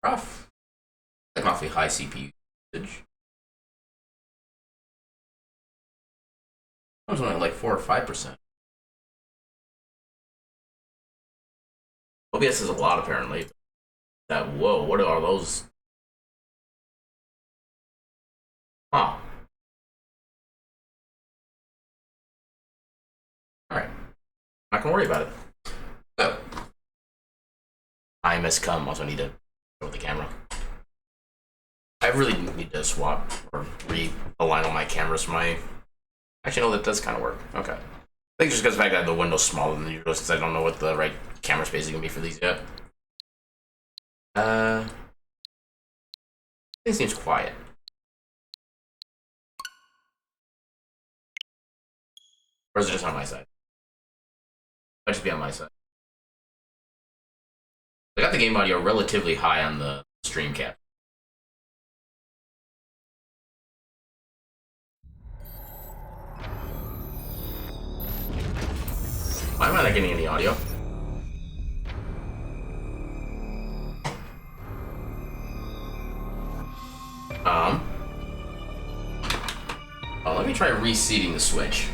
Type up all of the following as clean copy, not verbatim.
Rough. Like awfully high CPU usage. It was only like 4 or 5%. OBS is a lot apparently. That whoa, what are those? Huh. Alright. Not gonna worry about it. So time has come. Also need to go with the camera. I really need to swap or realign all my cameras for my... Actually, no, that does kind of work. Okay. I think just because the fact that I have the window's smaller than usual, since I don't know what the right camera space is going to be for these yet. It seems quiet. Or is it just on my side? Might just be on my side. I got the game audio relatively high on the stream cap. Why am I not getting any audio? Let me try reseating the Switch.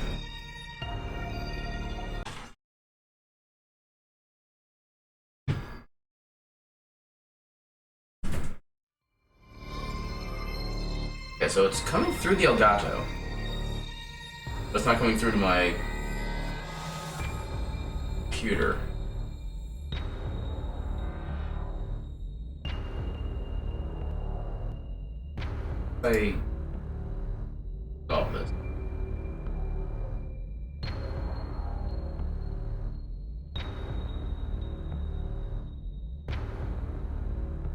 Okay, so it's coming through the Elgato. But it's not coming through to my computer. I solve this.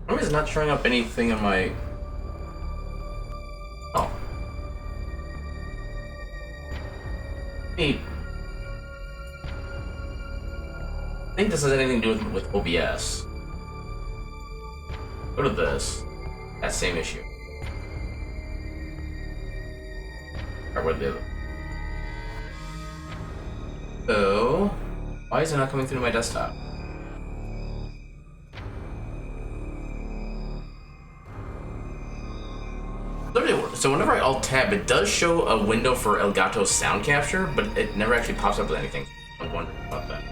Why is it not showing up anything on my... Oh. Hey. I think this has anything to do with OBS. Go to this. That same issue. Or what the other? So, why is it not coming through my desktop? So whenever I alt-tab, it does show a window for Elgato sound capture, but it never actually pops up with anything. I'm wondering about that.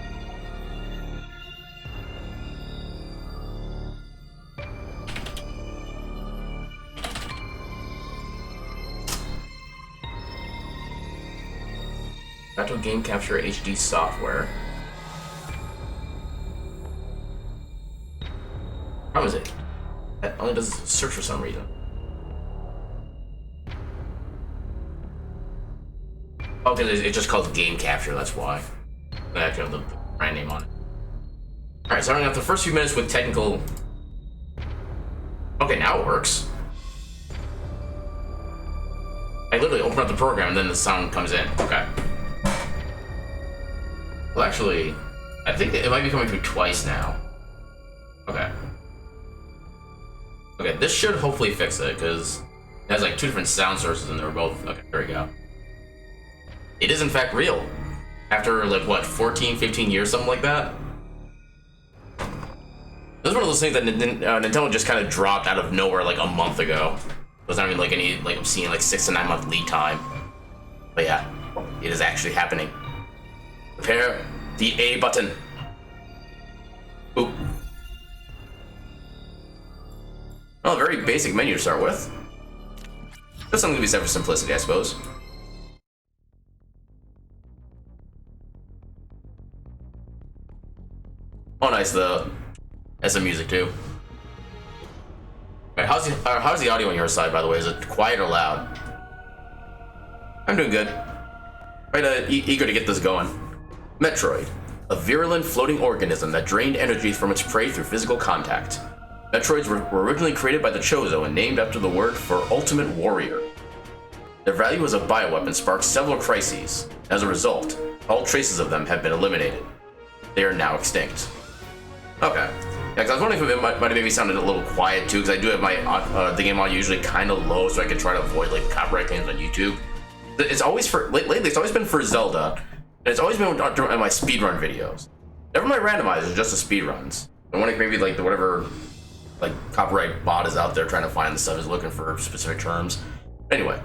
Elgato Game Capture HD software. How is it? That only does search for some reason. Oh, because it's just called Game Capture, that's why. I actually have the brand name on it. Alright, starting off the first few minutes with technical... Okay, now it works. I literally open up the program and then the sound comes in. Okay. Well, actually, I think it might be coming through twice now. Okay. Okay, this should hopefully fix it, because it has like 2 different sound sources and they're both... Okay, there we go. It is in fact real. After like what, 14, 15 years, something like that. This is one of those things that Nintendo just kind of dropped out of nowhere like a month ago. There's not even like any, like I'm seeing like 6 to 9 month lead time. But yeah, it is actually happening. Prepare the A button. Oop. Well, a very basic menu to start with. There's something to be said for simplicity, I suppose. Oh, nice. That's the music too. Right, how's the audio on your side, by the way? Is it quiet or loud? I'm doing good. Right, eager to get this going. Metroid, a virulent floating organism that drained energy from its prey through physical contact. Metroids were originally created by the Chozo and named after the word for ultimate warrior. Their value as a bioweapon sparked several crises. As a result, all traces of them have been eliminated. They are now extinct. Okay. Yeah, because I was wondering if it might have maybe sounded a little quiet too, because I do have my the game audio usually kind of low, so I can try to avoid like copyright claims on YouTube. It's always for lately. It's always been for Zelda, and it's always been in my speedrun videos. Never my randomizers, just the speedruns. I'm wondering if maybe like the whatever like copyright bot is out there trying to find the stuff, is looking for specific terms. Anyway,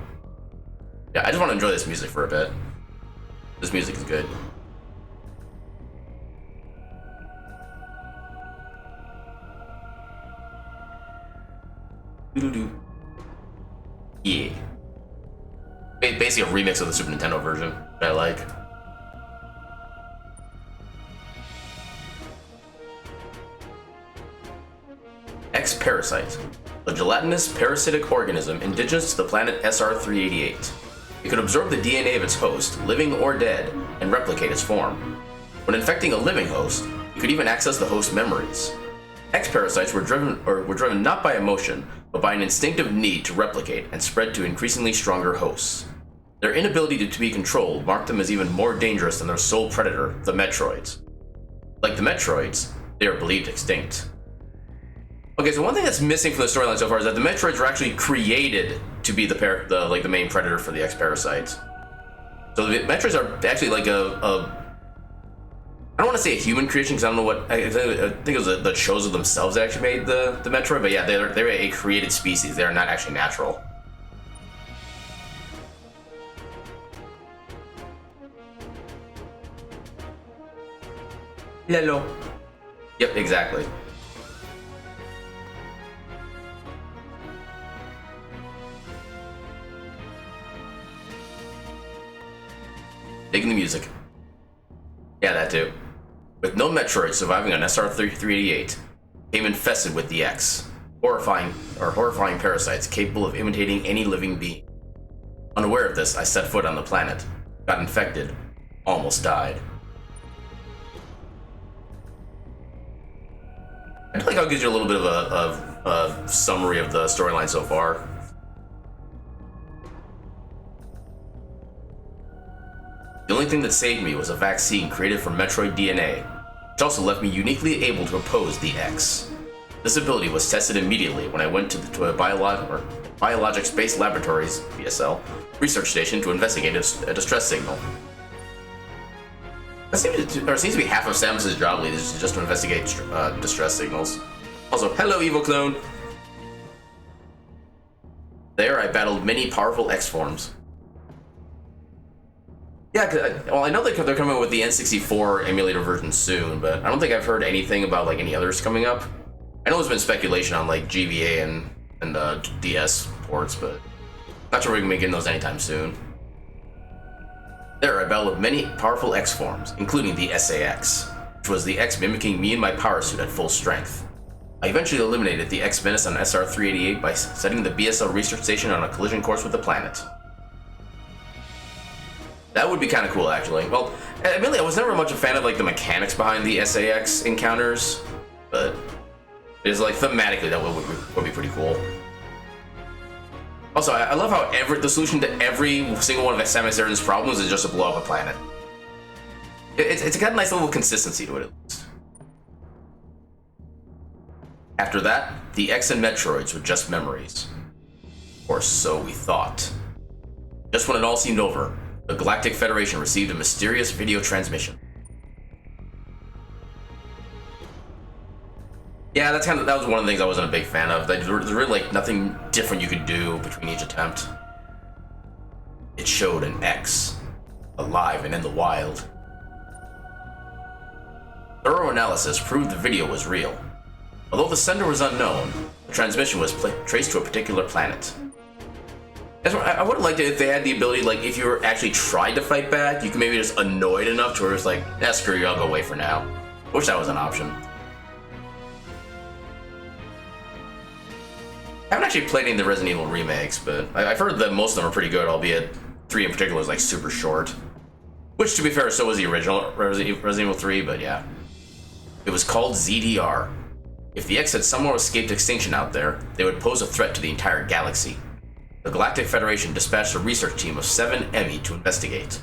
yeah, I just want to enjoy this music for a bit. This music is good. Yeah. Basically a remix of the Super Nintendo version that I like. X-Parasite, a gelatinous parasitic organism indigenous to the planet SR-388. It could absorb the DNA of its host, living or dead, and replicate its form. When infecting a living host, it could even access the host's memories. X-parasites were driven not by emotion, but by an instinctive need to replicate and spread to increasingly stronger hosts. Their inability to be controlled marked them as even more dangerous than their sole predator, the Metroids. Like the Metroids, they are believed extinct. Okay, so one thing that's missing from the storyline so far is that the Metroids were actually created to be the main predator for the X-parasites. So the Metroids are actually like I don't want to say a human creation because I don't know what, I think it was the Chosen themselves that actually made the Metroid, but yeah, they're a created species. They're not actually natural. Hello. Yep, exactly. Digging the music. Yeah, that too. With no Metroid surviving on SR-388, became infested with the X, horrifying parasites capable of imitating any living being. Unaware of this, I set foot on the planet, got infected, almost died. I feel like I'll give you a little bit of a summary of the storyline so far. The only thing that saved me was a vaccine created from Metroid DNA, which also left me uniquely able to oppose the X. This ability was tested immediately when I went to a Biologics-Based Laboratories (BSL) research station to investigate a distress signal. That seems to be half of Samus's job lead is just to investigate distress signals. Also, hello, evil clone. There, I battled many powerful X forms. Yeah, well, I know they're coming with the N64 emulator version soon, but I don't think I've heard anything about like any others coming up. I know there's been speculation on like GBA and DS ports, but not sure we're gonna be getting those anytime soon. There, I battled many powerful X forms, including the SA-X, which was the X mimicking me in my power suit at full strength. I eventually eliminated the X menace on SR-388 by setting the BSL research station on a collision course with the planet. That would be kind of cool, actually. Well, admittedly, I was never much a fan of like the mechanics behind the SA-X encounters, but it's like thematically that would be pretty cool. Also, I love how the solution to every single one of Samus Aran's problems is just to blow up a planet. It's got a nice level of consistency to it, at least. After that, the X and Metroids were just memories. Or so we thought. Just when it all seemed over, the Galactic Federation received a mysterious video transmission. Yeah, that was one of the things I wasn't a big fan of. There's really like nothing different you could do between each attempt. It showed an X, alive and in the wild. Thorough analysis proved the video was real. Although the sender was unknown, the transmission was traced to a particular planet. I would have liked it if they had the ability, like, if you were actually tried to fight back, you could maybe just annoyed enough to where it's like, screw you, I'll go away for now. I wish that was an option. I haven't actually played any of the Resident Evil remakes, but I've heard that most of them are pretty good, albeit 3 in particular is like super short. Which, to be fair, so was the original Resident Evil 3, but yeah. It was called ZDR. If the X had somehow escaped extinction out there, they would pose a threat to the entire galaxy. The Galactic Federation dispatched a research team of 7 Emmy to investigate.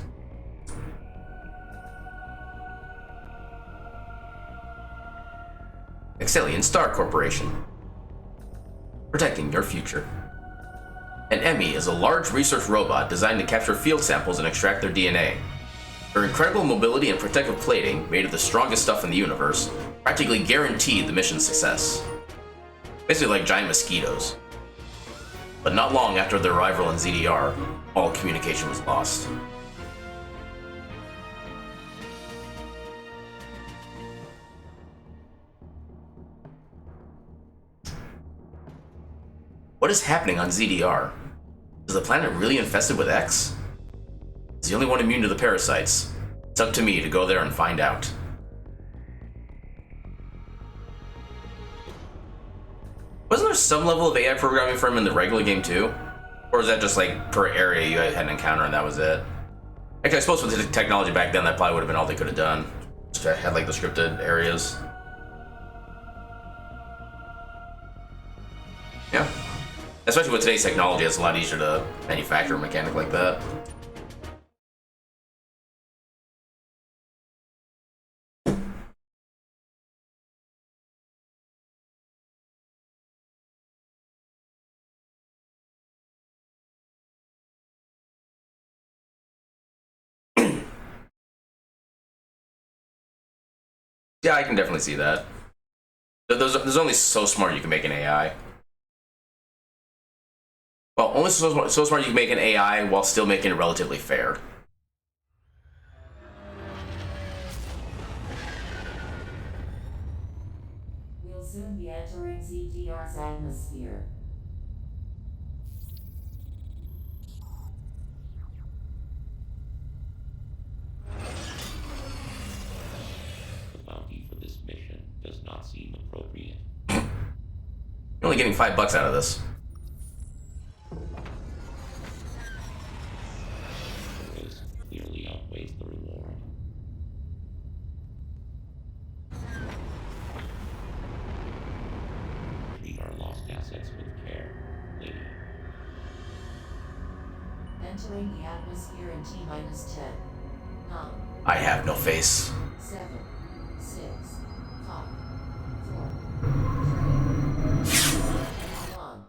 Excellion Star Corporation. Protecting your future. An Emmy is a large research robot designed to capture field samples and extract their DNA. Her incredible mobility and protective plating, made of the strongest stuff in the universe, practically guaranteed the mission's success. Basically like giant mosquitoes. But not long after their arrival in ZDR, all communication was lost. What is happening on ZDR? Is the planet really infested with X? Is the only one immune to the parasites? It's up to me to go there and find out. Wasn't there some level of AI programming for him in the regular game too? Or is that just like per area you had an encounter and that was it? Actually, I suppose with the technology back then, that probably would have been all they could have done. Just had like the scripted areas. Yeah. Especially with today's technology, it's a lot easier to manufacture a mechanic like that. Yeah, I can definitely see that. There's only so smart you can make an AI. Well, only so smart you can make an AI while still making it relatively fair. We'll soon be entering ZDR's atmosphere. The bounty for this mission does not seem appropriate. You're only getting $5 out of this. The risk clearly outweighs the reward. Treat our lost assets with care, lady. Entering the atmosphere in T-10. 9. I have no face. 7. 6. 5. 4. 3. 1.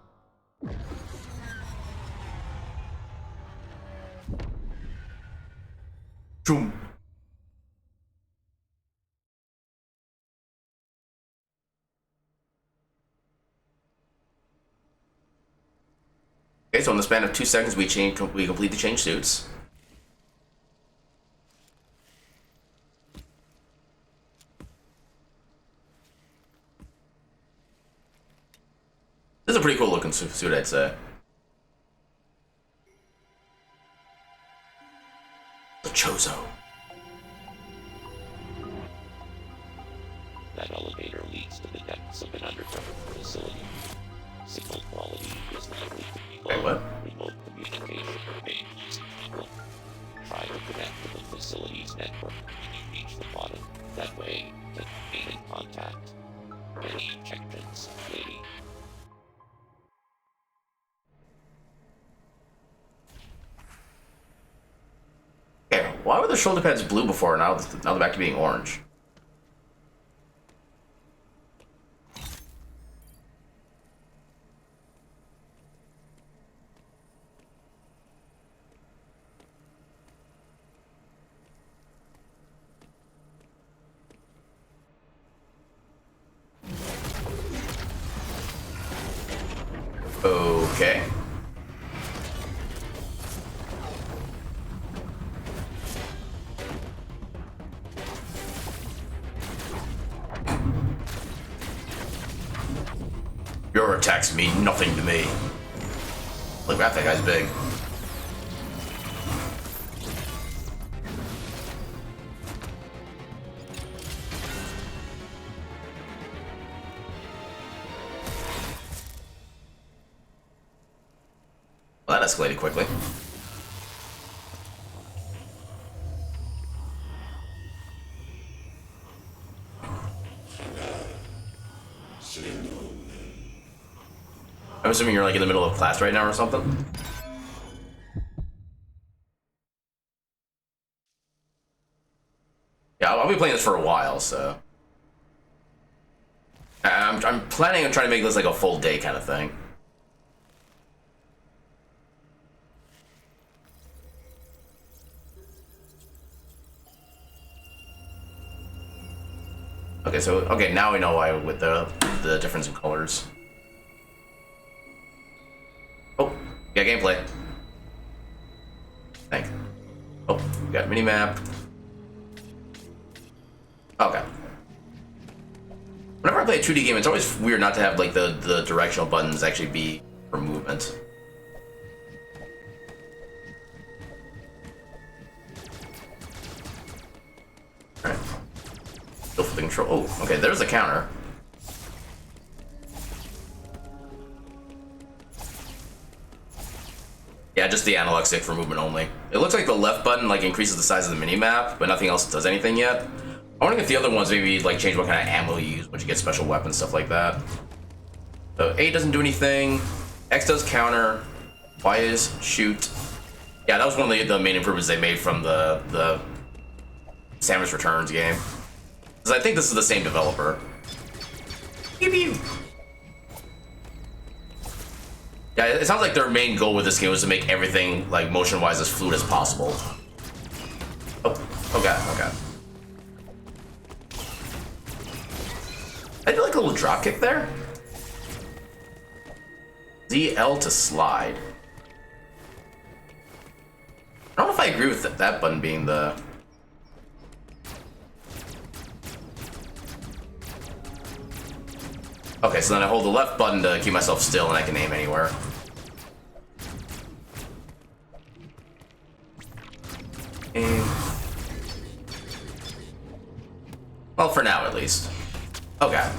Choom. Okay, so in the span of 2 seconds, we complete the change suits. This is a pretty cool looking suit, I'd say. The Chozo. That elevator leads to the depths of an underground facility. Signal quality is likely to be low. Wait, what? Remote communication remains equal. Try to connect to the facility's network when you reach the bottom. That way, you can remain in contact. Many injections, lady. Okay, why were the shoulder pads blue before? Now they're back to being orange. Okay. Your attacks mean nothing to me. Look, that guy's big. Well, that escalated quickly. I'm assuming you're like in the middle of class right now or something? Yeah, I'll be playing this for a while, so... I'm planning on trying to make this like a full day kind of thing. Okay, so now we know why with the difference in colors. gameplay. Thank you. Oh, we got a mini map. Okay. Whenever I play a 2D game, it's always weird not to have like the directional buttons actually be for movement. Alright. Still for the control. Oh, okay, there's the counter. Yeah, just the analog stick for movement only. It looks like the left button like increases the size of the mini map, but nothing else does anything yet. I wonder if the other ones maybe like change what kind of ammo you use once you get special weapons, stuff like that. So A doesn't do anything. X does counter. Y is shoot. Yeah, that was one of the main improvements they made from the Samus Returns game. Because I think this is the same developer. Pew pew. Yeah, it sounds like their main goal with this game was to make everything like motion-wise as fluid as possible. Oh god, okay. I do like a little drop kick there. ZL to slide. I don't know if I agree with that button being the... Okay, so then I hold the left button to keep myself still and I can aim anywhere. Aim. Well, for now at least. Okay.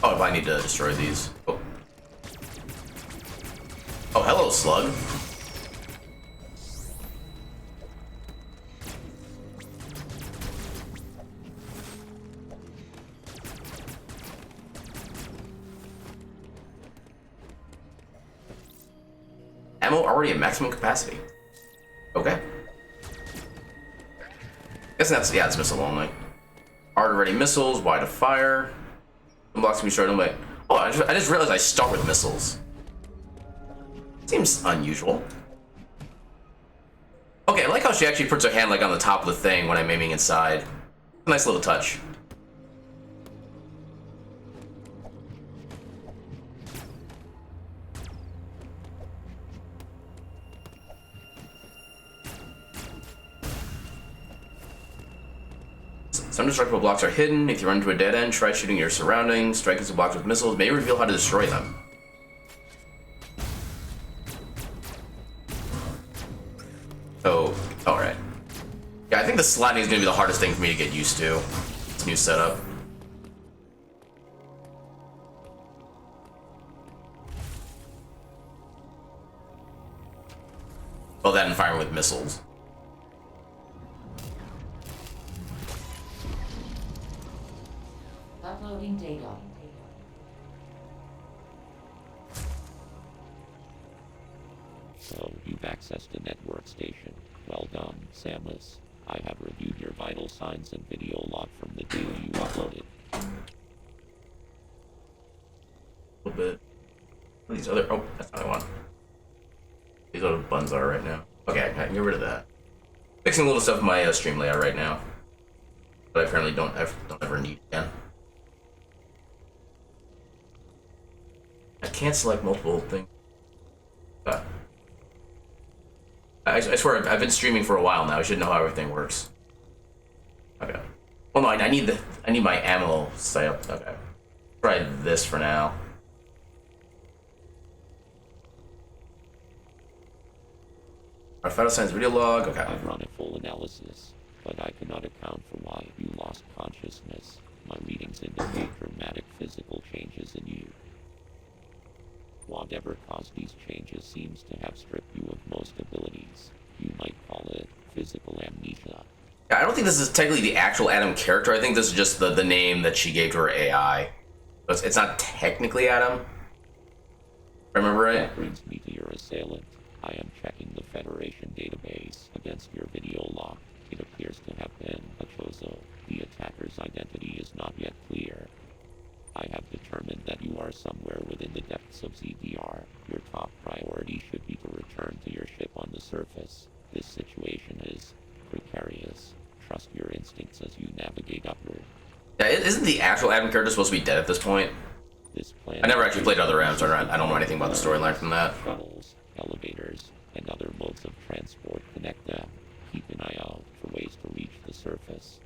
Oh, I need to destroy these. Oh. Oh, hello, slug. Ammo already at maximum capacity. Okay. Guess that's, yeah, it's missile only. Hard ready missiles, wide of fire. Some blocks can be short away. Oh, I just realized I start with missiles. Seems unusual. Okay, I like how she actually puts her hand like on the top of the thing when I'm aiming inside. Nice little touch. Some destructible blocks are hidden. If you run into a dead end, try shooting your surroundings. Striking some blocks with missiles may reveal how to destroy them. Oh, alright. Yeah, I think the sliding is going to be the hardest thing for me to get used to. This new setup. Well, that and firing with missiles. Uploading data. So, you've accessed the network station. Well done, Samus. I have reviewed your vital signs and video log from the day you uploaded. A little bit. These other... Oh, that's not what I want. These other buttons are right now. Okay, I can get rid of that. Fixing a little stuff in my stream layout right now. But I apparently don't ever need again. I can't select multiple things. I swear, I've been streaming for a while now. I should know how everything works. Okay. Well, no, I need my ammo set up. Okay. Try this for now. Our vital signs video log. Okay. I've run a full analysis, but I cannot account for why you lost consciousness. My readings indicate dramatic physical changes in you. Whatever caused these changes seems to have stripped you of most abilities. You might call it physical amnesia. I don't think this is technically the actual Adam character. I think this is just the name that she gave to her AI. It's not technically Adam. Remember right? That brings me to your assailant. I am checking the Federation database against your video log. It appears to have been a Chozo. The attacker's identity is not yet clear. I have determined that you are somewhere within the depths of ZDR. Your top priority should be to return to your ship on the surface. This situation is precarious. Trust your instincts as you navigate upward. Yeah, Isn't the actual admin character supposed to be dead at this point? This plan I never actually played other M's, so I don't know anything about the storyline from that. Tunnels, elevators, and other modes of transport connect them. Keep an eye out for ways to reach the surface.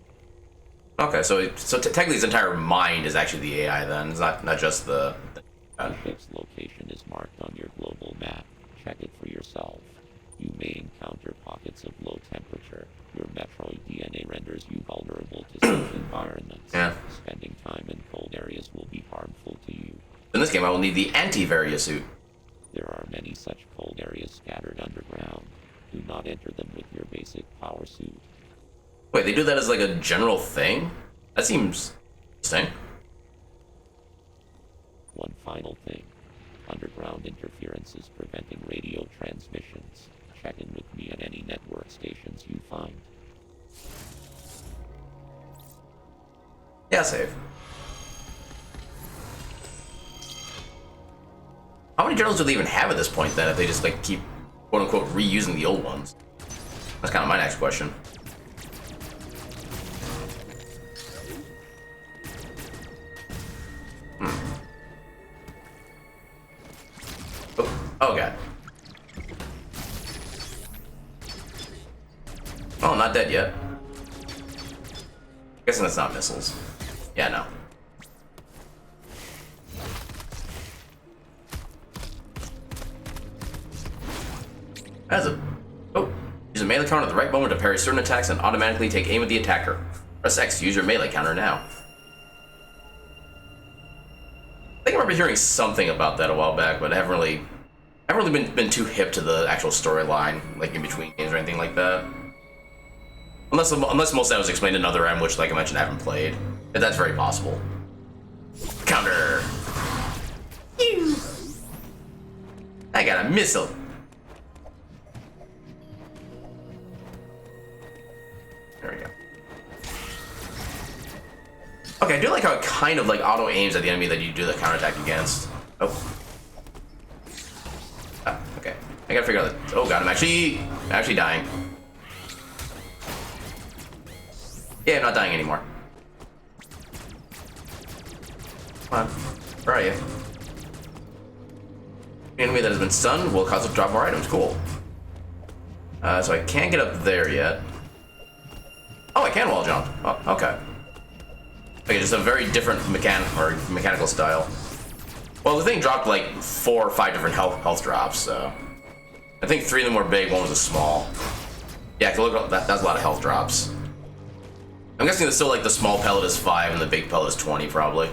Okay, so technically his entire mind is actually the AI then. It's not just the Its location is marked on your global map. Check it for yourself. You may encounter pockets of low temperature. Your Metroid DNA renders you vulnerable to safe environments. Yeah. Spending time in cold areas will be harmful to you. In this game, I will need the anti-Varia suit. There are many such cold areas scattered underground. Do not enter them with your basic power suit. Wait, they do that as like a general thing? That seems interesting. One final thing. Underground interference is preventing radio transmissions. Check in with me at any network stations you find. Yeah, save. How many journals do they even have at this point then if they just like keep quote unquote reusing the old ones? That's kind of my next question. Oh god. Oh, not dead yet. Guessing that's not missiles. Yeah, no. As a... Oh. Use a melee counter at the right moment to parry certain attacks and automatically take aim at the attacker. Press X to use your melee counter now. I think I remember hearing something about that a while back, but I haven't really been too hip to the actual storyline, like in between games or anything like that. Unless most of that was explained in another M, which, like I mentioned, I haven't played. But that's very possible. Counter! Pew! I got a missile! There we go. Okay, I do like how it kind of like auto aims at the enemy that you do the counterattack against. Oh. Ah, okay. I gotta figure out that. Oh god, I'm actually dying. Yeah, I'm not dying anymore. Come on. Where are you? The enemy that has been stunned will cause it to drop more items. Cool. So I can't get up there yet. Oh, I can wall jump. Oh, okay. Okay, just a very different mechanical style. Well, the thing dropped like 4 or 5 different health drops, so I think 3 of them were big, 1 was a small. Yeah, look, that's a lot of health drops. I'm guessing it's still like the small pellet is 5 and the big pellet is 20, probably.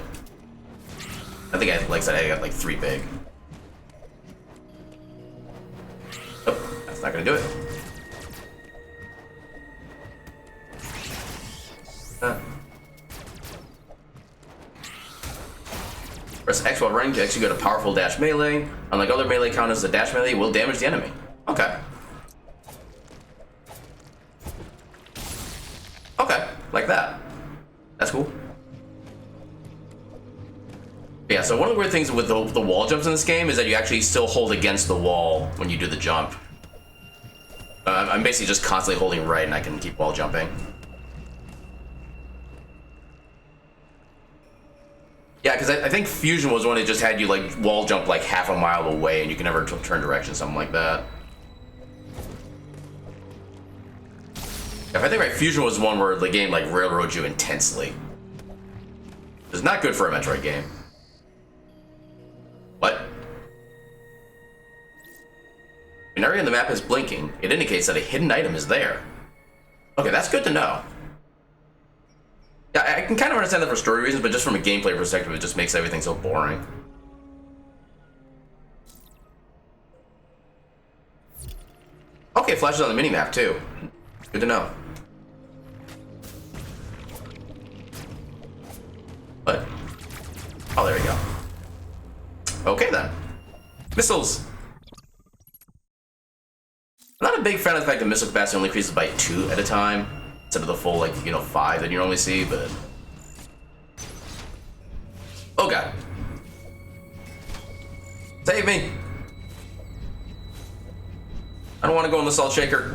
I think like I said, I got like 3 big. Oh, that's not gonna do it. Press X while running to execute a powerful dash melee. Unlike other melee counters, the dash melee will damage the enemy. Okay. Okay, like that. That's cool. Yeah, so one of the weird things with the wall jumps in this game is that you actually still hold against the wall when you do the jump. I'm basically just constantly holding right and I can keep wall jumping. Yeah, because I think Fusion was one that just had you like wall jump like half a mile away and you can never turn direction, something like that. If I think right, Fusion was one where the game like railroads you intensely. It's not good for a Metroid game. What? An area in the map is blinking. It indicates that a hidden item is there. Okay, that's good to know. Yeah, I can kind of understand that for story reasons, but just from a gameplay perspective, it just makes everything so boring. Okay, flashes on the minimap too. Good to know. What? Oh, there we go. Okay then. Missiles. I'm not a big fan of the fact that missile capacity only increases by 2 at a time, instead of the full, like, 5 that you normally see, but... Oh god. Save me! I don't want to go in the salt shaker.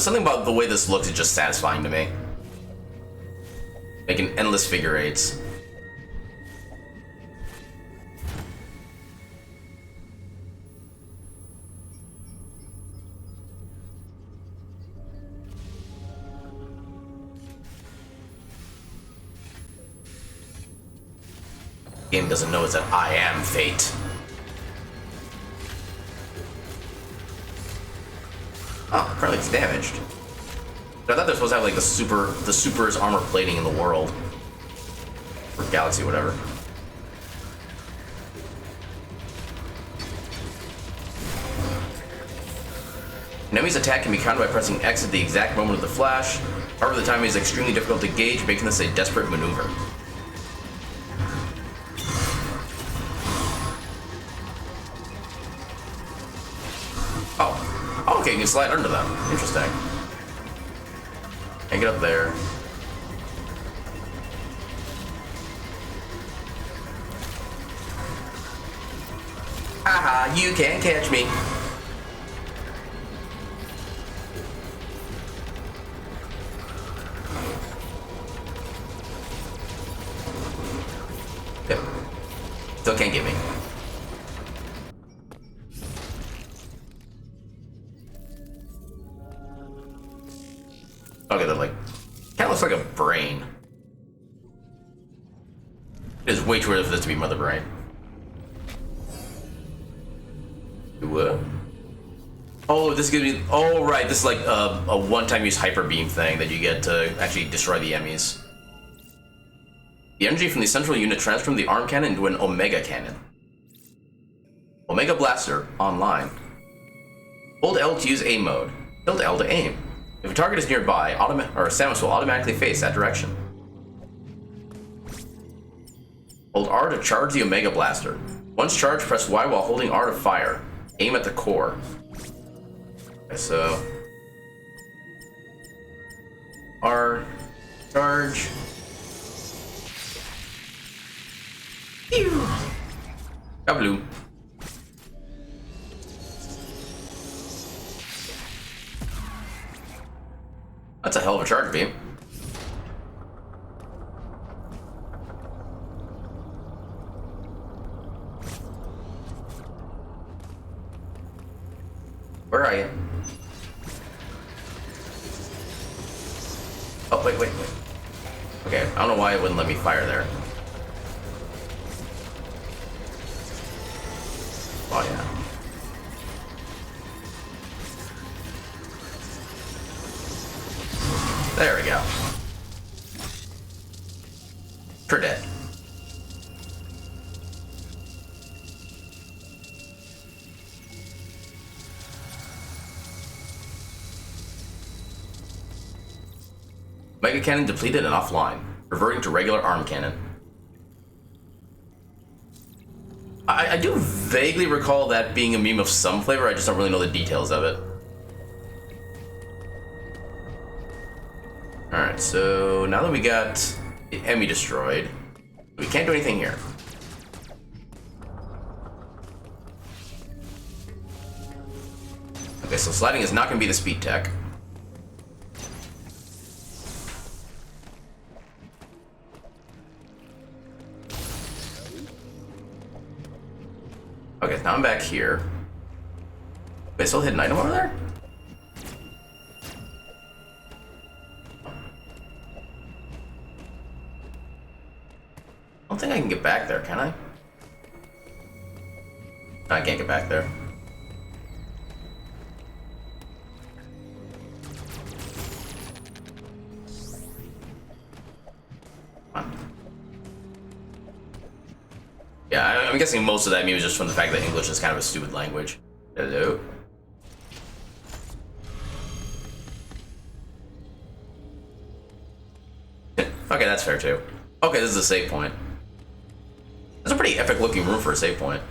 something about the way this looks is just satisfying to me. Making endless figure eights. Game doesn't know it's that I am fate. Oh, apparently it's damaged. But I thought they're supposed to have like the super's armor plating in the world. Or galaxy, whatever. An enemy's attack can be countered by pressing X at the exact moment of the flash. However, the timing is extremely difficult to gauge, making this a desperate maneuver. Oh, okay, you can slide under them. Interesting. And get up there. Haha, you can't catch me. Yep. Still can't get me. Okay, that like kind of looks like a brain. It is way too early for this to be Mother Brain. What? Oh, this gives me. Oh, right. This is like a one-time use hyper beam thing that you get to actually destroy the enemies. The energy from the central unit transformed the arm cannon into an Omega cannon. Omega Blaster online. Hold L to use aim mode. Hold L to aim. If a target is nearby, Samus will automatically face that direction. Hold R to charge the Omega Blaster. Once charged, press Y while holding R to fire. Aim at the core. Okay, so... R... Charge... Ew! Kabloo. That's a hell of a charge beam. Where are you? Oh, wait. Okay, I don't know why it wouldn't let me fire there. Oh, yeah. There we go. For dead. Mega Cannon depleted and offline, reverting to regular arm cannon. I do vaguely recall that being a meme of some flavor, I just don't really know the details of it. Alright, so now that we got the Emmy destroyed, we can't do anything here. Okay, so sliding is not going to be the speed tech. Okay, now I'm back here. Wait, still hidden item over there? I don't think I can get back there, can I? No, I can't get back there. Yeah, I'm guessing most of that meme is just from the fact that English is kind of a stupid language. Hello? Okay, that's fair too. Okay, this is a save point. It's a pretty epic looking room for a save point.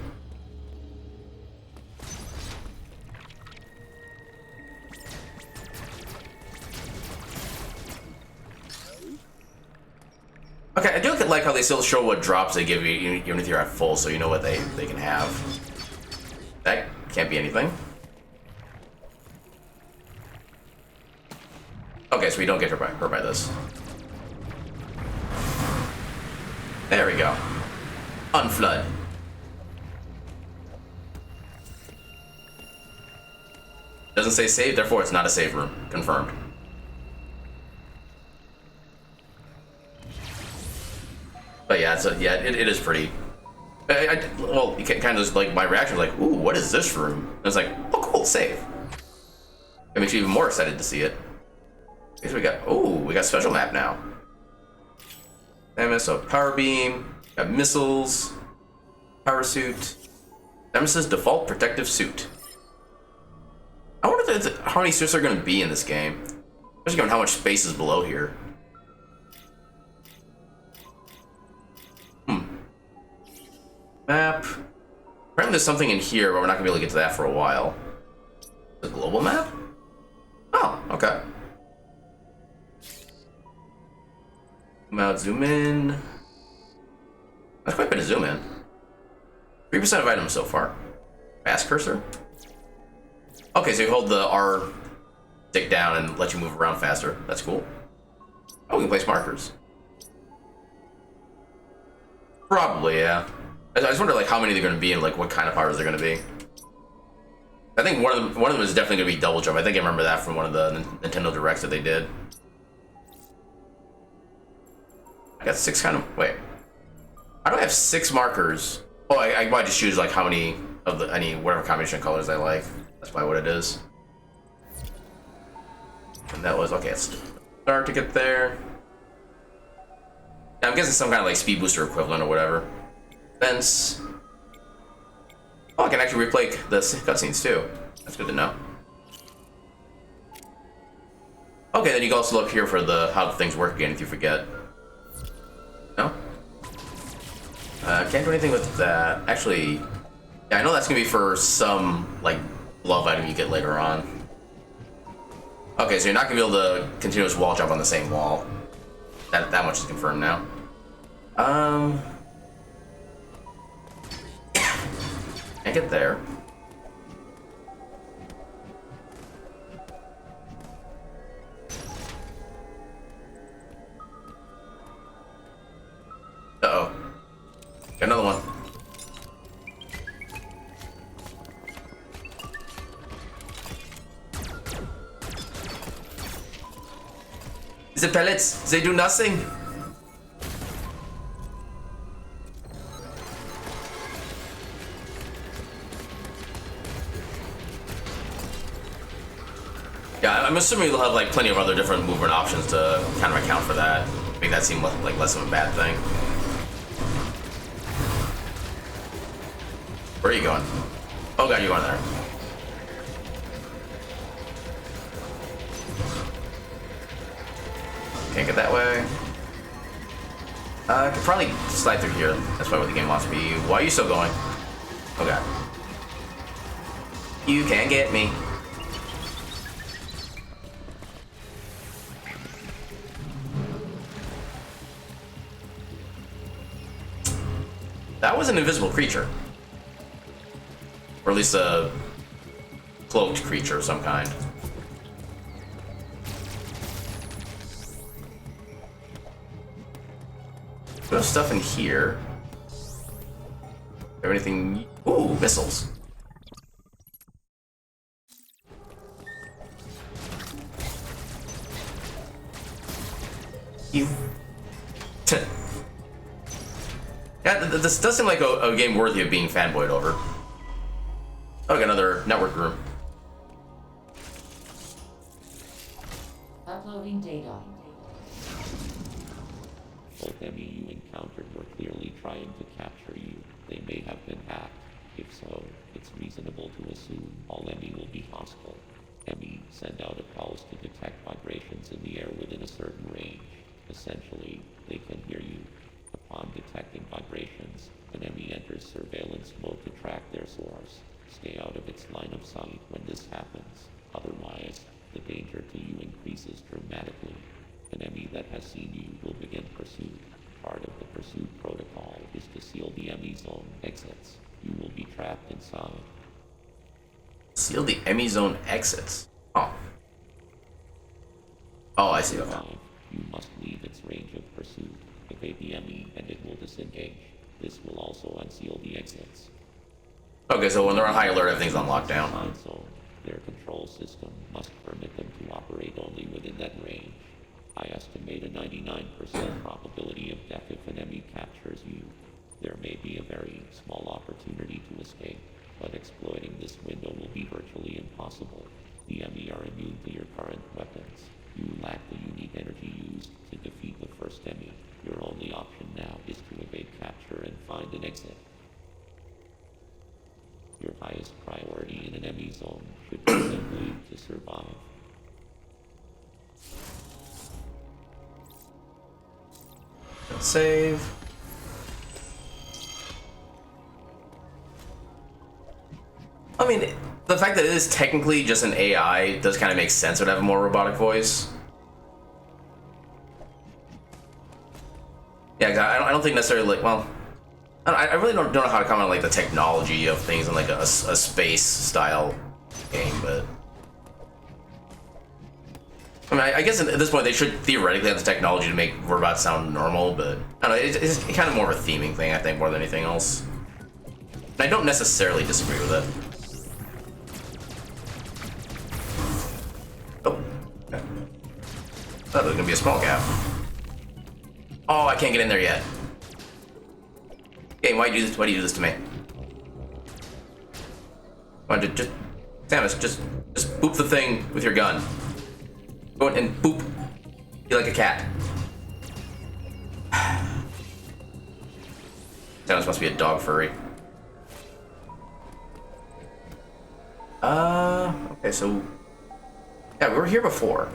Okay, I do like how they still show what drops they give you even if you're at full, so you know what they can have. That can't be anything. Okay, so we don't get hurt by this. There we go. Unflood. Doesn't say save, therefore it's not a save room. Confirmed. But yeah, it is pretty. Well, you kind of just like my reaction was like, ooh, what is this room? And it's like, oh, cool, save. It makes you even more excited to see it. Because we got special map now. MS, so power beam, got missiles, power suit, Nemesis default protective suit. I wonder how many suits are going to be in this game, especially given how much space is below here. Map. Apparently there's something in here, but we're not going to be able to get to that for a while. The global map? Oh, okay. Zoom out, zoom in. That's quite a bit of zoom in. 3% of items so far. Fast cursor? Okay, so you hold the R stick down and let you move around faster. That's cool. Oh, we can place markers. Probably, yeah. I just wonder like how many they're going to be and like what kind of powers they're going to be. I think one of them is definitely going to be double jump. I think I remember that from one of the Nintendo Directs that they did. I got 6 kind of... Wait. How do I have 6 markers? Oh, I might just choose like how many of whatever combination of colors I like. That's probably what it is. And that was... Okay, let's start to get there. Yeah, I'm guessing some kind of like speed booster equivalent or whatever. Fence. Oh, I can actually replay the cutscenes too. That's good to know. Okay, then you can also look here for how things work again if you forget. No? Can't do anything with that. Actually, yeah, I know that's gonna be for some like glove item you get later on. Okay, so you're not gonna be able to continuous wall jump on the same wall. That much is confirmed now. Can't get there. Uh-oh. Got another one. The pellets, they do nothing. Yeah, I'm assuming they'll have like plenty of other different movement options to kind of account for that. Make that seem like less of a bad thing. Where are you going? Oh god, you're going there. Can't get that way. I could probably slide through here. That's probably what the game wants me. Why are you still going? Oh god. You can't get me. That was an invisible creature. Or at least a cloaked creature of some kind. There's stuff in here. Have anything? Ooh, missiles. You. Yeah, this does seem like a game worthy of being fanboyed over. Oh, got another network room. Uploading data. Both enemy you encountered were clearly trying to capture you. They may have been hacked. If so, it's reasonable to assume all enemy will be hostile. Enemy send out a pulse to detect vibrations in the air within a certain range. Essentially, they can hear you. Upon detecting vibrations, an enemy enters surveillance mode to track their source. Stay out of its line of sight when this happens. Otherwise, the danger to you increases dramatically. An enemy that has seen you will begin pursuit. Part of the pursuit protocol is to seal the enemy zone exits. You will be trapped inside. Seal the enemy zone exits? Oh. Oh, see. Okay. You must leave its range of pursuit. Evade the enemy and it will disengage. This will also unseal the exits. Okay, so when they're on high alert, everything's on lockdown. So their control system must permit them to operate only within that range. I estimate a 99% probability of death if an enemy captures you. There may be a very small opportunity to escape, but exploiting this window will be virtually impossible. The enemy are immune to your current weapons. You lack the unique energy used to defeat the first enemy. Your only option now is to evade capture and find an exit. Your highest priority in an enemy zone should be simply to survive. Save. I mean, the fact that it is technically just an AI does kind of make sense. It would have a more robotic voice. Yeah, I don't think necessarily like, well, I really don't know how to comment on like the technology of things in like a space style game, but I mean, I guess at this point they should theoretically have the technology to make robots sound normal, but I don't know, it's kind of more of a theming thing, I think, more than anything else. And I don't necessarily disagree with it. Oh, okay. Thought there was gonna be a small gap. Oh, I can't get in there yet. Game, why do you do this? Why do you do this to me? Come on, just Samus, just boop the thing with your gun. Go in and boop. Be like a cat. Samus must be a dog furry. Okay, so yeah, we were here before.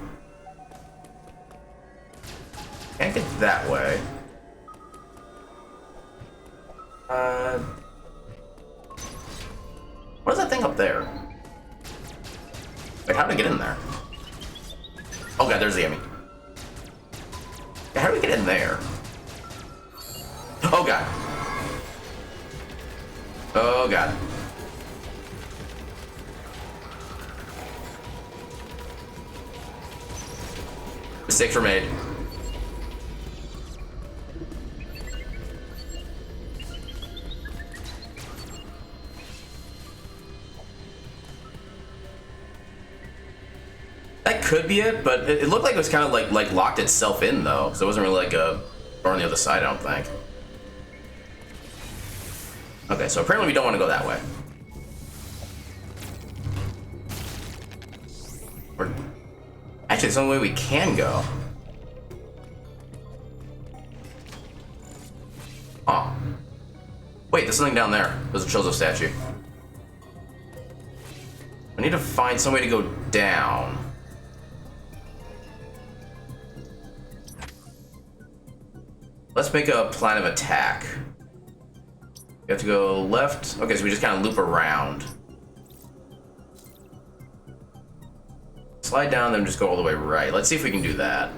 Can't get that way. What is that thing up there? Wait, how did I get in there? Oh god, there's the enemy. Yeah, how do we get in there? Oh god. Oh god. Mistakes were made. That could be it, but it looked like it was kind of like locked itself in though, so it wasn't really like a door on the other side, I don't think. Okay, so apparently we don't want to go that way. Actually, there's only way we can go. Oh. Wait, there's something down there. There's a Chozo statue. I need to find some way to go down. Let's make a plan of attack. We have to go left. Okay, so we just kind of loop around. Slide down, then just go all the way right. Let's see if we can do that.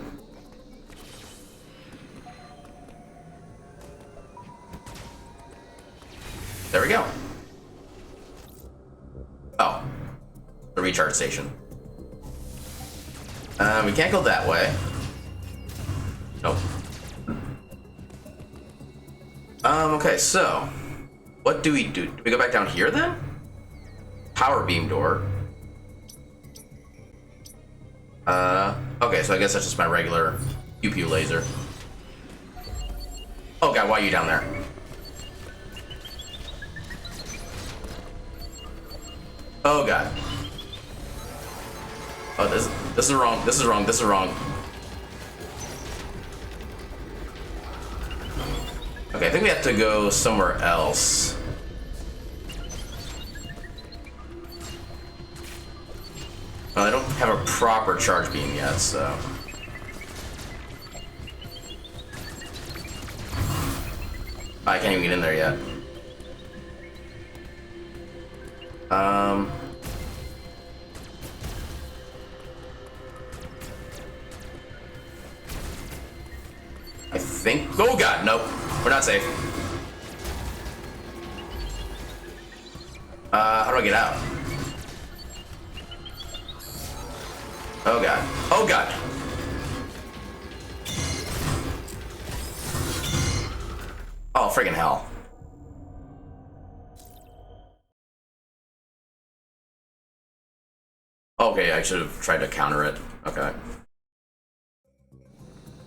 There we go. Oh. The recharge station. We can't go that way. Nope. Okay, so what do we do? Do we go back down here then? Power beam door. Okay, so I guess that's just my regular pew-pew laser. Oh god, why are you down there? Oh god. Oh, this is wrong. This is wrong. This is wrong. Okay, I think we have to go somewhere else. Well, I don't have a proper charge beam yet, so. I can't even get in there yet. I think. Oh god, nope. We're not safe. How do I get out? Oh god. Oh god. Oh, friggin' hell. Okay, I should have tried to counter it. Okay.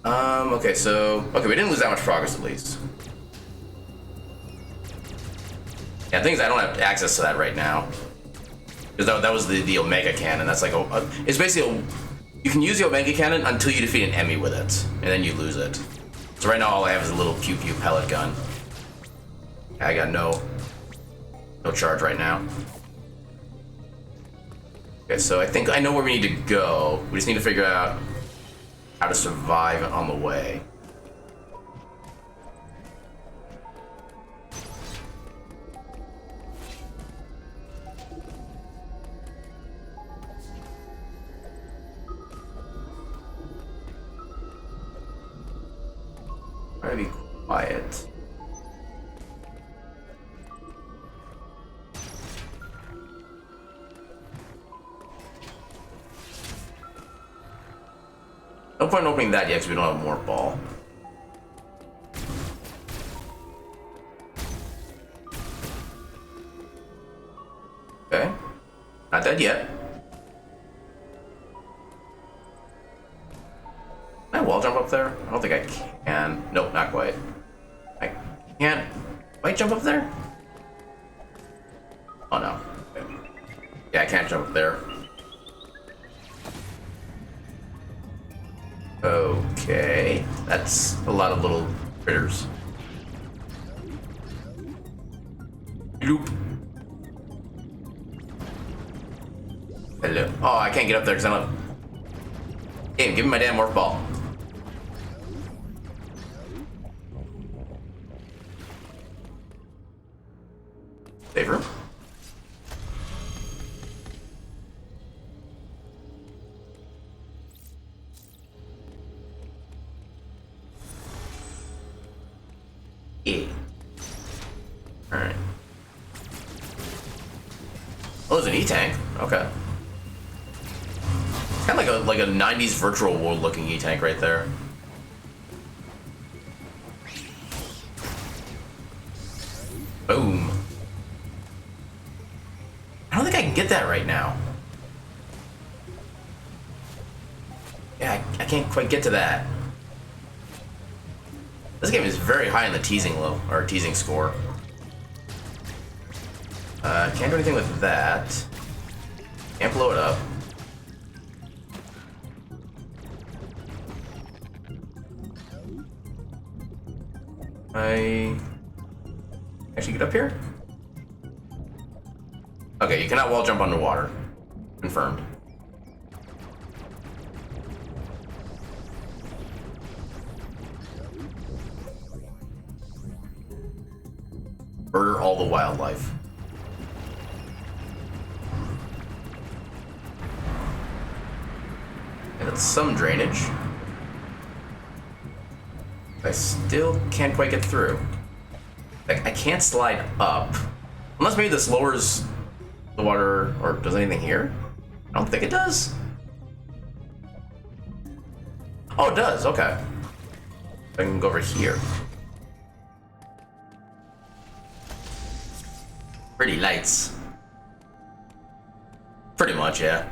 Okay, so... Okay, we didn't lose that much progress, at least. Yeah, things I don't have access to that right now. Because that was the Omega Cannon. That's like it's basically you can use the Omega Cannon until you defeat an enemy with it, and then you lose it. So right now all I have is a little pew pew pellet gun. I got no charge right now. Okay, so I think I know where we need to go. We just need to figure out how to survive on the way. Try to be quiet. No point in opening that yet because we don't have more ball. Okay. Not dead yet. Can I wall jump up there? I don't think I can. Nope, not quite. I can't quite jump up there? Oh no. Okay. Yeah, I can't jump up there. Okay. That's a lot of little critters. Loop. Hello. Oh, I can't get up there because I don't... Game, give me my damn morph ball. Save room. Yeah. Alright. Oh, there's an E-tank. Okay. Kind of like a 90s virtual world looking E-tank right there. Boom. I don't think I can get that right now. Yeah, I can't quite get to that. This game is very high in the teasing teasing score. Can't do anything with that. Can't blow it up. I actually get up here? Okay, you cannot wall jump underwater. Confirmed. Murder all the wildlife. And it's some drainage. I still can't quite get through. Like, I can't slide up. Unless maybe this lowers the water, or does anything here? I don't think it does. Oh, it does, okay. I can go over here. Pretty lights. Pretty much, yeah.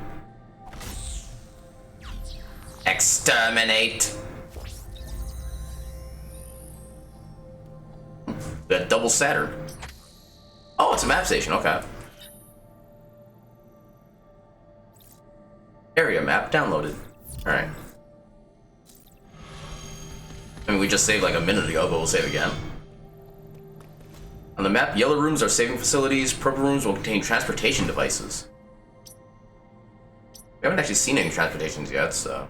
Exterminate. Got double Saturn. Oh, it's a map station, okay. Area map downloaded. Alright. I mean, we just saved like a minute ago, but we'll save again. On the map, yellow rooms are saving facilities, purple rooms will contain transportation devices. We haven't actually seen any transportations yet, so...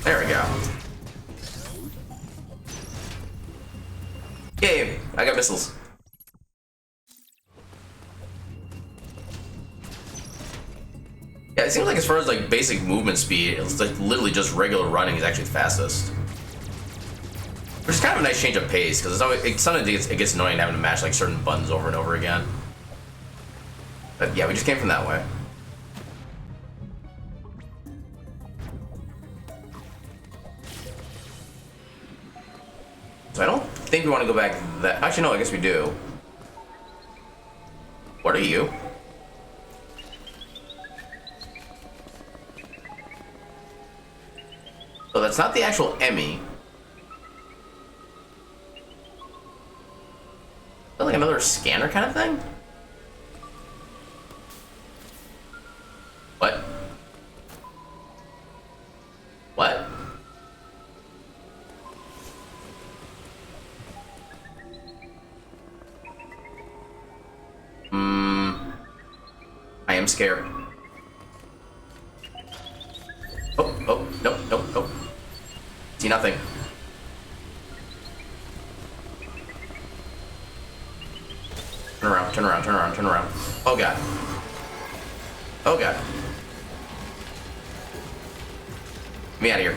There we go. Yay, I got missiles. Yeah, it seems like as far as like basic movement speed, it's like literally just regular running is actually the fastest. Which is kind of a nice change of pace, because sometimes it gets annoying having to mash like certain buttons over and over again. But yeah, we just came from that way. So I don't think we want to go back that... Actually, no, I guess we do. What are you? So that's not the actual Emmy. Is that like another scanner kind of thing? What? What? I am scared. Oh, nope. See nothing. Turn around. Oh god. Get me out of here.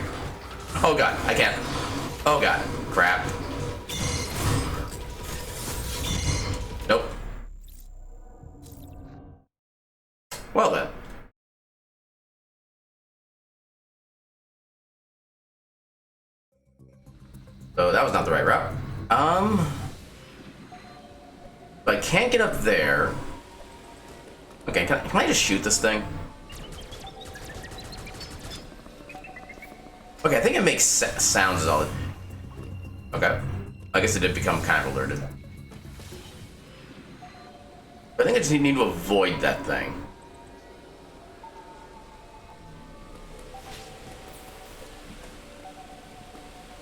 Oh god, I can't. Oh god, crap. Nope. Well then. So that was not the right route. But I can't get up there. Okay, can I just shoot this thing? Okay, I think it makes sounds is all it... Okay. I guess it did become kind of alerted. But I think I just need to avoid that thing.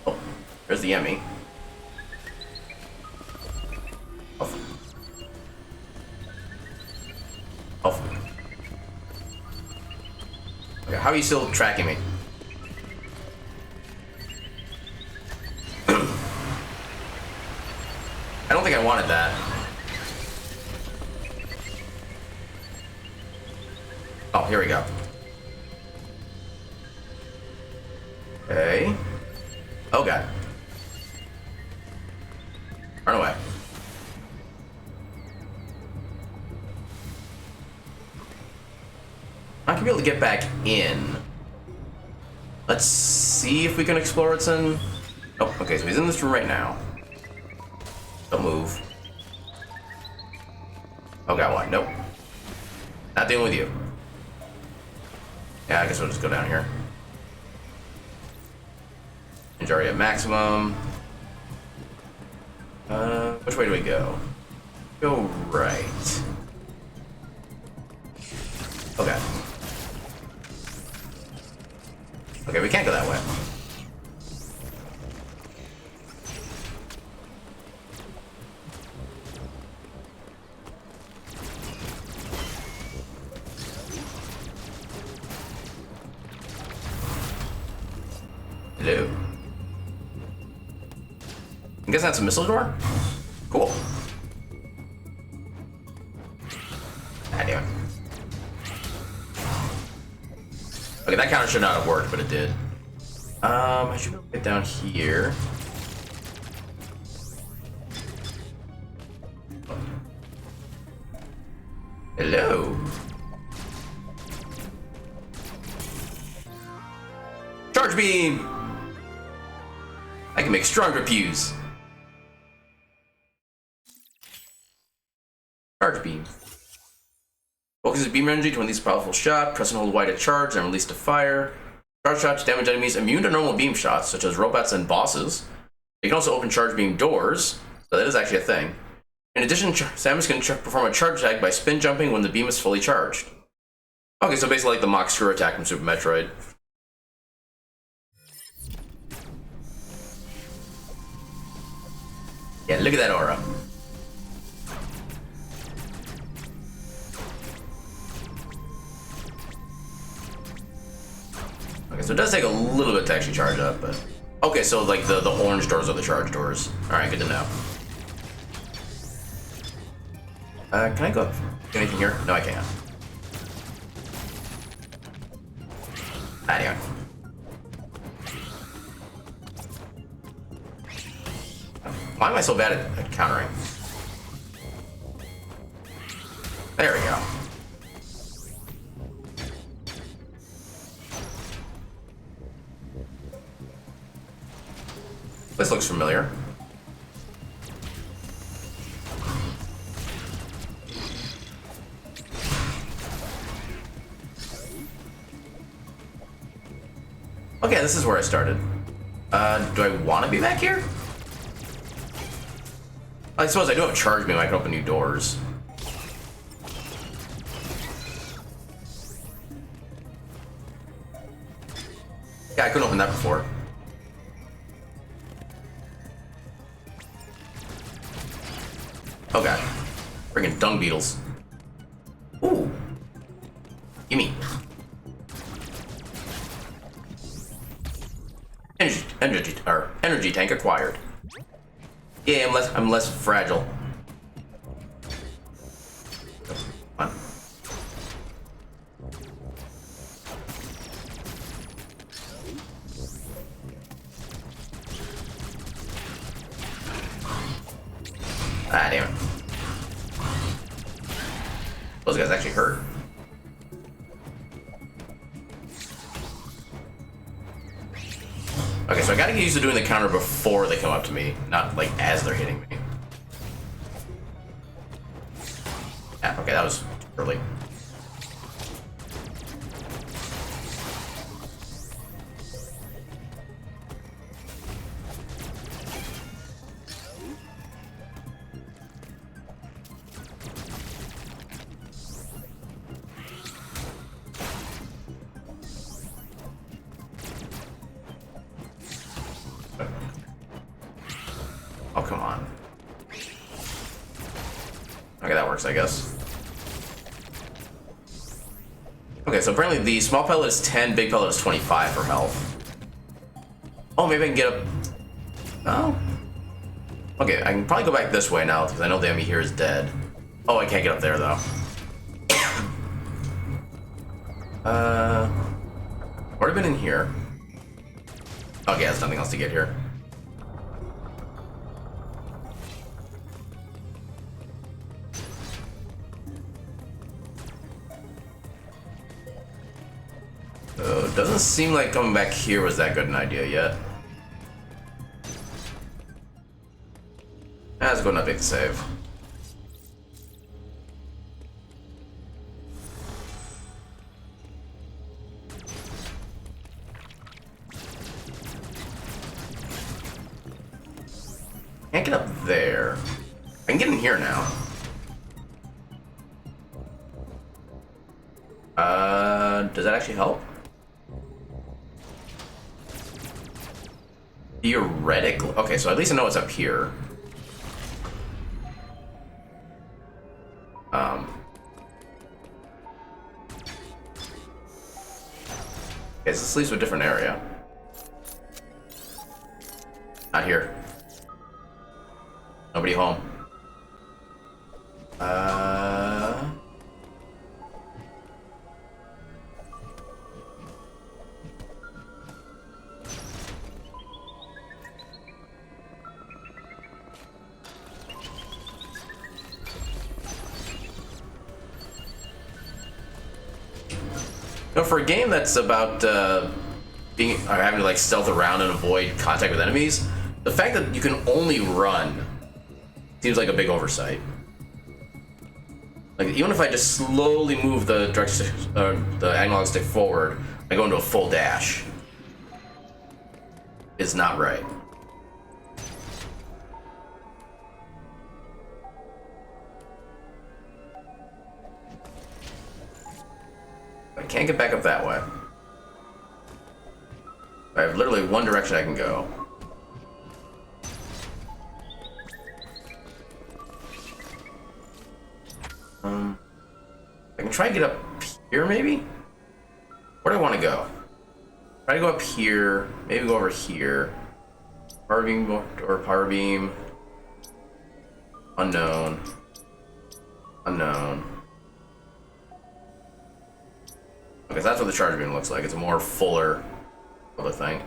Oh, there's the Emmy. Oh. Okay, how are you still tracking me? I don't think I wanted that. Oh, here we go. Okay. Oh god. Run away. I can be able to get back in. Let's see if we can explore what's in. Oh, okay, so he's in this room right now. Don't move. Oh god, what? Nope. Not dealing with you. Yeah, I guess we'll just go down here. Majority at maximum. Which way do we go? Go right. Okay. Okay, we can't go that way. Hello. I guess that's a missile door? Cool. Ah, damn it. Okay, that counter should not have worked, but it did. I should be able to get down here. Hello. Charge beam! I can make stronger pews. Charge beam. Focuses beam energy to release a powerful shot. Press and hold Y to charge, and release to fire. Charge shots damage enemies immune to normal beam shots, such as robots and bosses. You can also open charge beam doors, so that is actually a thing. In addition, Samus can perform a charge attack by spin jumping when the beam is fully charged. Okay, so basically like the Mach Screw attack from Super Metroid. Yeah, look at that aura. Okay, so it does take a little bit to actually charge up, but... Okay, so like the orange doors are the charge doors. Alright, good to know. Can I go up? Anything here? No, I can't. Why am I so bad at countering? There we go. This looks familiar. Okay, this is where I started. Do I want to be back here? I suppose I do have a charge beam. I can open new doors. Yeah, I couldn't open that before. Oh god. Friggin' dung beetles. Ooh. Gimme. Energy tank acquired. Yeah, I'm less fragile. Come on. Ah, damn it. Those guys actually hurt. Okay, so I gotta get used to doing the counter before they come up to me, not like as they're hitting me. Yeah, okay, that was early. Oh, come on. Okay, that works, I guess. Okay, so apparently the small pellet is 10, big pellet is 25 for health. Oh, maybe I can get up... Oh. Okay, I can probably go back this way now, because I know the enemy here is dead. Oh, I can't get up there, though. Already been in here. Okay, there's nothing else to get here. Doesn't seem like coming back here was that good an idea yet. Let's go and update the save. Can't get up there. I can get in here now. Does that actually help? Theoretically. Okay, so at least I know it's up here. Okay, so this leads to a different area. Not here. Nobody home. No, for a game that's about having to like stealth around and avoid contact with enemies, the fact that you can only run seems like a big oversight. Like, even if I just slowly move the direct stick, the analog stick forward, I go into a full dash. It's not right. I can't get back up that way. I have literally one direction I can go. I can try and get up here, maybe? Where do I want to go? Try to go up here, maybe go over here. Power beam or power beam. Unknown. Unknown. Okay, so that's what the charge beam looks like. It's a more fuller other thing.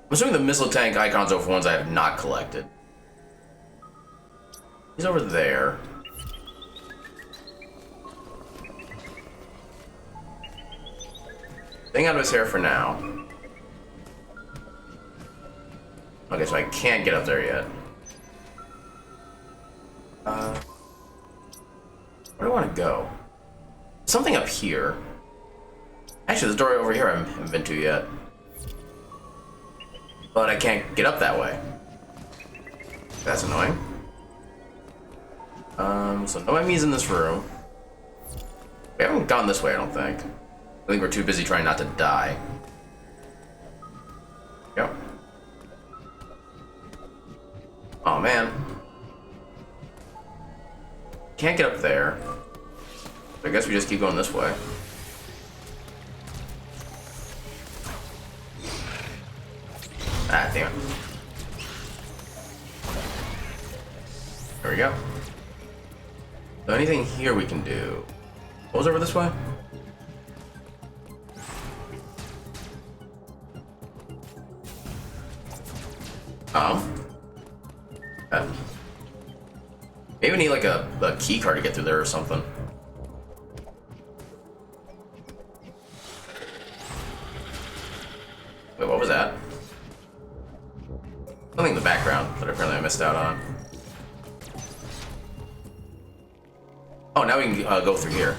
I'm assuming the missile tank icons are for ones I have not collected. He's over there. Staying out of his hair for now. Okay, so I can't get up there yet. Where do I want to go? Something up here. Actually, the door over here I haven't been to yet. But I can't get up that way. That's annoying. So no enemies in this room. We haven't gone this way, I don't think. I think we're too busy trying not to die. Yep. Oh man. Can't get up there. I guess we just keep going this way. Ah, damn it. There we go. So anything here we can do? What was over this way? Maybe we need like a key card to get through there or something. Wait, what was that? Something in the background that apparently I missed out on. Oh, now we can go through here.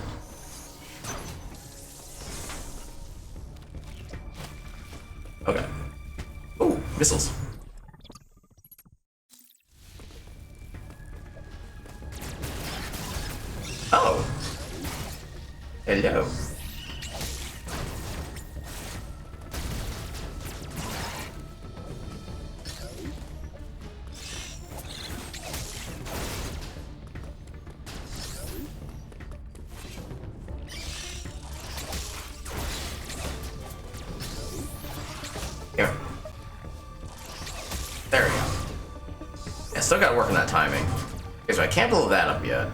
Okay. Ooh, missiles. Oh. Hello. Here. There we go. I still gotta work on that timing. Okay, so I can't blow that up yet.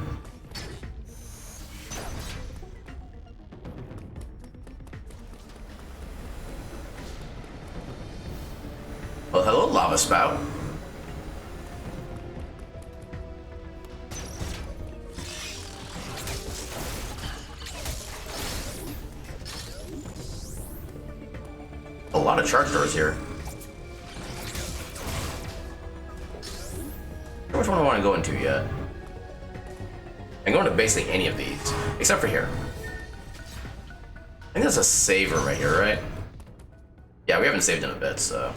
Well, hello, lava spout. A lot of charge doors here. Which one I want to go into yet? I can go into basically any of these, except for here. I think there's a save room right here, right? Yeah, we haven't saved in a bit, so.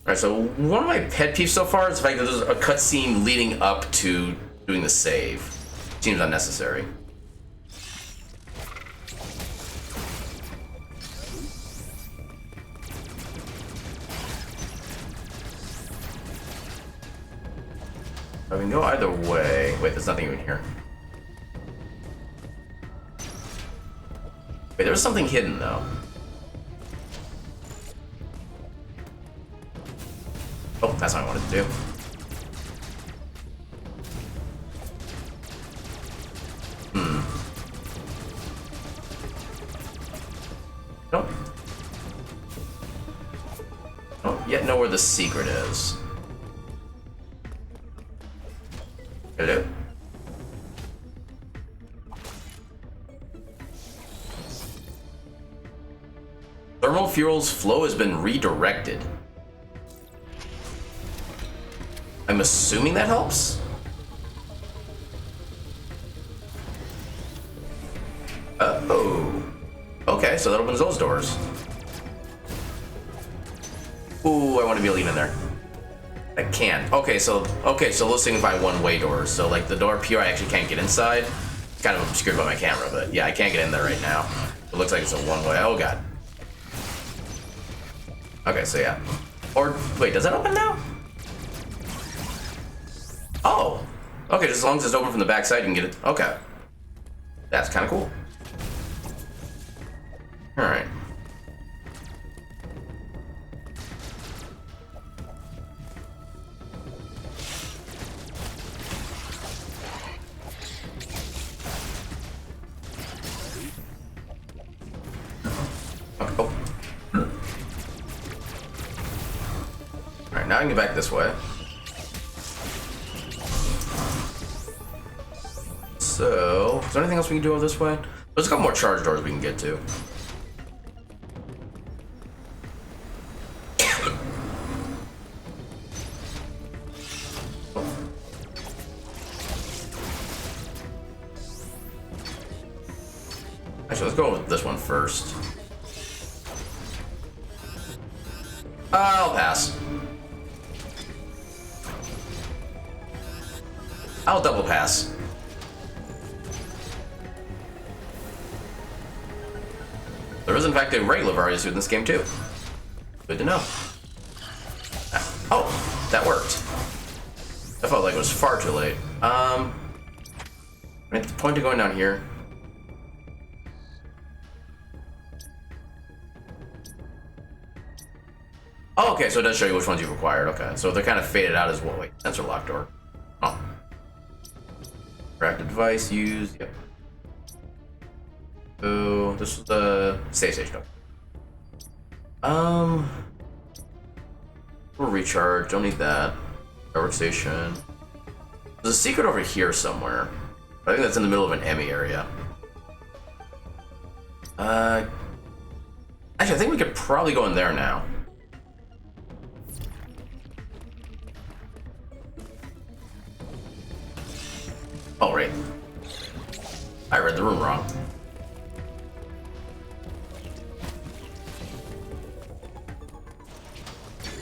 Alright, so one of my pet peeves so far is the fact that there's a cutscene leading up to doing the save. Seems unnecessary. I can go either way. Wait, there's nothing even here. Wait, there was something hidden though. Oh, that's what I wanted to do. Nope. Don't yet know where the secret is. Hello? Thermal fuel's flow has been redirected. I'm assuming that helps? Oh. Okay, so that opens those doors. Ooh, I want to be able to get in there. I can't. Okay, so those signify one-way doors. So like the door up here, I actually can't get inside. It's kind of obscured by my camera, but yeah, I can't get in there right now. It looks like it's a one-way. Oh god. Okay, so yeah. Or wait, does that open now? Oh. Okay, just as long as it's open from the back side, you can get it. Okay. That's kind of cool. All right. now I can get back this way. So, is there anything else we can do over this way? There's a couple more charge doors we can get to. Actually, let's go with this one first. I'll pass. I'll double pass. There is in fact a regular variety suit in this game too. Good to know. Oh, that worked. I felt like it was far too late. At the point of going down here. Oh, okay, so it does show you which ones you've acquired. Okay, so they're kind of faded out as well. Wait, sensor lock door. Oh. Interactive device used. Yep. So this is the save station. We'll recharge. Don't need that. Workstation. There's a secret over here somewhere. I think that's in the middle of an Emmy area. Actually, I think we could probably go in there now. Oh, right. I read the room wrong.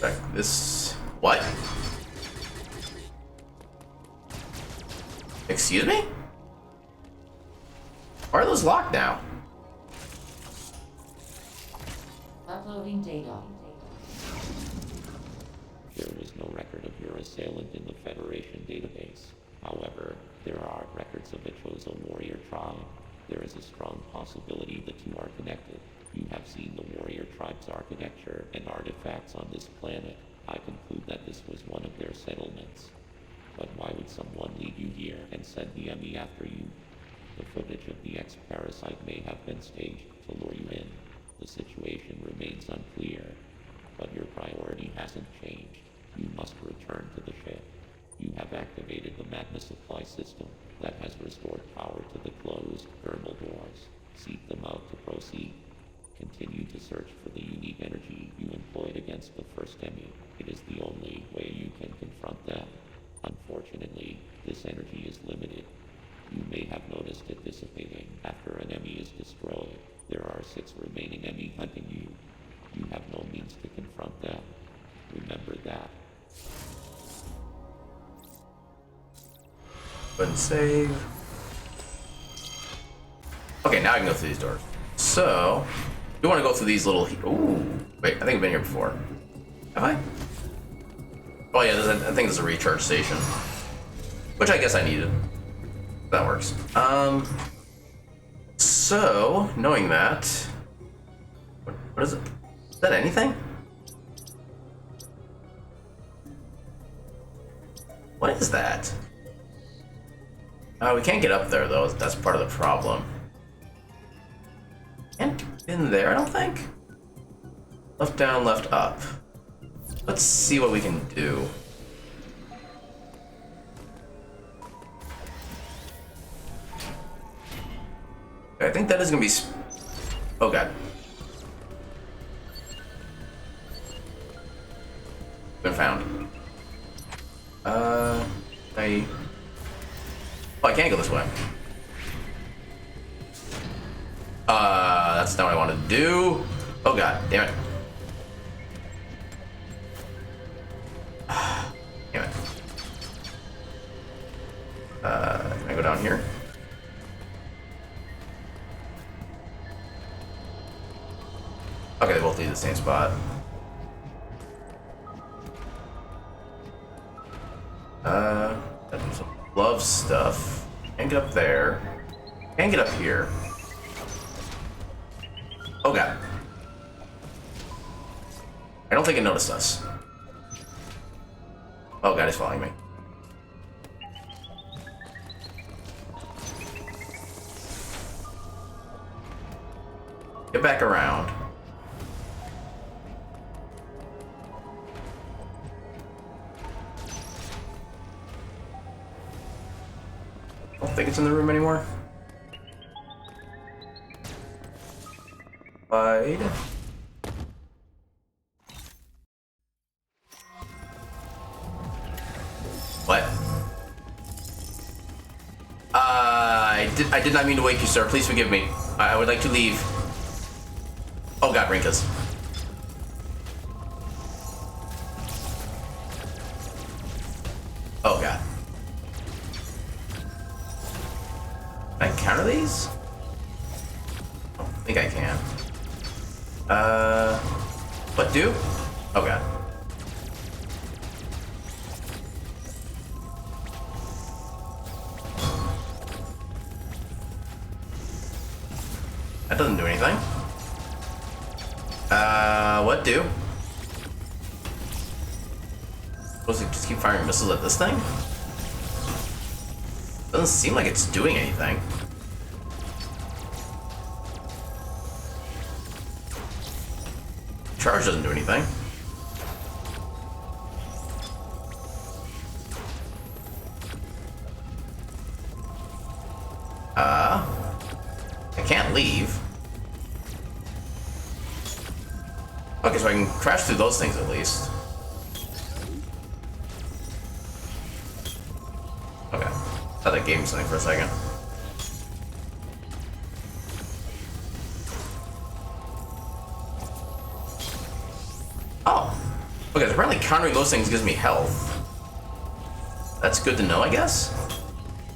Back this... What? Excuse me? Why are those locked now? Uploading data. There is no record of your assailant in the Federation database. However, there are records of the chosen warrior tribe. There is a strong possibility the two are connected. You have seen the warrior tribe's architecture and artifacts on this planet. I conclude that this was one of their settlements. But why would someone lead you here and send the enemy after you? The footage of the X-Parasite may have been staged to lure you in. The situation remains unclear, but your priority hasn't changed. You must return to the ship. You have activated the magma supply system that has restored power to the closed thermal doors. Seek them out to proceed. Continue to search for the unique energy you employed against the first enemy. It is the only way you can confront them. Unfortunately, this energy is limited. You may have noticed it dissipating after an enemy is destroyed. There are 6 remaining enemy hunting you. You have no means to confront them. Remember that. Button save. Okay, now I can go through these doors. So, you want to go through these little... Ooh, wait, I think I've been here before. Have I? Oh yeah, I think there's a recharge station. Which I guess I needed. That works. So, knowing that... What is it? Is that anything? What is that? We can't get up there though, that's part of the problem. Can't get in there, I don't think. Left down, left up. Let's see what we can do. I think that is gonna be oh god. Been found. Oh, I can't go this way. That's not what I wanted to do. Oh god, damn it. Damn it. Can I go down here? Okay, they both lead to the same spot. Gotta do some glove stuff. Can't get up there. Can't get up here. Oh god. I don't think it noticed us. Oh god, it's following me. Get back around. don't think it's in the room anymore. Hide. What? I did not mean to wake you, sir. Please forgive me. I would like to leave. Oh god, Rinkas. Oh god. Can I counter these? I don't think I can. What do? Oh god. That doesn't do anything. What do? Supposed to just keep firing missiles at this thing? Doesn't seem like it's doing anything. Charge doesn't do anything. I can't leave. Okay, so I can crash through those things at least. Okay. Thought that gave me something for a second. Oh. Okay, so apparently countering those things gives me health. That's good to know, I guess?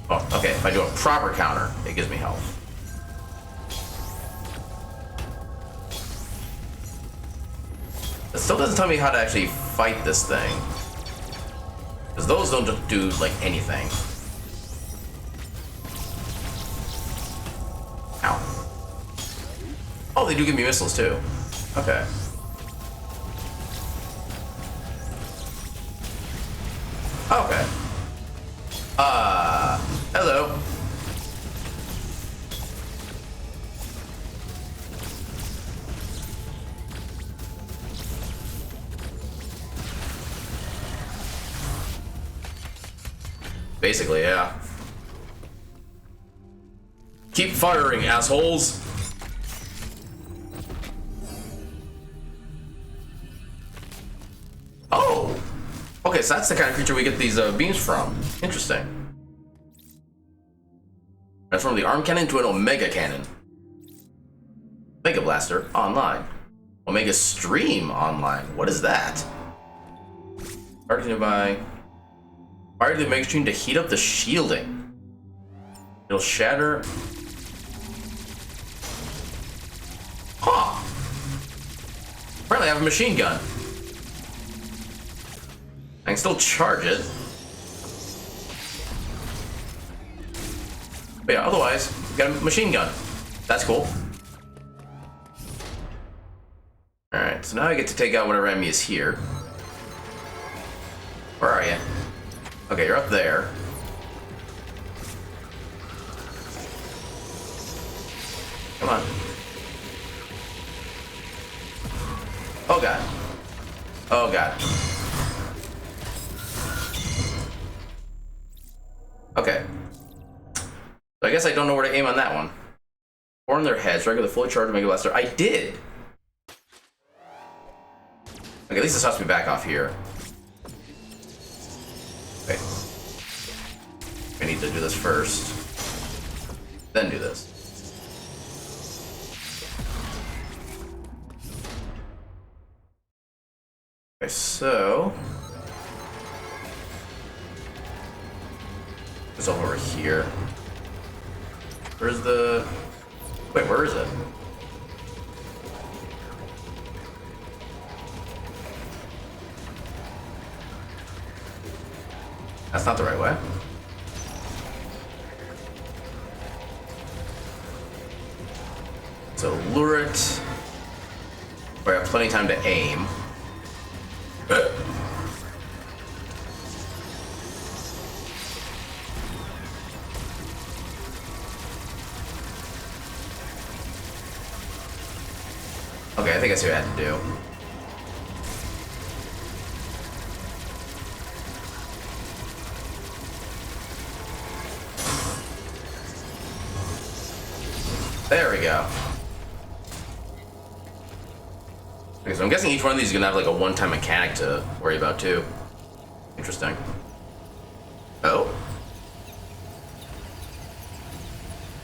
Oh, okay, if I do a proper counter, it gives me health. It still doesn't tell me how to actually fight this thing. Because those don't just do, like, anything. Ow. Oh, they do give me missiles, too. Okay. Okay. Hello. Basically, yeah. Keep firing, assholes! Oh! Okay, so that's the kind of creature we get these beams from. Interesting. Transform the arm cannon to an Omega cannon. Omega Blaster online. Omega Stream online. What is that? Target nearby. Fire the Omega Stream to heat up the shielding. It'll shatter. Huh. Apparently I have a machine gun. I can still charge it. But yeah, otherwise, we got a machine gun. That's cool. Alright, so now I get to take out whatever enemy is here. Where are you? Okay, you're up there. Come on. Oh god. Oh god. Okay. So I guess I don't know where to aim on that one. Form their heads, regular fully charged Omega Blaster. I did! Okay, at least this has to be back off here. Okay. I need to do this first. Then do this. Okay, so... it's over here. Where's the... wait, where is it? That's not the right way. So lure it. We have plenty of time to aim. Okay, I think I see what I had to do. There we go. Okay, so I'm guessing each one of these is gonna have like a one-time mechanic to worry about too. Interesting. Oh.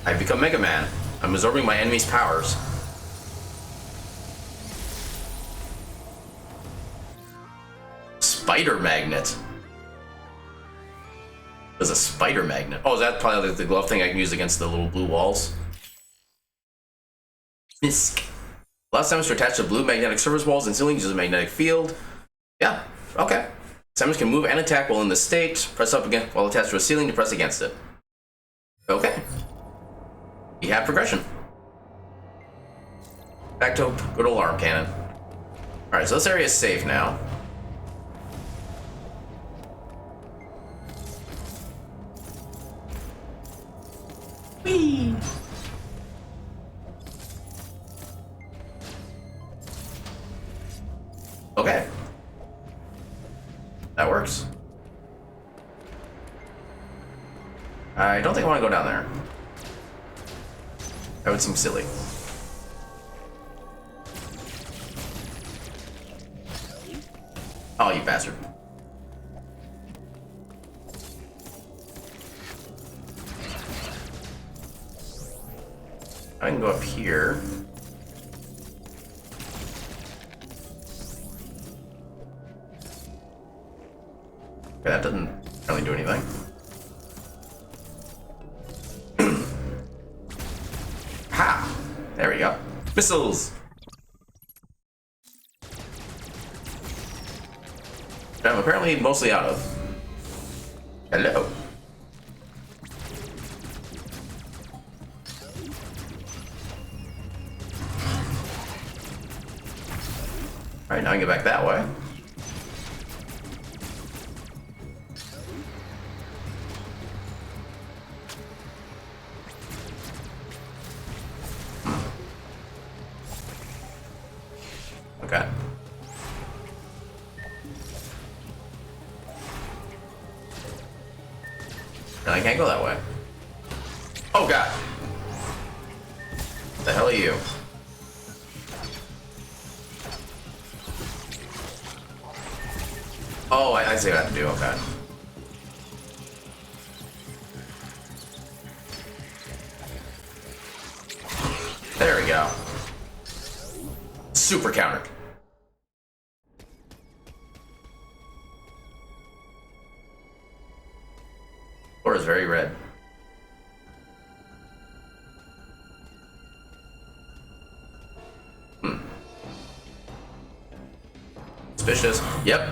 I've become Mega Man. I'm absorbing my enemy's powers. Spider magnet. There's a spider magnet. Oh, is that probably like the glove thing I can use against the little blue walls? Misk. Allows Samus to attach to blue magnetic surface walls and ceilings using a magnetic field. Yeah, okay. Samus can move and attack while in this state. Press up again while attached to a ceiling to press against it. Okay. We have progression. Back to good old arm cannon. Alright, so this area is safe now. Whee! Okay. That works. I don't think I want to go down there. That would seem silly. Oh, you bastard. I can go up here. Okay, that doesn't really do anything. Ha! There we go. Missiles! That I'm apparently mostly out of. Hello. Alright, now I can get back that way. Okay. And I can't go that way. Oh god. What the hell are you? Oh, I see what I have to do, okay. There we go. Super countered. Floor is very red. Suspicious. Yep.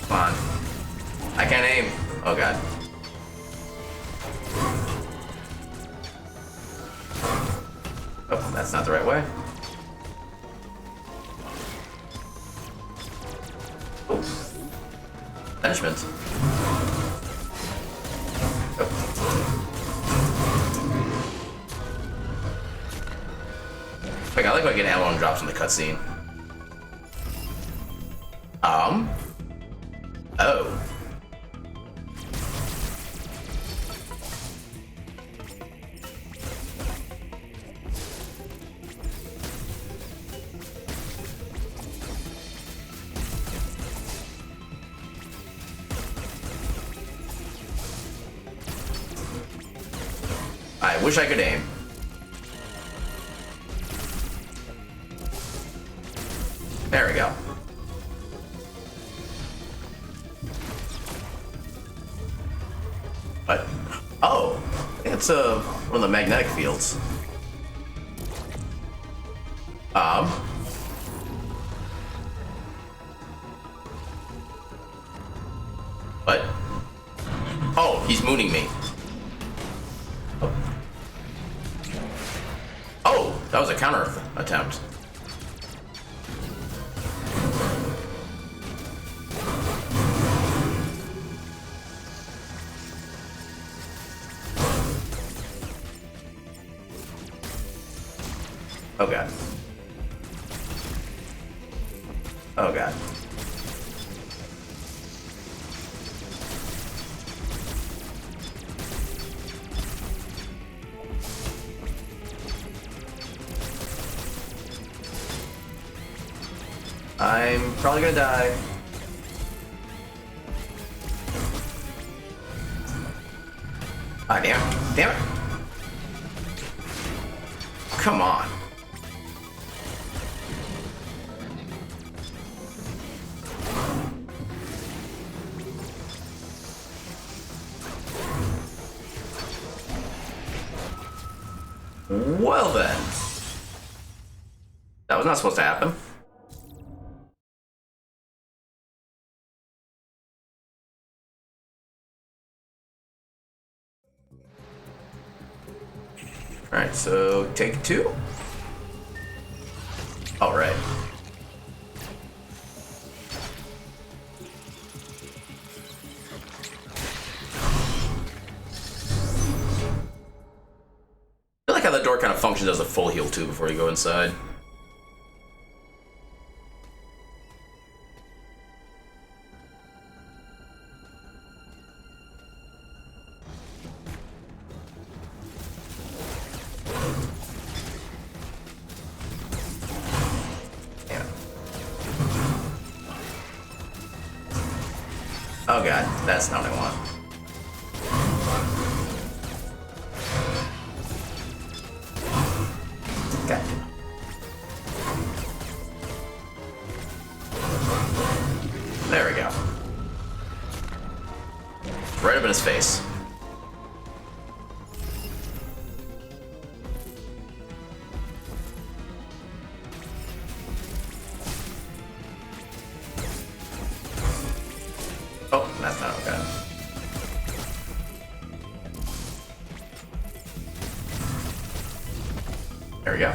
Come on. I can't aim. Oh god. Oh, that's not the right way. Oh. Punishment. Oh. Like, I like when I get ammo and drops in the cutscene. Oh. I wish I could aim. There we go. What? Oh, it's one of the magnetic fields. What? Oh, he's mooning me. Oh. That was a counter attempt. Oh god. Oh god. I'm probably gonna die. Ah, damn it. Damn it. Come on. Well then. That was not supposed to happen. Alright, so take 2. Alright. I like how the door kind of functions as a full heal too before you go inside. Oh god, that's not what I want. God. There we go. Right up in his face. Oh, that's not okay. There we go.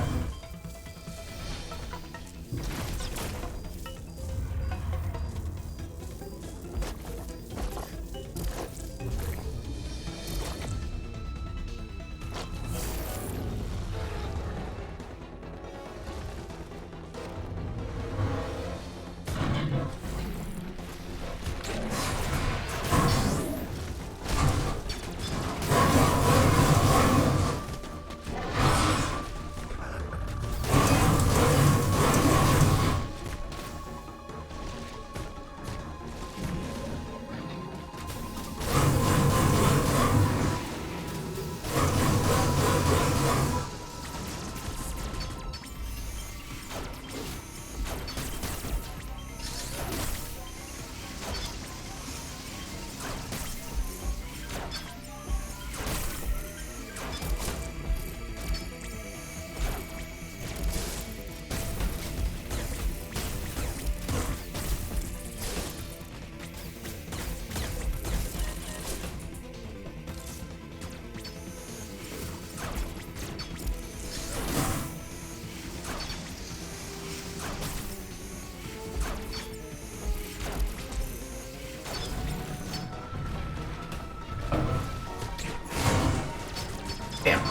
Damn.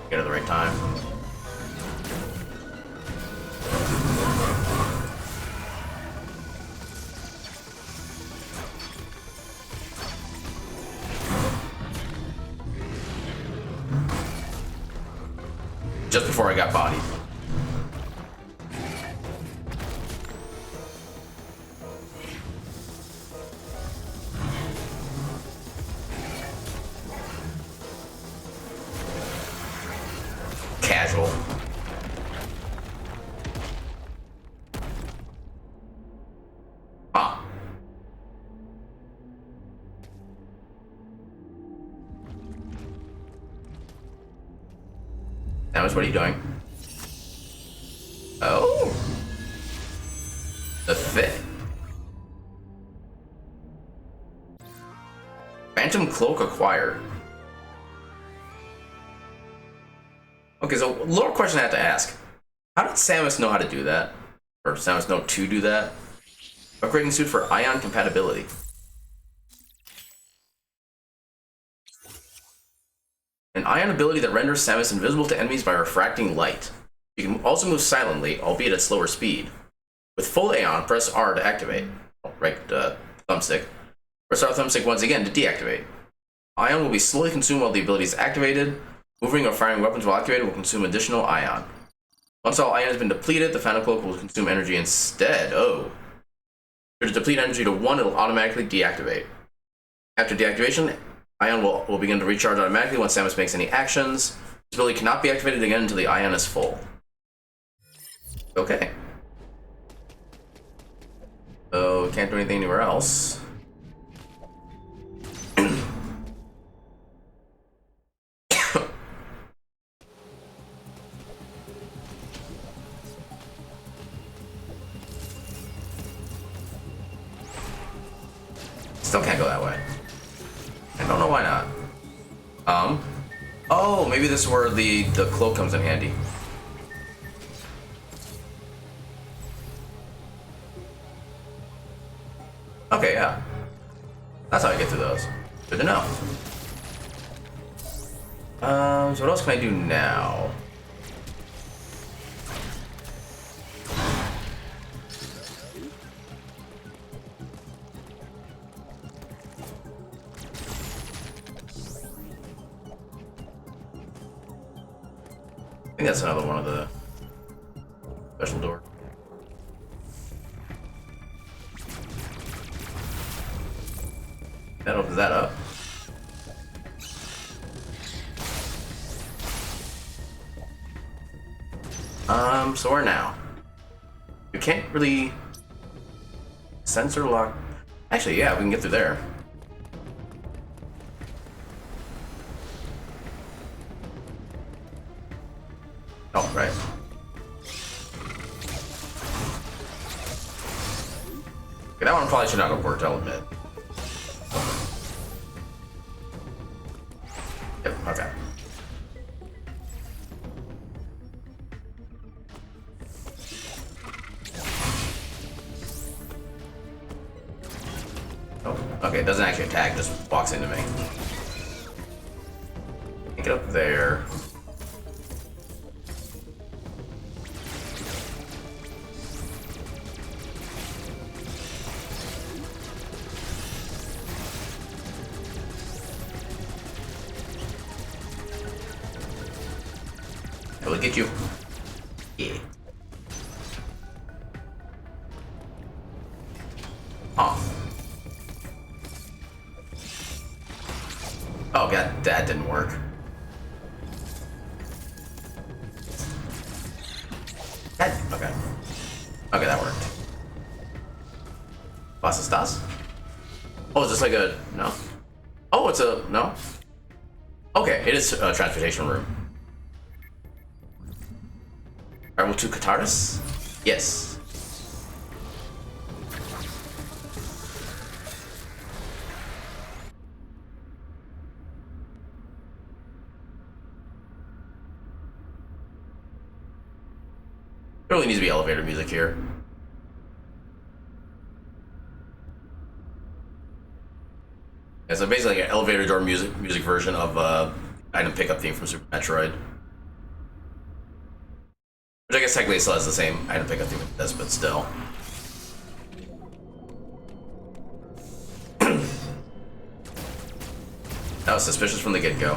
Get it at the right time. Just before I got bodied. Casual. Ah. Now, what are you doing? Oh. The fit. Phantom Cloak acquired. Okay, so lower question I have to ask. How did Samus know how to do that? Or Samus know to do that? Upgrading suit for ion compatibility. An ion ability that renders Samus invisible to enemies by refracting light. You can also move silently, albeit at slower speed. With full Aeon, press R to activate. Right thumbstick. Press R thumbstick once again to deactivate. Ion will be slowly consumed while the ability is activated. Moving or firing weapons while activated will consume additional Ion. Once all Ion has been depleted, the Phantom Cloak will consume energy instead. Oh. If you deplete energy to 1, it'll automatically deactivate. After deactivation, Ion will begin to recharge automatically once Samus makes any actions. This ability cannot be activated again until the Ion is full. Okay. So, can't do anything anywhere else. Still can't go that way. I don't know why not. Oh, maybe this is where the cloak comes in handy. Okay, yeah. That's how I get through those. Good to know. So what else can I do now? I think that's another one of the special doors. That opens that up. So where now? You can't really sensor lock. Actually, yeah, we can get through there. Oh, right. Okay, that one probably should not have worked, I'll admit. Yep, okay. Oh, okay, it doesn't actually attack, just walks into me. Get up there. Look at you. Yeah. Oh. Oh god, that didn't work. That okay. Okay, that worked. Was das? Oh, is this like a no? Oh, it's a no? Okay, it is a transportation room. Travel to Kataris? Yes. There really needs to be elevator music here. Yeah, so basically like an elevator door music version of item pickup theme from Super Metroid. Which I guess technically still has the same item pickup theme as this, but still. That was suspicious from the get-go.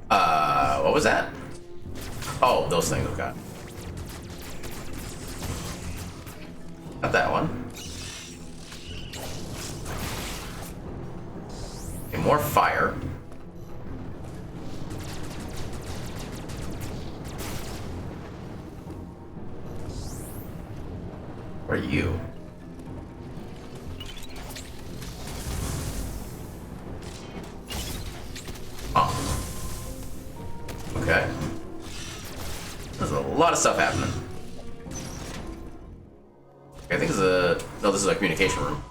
What was that? Oh, those things, okay. Not that one. Okay, more fire. Where are you? Oh. Okay. There's a lot of stuff happening. Okay, I think this is a... No, this is a communication room.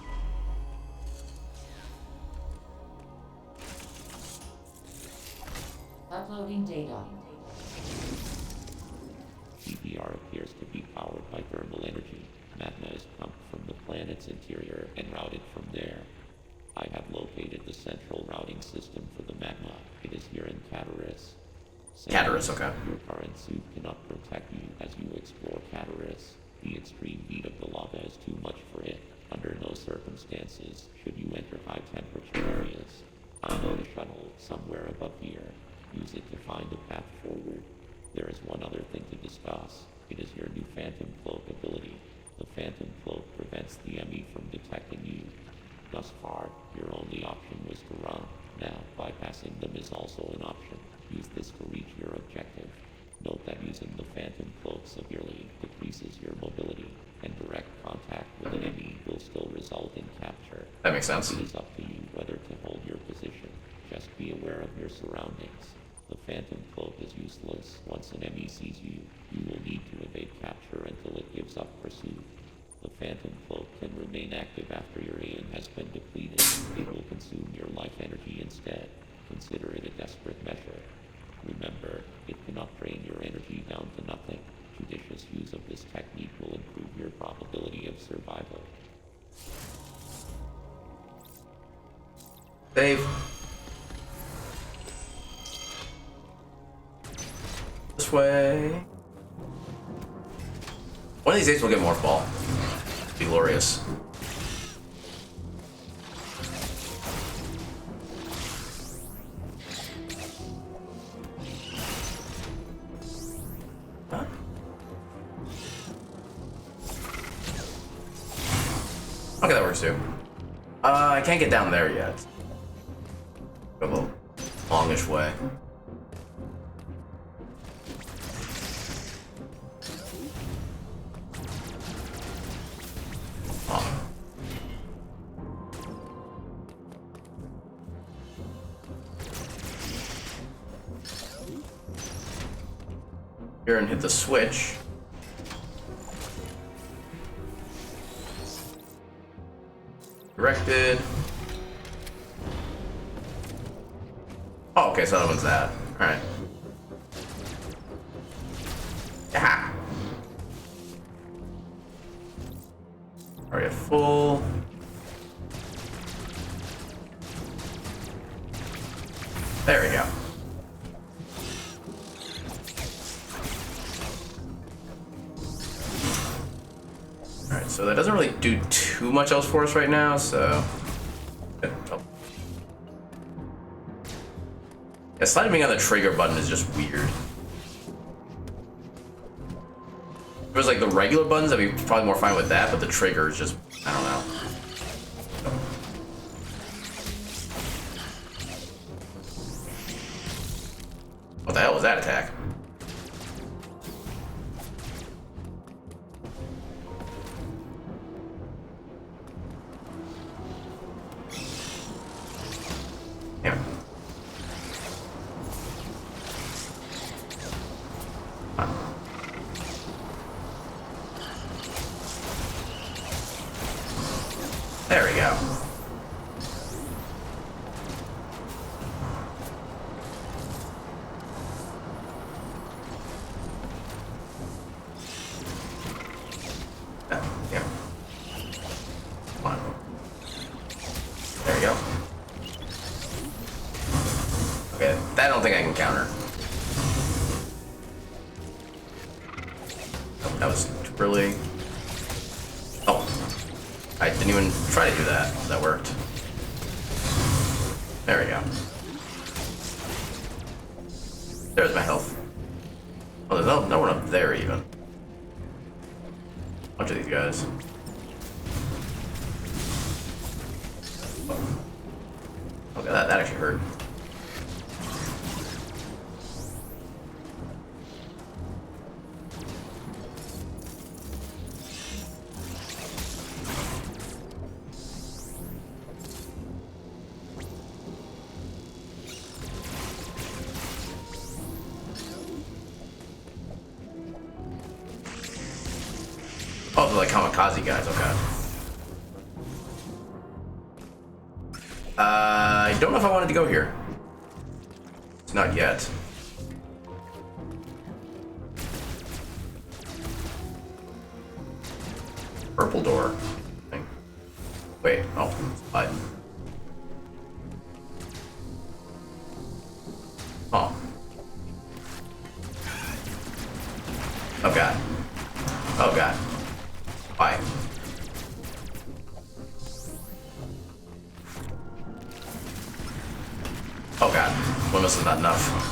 Uploading data. planet's interior and route it from there. I have located the central routing system for the magma. It is here in Cataris. Cataris, okay. Your current suit cannot protect you as you explore Cataris. The extreme heat of the lava is too much for it. Under no circumstances should you enter high temperature areas. I know a shuttle somewhere above here. Use it to find a path forward. There is one other thing to discuss. It is your new Phantom Cloak ability. The Phantom Cloak prevents the enemy from detecting you. Thus far, your only option was to run. Now, bypassing them is also an option. Use this to reach your objective. Note that using the Phantom Cloak severely decreases your mobility, and direct contact with an enemy will still result in capture. That makes sense. It is up to you whether to hold your position. Just be aware of your surroundings. The Phantom Cloak is useless. Once an enemy sees you, you will need to evade capture until it gives up pursuit. The Phantom Cloak can remain active after your aim has been depleted. It will consume your life energy instead. Consider it a desperate measure. Remember, it cannot drain your energy down to nothing. Judicious use of this technique will improve your probability of survival. Save. This way. One of these days we'll get Morph Ball. Be glorious. Huh? Okay, that works too. I can't get down there yet. Go a little longish way. Here and hit the switch. Directed. Oh, okay, so that one's that. Alright. Yeah. Already at full. There we go. Alright, so that doesn't really do too much else for us right now, so... Oh. Yeah, sliding on the trigger button is just weird. If it was like the regular buttons, I'd be probably more fine with that, but the trigger is just... I don't know. What the hell was that attack? Yeah. There we go. Yeah. Come on. There we go. Okay, that I don't think I can counter. Oh, that was really... Oh. I didn't even try to do that. That worked. There we go. There's my health. Oh, there's no one up there even. Bunch of these guys. Oh. Okay, that actually hurt. Oh, they're like kamikaze guys, okay. I don't know if I wanted to go here. It's not yet. Purple door. Thing. Wait, oh, slide. Oh. Oh god. Oh god. Why? Oh god. Well, this is not enough.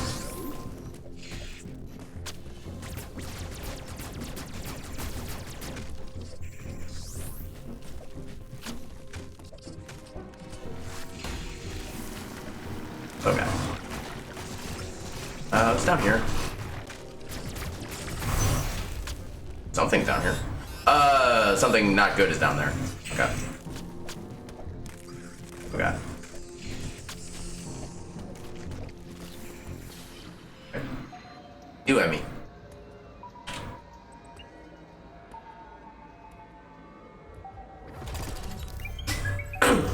Okay. It's down here. Something's down here. Something not good is down there. Okay. Okay. Okay. You and me.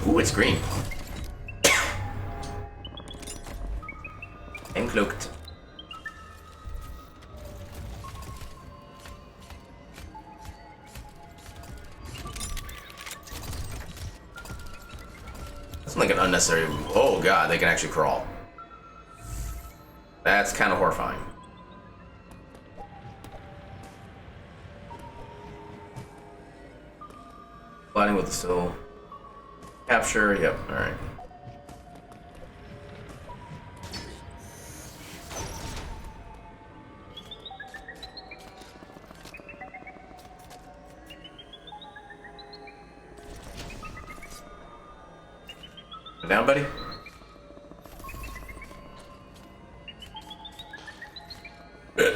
Ooh, it's green. And cloaked. That's like an unnecessary. Oh god, they can actually crawl. That's kind of horrifying. Gliding with the still. Capture, yep, alright. Down, buddy? Good.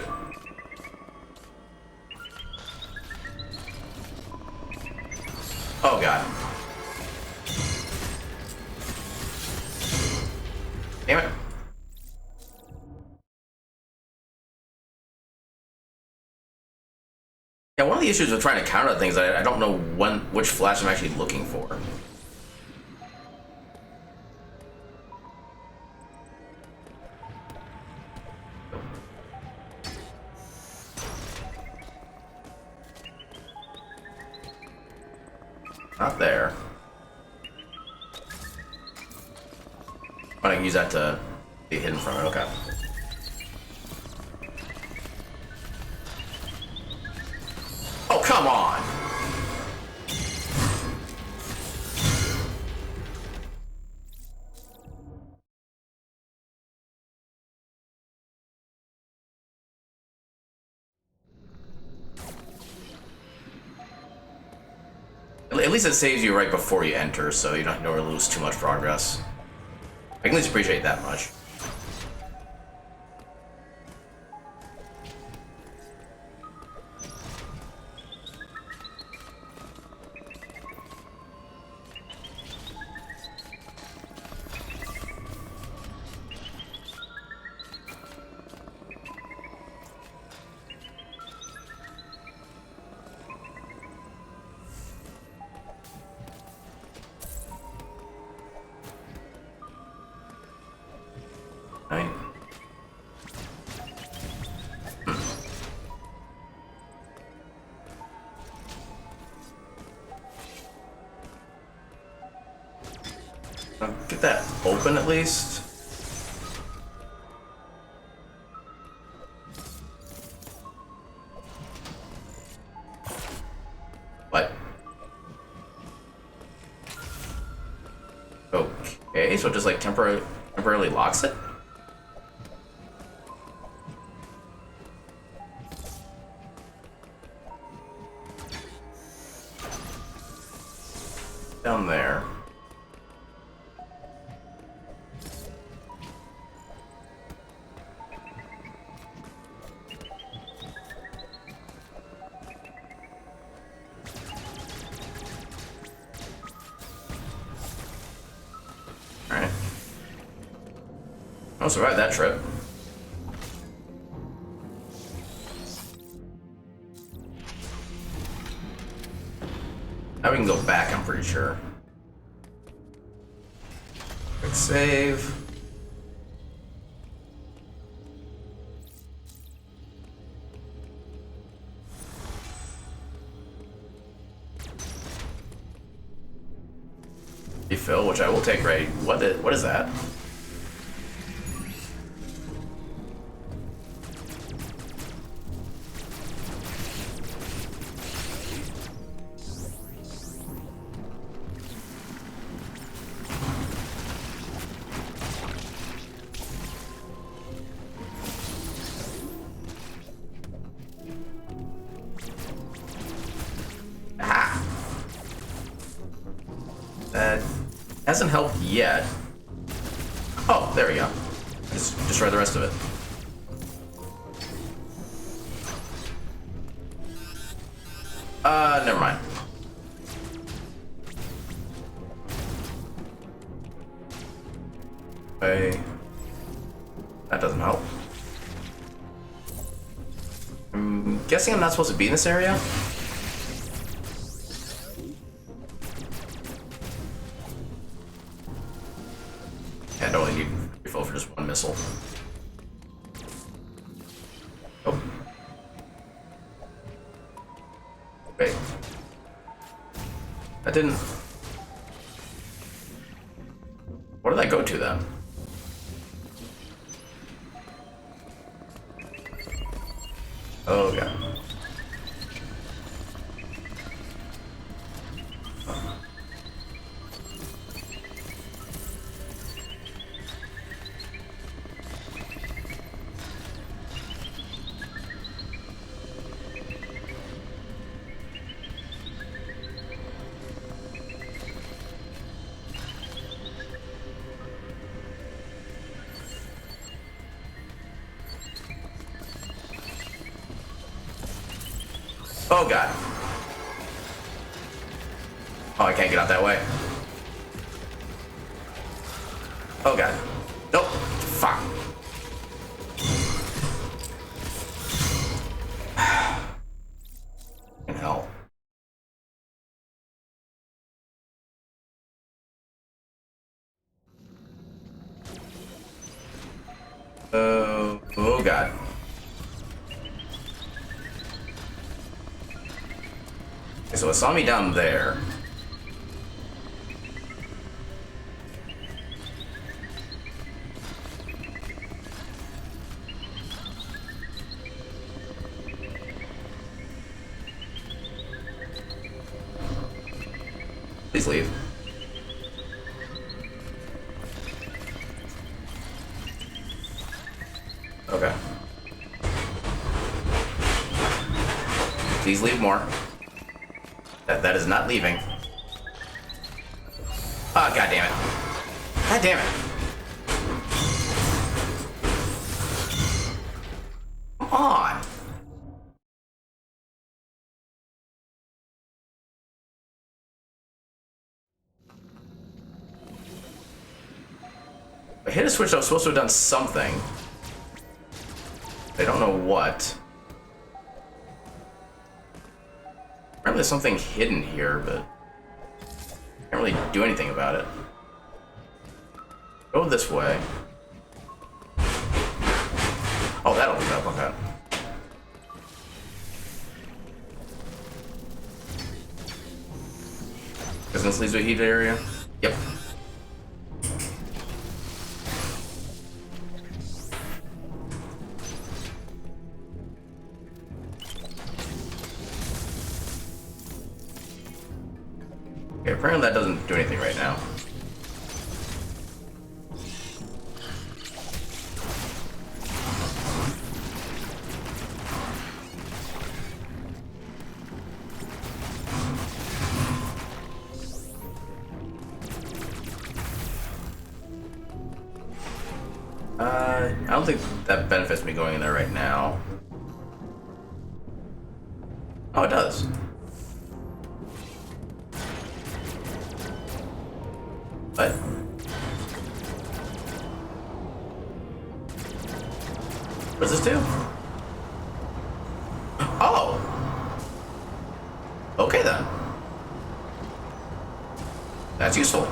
Oh god. Damn it. Yeah, one of the issues with trying to counter things, I don't know which flash I'm actually looking for. Not there. I can use that to be hidden from it, okay. Oh, come on! At least it saves you right before you enter, so you don't really lose too much progress. I can at least appreciate that much. Right. Get that open at least. What? Okay, so it just like temporarily locks it? Down there. Alright. I'll survive that trip. Now we can go back, I'm pretty sure. Quick save. Refill, which I will take right. What is that? That hasn't helped yet. Oh, there we go. Just destroy the rest of it. Never mind. Okay. That doesn't help. I'm guessing I'm not supposed to be in this area? I don't really need refill for just one missile. Oh. Wait. That didn't... What did that go to then? Oh, yeah. Oh god. Oh, I can't get out that way. Oh god. Nope. Fuck. In hell. Oh god. Okay, so it saw me down there. Please leave. Okay. Please leave more. That is not leaving. Oh, god damn it. God damn it. Come on. I hit a switch, I was supposed to have done something. I don't know what. Apparently there's something hidden here, but I can't really do anything about it. Go this way. Oh, that opened up, okay. Guess this leads to a heated area? Yep. Okay, apparently that doesn't do anything right now. I don't think that benefits me going in there right now. Oh, it does. What? What does this do? Oh! Okay then. That's useful.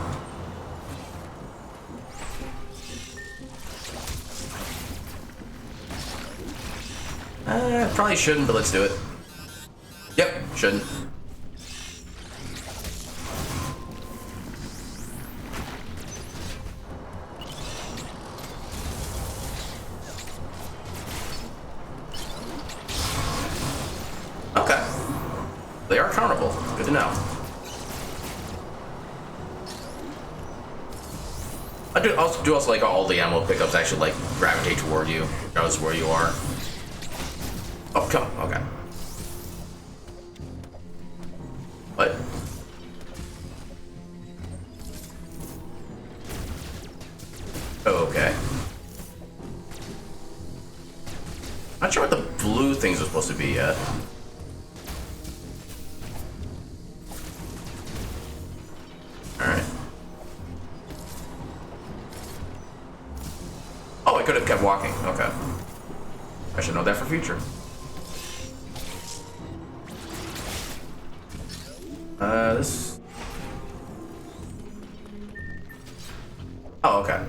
Probably shouldn't, but let's do it. Yep, shouldn't. are countable. Good to know. I do also like how all the ammo pickups actually like gravitate toward you, regardless of where you are. Oh, come on. Okay. What? Oh, okay. Not sure what the blue things are supposed to be yet. Alright. Oh, I could have kept walking. Okay. I should know that for future. This... Oh, okay.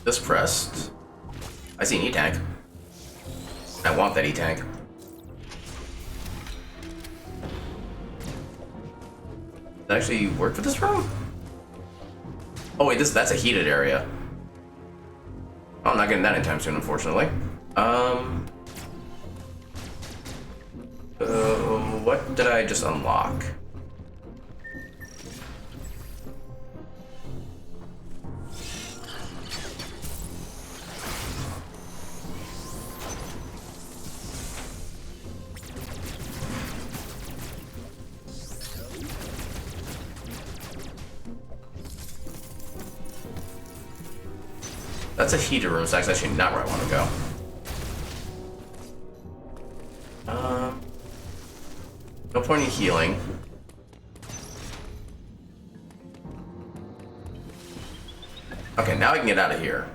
This pressed. I see an E-tank. I want that E-tank. Does it actually work for this room? Oh wait, that's a heated area. Oh, I'm not getting that anytime soon, unfortunately. What did I just unlock? That's a heater room, so that's actually not where I want to go. No point in healing. Okay, now I can get out of here.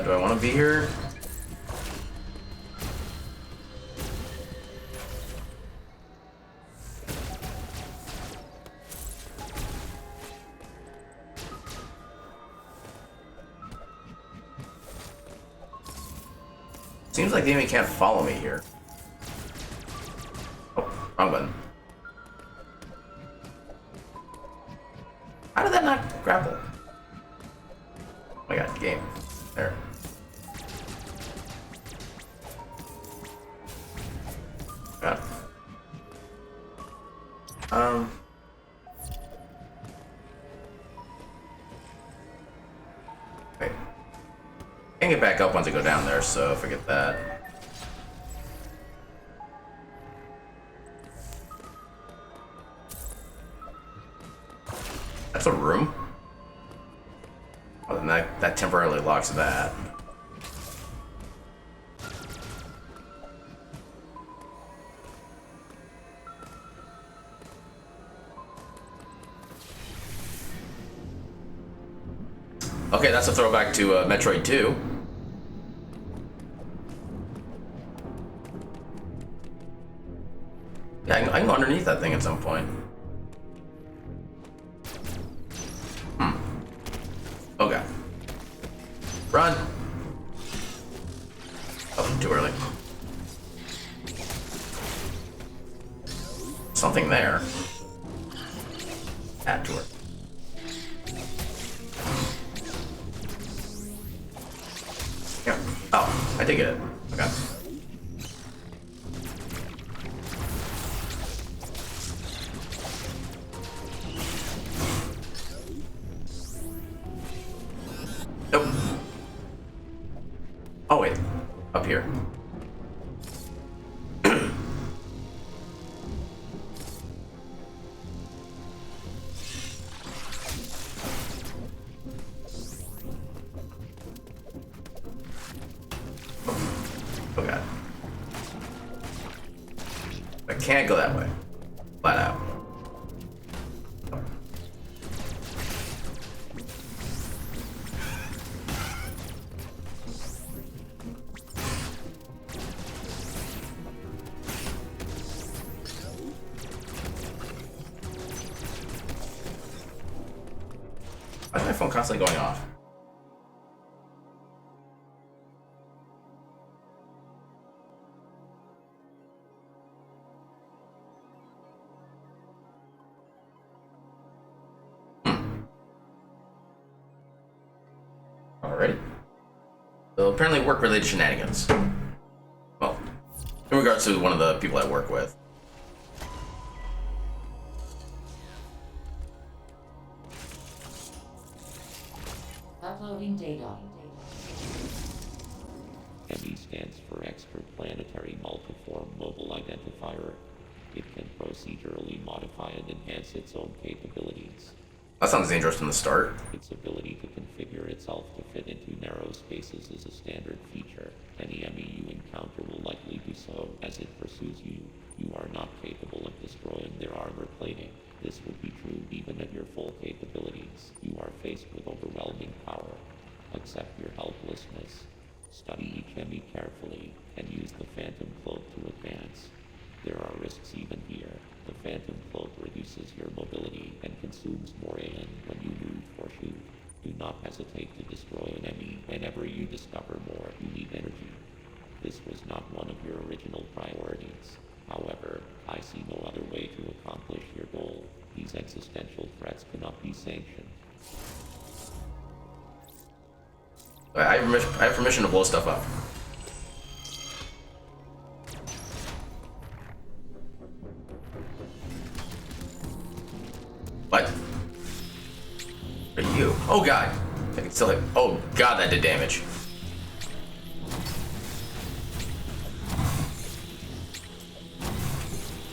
Do I want to be here? Seems like the enemy can't follow me here. Oh, wrong button. How did that not grapple? Oh my god, game. There. God. Wait. Can't get back up once I go down there, so forget that. That's a room? Oh, then that temporarily locks that. Okay, that's a throwback to Metroid 2. Yeah, I can go underneath that thing at some point. Okay. Run! Oh, too early. Something there. Add to it. Yeah. Oh, I did get it. Okay. Nope. Oh wait, up here. Oh god. I can't go that way. Flat out. Why is my phone constantly going off? already. So apparently work-related shenanigans. Well, in regards to one of the people I work with. Uploading data. ME stands for Extraplanetary Multiform Mobile Identifier. It can procedurally modify and enhance its own capabilities. That sounds dangerous from the start. Its ability to configure itself to fit into narrow spaces is a standard feature. Any ME you encounter will likely do so as it pursues you. You are not capable of destroying their armor plating. This would be true even at your full capabilities. You are faced with overwhelming power. Accept your helplessness. Study each ME carefully and use the Phantom Cloak to advance. There are risks even here. The Phantom Cloak reduces your mobility and consumes more AN when you move or shoot. Do not hesitate to destroy an ME. Whenever you discover more, you need energy. This was not one of your original priorities. However, I see no other way to accomplish your goal. These existential threats cannot be sanctioned. I have permission to blow stuff up. What? What are you? Oh god. I can still hit. Oh god, that did damage.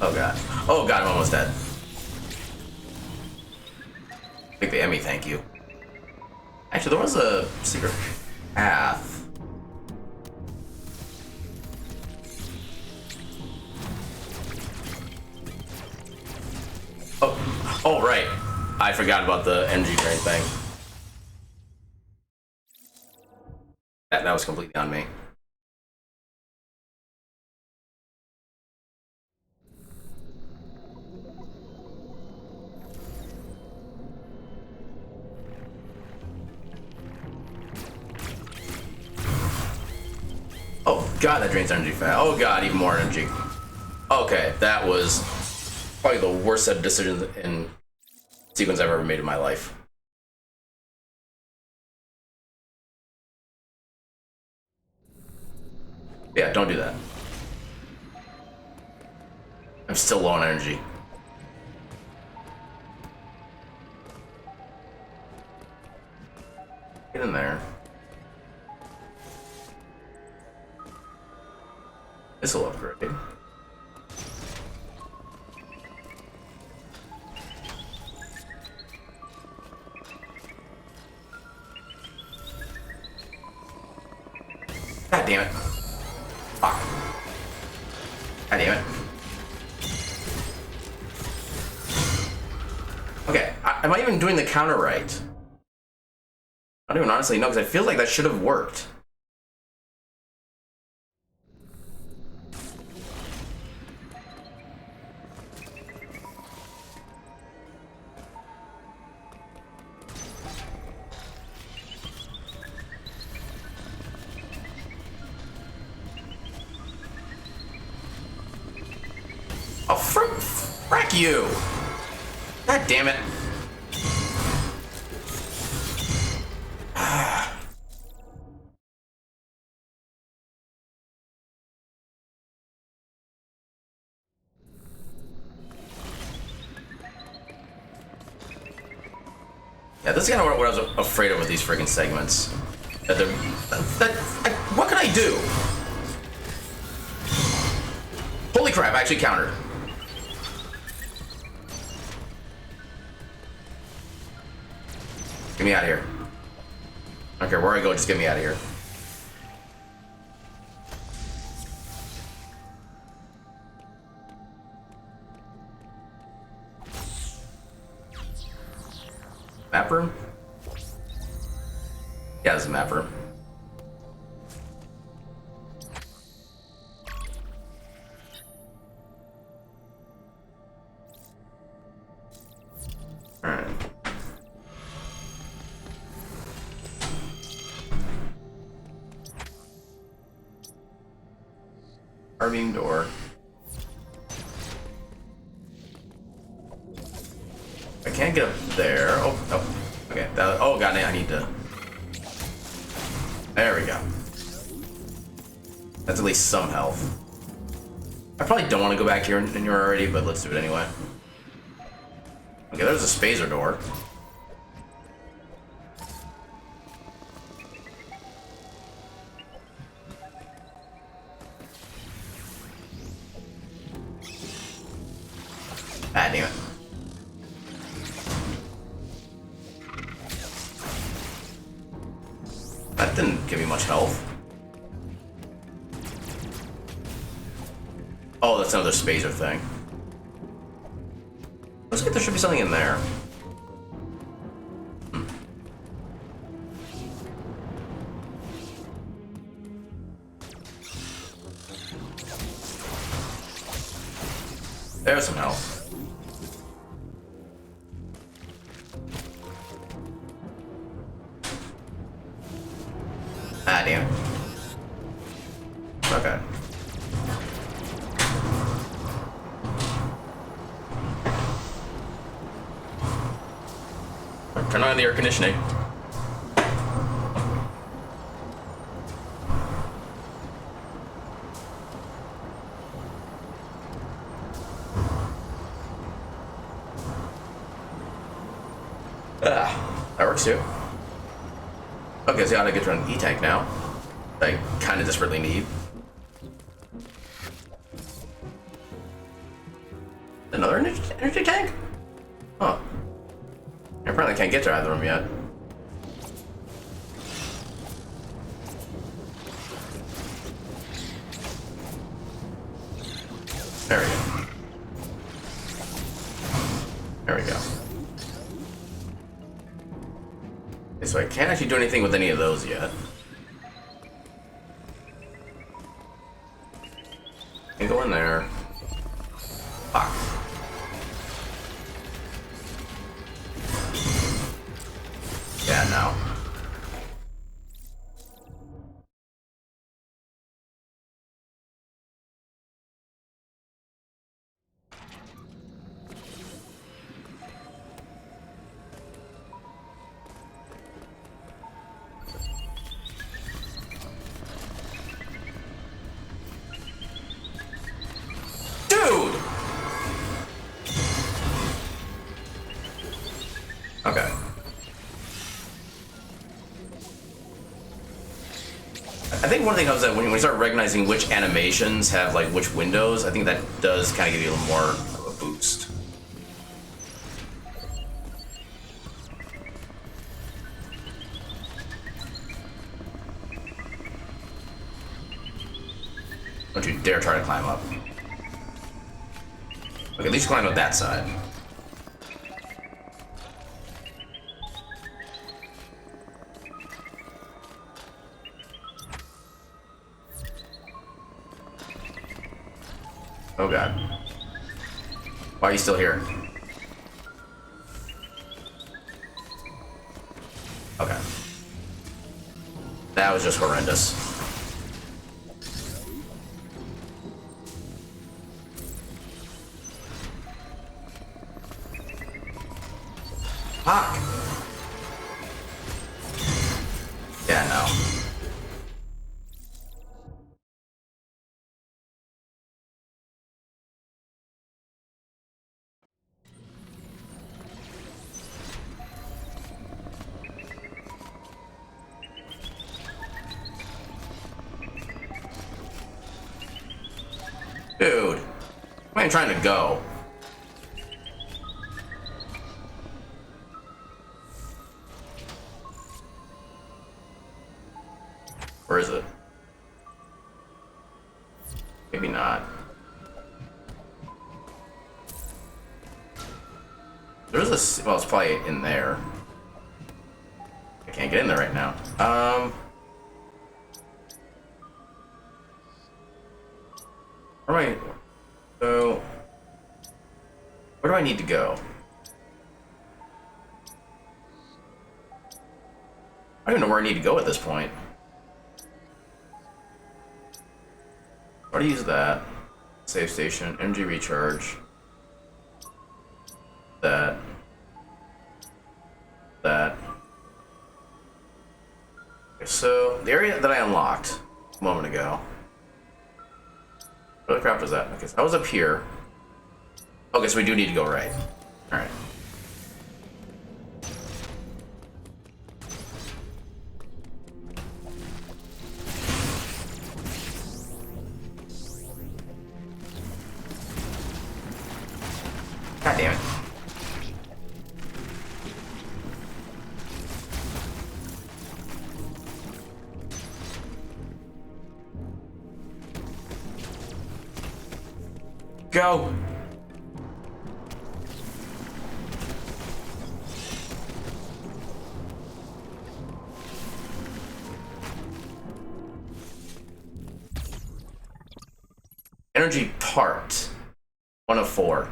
Oh god. Oh god, I'm almost dead. Take the Emmy, thank you. Actually, there was a secret path. Oh, right. I forgot about the energy drain thing. That was completely on me. Oh god, that drains energy fast. Oh god, even more energy. Okay, that was probably the worst set of decisions in sequence I've ever made in my life. Yeah, don't do that. I'm still low on energy. Get in there. This'll upgrade. God damn it. Fuck. God damn it. Okay, am I even doing the counter right? I don't even honestly know, because I feel like that should have worked. Oh, frick you! God damn it. Yeah, this is kind of what I was afraid of with these friggin' segments. What can I do? Holy crap, I actually countered. Get me out of here. I don't care where I go, just get me out of here. Map room? Yeah, there's a map room. Alright. Carving door. I can't get up there. Oh, okay. Oh god, I need to. There we go. That's at least some health. I probably don't want to go back here in here already, but let's do it anyway. Okay, there's a spacer door. Ah, damn it. That didn't give me much health. Oh, that's another spacer thing. Looks like there should be something in there. There's some health. Ah, damn it. Okay. Turn on the air conditioning. That works too. Okay, so I gotta get to an E-tank now. I kinda desperately need. Another energy tank? Huh. I apparently can't get to either of them yet. There we go. There we go. Okay, so I can't actually do anything with any of those yet. Can go in there. Fuck. Yeah, no. Dude! Okay. I think one thing comes that when you start recognizing which animations have like which windows, I think that does kind of give you a little more of a boost. Don't you dare try to climb up. Okay, at least climb up that side. Oh god. Why are you still here? Okay. That was just horrendous. Fuck. Yeah, no. Dude, where am I trying to go? Where is it? Maybe not. There's a... well, it's probably in there. I can't get in there right now. Where am I... so... where do I need to go? I don't even know where I need to go at this point. How to use that? Save station, energy recharge. That. Okay, so the area that I unlocked a moment ago. Where the crap was that? Okay, so I was up here. Okay, so we do need to go right. Alright. God damn it. Go! Energy part. 1 of 4.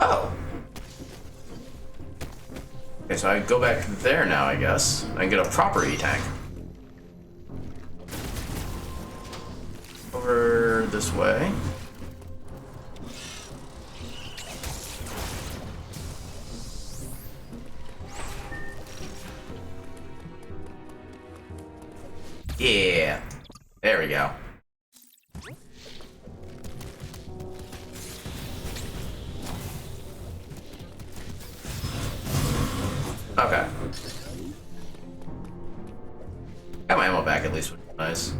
Oh. Okay, so I go back there now, I guess. I can get a proper E-tank. Over this way. Yeah. There we go. Okay. Got my ammo back at least, which is nice.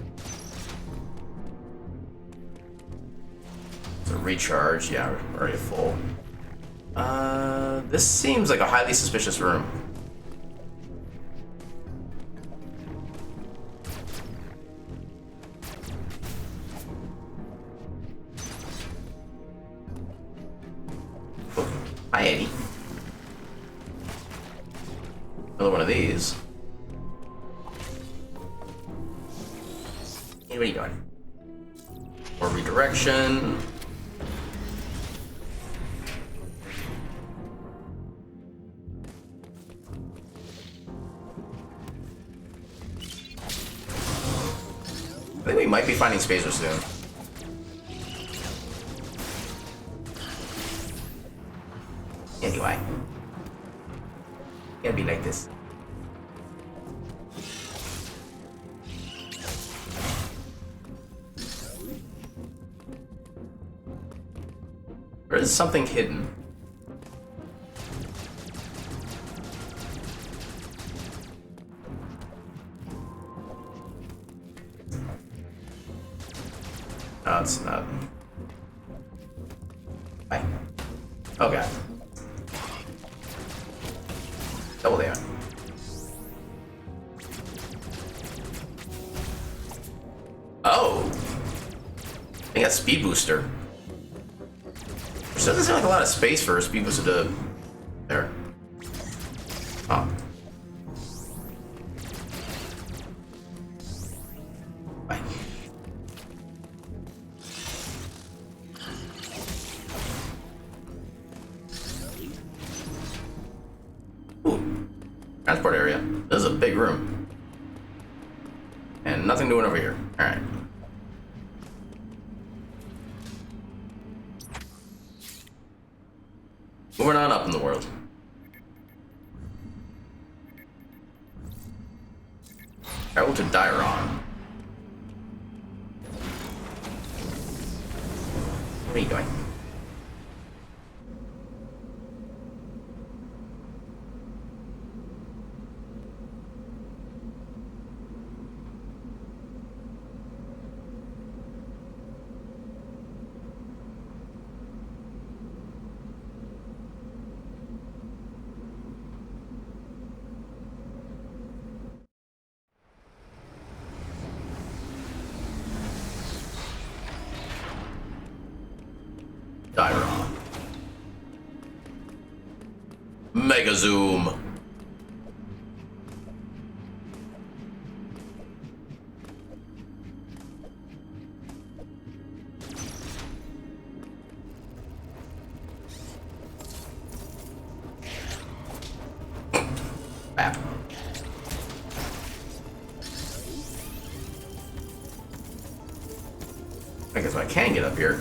So recharge, yeah, we're already full. This seems like a highly suspicious room. Oh, hi, Eddie. Another one of these. Hey, what are you doing? More redirection. I think we might be finding Spacer soon. Anyway. It'll be like this. There is something hidden. No, it's not. Hi. Okay. Double down. Oh! I got speed booster. Which doesn't seem like a lot of space for a speed booster to... There. Oh. Bye. Ooh. Transport area. This is a big room. And nothing doing over here. Alright. Moving on up in the world. Travel to Dairon. What are you doing? Dairon. Mega zoom. can get up here.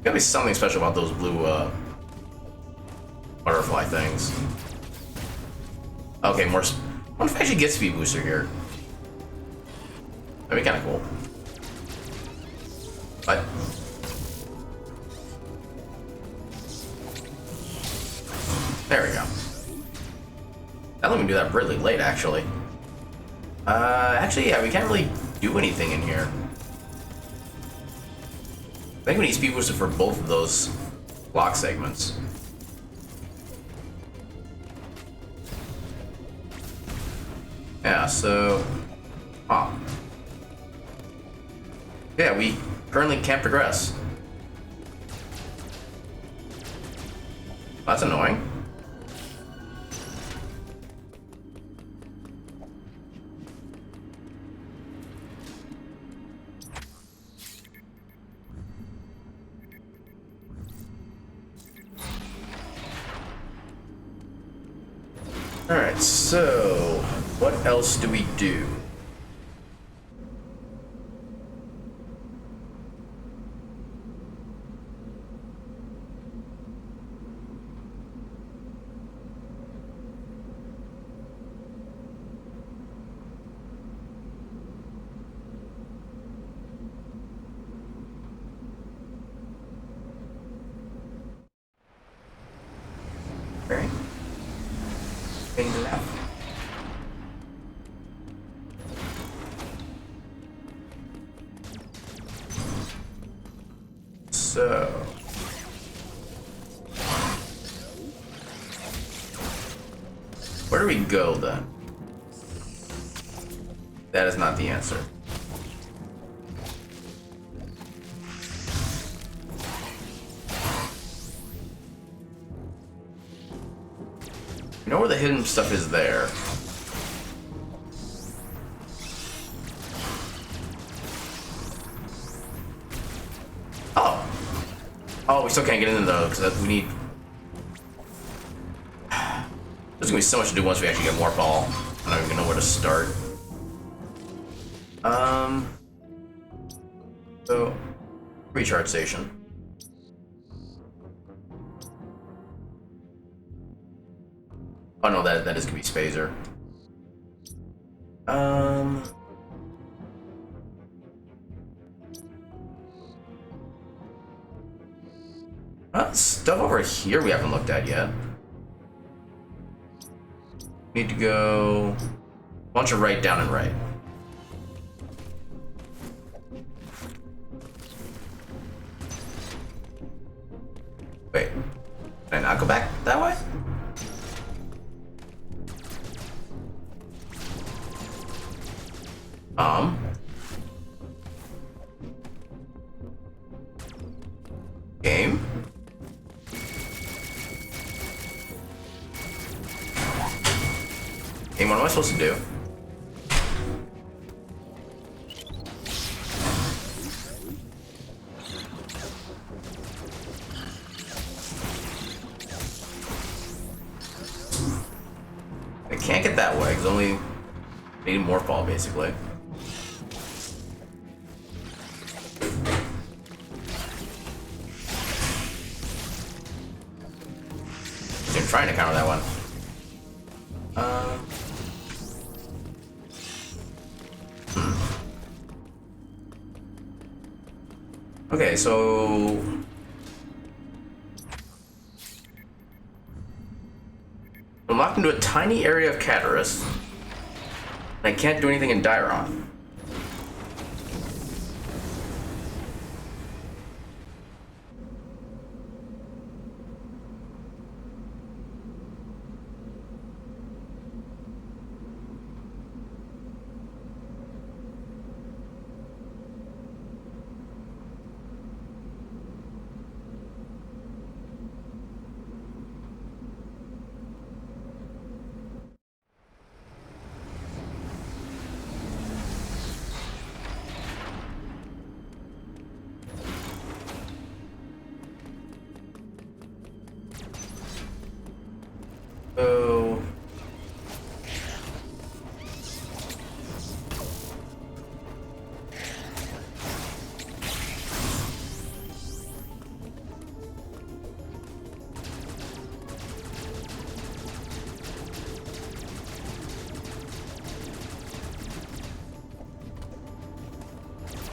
Gotta be something special about those blue butterfly things. Okay, more. What if I actually get speed booster here? That'd be kind of cool. What? There we go. That let me do that really late, actually. Actually, yeah, we can't really do anything in here. I think we need speed booster for both of those block segments. Yeah, so... Huh. Yeah, we currently can't progress. That's annoying. Alright, so what else do we do? Very. Thing left. So where do we go then? That is not the answer. You know where the hidden stuff is there. Oh. Oh, we still can't get in though, because we need... There's gonna be so much to do once we actually get more ball. I don't even know where to start. So... Recharge station. Oh no, that is gonna be Spazer. Stuff over here we haven't looked at yet. Need to go bunch of right, down, and right. Wait, can I not go back that way? Game. Game, what am I supposed to do? I can't get that way because only need more ball basically. I'm trying to counter that one. Okay, so I'm locked into a tiny area of Cataris. I can't do anything in Dairon.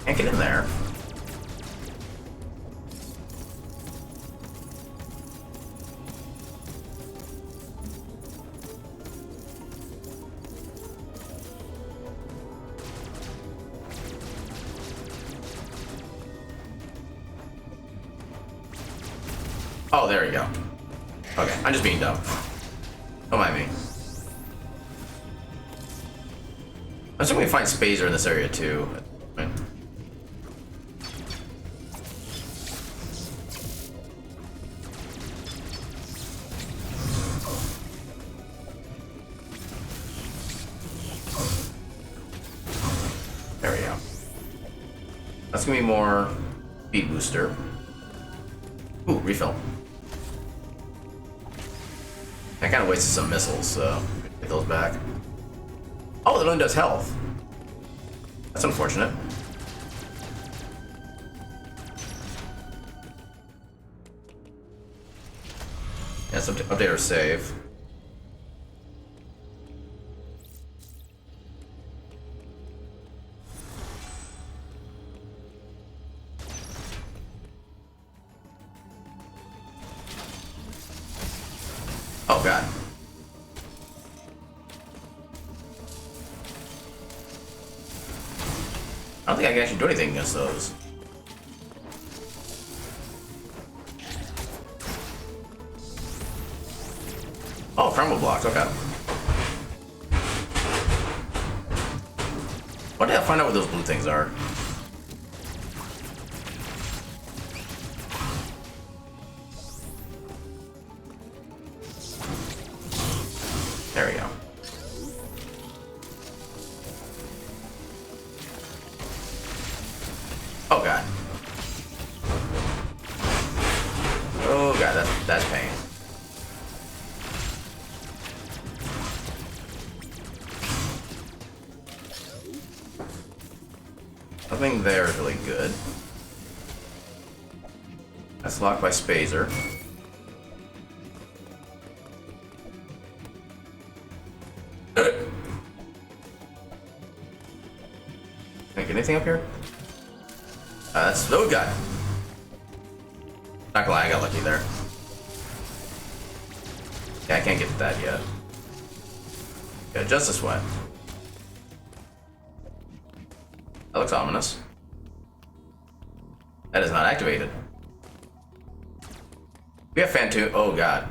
Can't get in there. Oh, there you go. Okay, I'm just being dumb. Don't mind me. I'm assuming we find Spazer in this area too. Right. There we go. That's gonna be more speed booster. Ooh, refill. I kind of wasted some missiles, so get those back. Oh, that only does health. That's unfortunate. Yeah, let's update our save. Oh god. I don't think I can actually do anything against those. Oh, crumble blocks, okay. Why did I find out what those blue things are? There we go. Oh god. Oh god, that's pain. Nothing there is really good. That's locked by Spazer. Can I get anything up here? That's oh god. Not gonna lie, I got lucky there. Yeah, I can't get to that yet. Yeah, just this way. That looks ominous. That is not activated. We have fan 2. Oh god.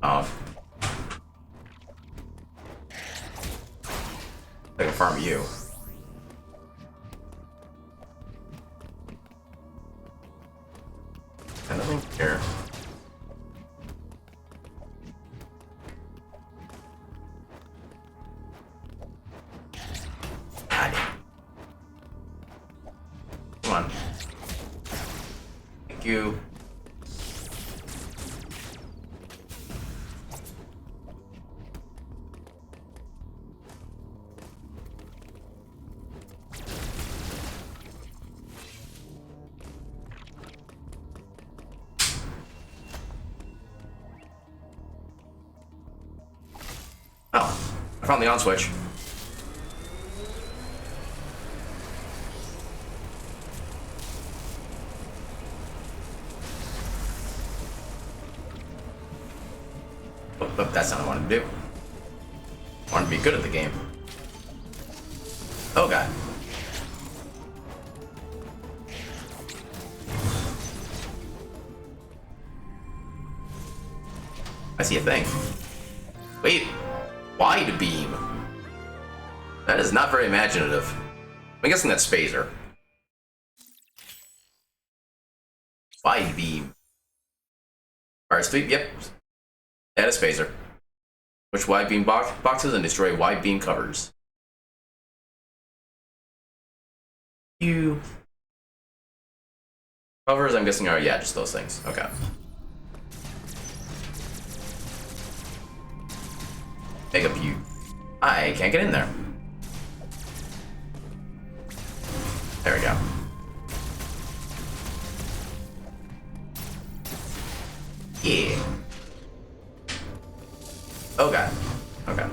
Oh. I can farm you. And nothing here. Come on. Thank you. Oh, I found the on switch. But that's not what I wanted to do. I wanted to be good at the game. Oh god. I see a thing. Wait, wide beam. That is not very imaginative. I'm guessing that's Spazer. Wide beam. Alright, sweep, yep. That is Spazer. Push wide beam boxes and destroy wide beam covers. You covers, I'm guessing, are yeah, just those things. Okay. Make up you. I can't get in there. There we go. Yeah. Oh god. Okay.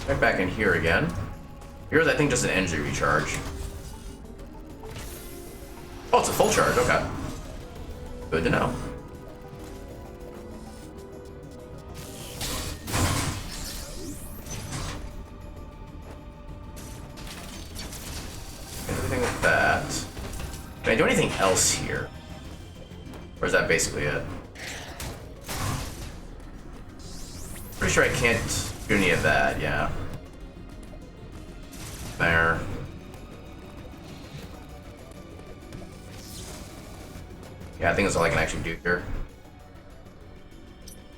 Right back in here again. Here's, I think, just an energy recharge. Oh, it's a full charge. Okay. Good to know. Anything with that? Can I do anything else here? Or is that basically it? Pretty sure I can't do any of that, yeah. There. Yeah, I think that's all I can actually do here.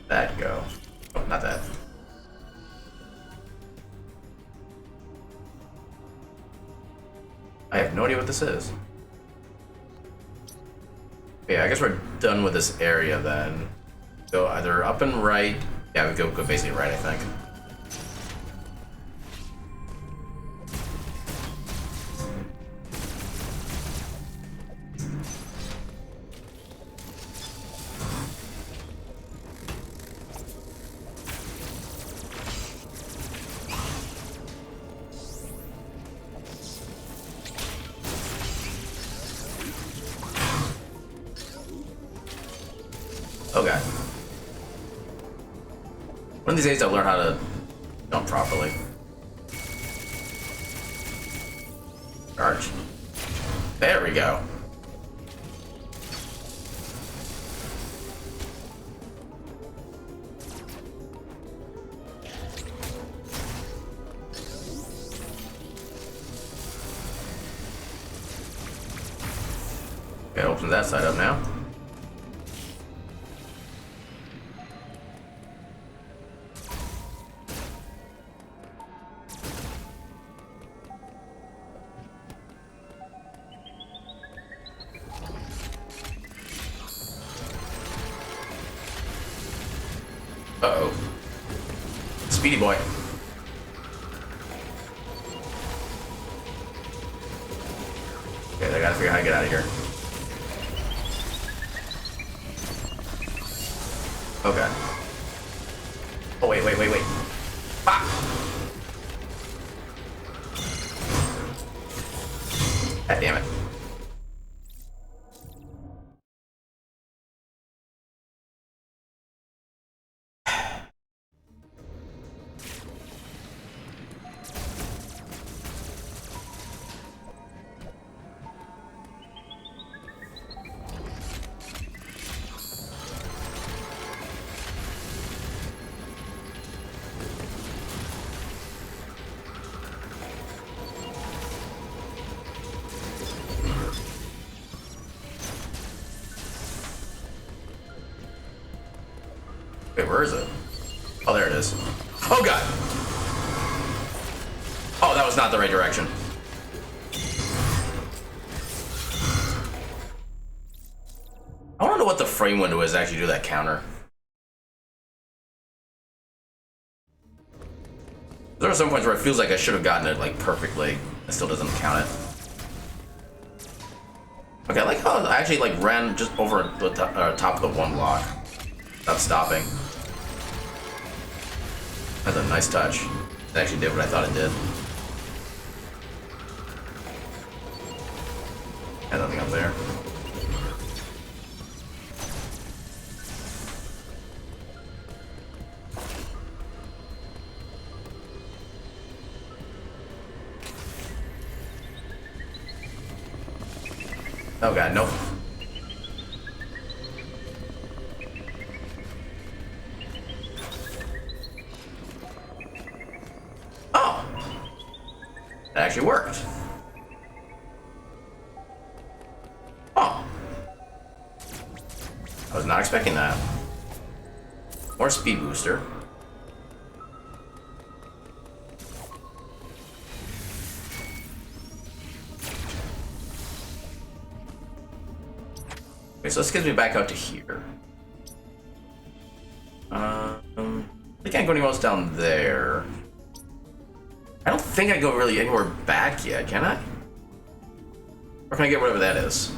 That go. Oh, not that. I have no idea what this is. Yeah, I guess we're done with this area then. Go either up and right. Yeah, we go basically right, I think. Okay. One of these days I'll learn how to jump properly. Charge. There we go. Okay, open that side up now. Uh-oh. Speedy boy. Okay, I gotta figure out how to get out of here. Okay. Oh, wait. Ah! God damn it. Wait, where is it? Oh, there it is. Oh, God! Oh, that was not the right direction. I want to know what the frame window is to actually do that counter. There are some points where it feels like I should have gotten it like perfectly. It still doesn't count it. Okay, I like how I actually like ran just over the top of the one block without stopping. That's a nice touch. It actually did what I thought it did. And nothing up there. Oh God, nope. Oh! That actually worked. Oh. I was not expecting that. More speed booster. Okay, so this gets me back out to here. I can't go anywhere else down there. I don't think I can go really anywhere back yet, can I? Or can I get whatever that is?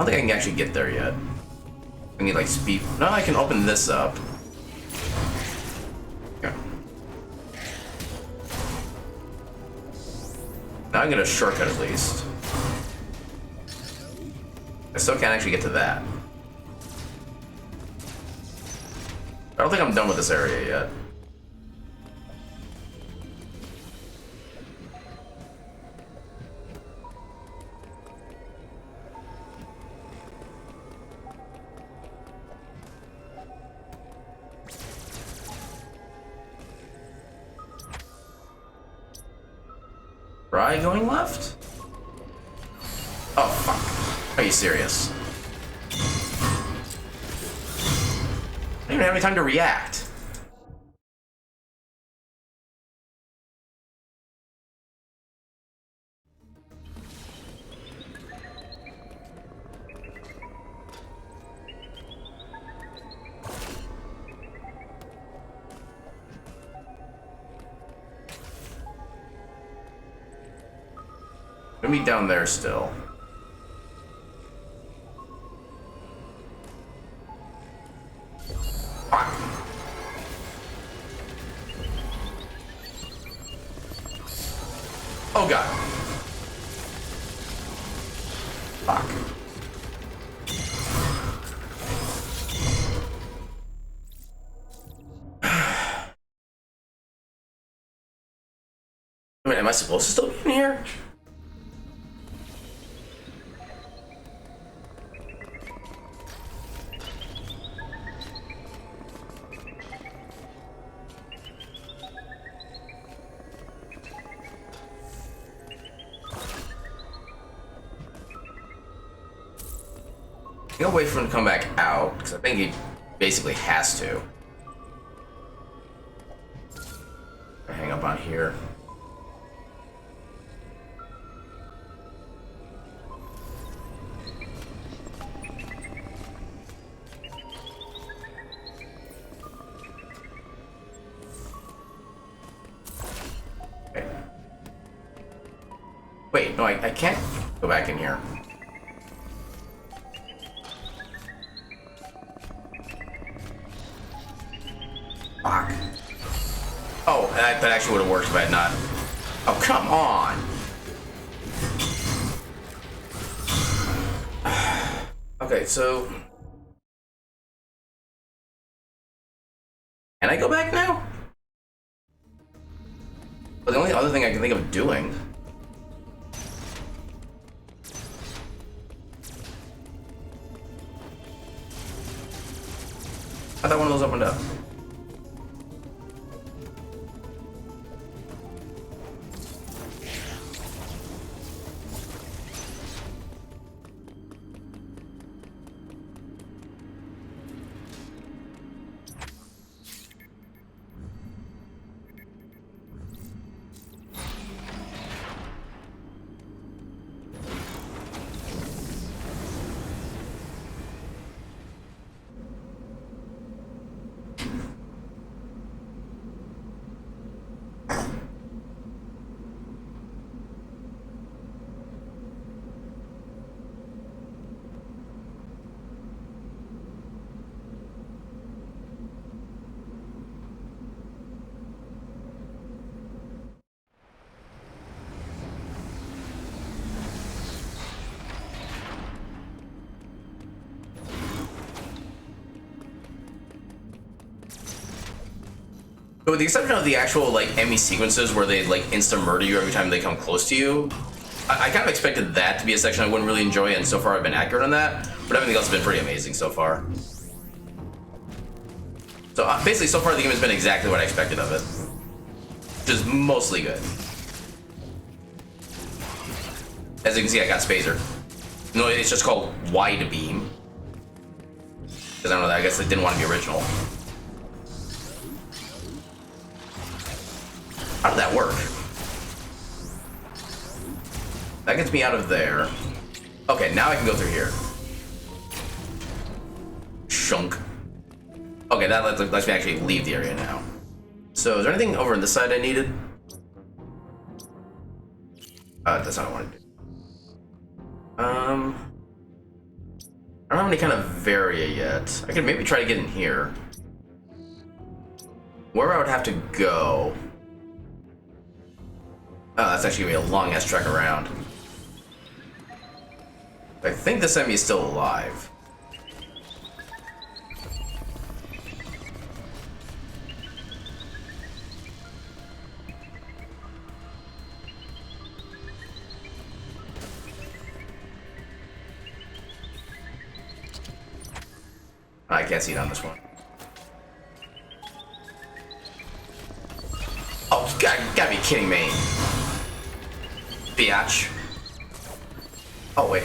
don't think I can actually get there yet. I need like speed. No, I can open this up. Okay. Now I get a shortcut at least. I still can't actually get to that. I don't think I'm done with this area yet. Try going left? Oh, fuck. Are you serious? I don't even have any time to react. I'm gonna be down there still. Fuck. Oh god. Fuck. I mean, am I supposed to still be in here? I'm gonna wait for him to come back out, because I think he basically has to. Hang up on here. Okay. Wait, no, I can't go back in here. Fuck. Oh, that actually would have worked if I had not. Oh, come on. Okay, so. Can I go back now? Well, the only other thing I can think of doing. I thought one of those opened up. But with the exception of the actual like enemy sequences where they like insta murder you every time they come close to you, I kind of expected that to be a section I wouldn't really enjoy, and so far I've been accurate on that. But everything else has been pretty amazing so far. So basically, so far the game has been exactly what I expected of it, which is mostly good. As you can see, I got Spazer. No, it's just called Wide Beam. Because I don't know, I guess they didn't want to be original. How did that work? That gets me out of there. Okay, now I can go through here. Shunk. Okay, that lets me actually leave the area now. So, is there anything over on this side I needed? That's not what I wanted to do. I don't have any kind of area yet. I could maybe try to get in here. Where I would have to go... Oh, that's actually gonna be a long-ass trek around. I think this enemy is still alive. I can't see it on this one. Oh, you gotta be kidding me. Biatch. Oh, wait.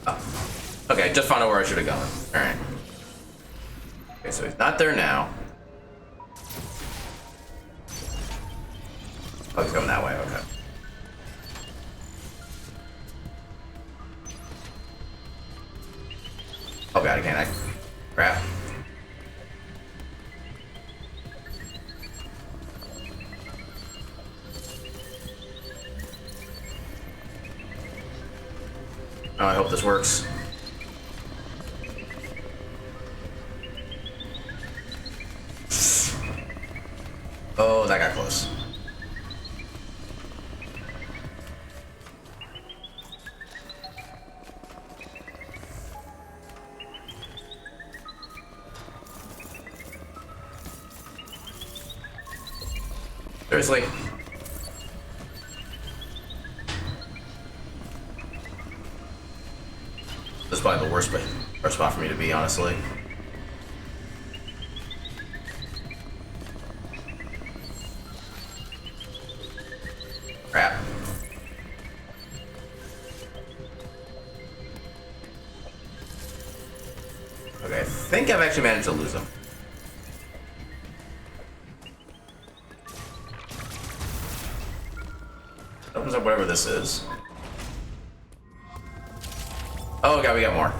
Oh. Okay, just found out where I should have gone. Alright. Okay, so he's not there now. Oh, he's going that way, okay. Oh god, again, crap. Oh, I hope this works. Oh, that got close. Seriously? This is probably the worst spot for me to be, honestly. Crap. Okay, I think I've actually managed to lose him. Opens up whatever this is. Oh god, we got more.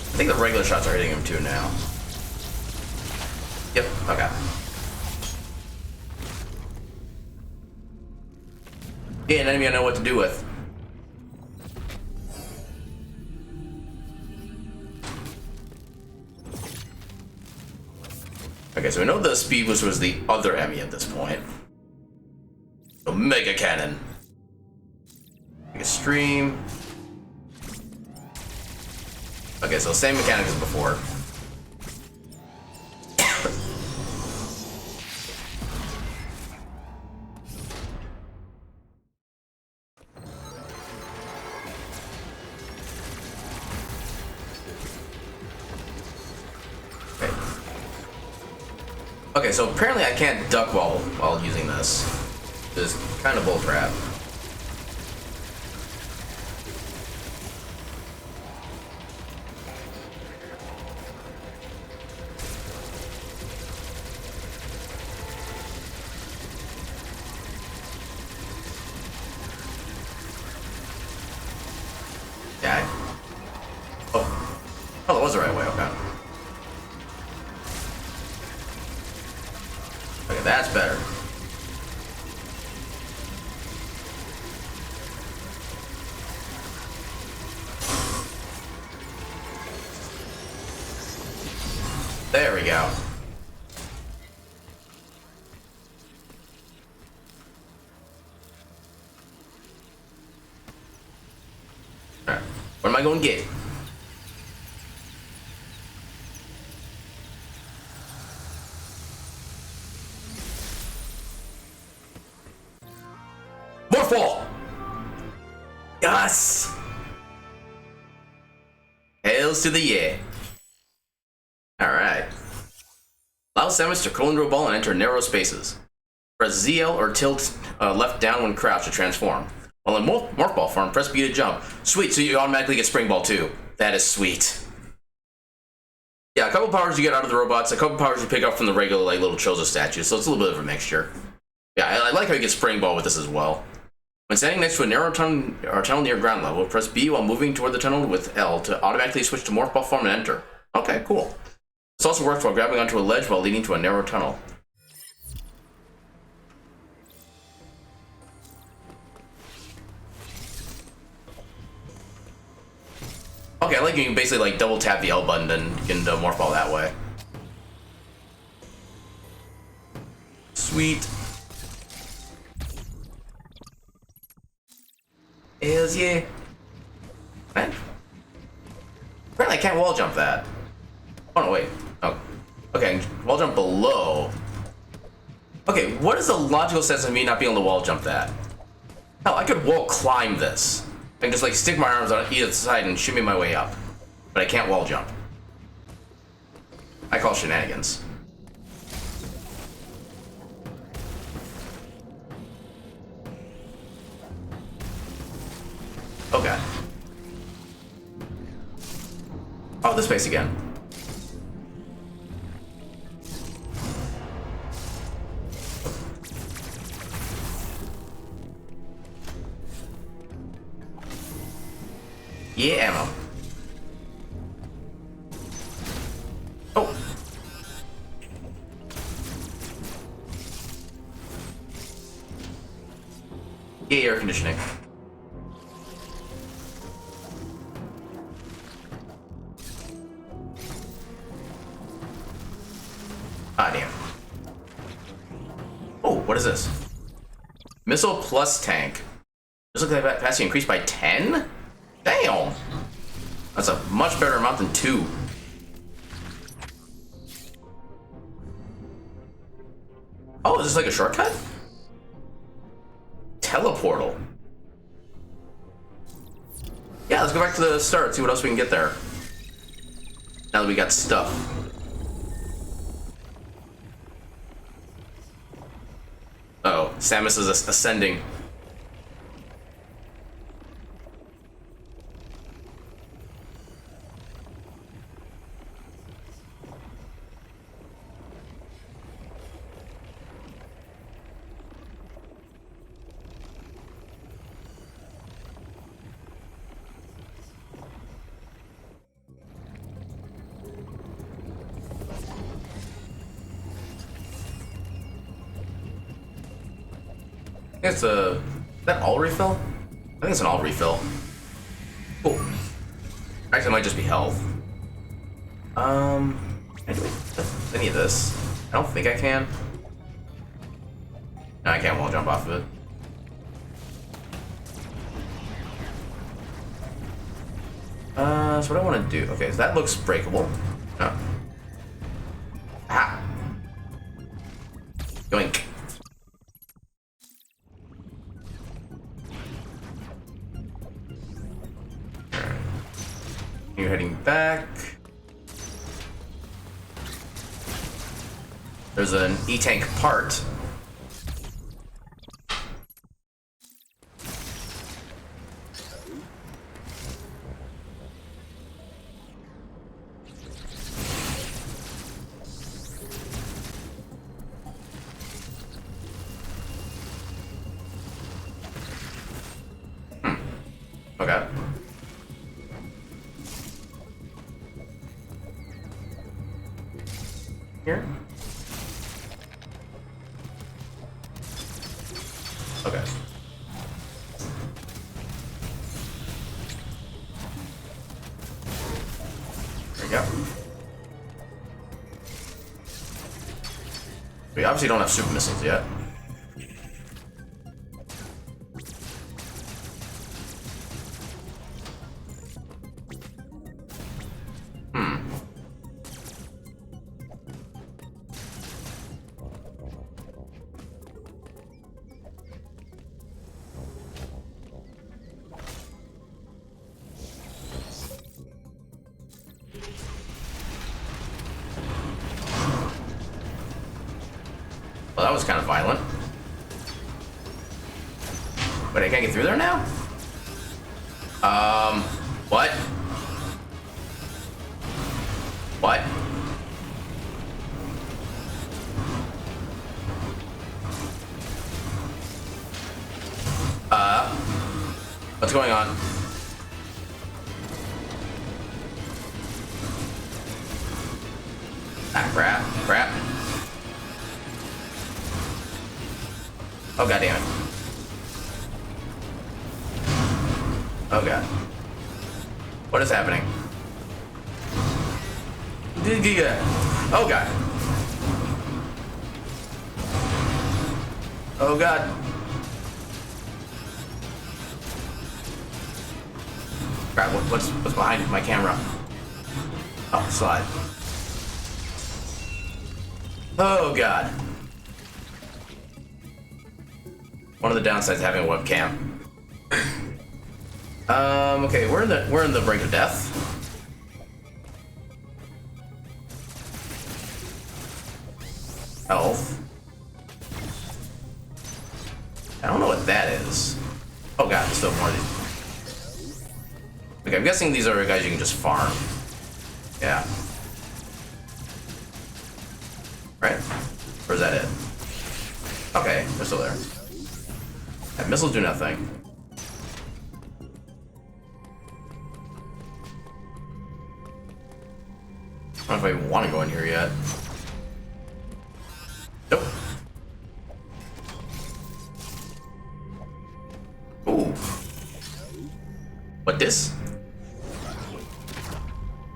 I think the regular shots are hitting him too now. Yep, okay. Yeah, an enemy I know what to do with. Okay, so we know the speed boost was the other enemy at this point. So Mega Cannon. Mega Stream. Okay, so same mechanic as before. Okay. Okay, so apparently I can't duck while using this. This is kind of bullcrap. Yeah. Oh, that was the right way. Okay. Okay, that's better. There we go. Alright. What am I going to get? More fall! Yes! Hails to the yeah. Alright. Allow Samus to curl into a ball and enter narrow spaces. Press ZL or tilt left down when crouched to transform. While in Morph Ball form, press B to jump. Sweet, so you automatically get Spring Ball too. That is sweet. Yeah, a couple powers you get out of the robots, a couple powers you pick up from the regular like little Chozo statues, so it's a little bit of a mixture. Yeah, I like how you get Spring Ball with this as well. When standing next to a narrow tunnel near ground level, press B while moving toward the tunnel with L to automatically switch to Morph Ball form and enter. Okay, cool. This also works while grabbing onto a ledge while leading to a narrow tunnel. Okay, I like you can basically like double tap the L button and you can Morph Ball that way. Sweet. Hells yeah. Man. Apparently I can't wall jump that. Oh no, wait. Oh. Okay, wall jump below. Okay, what is the logical sense of me not being able to wall jump that? Hell, I could wall climb this. I can just like stick my arms on either side and shimmy my way up. But I can't wall jump. I call shenanigans. Okay. Oh, this space again. Yeah, ammo. Oh. Yeah, air conditioning. Ah, damn. Oh, what is this? Missile plus tank. Missile capacity increased by 10? Damn! That's a much better amount than 2. Oh, is this like a shortcut? Teleportal. Yeah, let's go back to the start, see what else we can get there. Now that we got stuff. Uh-oh, Samus is ascending. I think it's a... Is that all refill? I think it's an all refill. Cool. Actually, it might just be health. Can I do any of this? I don't think I can. No, I can't wall jump off of it. So what I want to do... Okay, so that looks breakable. No. Ah! Yoink. You're heading back. There's an E-tank part. Okay. Here? Okay. There we go. We obviously don't have super missiles yet. Well, that was kind of violent. But I can't get through there now? What? What? Ah, crap. Crap. Oh, god damn it. Oh, god. What is happening? Oh, god. Oh, god. Crap, what's behind my camera? Oh, slide. Oh, god. One of the downsides of having a webcam. Okay, we're in the brink of death. Health. I don't know what that is. Oh god, there's still more of these. Okay, I'm guessing these are guys you can just farm. Yeah. Right? Or is that it? Okay, they're still there. That missiles do nothing. I don't know if I even want to go in here yet. Nope. Ooh. What this?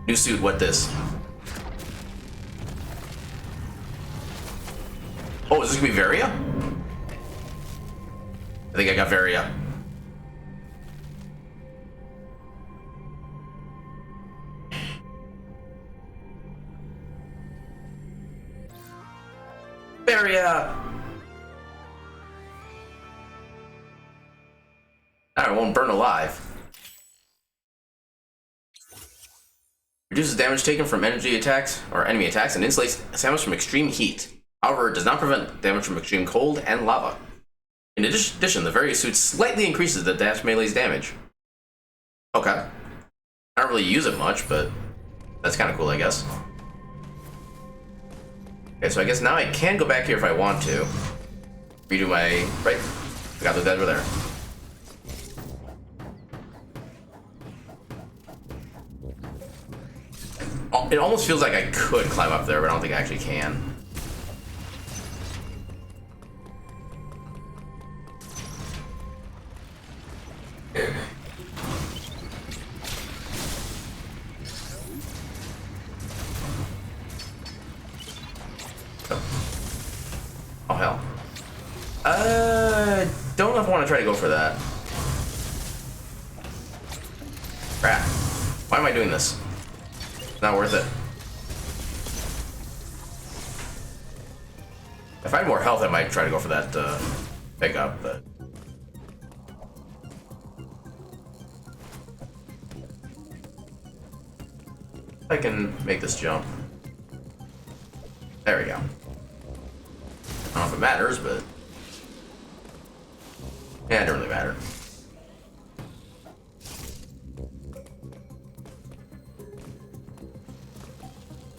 New suit, what this? Oh, is this gonna be Varia? I think I got Varia. Varia! I won't burn alive. Reduces damage taken from energy attacks or enemy attacks and insulates damage from extreme heat. However, it does not prevent damage from extreme cold and lava. In addition, the various suit slightly increases the dash melee's damage. Okay. I don't really use it much, but that's kind of cool, I guess. Okay, so I guess now I can go back here if I want to. Redo my... Right. Forgot those guys were there. It almost feels like I could climb up there, but I don't think I actually can. Oh, hell. Don't know if I want to try to go for that. Crap. Why am I doing this? It's not worth it. If I had more health, I might try to go for that pickup, but... I can make this jump. There we go. I don't know if it matters, but... Yeah, it doesn't really matter.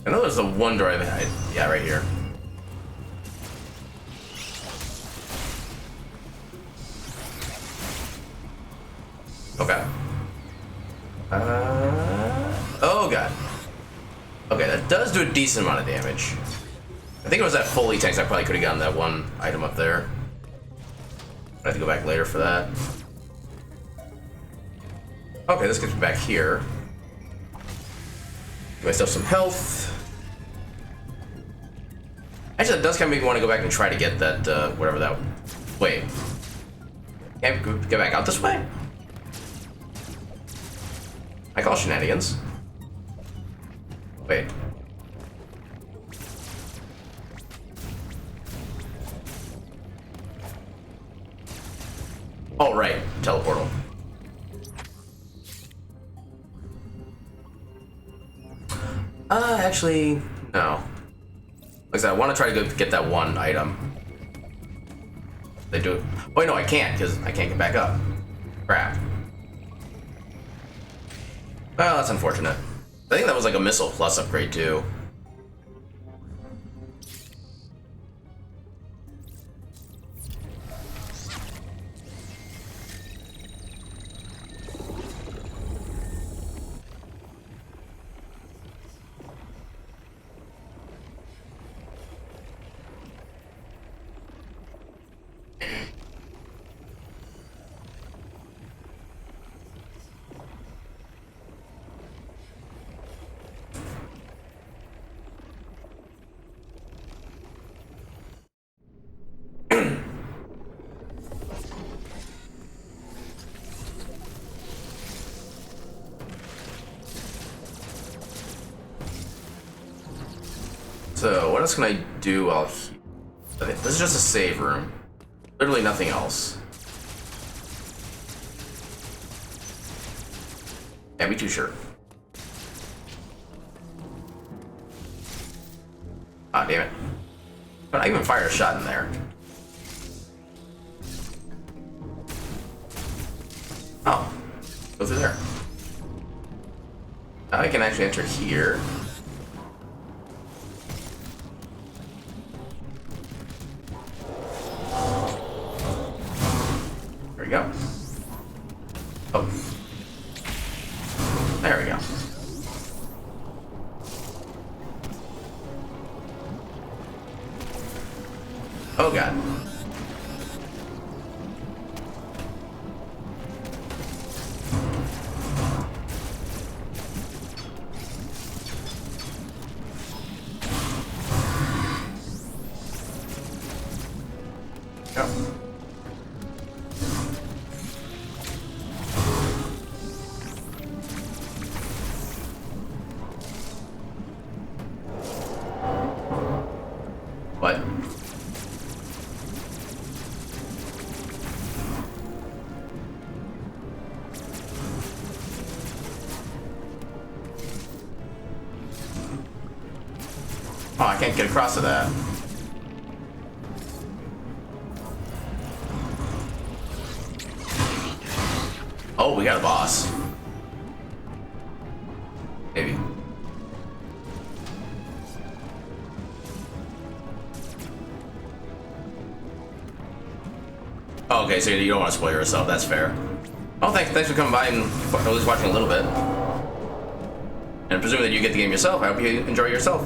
I know there's the one door yeah, right here. Okay. Oh god. Okay, that does do a decent amount of damage. I think it was that fully tanks. I probably could have gotten that one item up there. I have to go back later for that. Okay, this gets me back here. Give myself some health. Actually, that does kind of make me want to go back and try to get that, whatever that... Wait. Can't get back out this way? I call shenanigans. Wait. Oh, right. Teleportal. Actually, no. Like I said, I want to try to get that one item. They do it. Oh, wait, no, I can't, because I can't get back up. Crap. Well, that's unfortunate. I think that was like a missile plus upgrade, too. So, what else can I do while here? This is just a save room. Literally nothing else. Can't be too sure. Ah, damn it. But I even fired a shot in there. Oh. Go through there. Now I can actually enter here. There we go. Oh. There we go. Oh god. Go. What? Oh, I can't get across to that. Oh, we got a boss. Maybe. Oh, okay, so you don't want to spoil yourself. That's fair. Oh, thanks for coming by and at least watching a little bit. And presuming that you get the game yourself, I hope you enjoy yourself.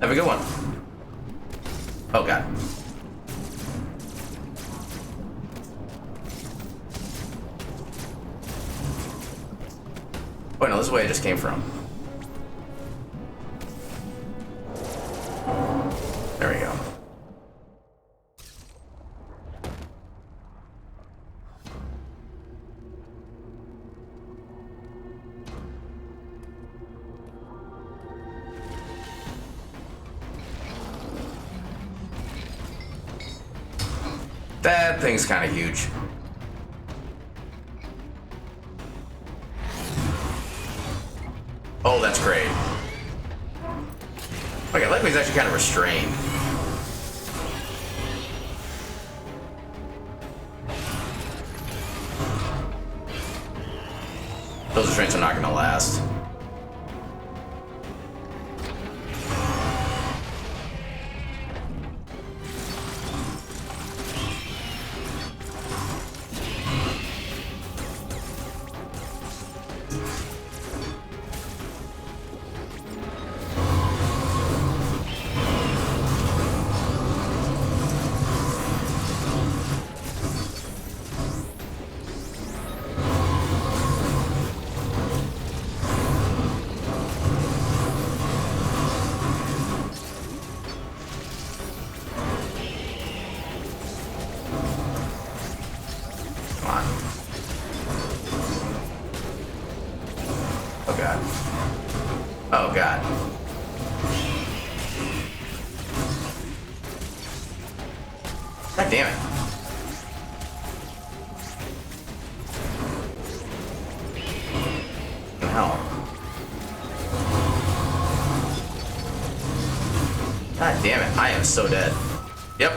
Have a good one. Oh god. Oh no, this is the way I just came from. There we go. That thing's kind of huge. Oh, that's great. Okay, luckily he's actually kind of restrained. Those restraints are not going to last. Oh god. God damn it. What the hell? God damn it, I am so dead. Yep.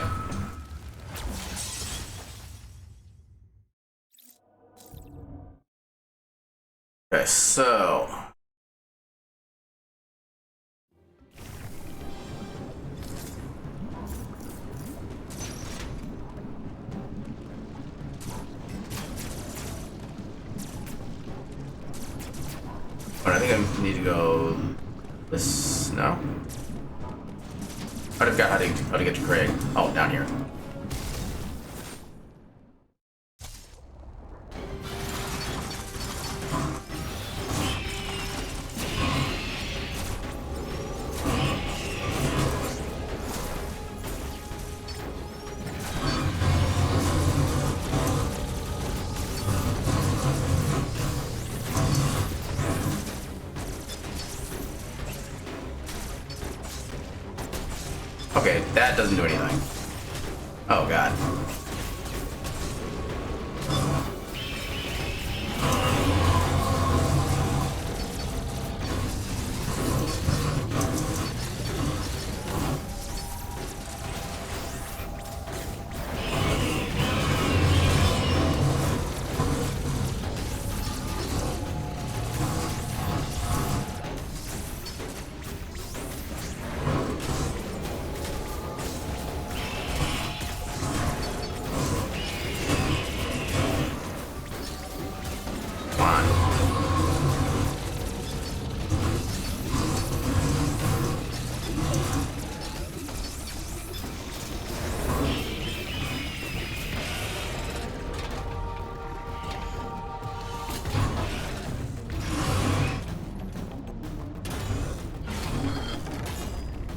Okay, so I think I need to go this. No, I forgot how to get to Craig. Oh, down here. Okay, that doesn't do anything. Oh god.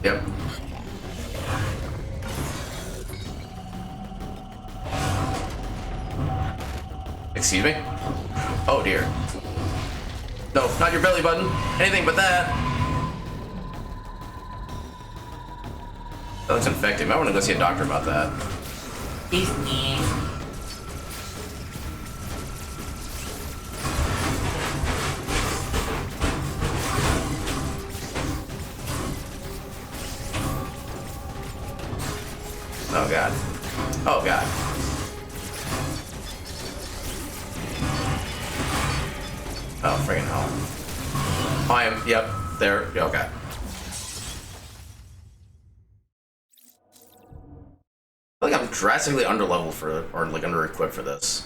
Yep. Excuse me? Oh dear. No, not your belly button. Anything but that. That looks infected. I want to go see a doctor about that. Disney. Oh god. Oh god. Oh friggin' hell. I am, yep, there, okay. I feel like I'm drastically underleveled for, or like under-equipped for this.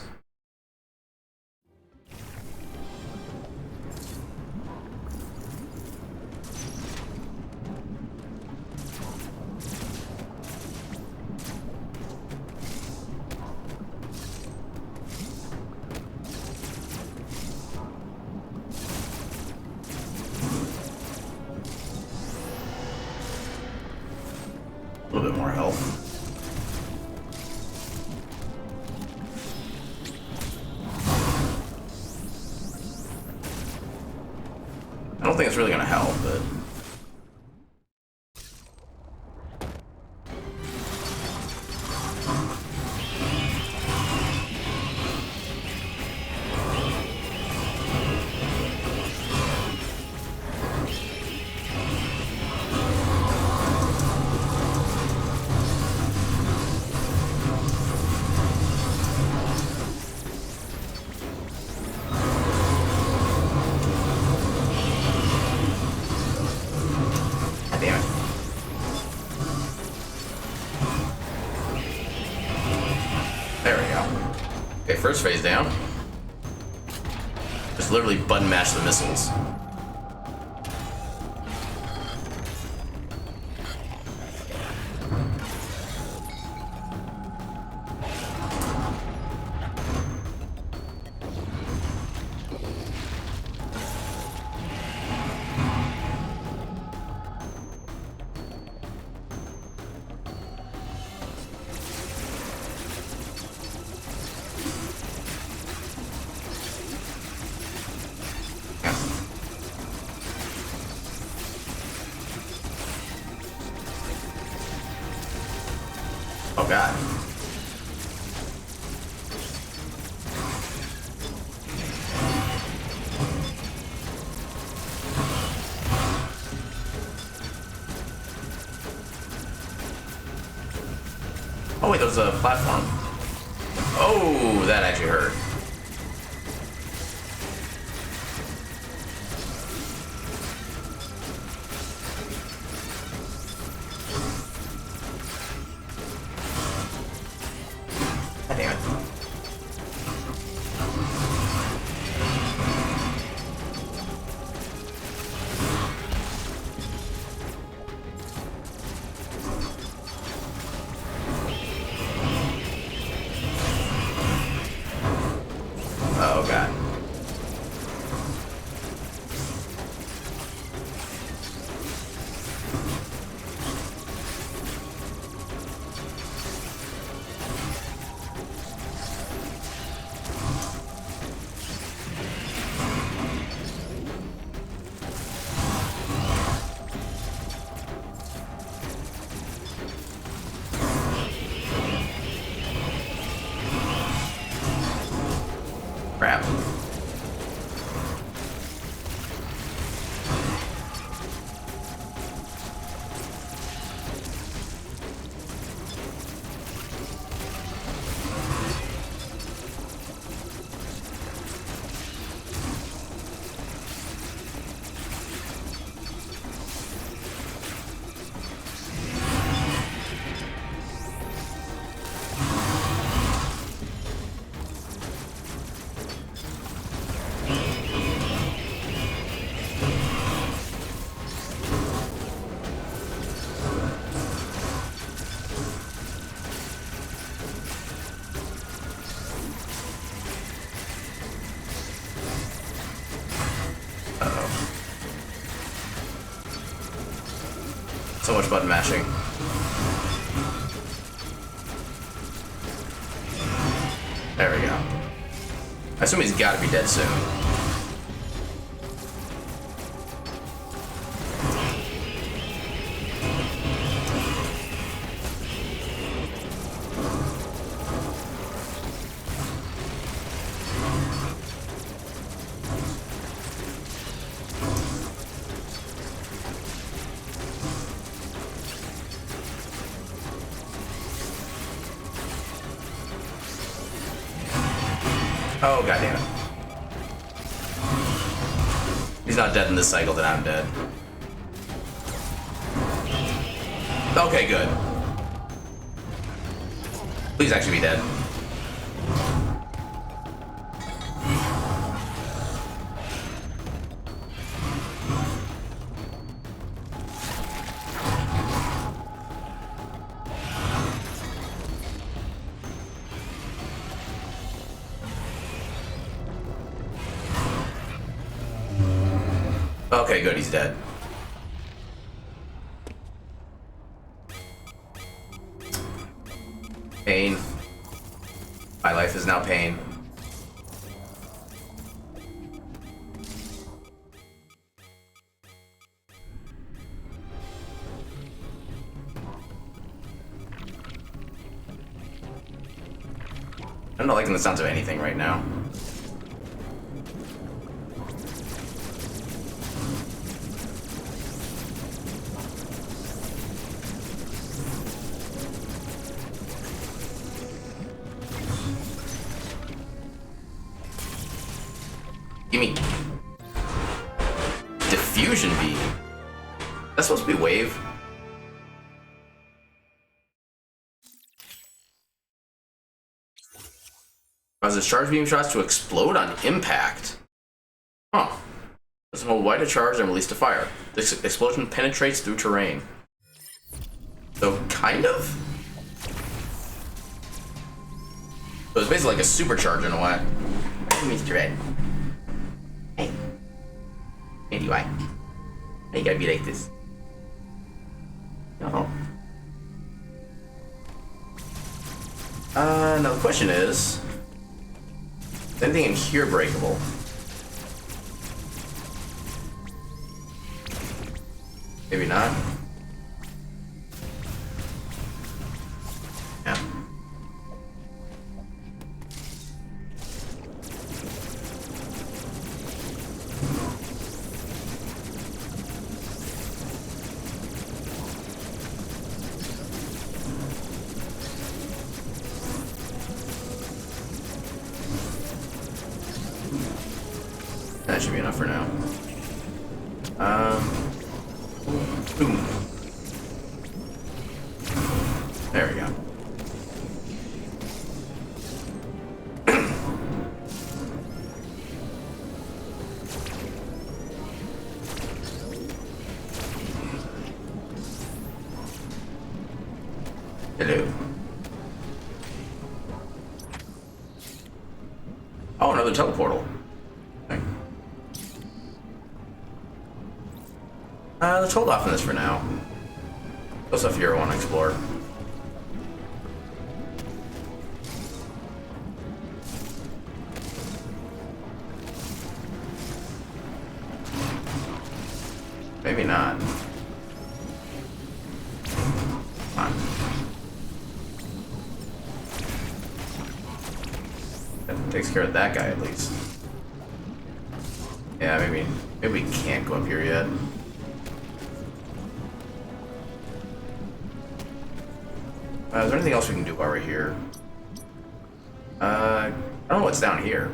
A little bit more health. I don't think it's really gonna help, but... Damn it. There we go. Okay, first phase down. Just literally button mash the missiles. Oh god. Oh wait, there's a platform. Oh, that actually hurt. God damn it. So much button mashing. There we go. I assume he's gotta be dead soon. Oh, goddammit. He's not dead in this cycle, then I'm dead. Okay, good. Please actually be dead. Okay, good, he's dead. Pain. My life is now pain. I'm not liking the sounds of anything right now. Gimme. Diffusion beam. That's supposed to be wave. Causes charge beam shots to explode on impact. Huh. Doesn't hold Y to charge and release to fire. This explosion penetrates through terrain. So, kind of? So it's basically like a supercharge in a way. Mr. Red. Hey. Anyway. Why you gotta be like this? No. Now the question is anything in here breakable? Maybe not. Yeah. That should be enough for now. Boom. There we go. Hello. Oh, another teleportal. Okay. Let's hold off on this for now. What stuff here I want to explore? Maybe not. Come on. That takes care of that guy at least. Yeah, maybe we can't go up here yet. Is there anything else we can do while we're here? I don't know what's down here.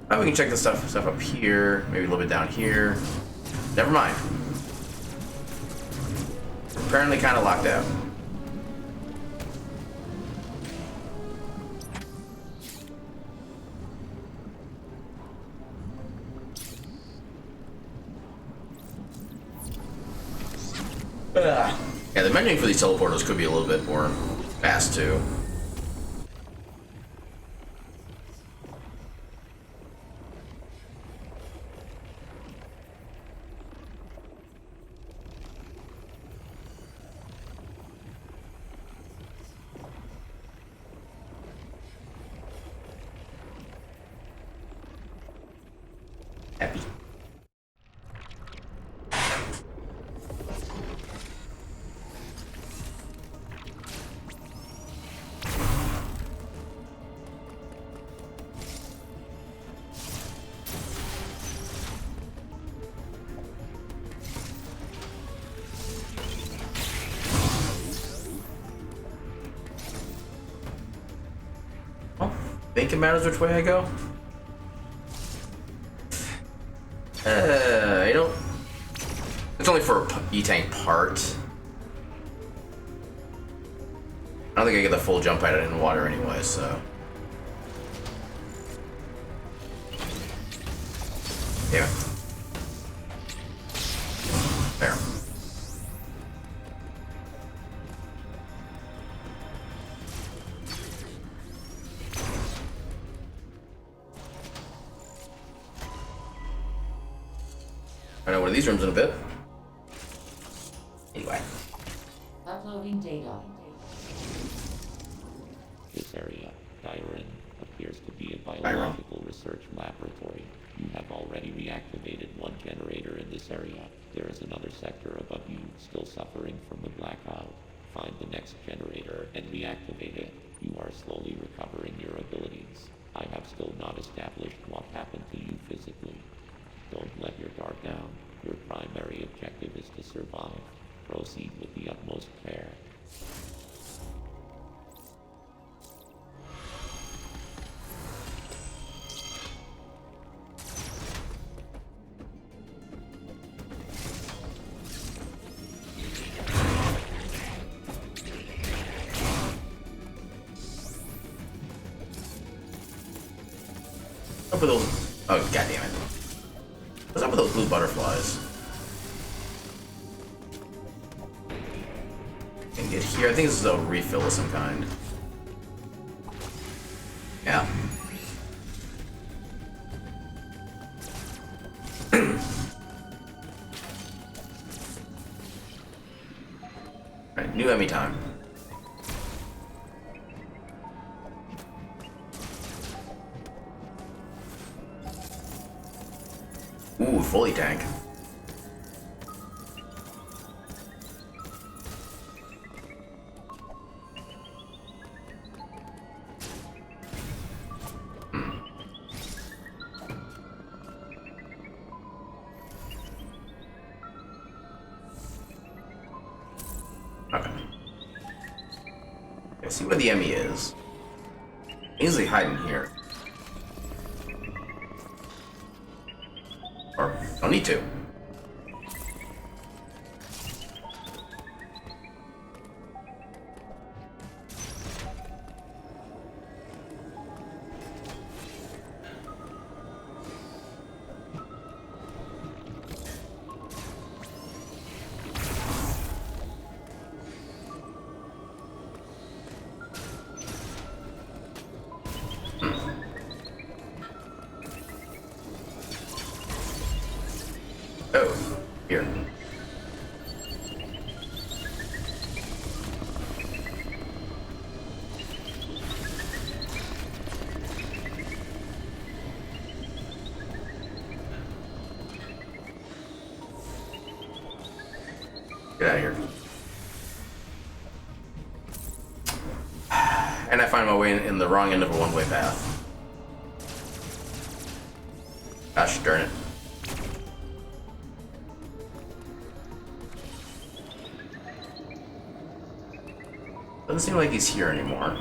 We can check the stuff up here, maybe a little bit down here. Never mind. We're apparently kind of locked out. Yeah, the menuing for these teleporters could be a little bit more fast too. Happy. Think it matters which way I go? I don't. It's only for a E-Tank part. I don't think I get the full jump height in water anyway, so. Damn it. There. I know one of these rooms in a bit. Anyway. Uploading data. This area, Dyren, appears to be a biological research laboratory. You have already reactivated one generator in this area. There is another sector above you still suffering from the blackout. Find the next generator and reactivate it. You are slowly recovering your abilities. I have still not established what happened to you physically. Don't let your guard down. Your primary objective is to survive. Proceed with the utmost care. Up with those. Oh, goddammit. What's up with those blue butterflies? Can get here. I think this is a refill of some kind. Yeah. Alright, new Emmy time. Ooh, fully tank. Okay. Let's see where the Emmy is. Easily hiding here. Or don't need to. Oh, here. Get out of here. And I find my way in the wrong end of a one-way path. Gosh darn it. Doesn't seem like he's here anymore.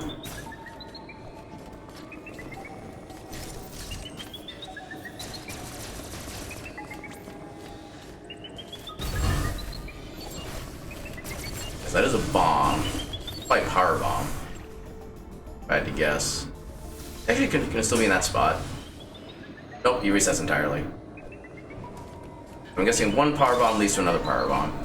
That is a bomb. Probably power bomb. If I had to guess. Actually, can it still be in that spot? Nope, he resets entirely. I'm guessing one power bomb leads to another power bomb.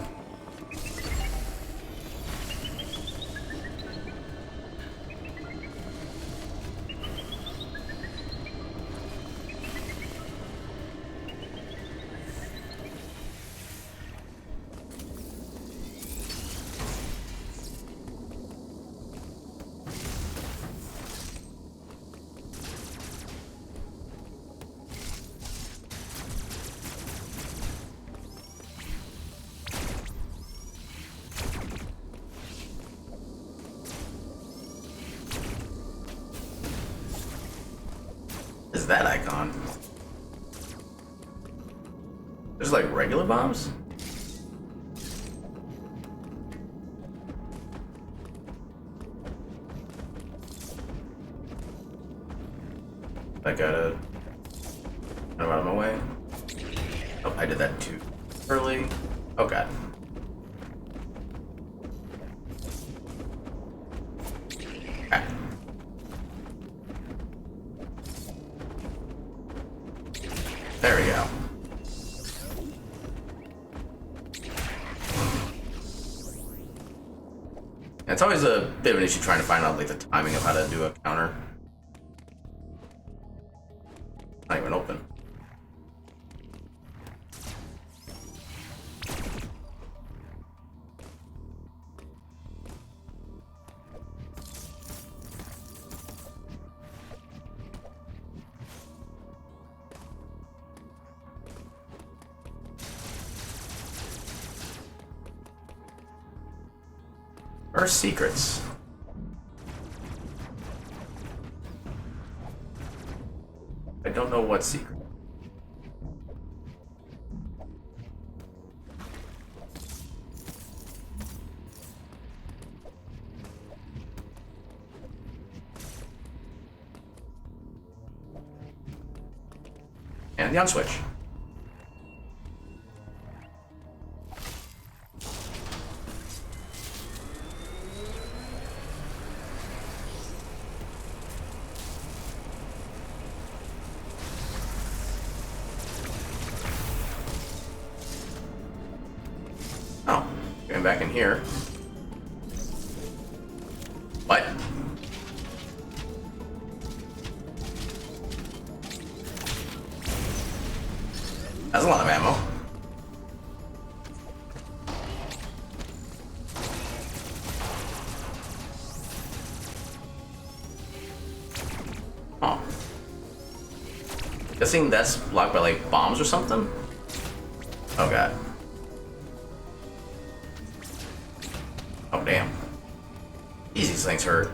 There's like regular bombs? I gotta... I'm out of my way. Oh, I did that too early. Oh god. Okay. There we go. It's always a bit of an issue trying to find out like the timing of how to do a counter. Not even open. Or secrets. I don't know what secret. And the on switch. Oh, going back in here. What? That's a lot of ammo. Oh. Guessing that's blocked by like bombs or something? Oh god. Oh damn. These things hurt.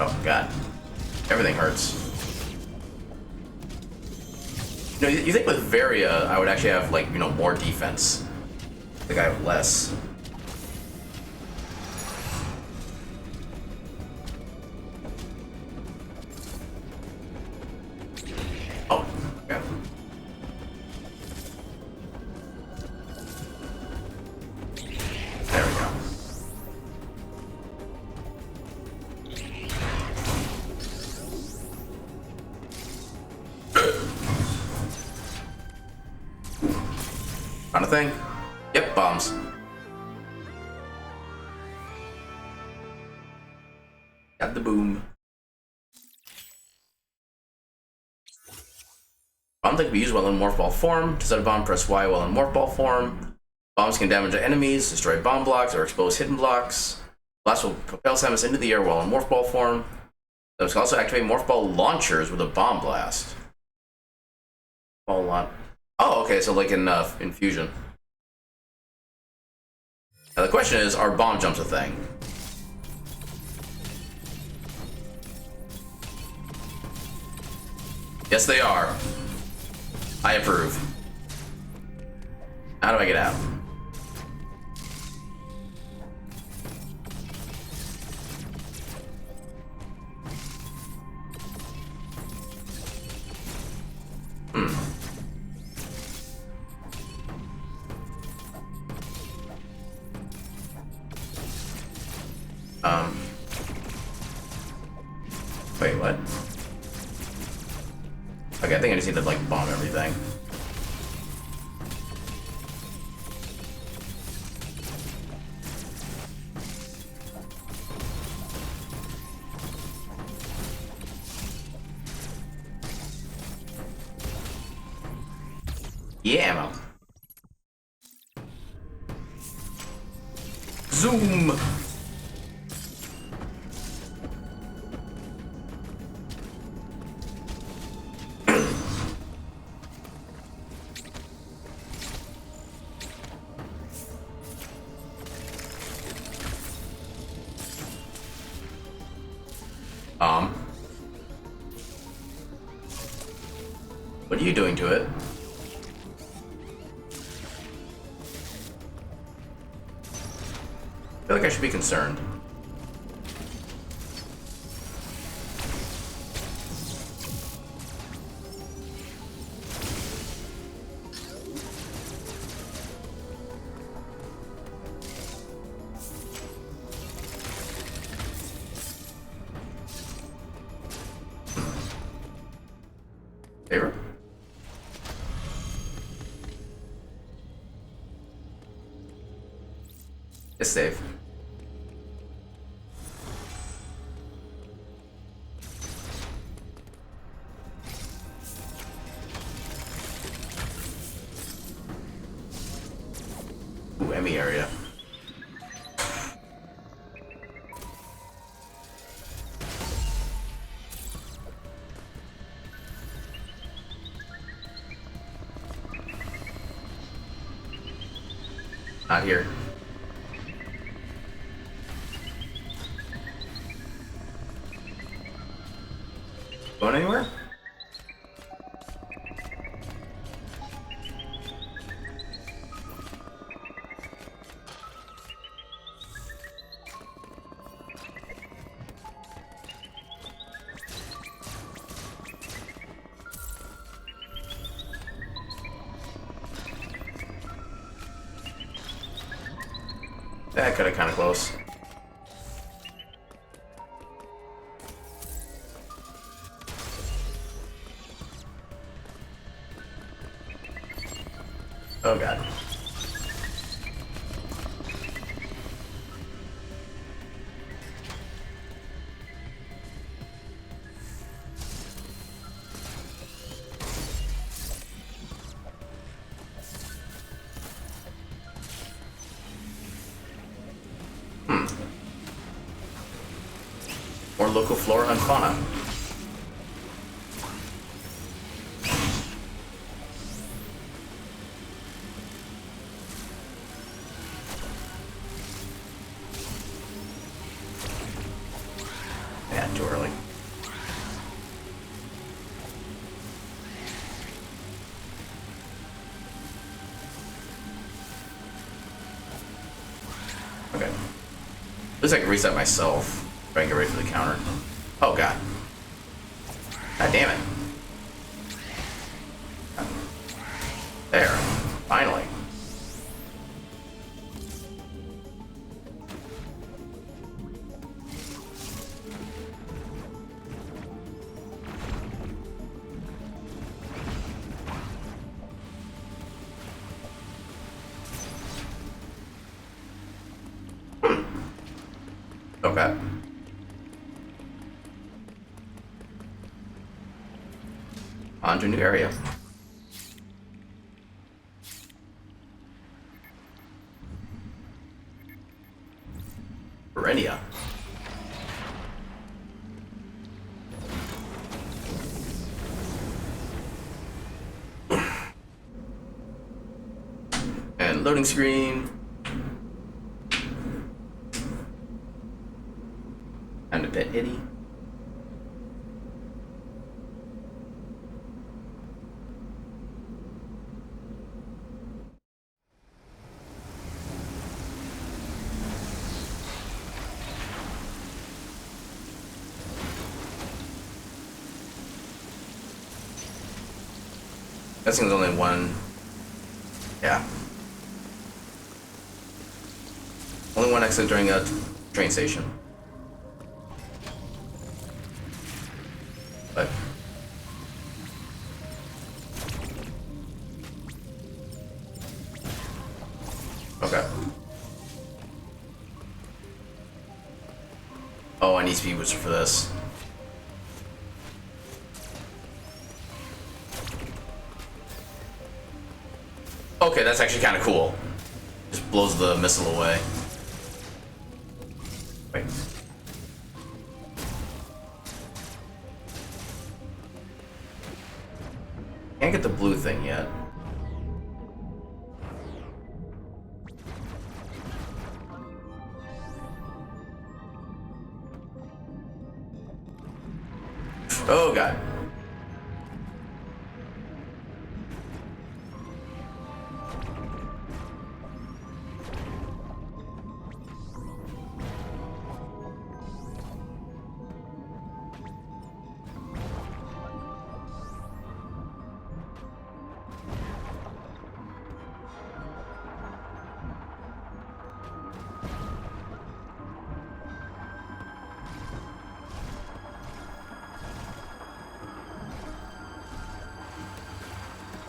Oh god. Everything hurts. You know, you think with Varia, I would actually have like, you know, more defense. I think I have less. Oh, okay. There we go. Found a thing? Yep, bombs. Got the boom. Bomb can be used while in morph ball form. To set a bomb, press Y while in morph ball form. Bombs can damage enemies, destroy bomb blocks, or expose hidden blocks. Blast will propel Samus into the air while in morph ball form. Those can also activate morph ball launchers with a bomb blast. Ball launch. Oh, okay, so like in Fusion. Now the question is, are bomb jumps a thing? Yes, they are. I approve. How do I get out? Wait, what? Okay, I think I just need to like bomb everything. Yeah, ammo. Zoom! What are you doing to it? I feel like I should be concerned. Favor? It's safe. Ooh, Emmy area. Not here. Going anywhere? That could have kind of close. Oh god. More local flora and fauna. Yeah, too early. Okay. At least I can reset myself. If I can get ready for the counter. Oh god. God damn it. There. Finally. Okay. On to a new area. Berenia. And loading screen. And a bit itty. That seems only one. Yeah. Only one exit during a train station. But. Okay. Oh, I need speed booster for this. Okay, that's actually kind of cool. Just blows the missile away. Wait. Can't get the blue thing yet. Oh god.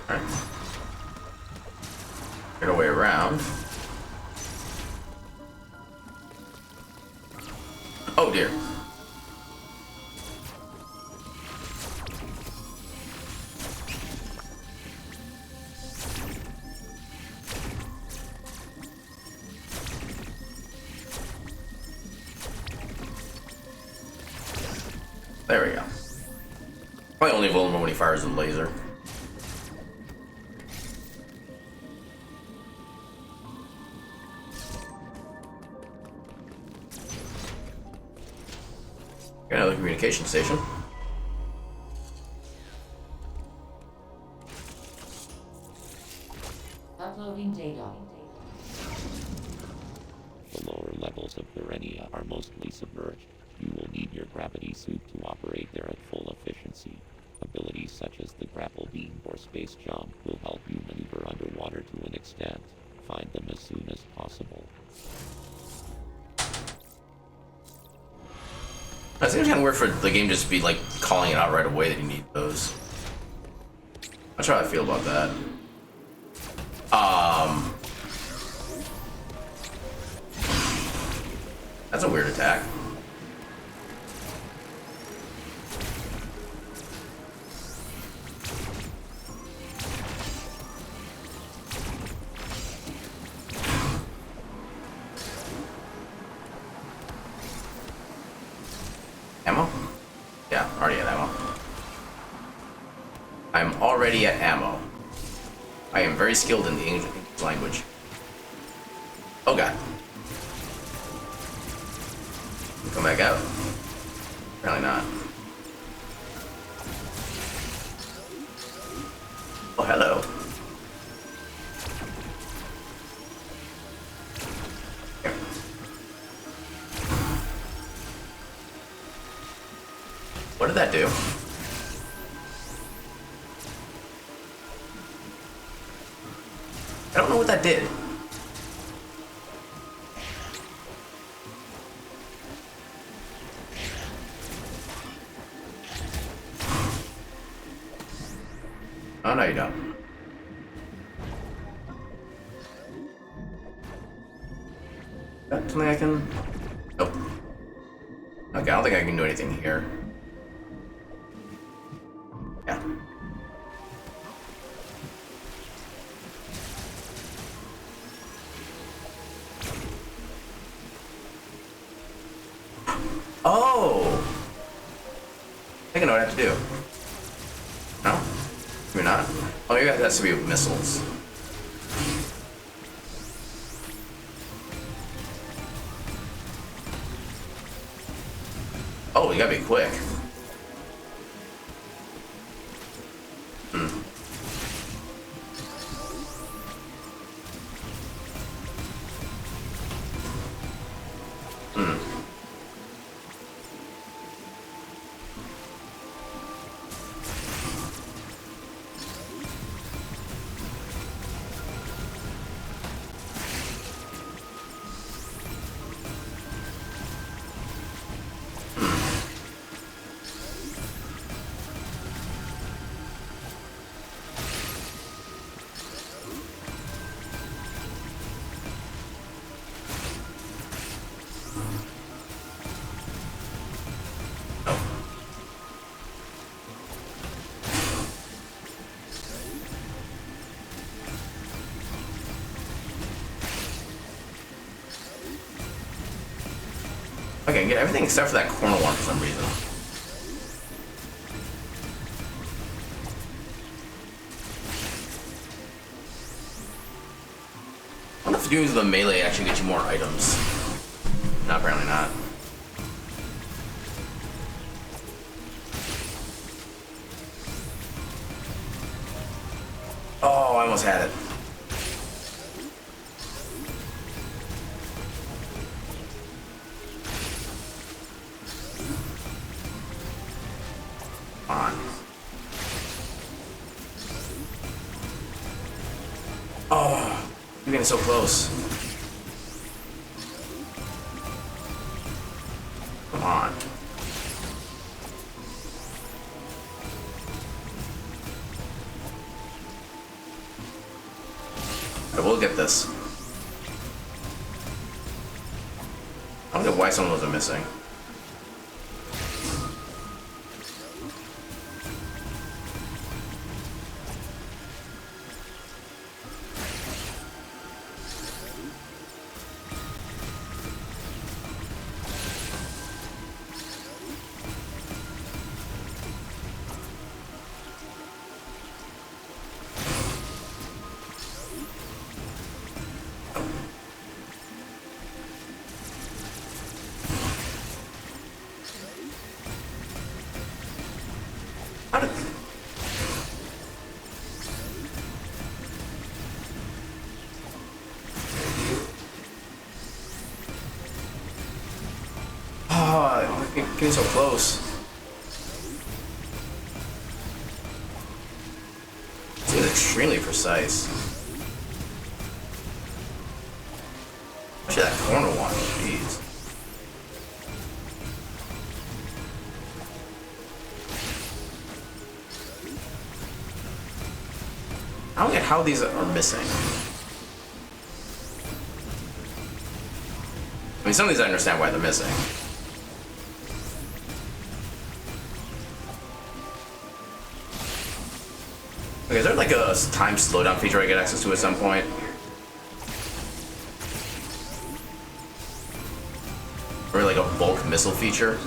Alright. Get our way around. Oh dear. There we go. Probably only vulnerable when he fires a laser. Got another communication station. Uploading data. The lower levels of Verenia are mostly submerged. You will need your gravity suit to operate there at full efficiency. Abilities such as the grapple beam or space jump will help you maneuver underwater to an extent. Find them as soon as possible. It seems kind of weird for the game just to be like calling it out right away that you need those. Not sure how I feel about that. That's a weird attack. Ammo? Yeah, already at ammo. I'm already at ammo. I am very skilled in the English language. Oh god. Come back out. Apparently not. Oh, hello. Here. What did that do? I don't know what that did. Oh, no, you don't. That something I can... Nope. Okay, I don't think I can do anything here. Yeah. Oh! I think I know what I have to do. No? Maybe not. Oh, maybe that has to be with missiles. Oh, you gotta be quick. Okay, I can get everything except for that corner one for some reason. I wonder if doing the melee actually gets you more items. No, apparently not. Oh, I almost had it. Oh, you're getting so close. Come on. But we'll get this. I don't get why some of those are missing. How did... Oh, getting so close. It's extremely precise. Especially that corner one, jeez. I don't get how these are missing. I mean, some of these I understand why they're missing. Okay, is there like a time slowdown feature I get access to at some point? Or like a bulk missile feature?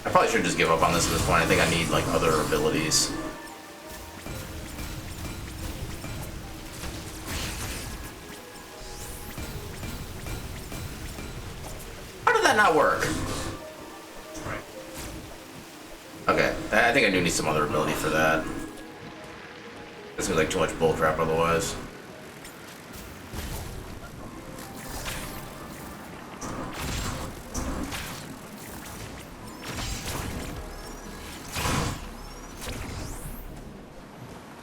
I probably should just give up on this at this point. I think I need like other abilities. How did that not work? Okay, I think I do need some other ability for that. This seems like too much bullcrap otherwise.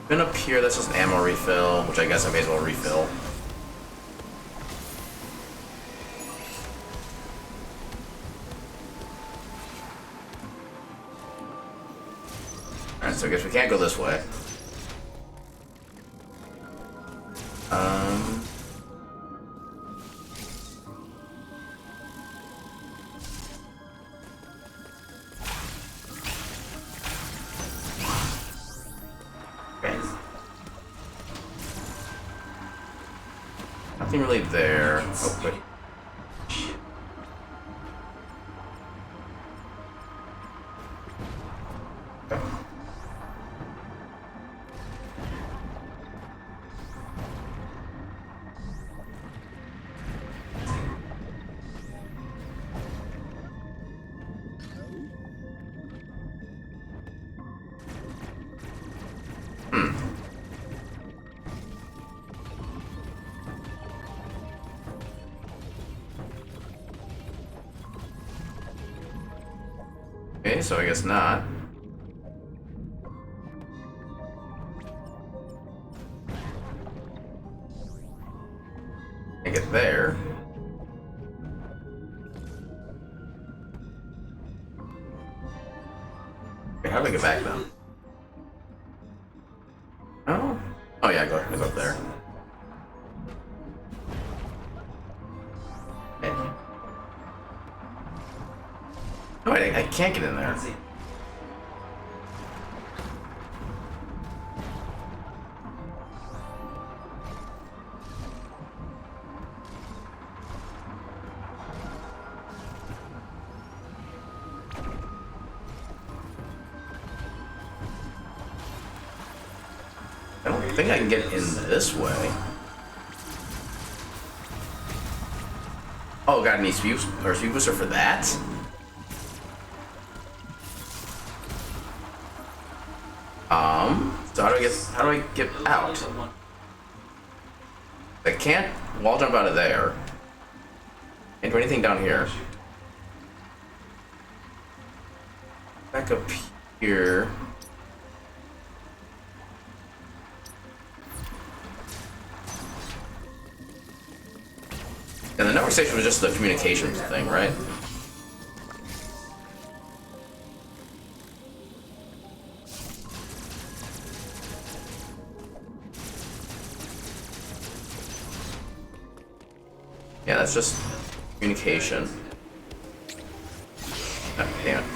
Been up here, that's just an ammo refill, which I guess I may as well refill. Alright, so I guess we can't go this way. Nothing really there. Oh, wait. Okay. Okay, so I guess not. I get there. Okay, how do I get back then? Oh? Oh yeah, I go up there. Okay. Oh wait, I can't get in there. think I can get in this way. Oh, got any speed booster for that? So how do I get out? I can't wall jump out of there. Can't do anything down here. Back up here. And the network station was just the communications thing, right? Yeah, that's just communication. Oh, damn it.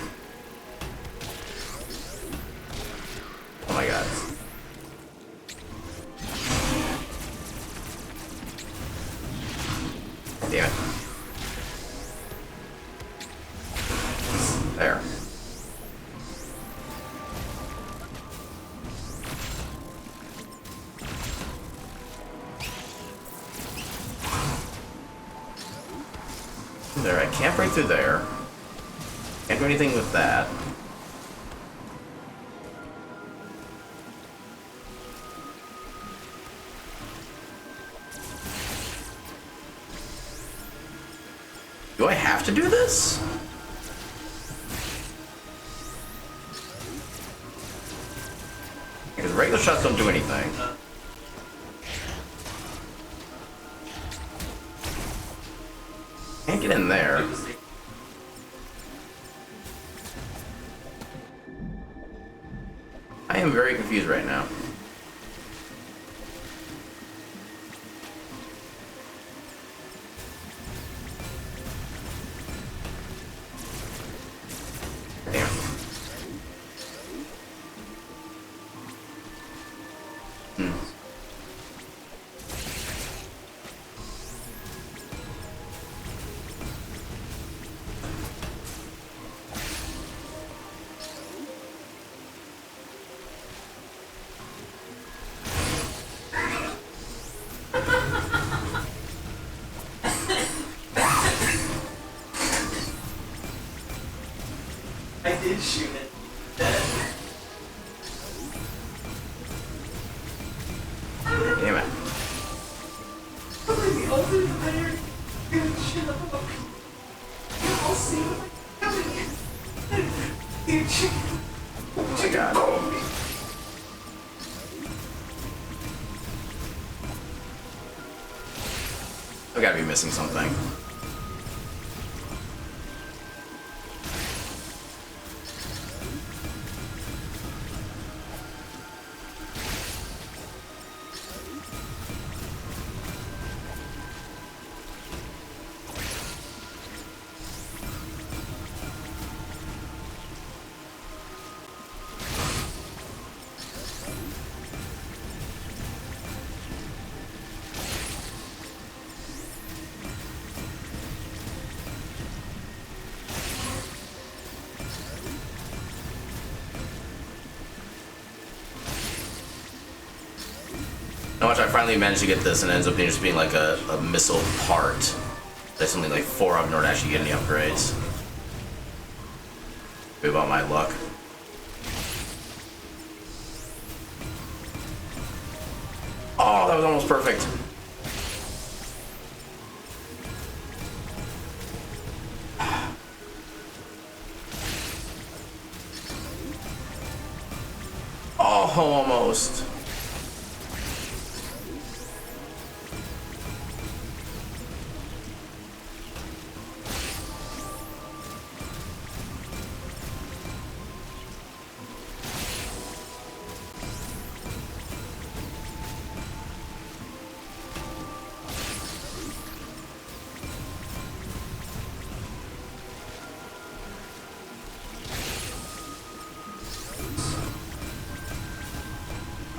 Oh my god. Damn it. There. There, I can't break through there. Can't do anything with that. Do I have to do this? Because regular shots don't do anything. Can't get in there. I am very confused right now. Damn. I did shoot it. Dead. Damn it. I'm like the ultimate player. Good shit up. I'll see what I'm coming. Dude, Oh my god. I've gotta be missing something. Now watch, I finally managed to get this and it ends up just being like a missile part. There's something like 4 of them in order to actually get any upgrades. Be about my luck. Oh, that was almost perfect. Oh, almost.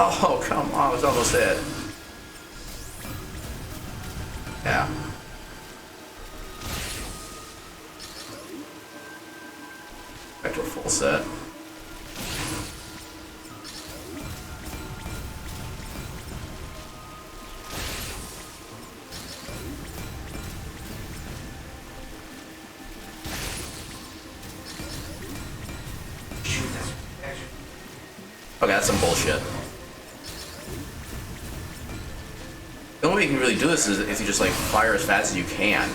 Oh, come on, I was almost dead. Yeah. Back to a full set. Okay, that's some bullshit. The only way you can really do this is if you just like fire as fast as you can.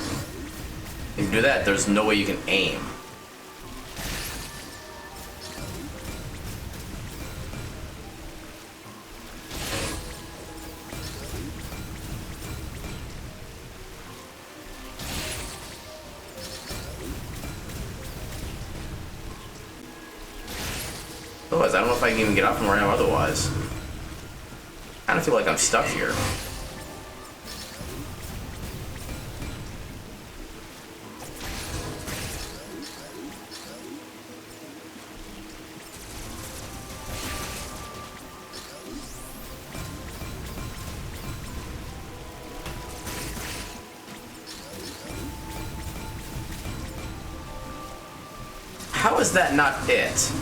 If you do that, there's no way you can aim. Otherwise, I don't know if I can even get up from where I am otherwise. I kind of feel like I'm stuck here. How is that not it?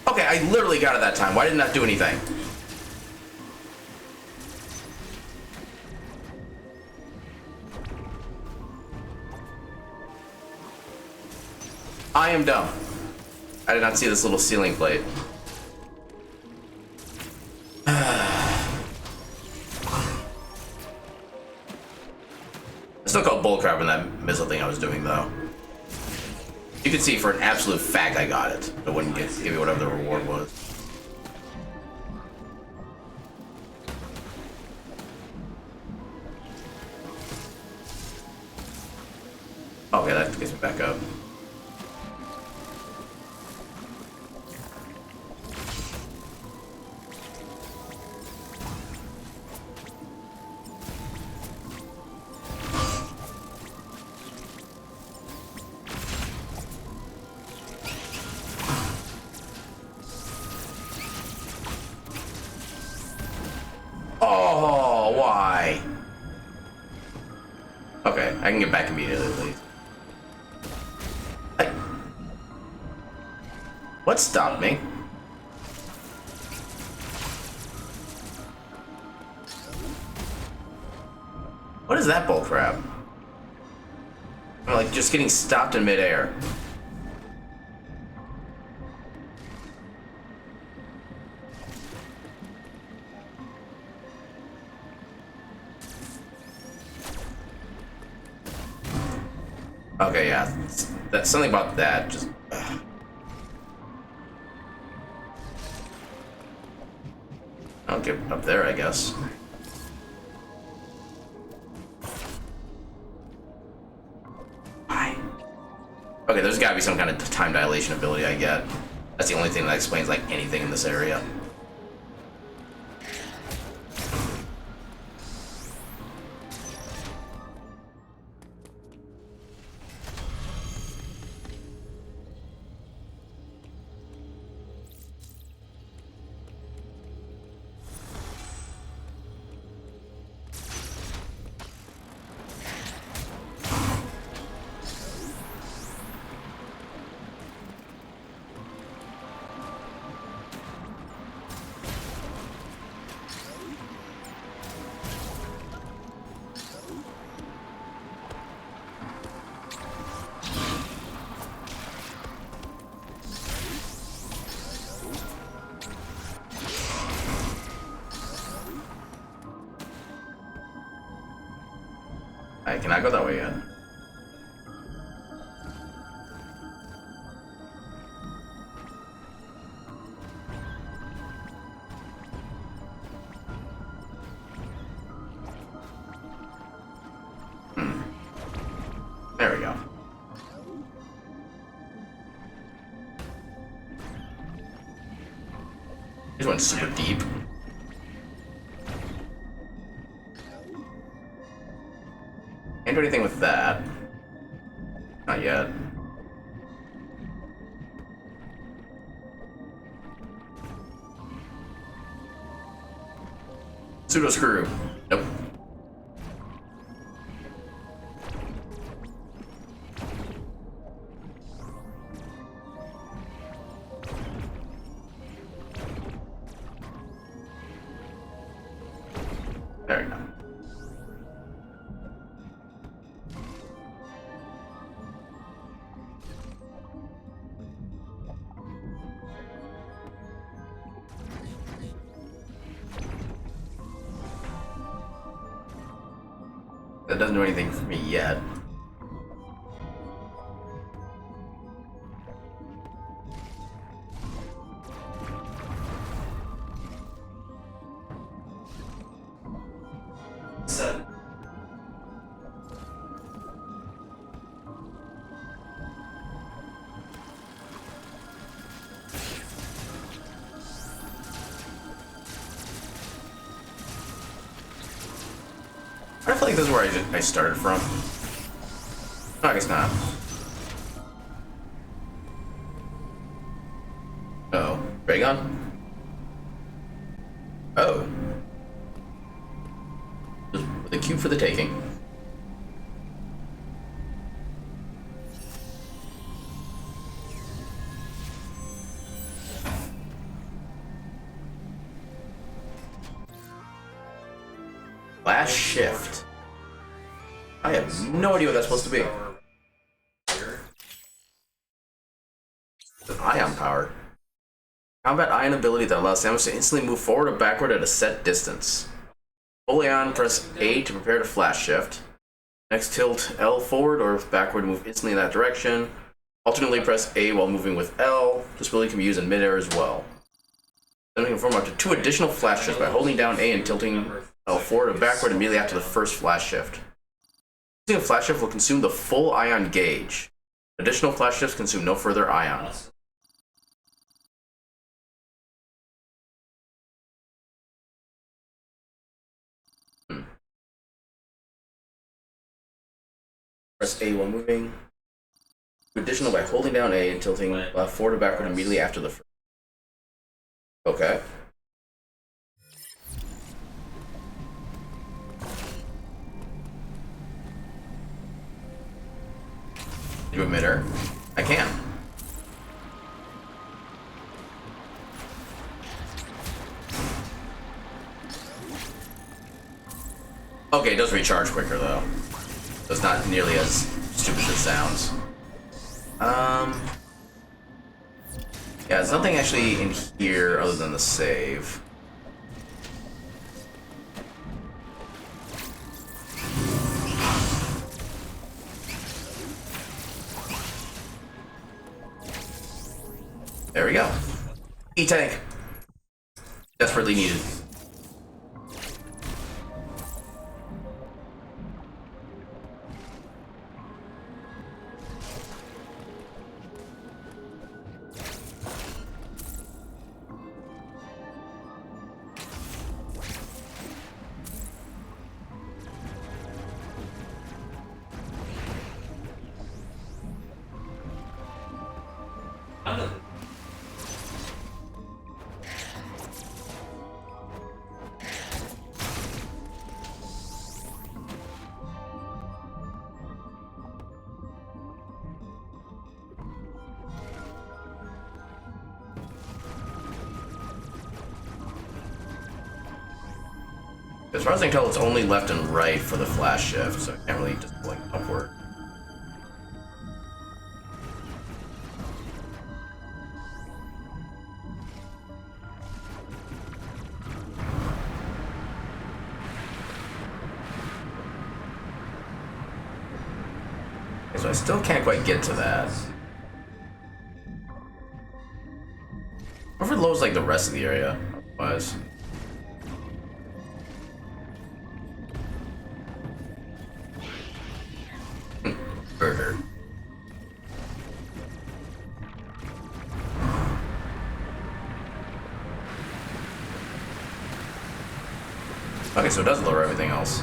Okay, I literally got it that time. Why didn't that do anything? I am dumb. I did not see this little ceiling plate. I still called bullcrap in that missile thing I was doing, though. You could see for an absolute fact I got it. It wouldn't give me whatever the reward was. Okay, that gets me back up. Oh, why? Okay, I can get back immediately, please. Hey. What stopped me? What is that bullcrap? I'm like just getting stopped in midair. Okay, yeah, that's something about that. Just I'll get up there, I guess. Why? Okay, there's got to be some kind of time dilation ability I get. That's the only thing that explains like anything in this area. I cannot go that way yet. There we go. This one's super deep. Can't do anything with that. Not yet. Pseudo screw. Nope. There we go. That doesn't do anything for me yet. Set. I feel like this is where I started from. No, I guess not. Oh, Raygun? Oh. The cube for the taking. Last shift. I have no idea what that's supposed to be. An ion power. Combat ion ability that allows Samus to instantly move forward or backward at a set distance. Fully on, press A to prepare to flash shift. Next, tilt L forward or backward, move instantly in that direction. Alternately, press A while moving with L. This ability can be used in midair as well. Then we can perform up to 2 additional flash shifts by holding down A and tilting L forward or backward immediately after the first flash shift. Using a flash shift will consume the full ion gauge. Additional flash shifts consume no further ions. Press A while moving. Additional by holding down A and tilting forward or backward immediately after the first. Okay. Do emitter. I can. Okay, it does recharge quicker though. So it's not nearly as stupid as it sounds. Yeah, there's nothing actually in here other than the save. There we go. E-tank. Desperately needed. As far as I can tell, it's only left and right for the flash shift, so I can't really just blink upward. Okay, so I still can't quite get to that. Whoever loads like the rest of the area was. Burger. Okay, so it does lower everything else.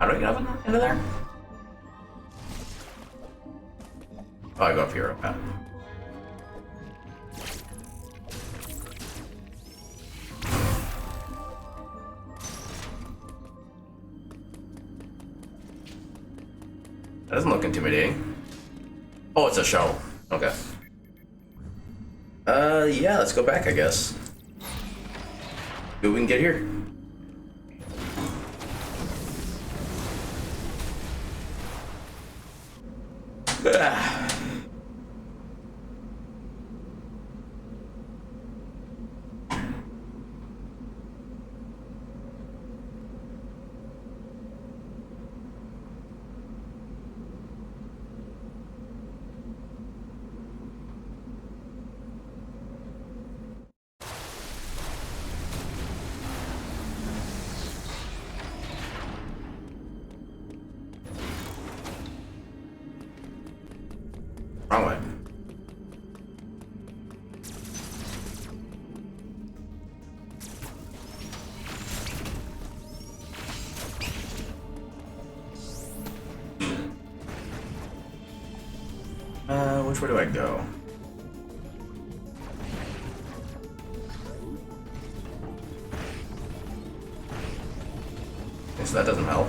do I get up into there? Oh, I go up here. Okay. That doesn't look intimidating. Oh, it's a shovel. Okay. Yeah, let's go back, I guess. See what we can get here. Wrong way. Which way do I go? Okay, so that doesn't help.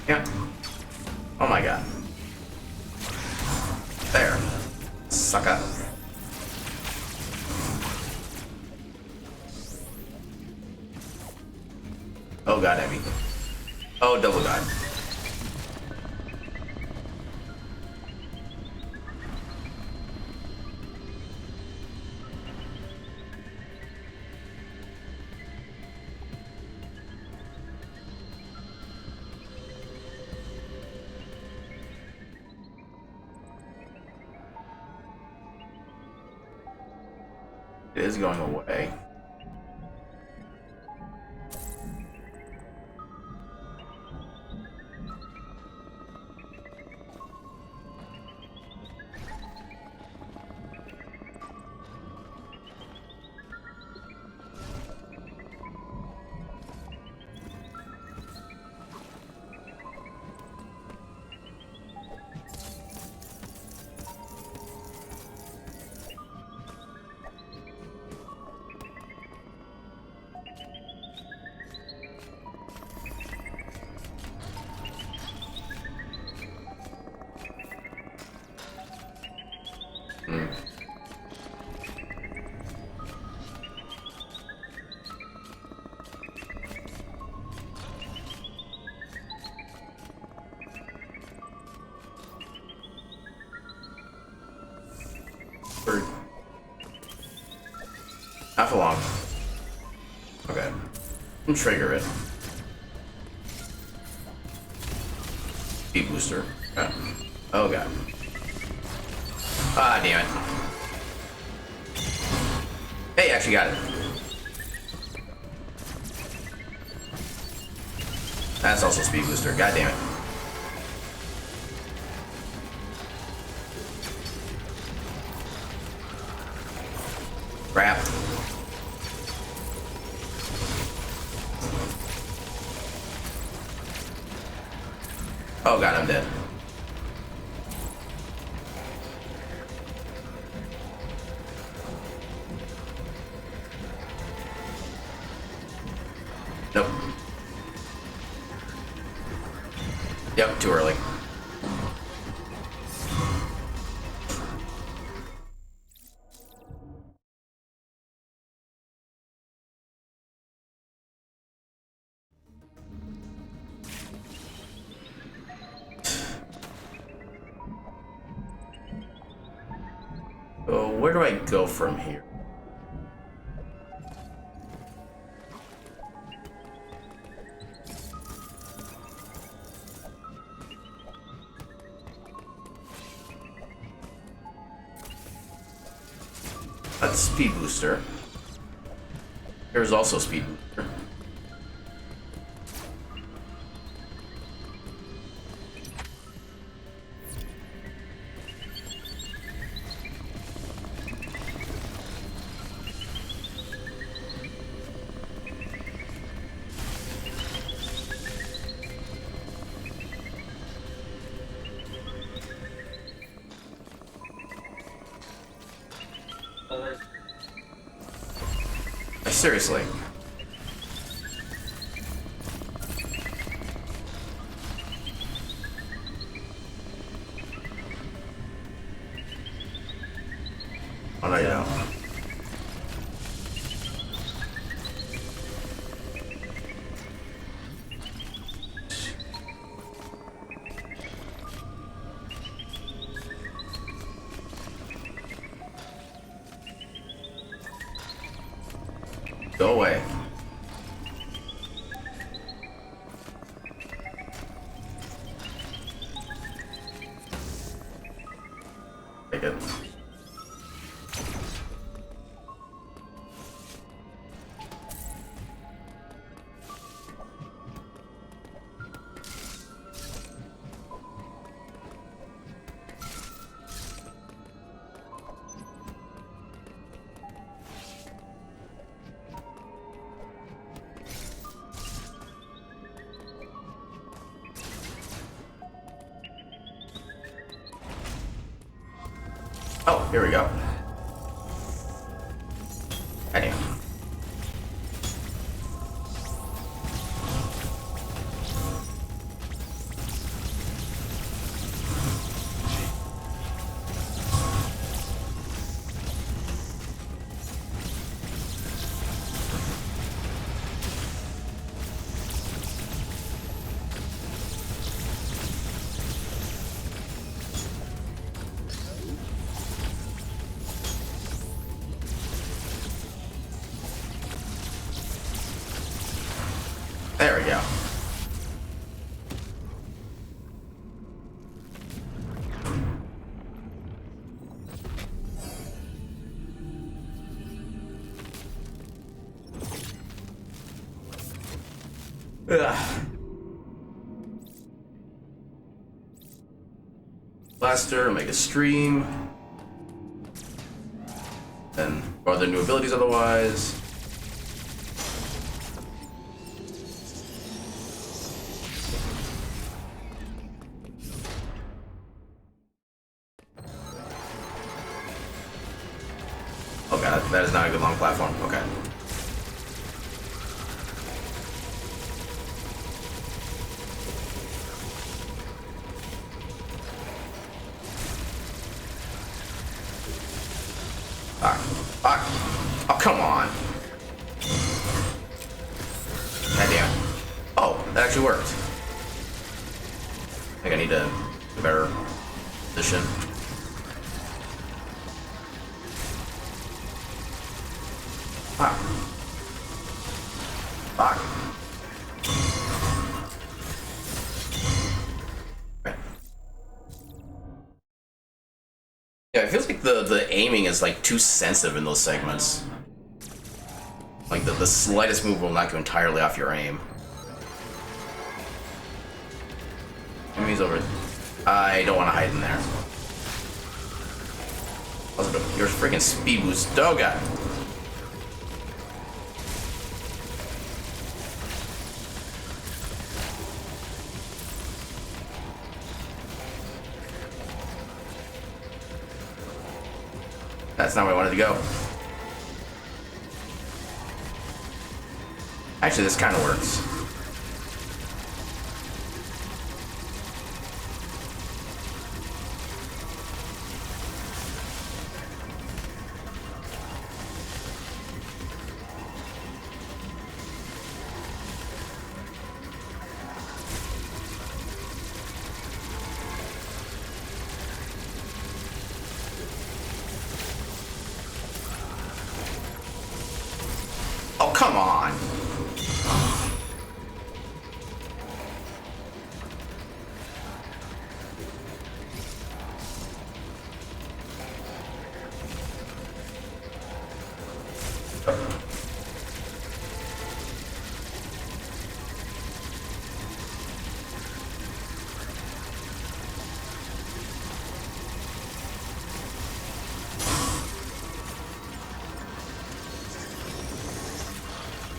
Yeah. Oh my god. There. Sucker. Oh god, Emmy. Oh, double god. It is going away. For not for long. Okay. And trigger it. Speed booster. Okay. Oh god. Ah, damn it. Hey, actually got it. That's also speed booster. God damn it. Crap. Oh god, I'm dead. Nope. Yep, too early. So where do I go from here? That's speed booster. There's also speed. Seriously. Oh no, you don't. Go away. Take it. Oh, here we go. Anyway. There we go. Ugh. Blaster, make a stream. And are there new abilities otherwise? Oh god, that is not a good long platform. Okay. Fuck. Fuck. Oh, come on. God damn it. Oh, that actually worked. I think I need to do a better position. Fuck. Fuck. Okay. Yeah, it feels like the aiming is like too sensitive in those segments. Like the slightest move will knock you entirely off your aim. Enemies over. I don't want to hide in there. Also, your freaking speed boost. Oh god. That's not where I wanted to go. Actually, this kind of works. Oh, come on.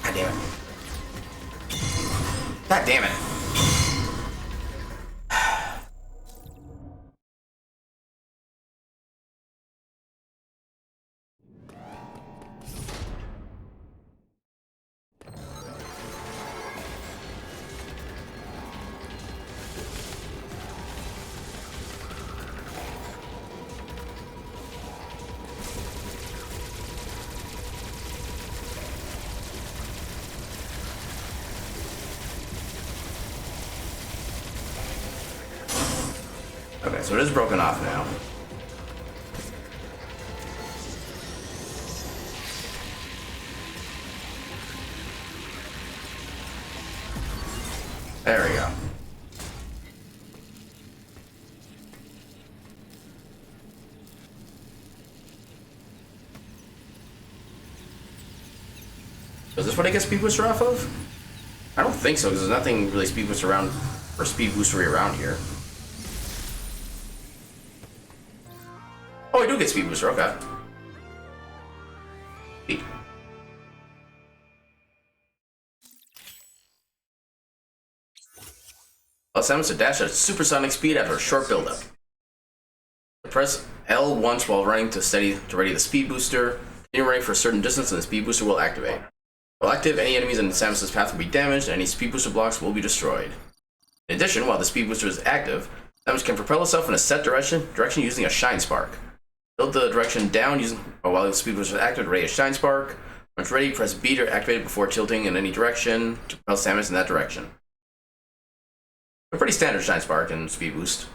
God damn it. God damn it. Okay, so it is broken off now. There we go. Is this what I get speed booster off of? I don't think so, because there's nothing really speed booster around or speed boostery around here. Oh, I do get speed booster, okay. Speed. Allows Samus to dash at supersonic speed after a short buildup. Press L once while running to ready the speed booster. Continue running for a certain distance and the speed booster will activate. While active, any enemies in Samus's path will be damaged and any speed booster blocks will be destroyed. In addition, while the speed booster is active, Samus can propel itself in a set direction using a shine spark. Build the direction down while the speed booster is active to ready a shine spark. When it's ready, press B to activate it before tilting in any direction to propel Samus in that direction. A pretty standard shine spark and speed boost.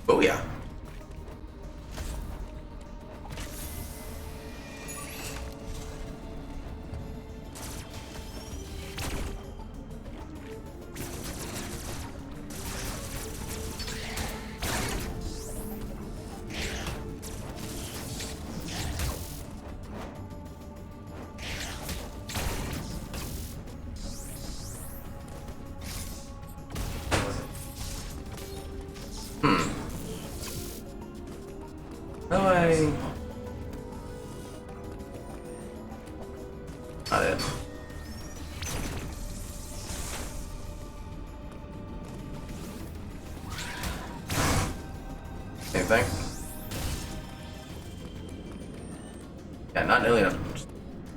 Oh yeah. Not it. Same thing. Yeah, not nearly enough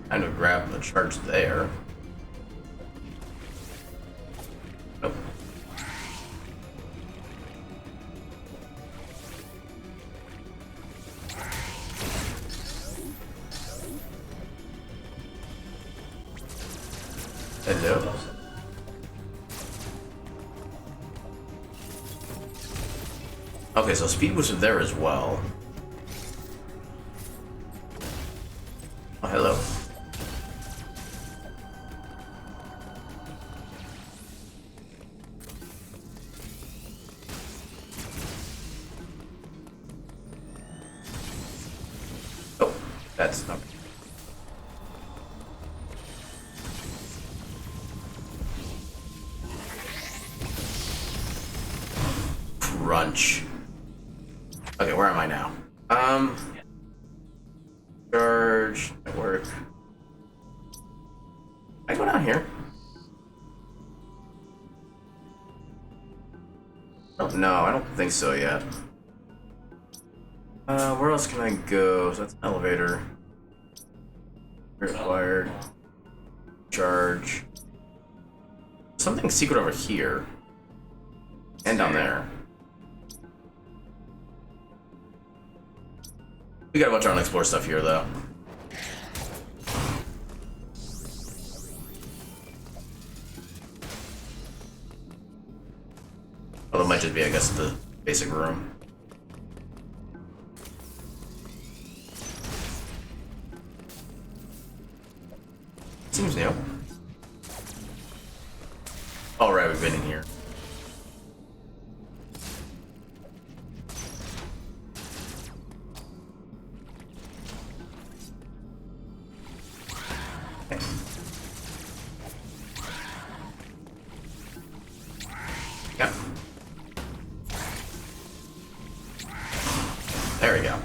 time to grab the charge there. Nope. Hello. Okay, so speed boost is there as well. Oh, hello. Oh, that's not. Crunch. Okay, where am I now? Charge, network. Can I go down here? Oh, no, I don't think so yet. Where else can I go? So that's an elevator. Required. Charge. Something secret over here. And down there. We got a bunch of unexplored stuff here, though. Although it might just be, I guess, the basic room. Seems new. All right, we've been in here. we go.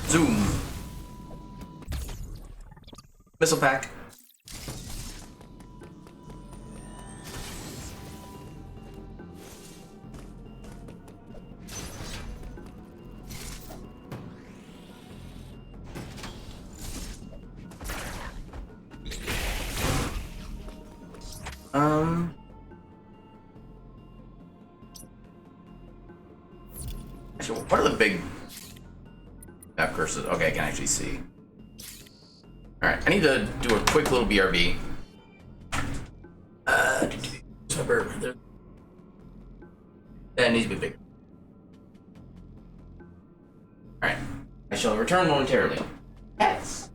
Zoom. Missile pack. Actually, what are the big map curses? Okay, I can actually see. Alright, I need to do a quick little BRB. That needs to be bigger. Alright, I shall return momentarily. Yes.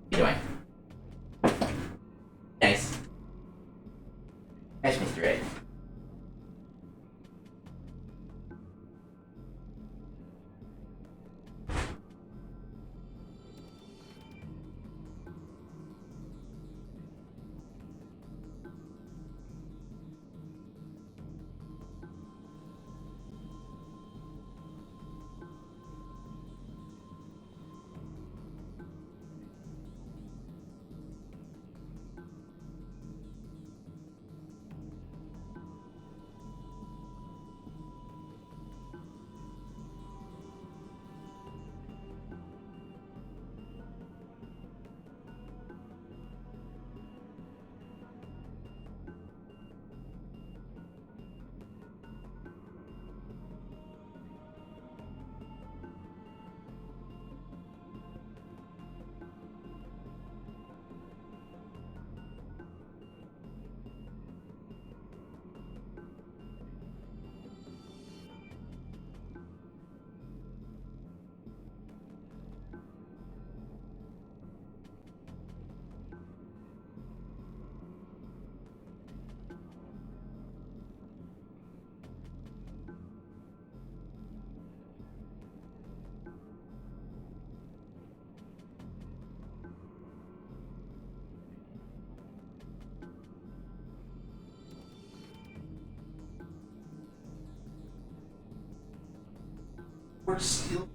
What are you doing? Nice. Nice, Mr. Ed. We're still.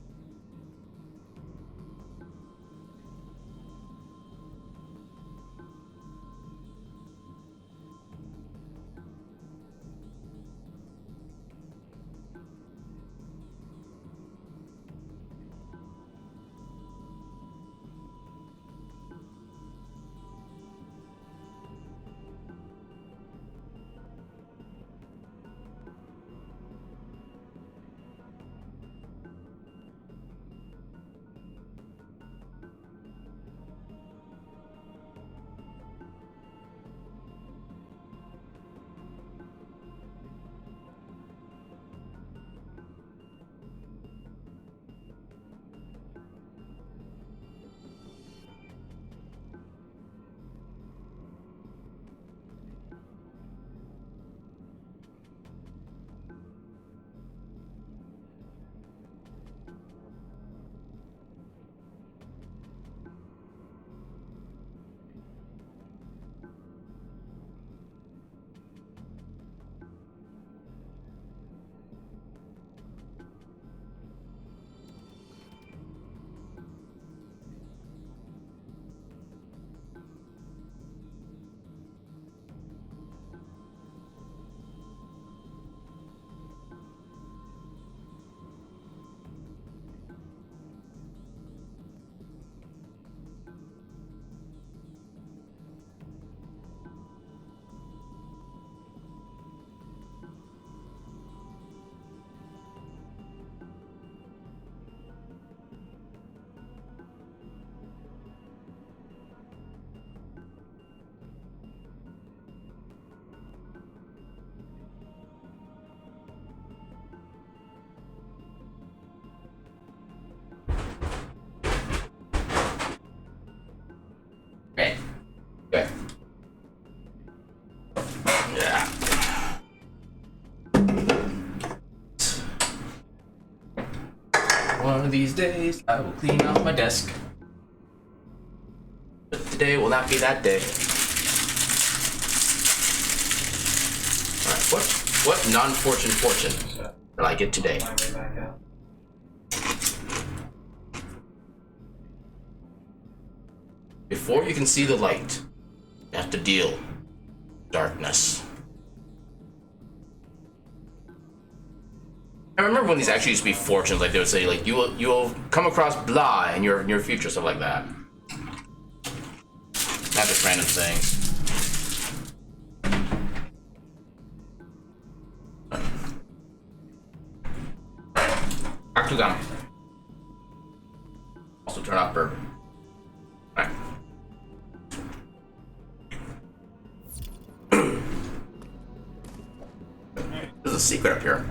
Okay. Good. Yeah. One of these days, I will clean out my desk. today will not be that day. Alright, what non-fortune will I get today? My way back out. Before you can see the light, you have to deal darkness. I remember when these actually used to be fortunes, like they would say, like you will come across blah in your future, stuff like that. Not just random things. Back to gun. Also turn off bourbon. Alright. There's a secret up here.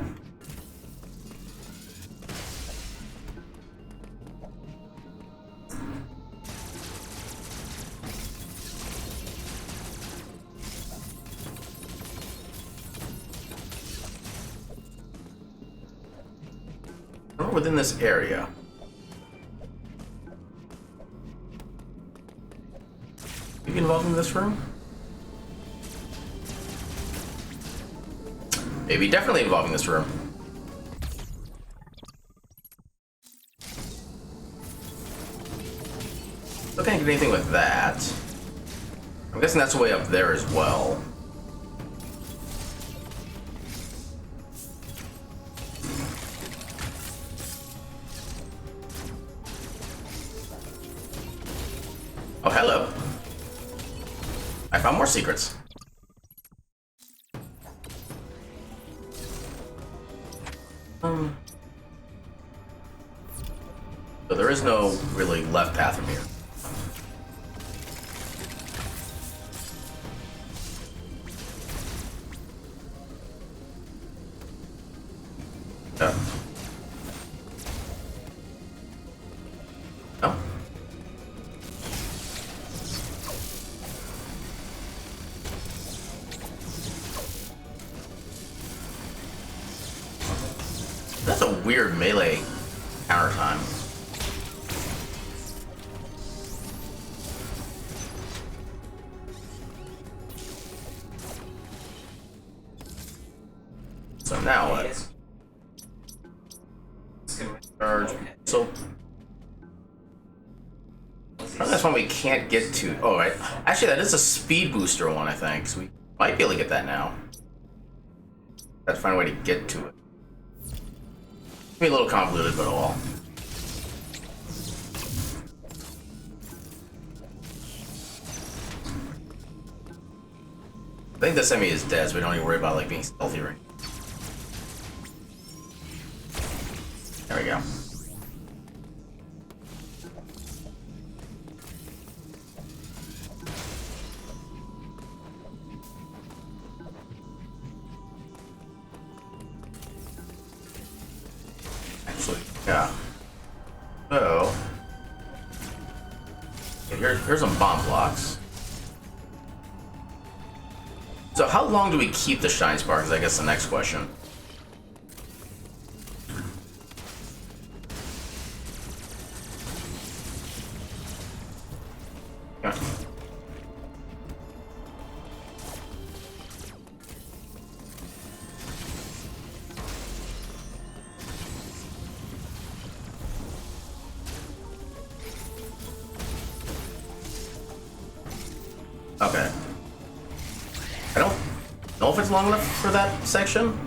We're within this area. You get involved in this room? Maybe definitely involving this room. Still can't get anything with that. I'm guessing that's the way up there as well. Oh, hello. I found more secrets. So there is no really left path from here. No. No? That's a weird melee counter time. So now what? Yes. Charge. So that's one we can't get to. Oh, right. Actually, that is a speed booster one, I think. So we might be able to get that now. Got to find a way to get to it. Be a little convoluted, but oh well. I think this enemy is dead, so we don't need to worry about like being stealthy right. There we go. Actually, yeah. So, here's some bomb blocks. So how long do we keep the shine sparks? I guess the next question. Yeah. Okay. I don't know if it's long enough for that section.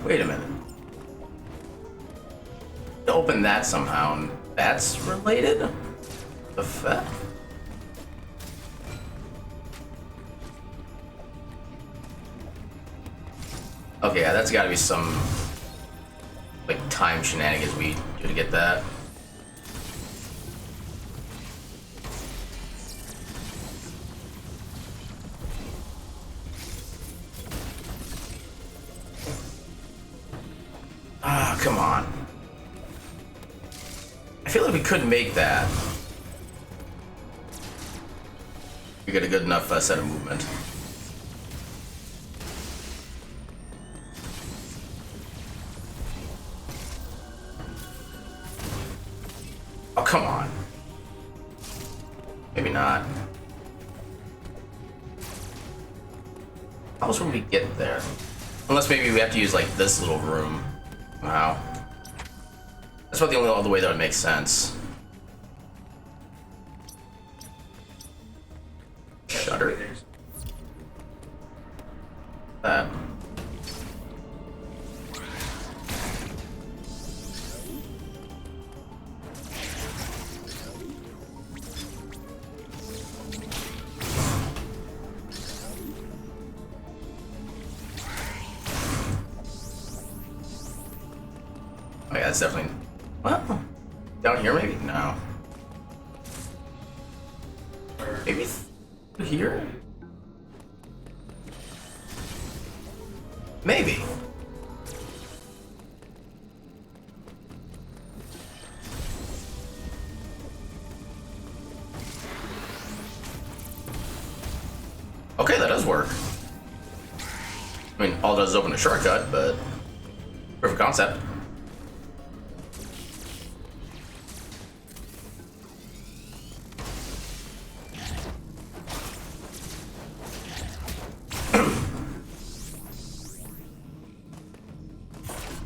Wait a minute. Open that somehow, and that's related? The fuck? Okay, yeah, that's gotta be some like time shenanigans we do to get that. Ah, come on. I feel like we could make that. We get a good enough set of movement. Oh, come on. Maybe not. How else would we get there? Unless maybe we have to use like this little room. Wow. That's about the only other way that would make sense. Shutter. That. Oh yeah, that's definitely. Well, down here maybe? No. Maybe here? Maybe. Okay, that does work. I mean, all it does is open a shortcut, but perfect concept.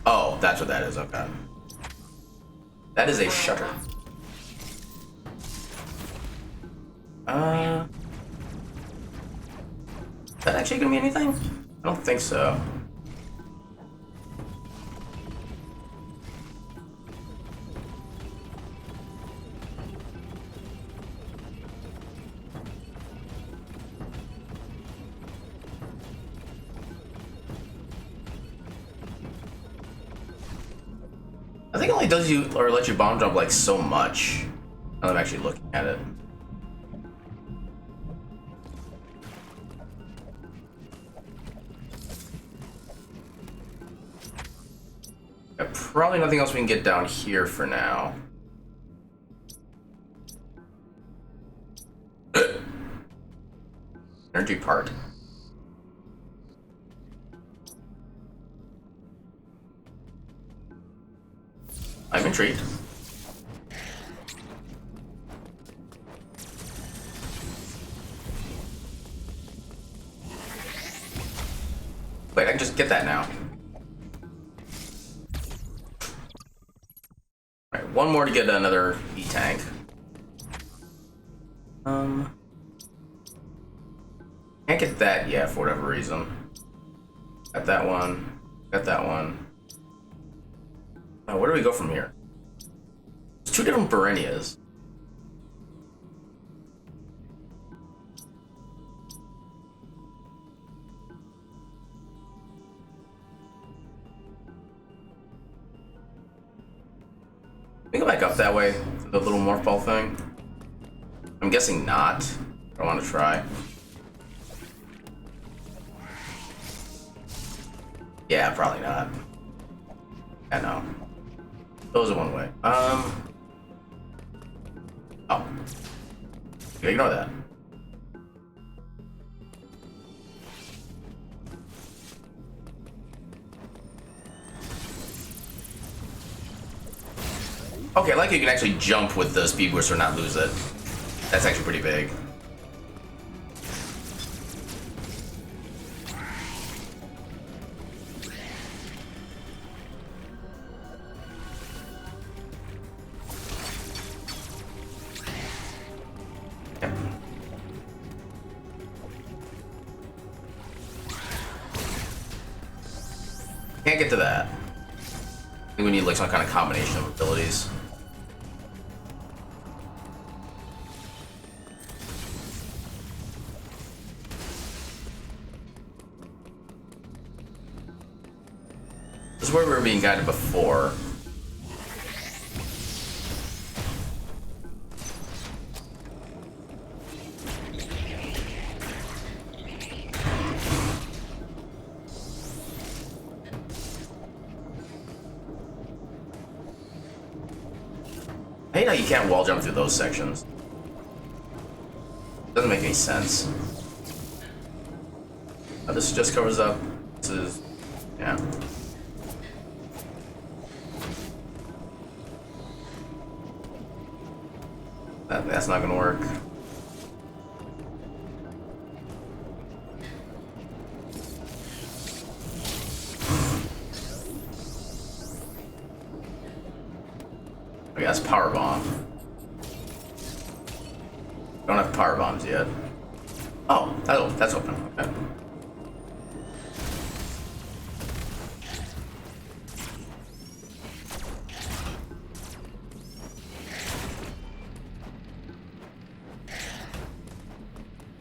Oh, that's what that is, okay. That is a shutter. Is that actually gonna be anything? I don't think so. I think it only does you or lets you bomb jump like so much. Now that I'm actually looking at it. Yeah, probably nothing else we can get down here for now. Energy part. I'm intrigued. Wait, I can just get that now. Alright, one more to get another E-tank. Can't get that yet for whatever reason. Got that one. Got that one. Oh, where do we go from here? There's two different Berenias. Can we go back up that way? The little morph ball thing? I'm guessing not. I want to try. Yeah, probably not. Yeah, no. Those are one way. Oh. You ignore that. Okay, I like you can actually jump with the speed boost or not lose it. That's actually pretty big. Can't get to that. I think we need like some kind of combination of abilities. This is where we were being guided before. I hate how you can't wall jump through those sections. Doesn't make any sense. Oh, this just covers up. This is, yeah. That's not gonna work. Okay, that's power bomb. Don't have power bombs yet. Oh, that's open. Okay.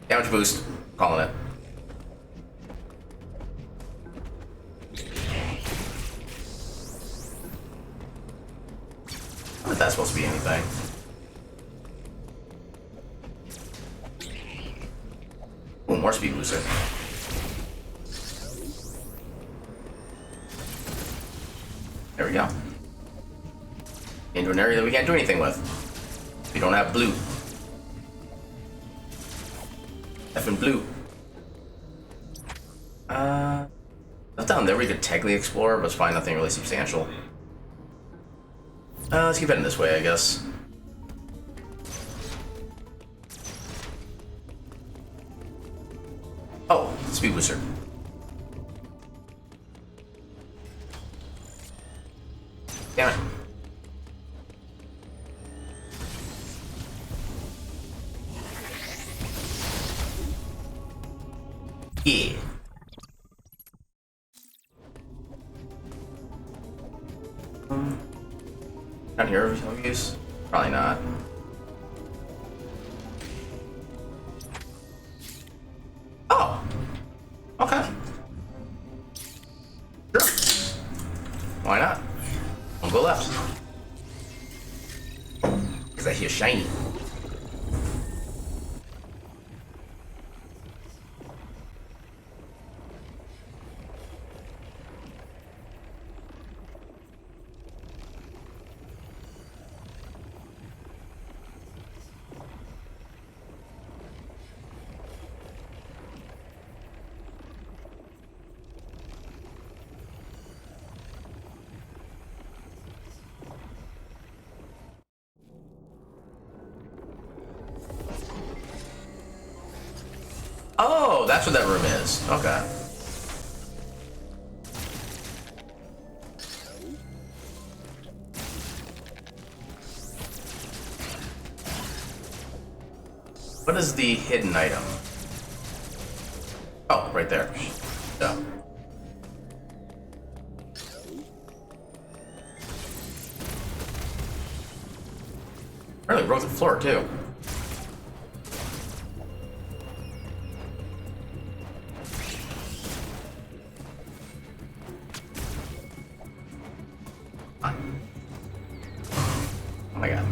Damage boost. Calling it. What is that supposed to be anything? Oh, more speed booster. There we go. Into an area that we can't do anything with. We don't have blue. Effing blue. That's down there we could technically explore, but it's probably nothing really substantial. Let's keep heading this way, I guess. Oh, speed booster. Damn it. Yeah. Down here of no use? Probably not. Oh! Okay. Sure. Why not? I'll go left. Because I hear shiny. Oh, that's what that room is. Okay. What is the hidden item? Oh, right there. Yeah. Really broke the floor too. Oh my god.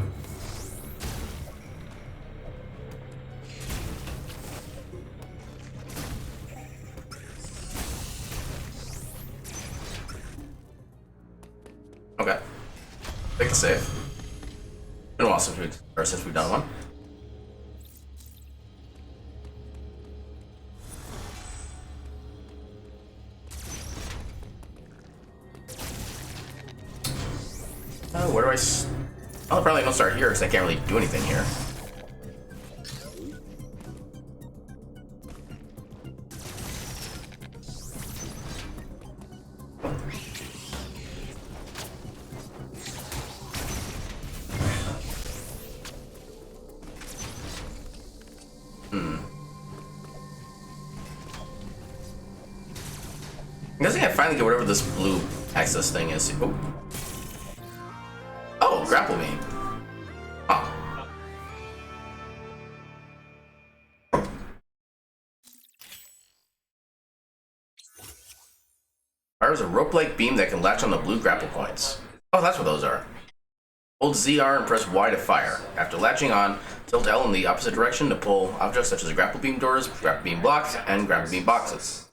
Okay. Take a save. Been a while since we've done one. Where do I I'll probably don't start here because I can't really do anything here. I'm guessing I finally get whatever this blue access thing is. Oh, grapple beam. Huh. Fires a rope-like beam that can latch on the blue grapple points. Oh, that's what those are. Hold ZR and press Y to fire. After latching on, tilt L in the opposite direction to pull objects such as grapple beam doors, grapple beam blocks, and grapple beam boxes.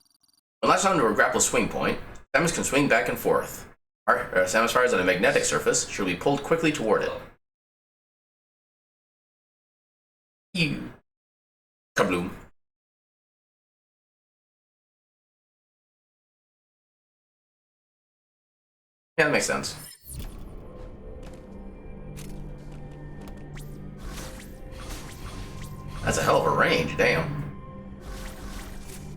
When latched onto a grapple swing point, Samus can swing back and forth. Samus fires on a magnetic surface. She'll be pulled quickly toward it. Ew. Kabloom. Yeah, that makes sense. That's a hell of a range, damn.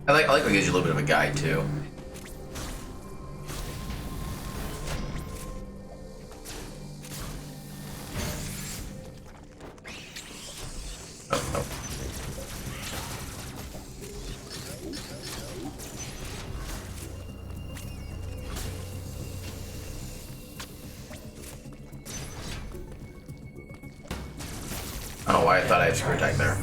I like what gives you a little bit of a guide too. Oh. I don't know why I thought I had screw attack there.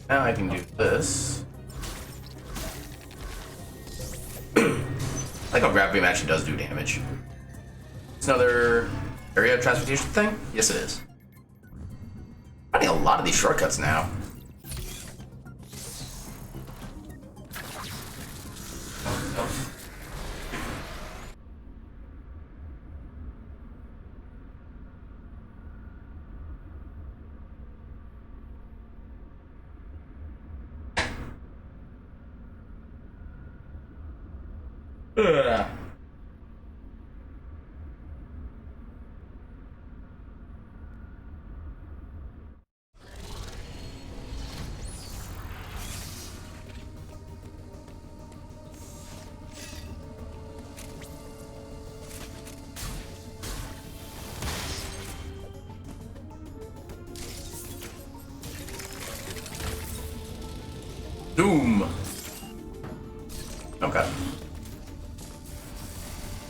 Now I can do this. I like how grab beam actually does do damage. It's another area transportation thing? Yes, it is. I'm finding a lot of these shortcuts now. Ugh. Doom. Okay.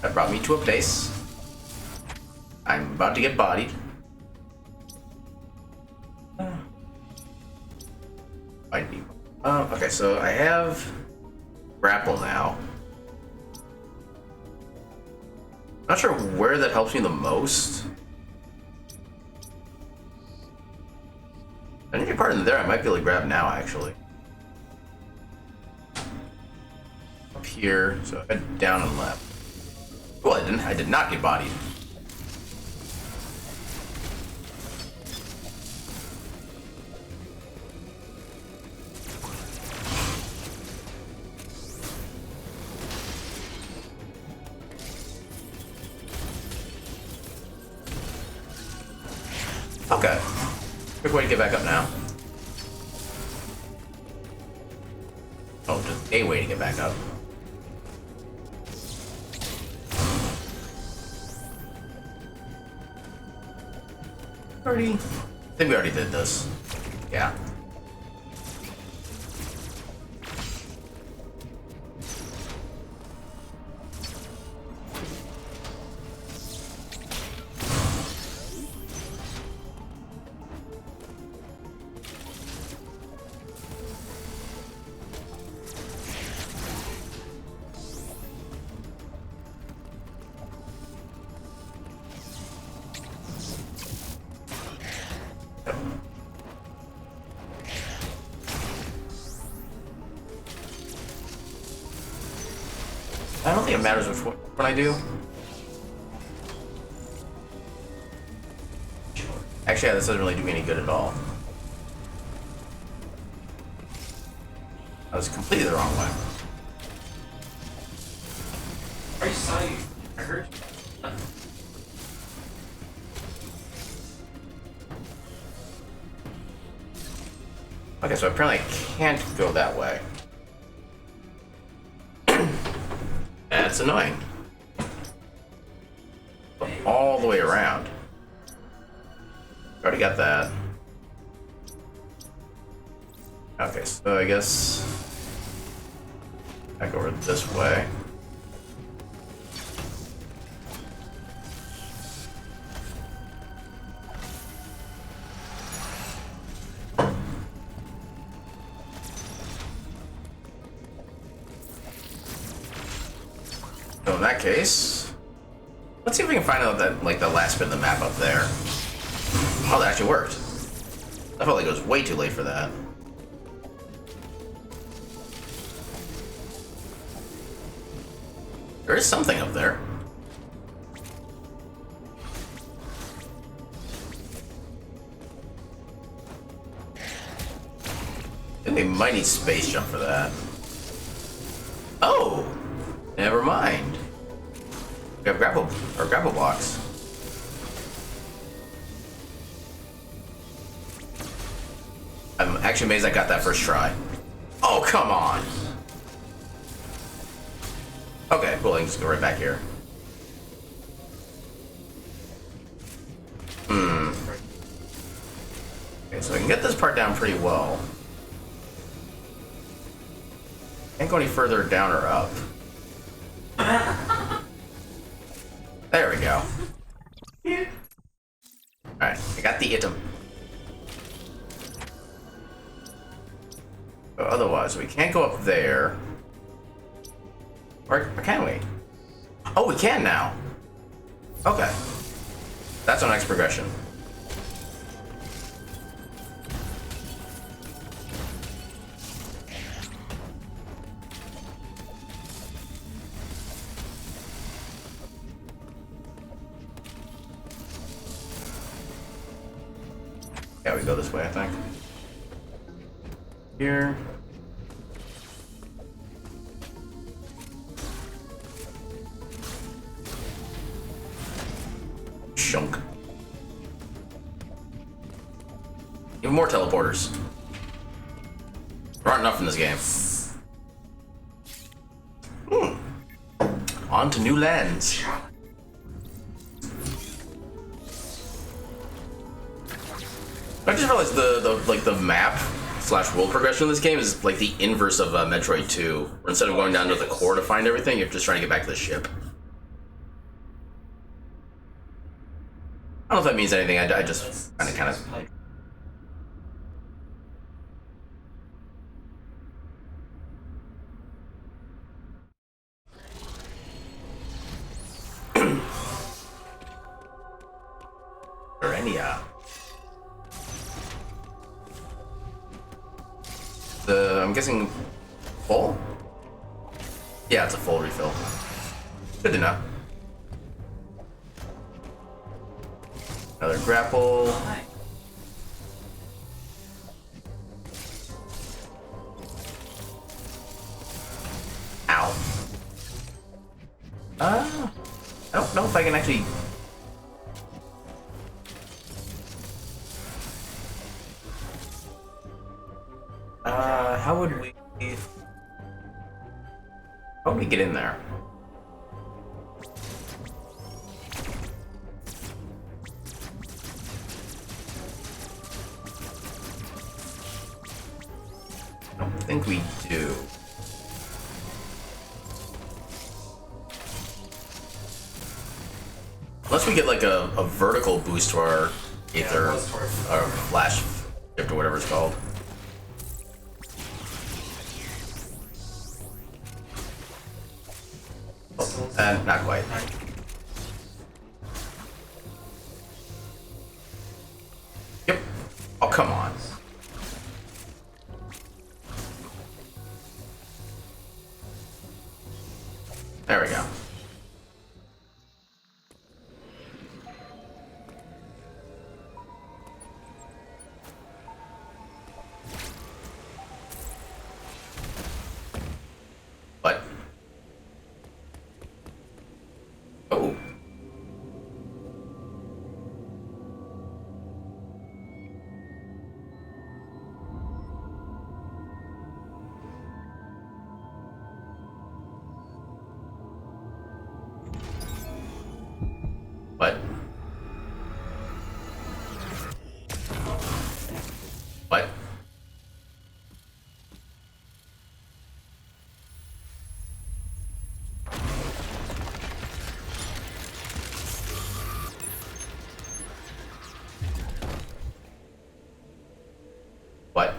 That brought me to a place. I'm about to get bodied. Okay, so I have grapple now. Not sure where that helps me the most. I need a part in there I might be able to grab now, actually. Up here, so head down and left. Well, I did not get bodied. Okay. Quick way to get back up now. Oh, just a way to get back up. I think we already did this. Yeah. I don't think it matters which one I do. Actually, yeah, this doesn't really do me any good at all. I was completely the wrong way. I saw you. I heard you. Okay, so apparently I can't go that way. That's annoying. All the way around. Already got that. Okay, so I guess back over this way. So in that case, let's see if we can find out that like the last bit of the map up there. Oh, that actually worked. I felt like it was way too late for that. There is something up there. I think we might need space jump for that. Oh! Never mind. We have grapple blocks. I'm actually amazed I got that first try. Oh, come on. Okay, cool. I can just go right back here. Okay, so I can get this part down pretty well. Can't go any further down or up. There we go. Alright, I got the item. But otherwise, we can't go up there. Or can we? Oh, we can now. Okay. That's our next progression. Yeah, we go this way, I think. Here. Shunk. Even more teleporters. There aren't enough in this game. On to new lands. I just realized the map / world progression in this game is like the inverse of Metroid 2. Where instead of going down to the core to find everything, you're just trying to get back to the ship. I don't know if that means anything. I just kind of. Serenia. I'm guessing full? Yeah, it's a full refill. Good to know. Another grapple. Ow. I don't know if I can actually. How would we? How would we get in there? I don't think we do. Unless we get like a vertical boost to our Aether, or Flash Shift, or whatever it's called. Not quite. Yep. Oh, come on. There we go. What? Oh. What? What? What?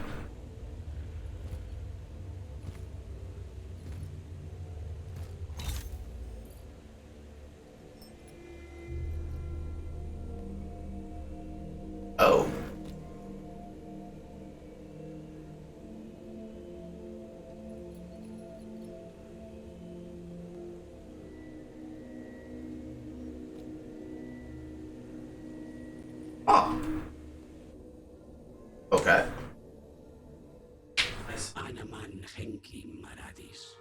Oh. Oh. Okay. Anaman Henki Maradis.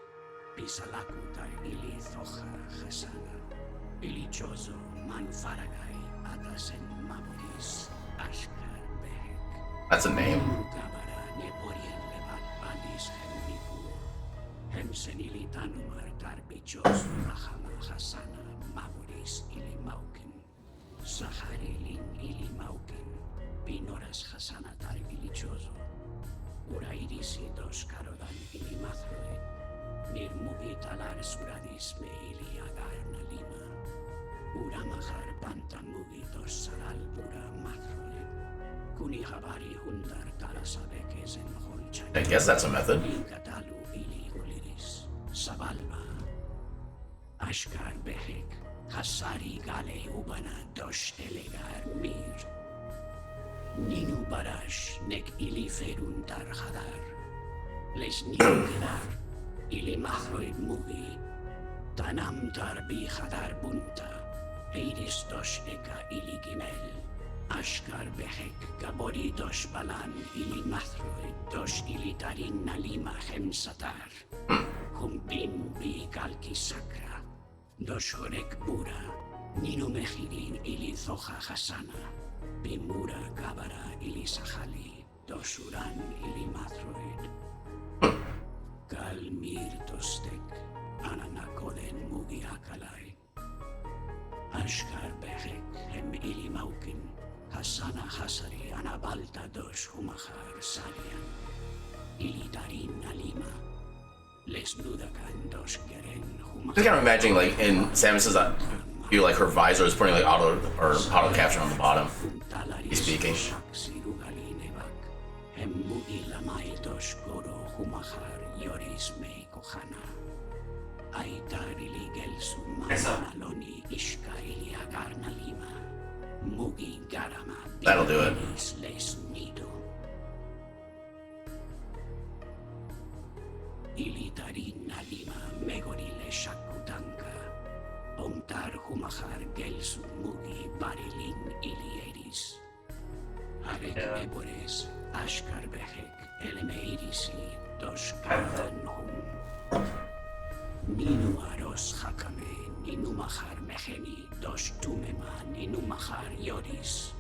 Pisalakutar ili thoja hasana. Ilichozo manfaragai atasen maburis ashkar behek. That's a name. Kabara neporien levat balis hemniku. Hemsen ili tanumar tarbichozo rahama hasana maburis ili mauken. Saharilin ili mauken. Pinoras hasana tar ilichozo. Urairisi dos karodan ili mazroe. Nirmugi talar suradis me ili agarna lima. Uramahar pantamugi dos saral ura mazroe. Kuni habari hundar talasabekes en holchan. I guess that's a method. Linkatalu ili uliris. Sabalba. Ashkar behek. Hasari gale ubana dos elegar mir. Ninu barash nek ili ferun tar hadar. Les ninu kedar. Ili mahroid mugi. Tanam tar bi hadar bunta. Eiris dos eka ili gimel. Ashkar behek gabori dos balan ili mahroid dos ili tarin nalima hemsatar. Humpim bi kalki sakra. Dos horek bura. Ninu mehirin ili zoja hasana. Bimura kabara ili sahali. Dos uran ili mahroid. Kalmir tostek, ananakoden mugi akalai. Ashkar behek hem ili maukin, hasana hasari anabalta dos humahar salian. Ili darin alima, les nudakan dos geren I'm just kind of imagining, like, in Samus's view, like, her visor is putting, like, auto caption on the bottom. He's speaking. Hem mugi lamai dos goro humahar yoris me kohana. Aitar ili gelsu manaloni ishka ili agarna lima. Mugi garama That'll do it. les nido. Ili tarin lima megorile shakutanka. Omtar humahar gelsu mugi barilin ili eris. Arek ebores ashkar behek elemeirisi dos kardan hum. Ninu aros hakame, ninu mahar meheni, dos tumema, ninu mahar yoris.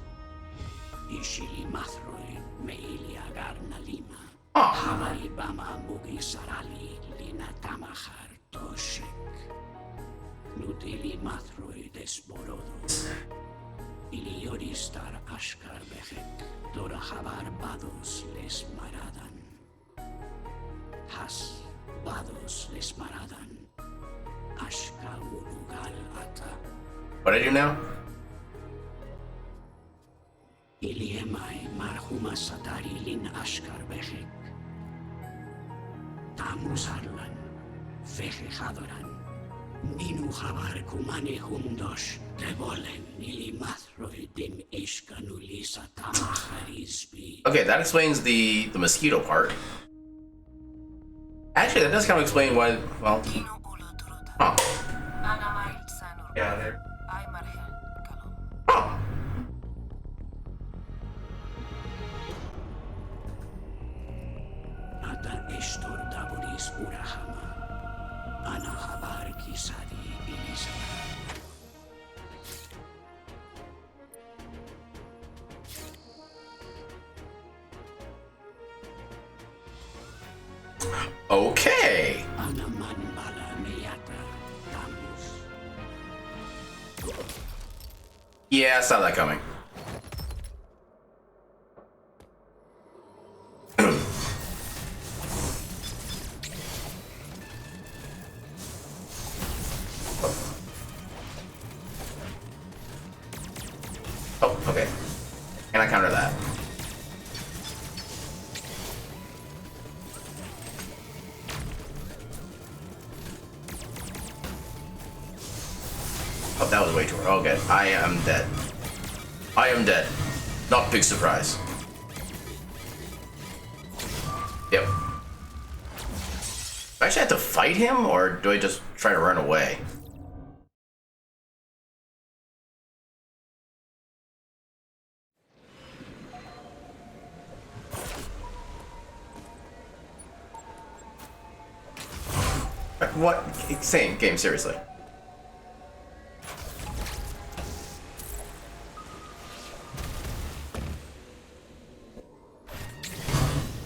Ishili mathroe, meili agarna lima. Havari bama mugi sarali, lina tamahar toshek. Nutili mathroe desborodo. Ili yoris tar ashkar behek, dora havar bados les maradan. Has bados les maradan. Ashka urugal ata. What do I do now? Ili emai marhuma satari lin ashkar behek. Tamus arlan, feje hadoran. Ninu havar kumane hundos, devolen ili mathroidim ishkanulisa tamaharisbi. Okay, that explains the mosquito part. Actually, that does kind of explain why, well... Huh. Yeah, there. Huh. Ata estor daboris urahama. Ana habar kisadi ilisana. Okay. Ana manbala meyata tamus. Yeah, I saw that coming. Oh, okay. Can I counter that? Oh, that was way too early. Okay, I am dead. I am dead. Not big surprise. Yep. Do I actually have to fight him, or do I just try to run away? What? Same game, seriously.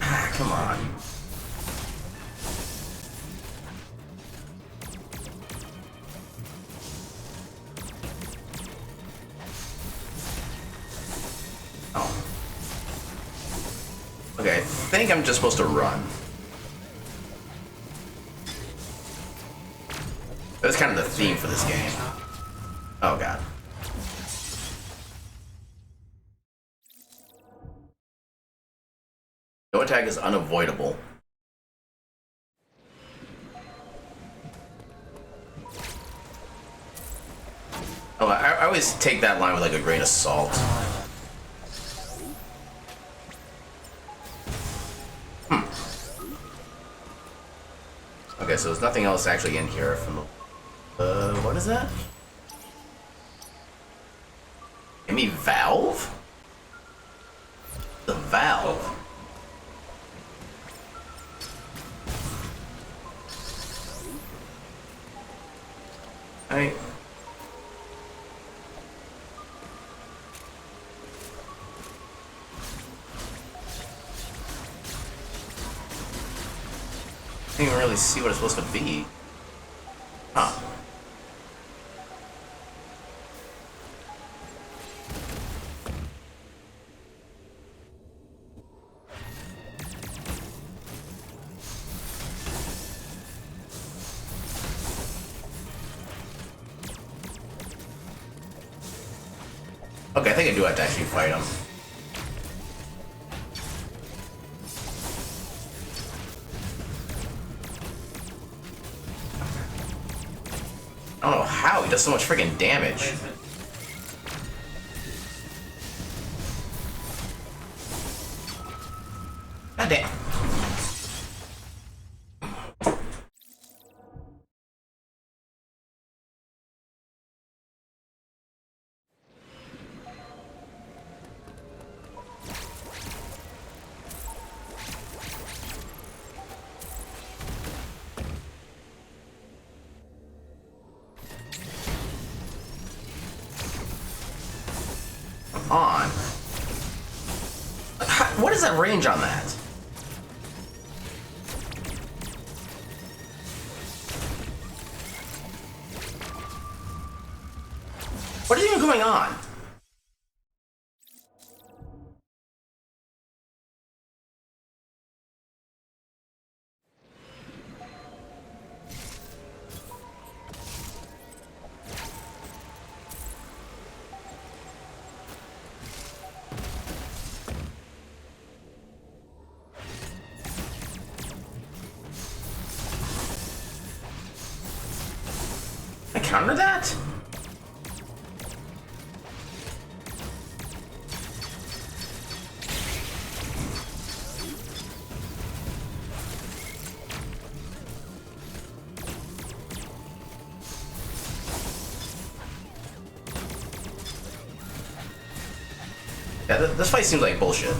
Ah, come on. Oh. Okay, I think I'm just supposed to run. That's kind of the theme for this game. Oh god. No attack is unavoidable. Oh, I always take that line with like a grain of salt. Okay, so there's nothing else actually in here from the... what is that? Give me valve? The valve? I can't even really see what it's supposed to be. Huh. Okay, I think I do have to actually fight him. I don't know how he does so much freaking damage. God damn. On. What is that range on that? What is even going on? I counter that? Yeah, this fight seems like bullshit.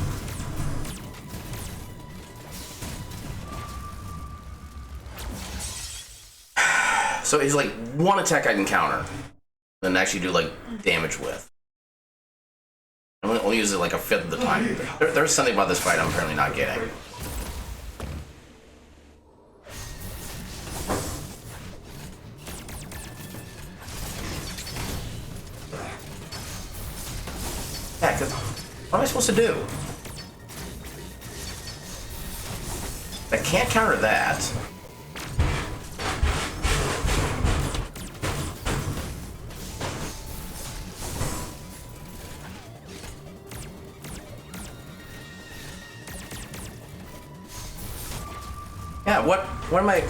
So he's like one attack I can counter, and actually do like damage with. I'm gonna only use it like a fifth of the time. There's something about this fight I'm apparently not getting. Yeah, cause what am I supposed to do? I can't counter that. Yeah, what am I...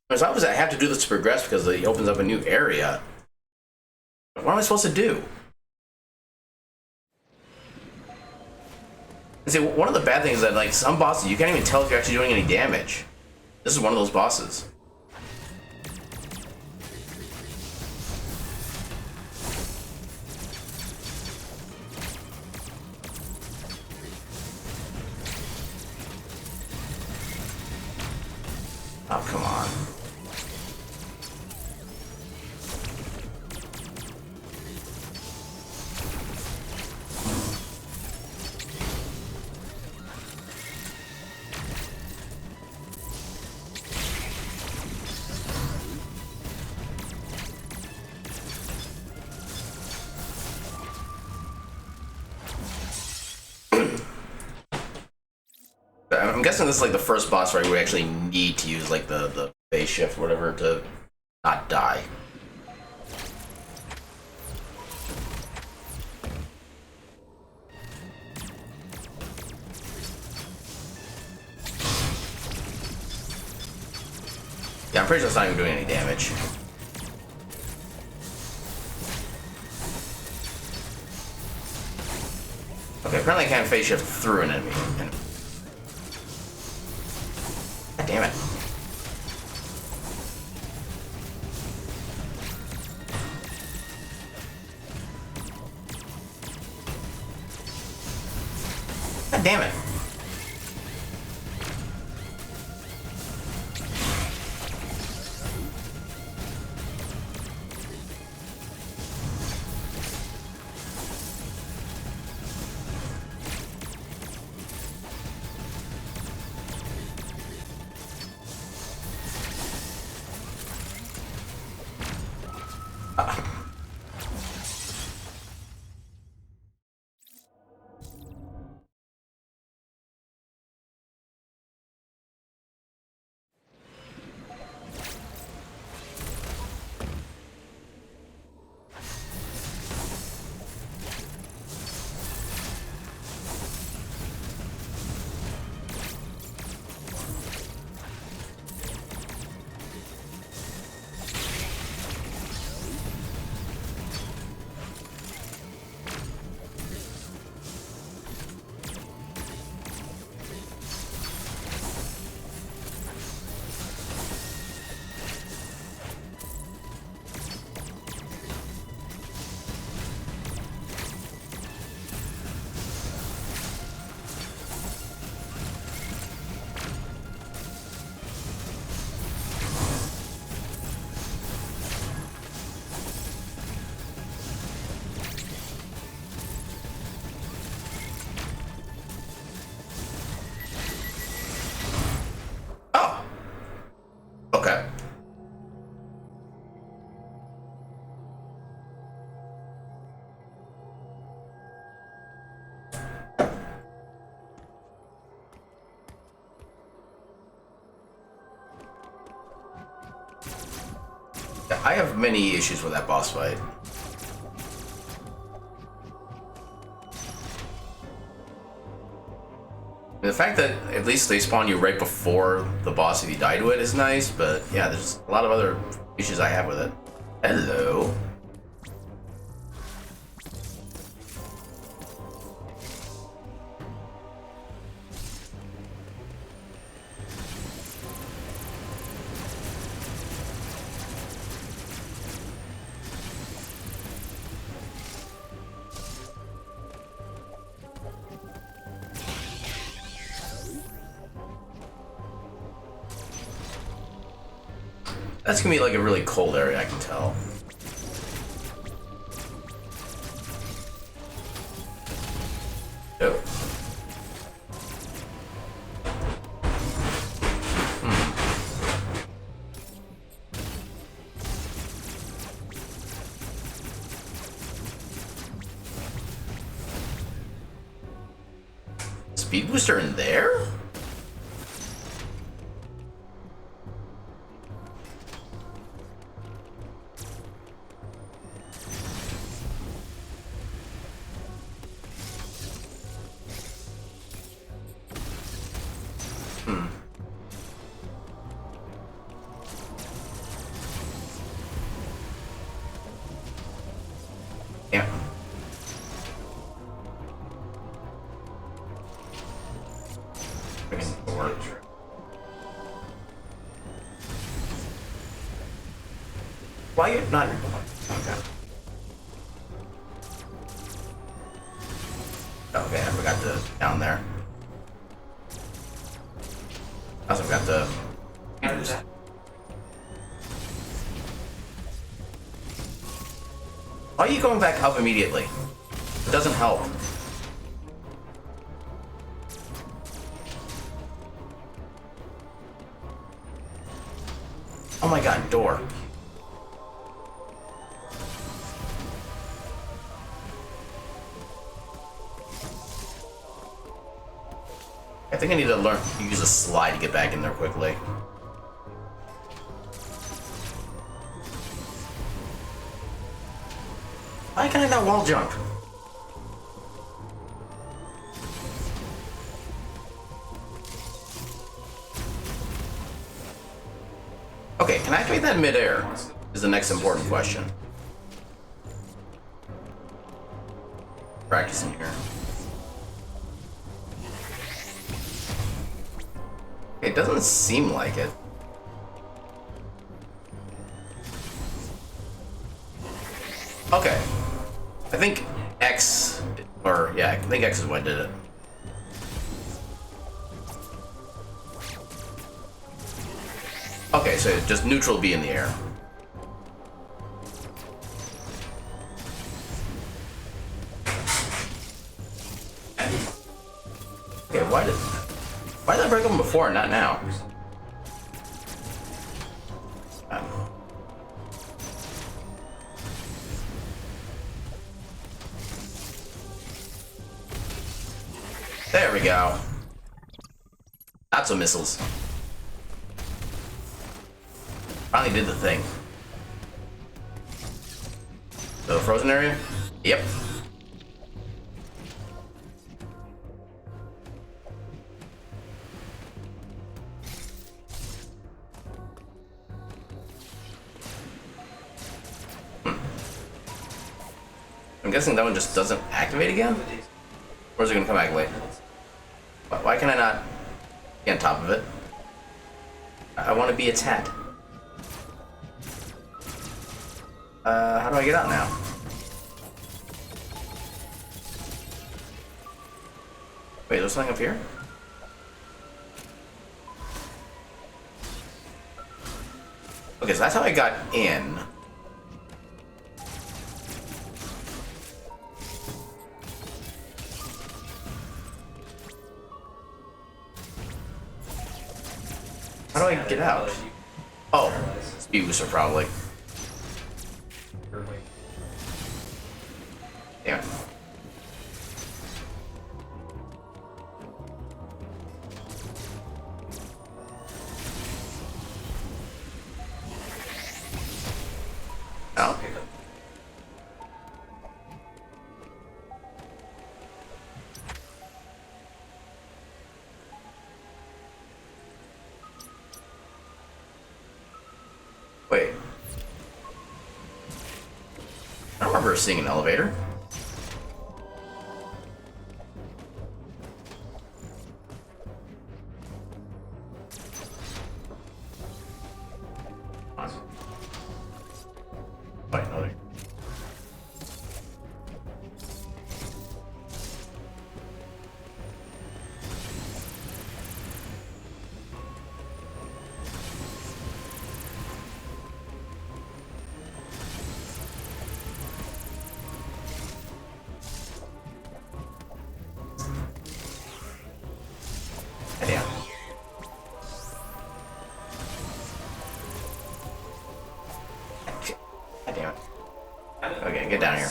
There's obviously I have to do this to progress because it opens up a new area. What am I supposed to do? And see, one of the bad things is that like some bosses, you can't even tell if you're actually doing any damage. This is one of those bosses. Oh, come on. I'm guessing this is like the first boss fight where we actually need to use like the phase shift or whatever to not die. Yeah, I'm pretty sure it's not even doing any damage. Okay, apparently I can't phase shift through an enemy. God damn it. God damn it. Okay. Yeah, I have many issues with that boss fight. The fact that at least they spawn you right before the boss if you die to it is nice, but yeah, there's a lot of other issues I have with it. Hello. That's gonna be like a really cold area, I can tell. Oh. Speed booster in there? Yeah. Freaking work. Why you not? Okay. Okay, I forgot to down there. I also forgot to. Why are you going back up immediately? It doesn't help. Oh my god, door. I think I need to learn to use a slide to get back in there quickly. Why can I not wall jump? Okay, can I activate that midair? Is the next important question. Practicing here. It doesn't seem like it. Okay. I think X, or yeah, I think X is what did it. Okay, so just neutral B in the air. Okay, why did I break them before and not now? There we go. Lots of missiles. Finally did the thing. So the frozen area? Yep. I'm guessing that one just doesn't activate again? Or is it gonna come back late? Why can I not get on top of it? I want to be its head. How do I get out now? Wait, there's something up here? Okay, so that's how I got in. How do I get out? Oh, speed booster probably. Damn it. Oh. Wait. I don't remember seeing an elevator. Wait, no. Yeah. God damn it. Okay, get down here.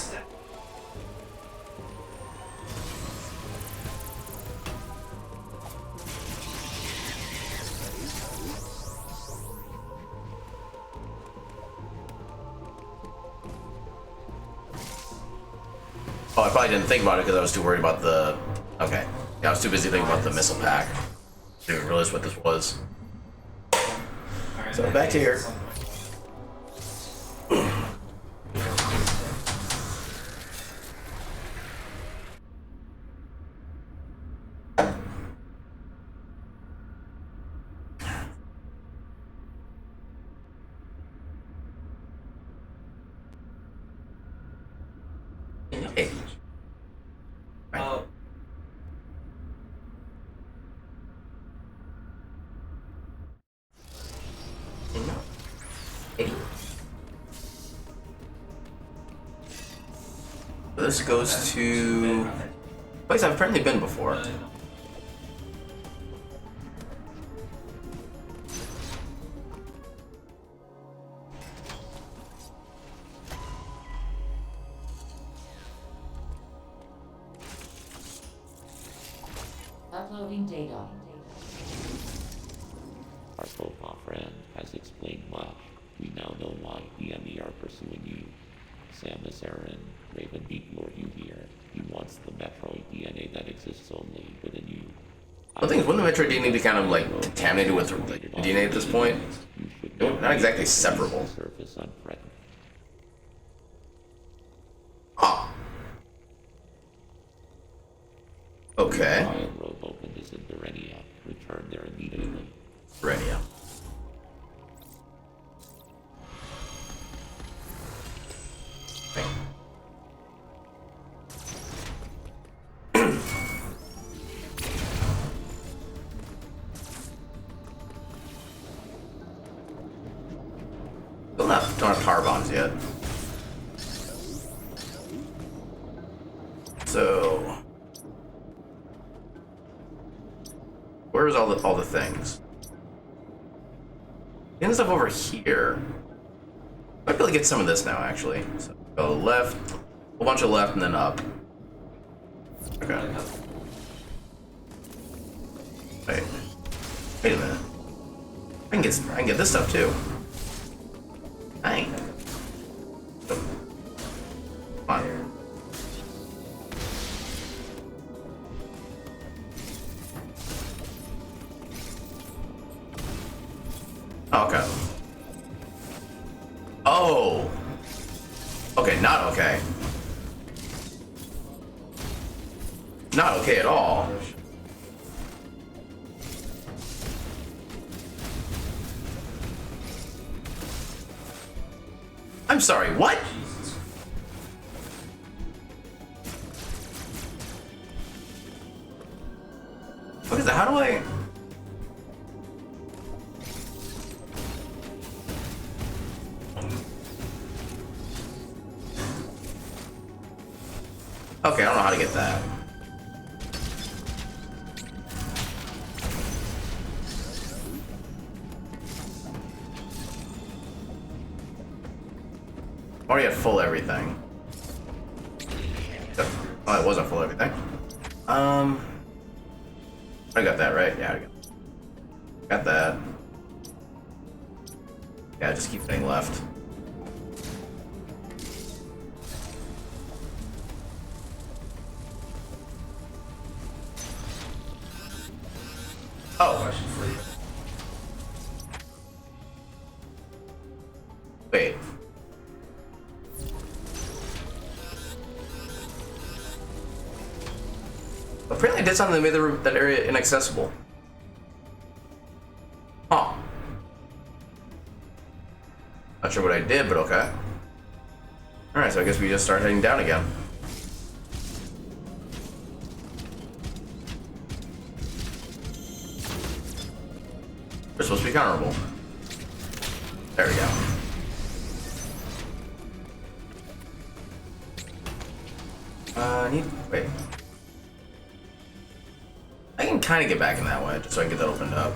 Oh, I probably didn't think about it because I was too worried about the... Okay. Yeah, I was too busy thinking about the missile pack. Didn't realize what this was. So back to here. Hey. Right. Hey. this goes to a place I've apparently been before. Uploading data. Our profile friend has explained why. We now know why the enemy are pursuing you. Samus Aran, Raven beat Lord you here. He wants the Metroid DNA that exists only within you. The thing is, wouldn't the Metroid DNA be kind of like contaminated with like, DNA at this point? Not exactly separable. Surface unthreatened. Ah. Okay. Lion Road opened is in Berenia. Return there immediately. Berenia. Don't have power bombs yet. So, where's all the things? Getting stuff over here. Might be able to get some of this now, actually. So go left, a bunch of left, and then up. Okay. Wait a minute. I can get this stuff too. Dang. Come on. Okay. Oh. Okay, not okay. Not okay at all. I'm sorry, what? What is that? How do I... Okay, I don't know how to get that. Already had full everything. Oh, it wasn't full everything. I got that right. Yeah, I got that. Yeah, just keep getting left. Oh. Wait. Apparently I did something that made that area inaccessible. Huh. Not sure what I did, but okay. Alright, so I guess we just start heading down again. We're supposed to be counterable. There we go. Wait. I can kind of get back in that way, just so I can get that opened up.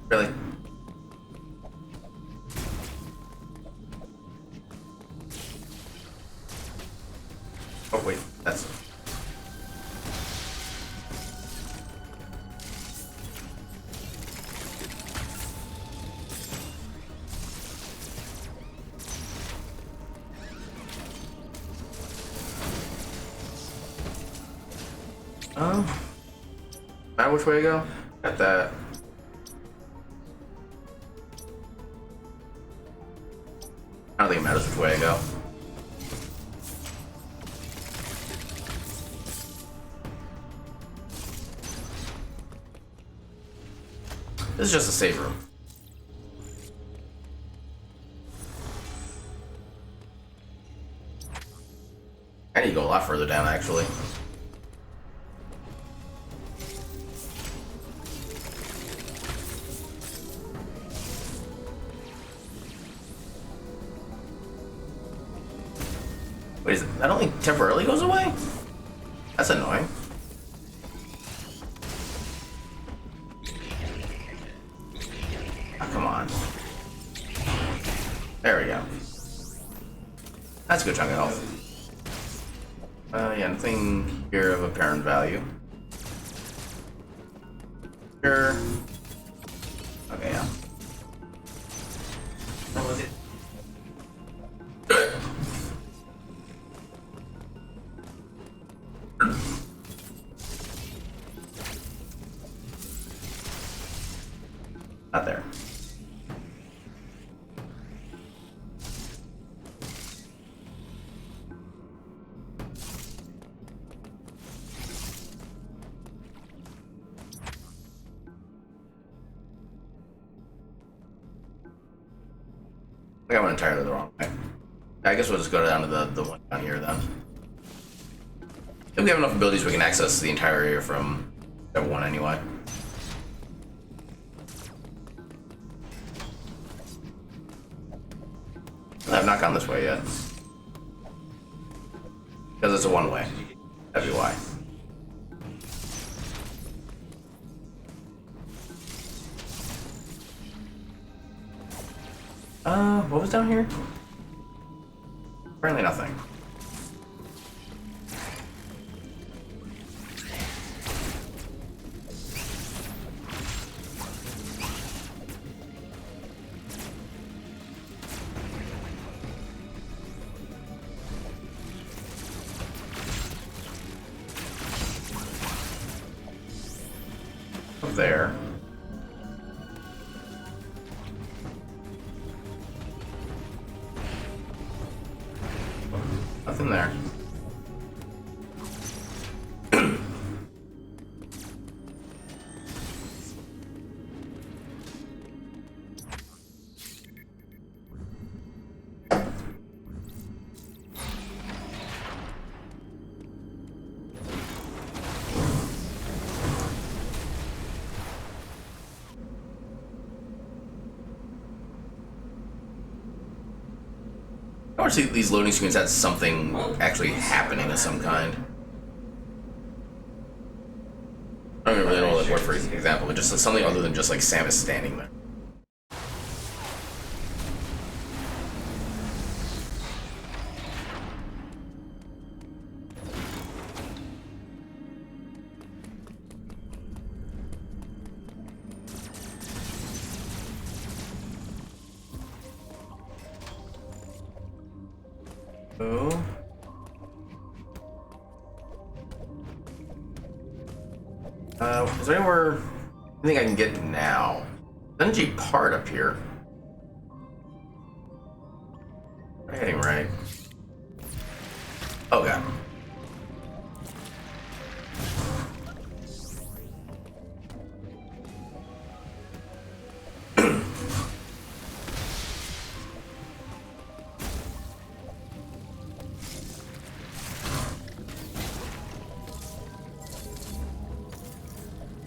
Really? Oh wait, that's... Matter which way to go? Got that. I don't think it matters which way I go. This is just a save room. I need to go a lot further down, actually. Wait, that only temporarily goes away? That's annoying. Oh, come on. There we go. That's a good chunk of health. Yeah, nothing here of apparent value. Sure. Okay, yeah. What was it? Not there. I think I went entirely the wrong way. I guess we'll just go down to the one down here then. I think we have enough abilities we can access the entire area from step 1 anyway. I've not gone this way yet. Because it's a one-way. That'd be why. What was down here? Apparently nothing. Up there. Nothing there. I want to see these loading screens had something actually happening of some kind. I don't really know what for example, but just something other than just like Samus standing there. Oh. Is there anywhere I think I can get now? Energy part up here. Am I heading right? Oh god.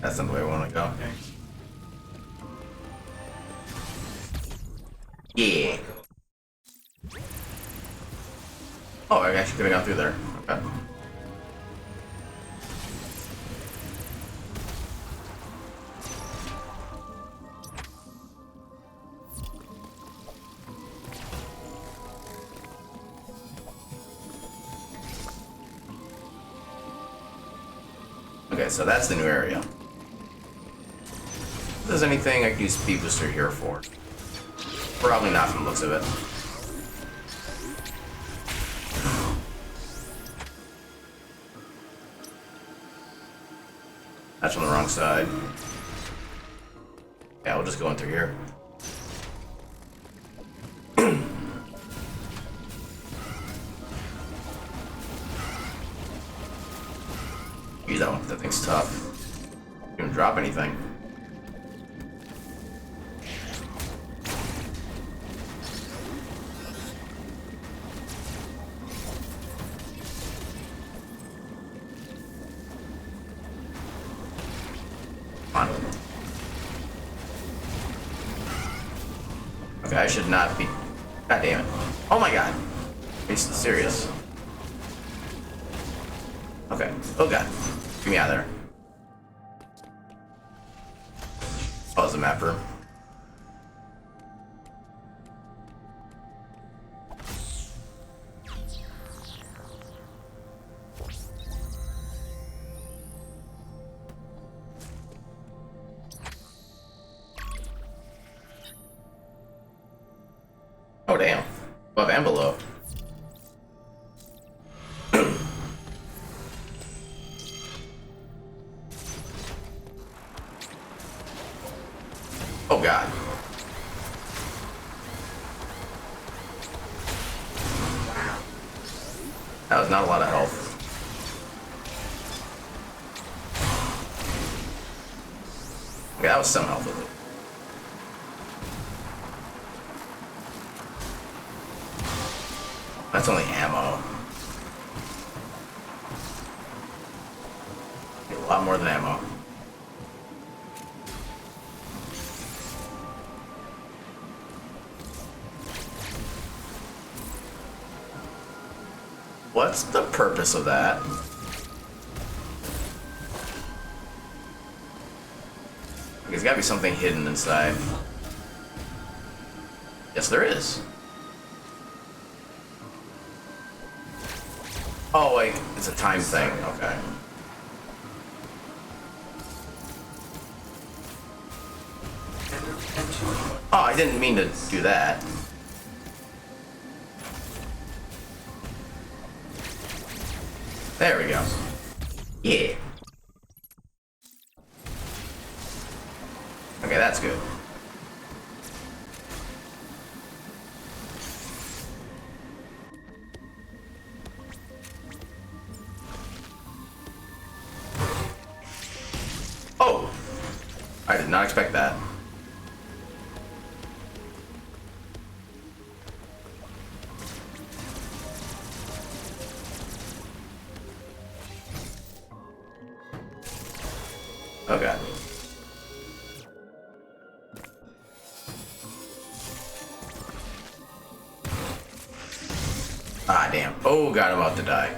That's not the way I want to go. Yeah. Oh, I actually could have got through there. Okay. Okay, so that's the new area. If there's anything I could use Speed Booster here for. Probably not from the looks of it. That's on the wrong side. Yeah, we'll just go in through here. Geez, that thing's tough. Didn't drop anything. Come on. Okay, I should not be. God damn it. Oh my god. Are you serious? Okay. Oh god. Get me out of there. Oh, there's a map room. Oh damn. Above and below. Oh god. That was not a lot of health. Okay, that was some health with it. That's only ammo. A lot more than ammo. What's the purpose of that? There's gotta be something hidden inside. Yes, there is. Oh, like, it's a time thing. Okay. Oh, I didn't mean to do that. There we go. Yeah. Okay, that's good. Oh! I did not expect that. Oh god. Ah damn. Oh god, I'm about to die.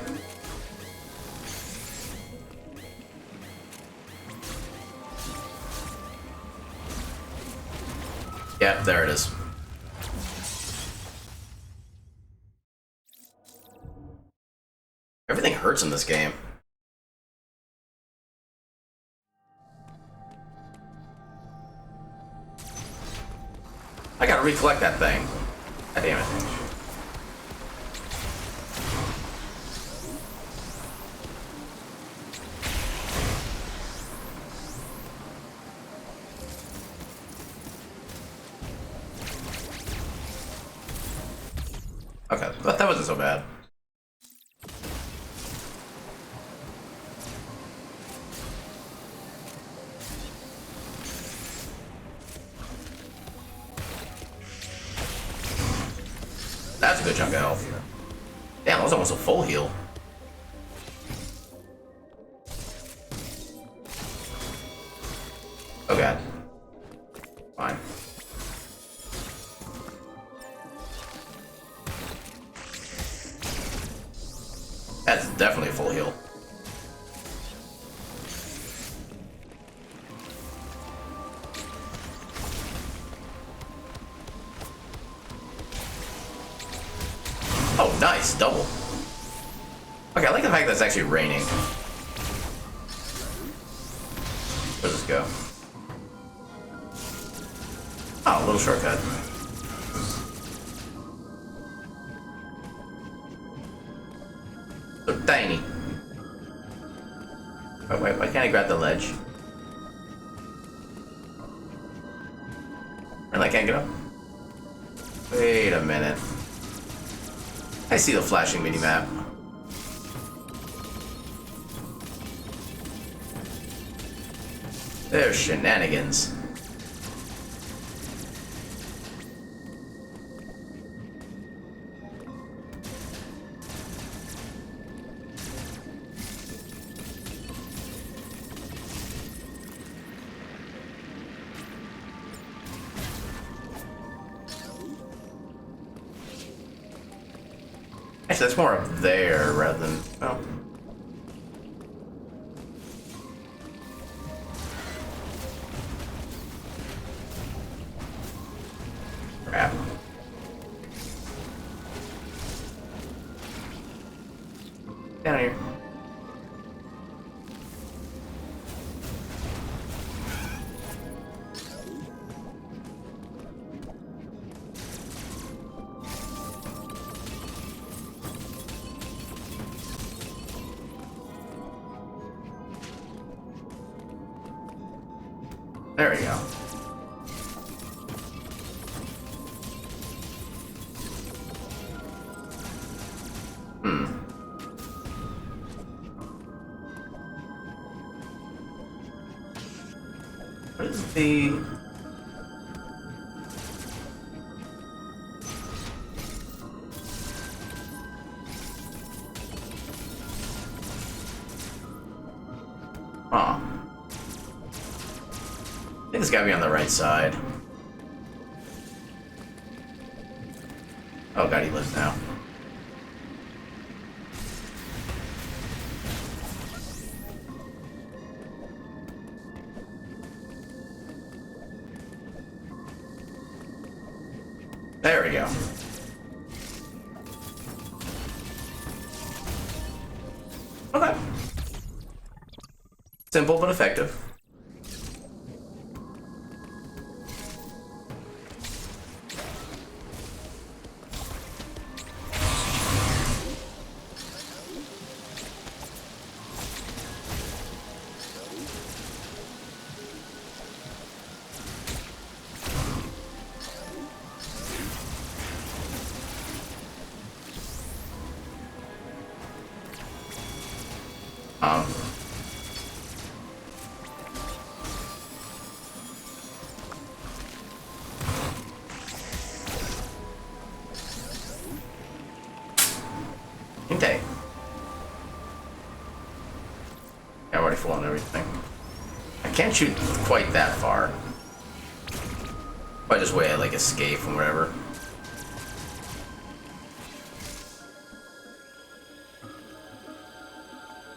Yep, there it is. Everything hurts in this game. I gotta recollect that thing. God damn it. Okay, but that wasn't so bad. That's a good chunk of health. Damn, that was almost a full heal. Oh god. Fine. That's definitely a full heal. Oh, nice. Double. Okay, I like the fact that it's actually raining. Where's this go? Oh, a little shortcut. So tiny. Wait, why can't I grab the ledge? And I can't get up? Wait a minute. I see the flashing mini-map. There's shenanigans. Actually, that's more up there rather than... Oh. There we go. What is the... Huh. I think it's gotta be on the right side. Oh god, he lives now. There we go. Okay. Simple but effective. Okay. I'm already full on everything. I can't shoot quite that far. By just way I like escape from wherever.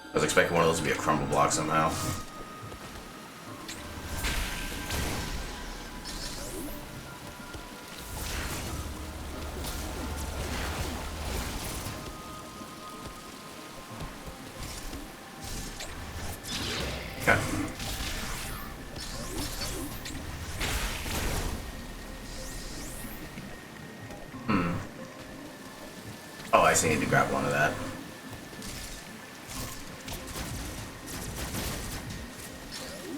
I was expecting one of those to be a crumble block somehow. Okay. Oh, I see. I need to grab one of that.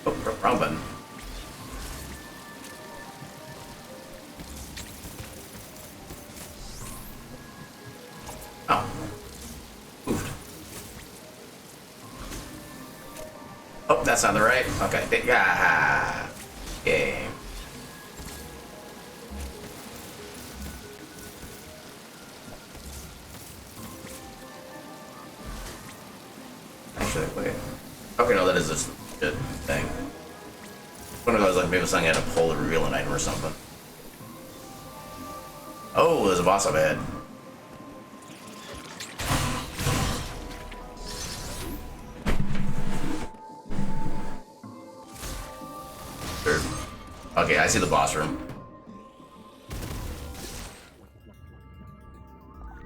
Oh, wrong button. Oh. Moved. Oh, that's not the right. Okay. Yeah. Game. Actually, wait. Okay, no, that is this good thing. One of those, like, maybe something I had to pull to reveal an item or something. Oh, there's a boss up ahead. Sure. Okay, I see the boss room.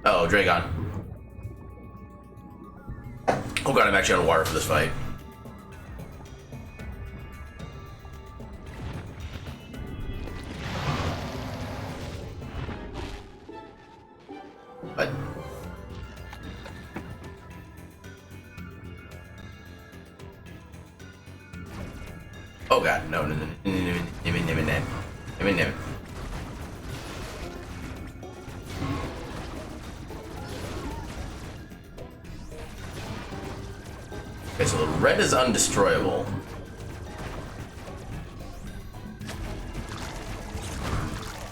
Oh, Dragon. Oh god, I'm actually on water for this fight. What? Oh god, no, no, no, no, no, no, no, no, no, no. Okay, so the red is undestroyable.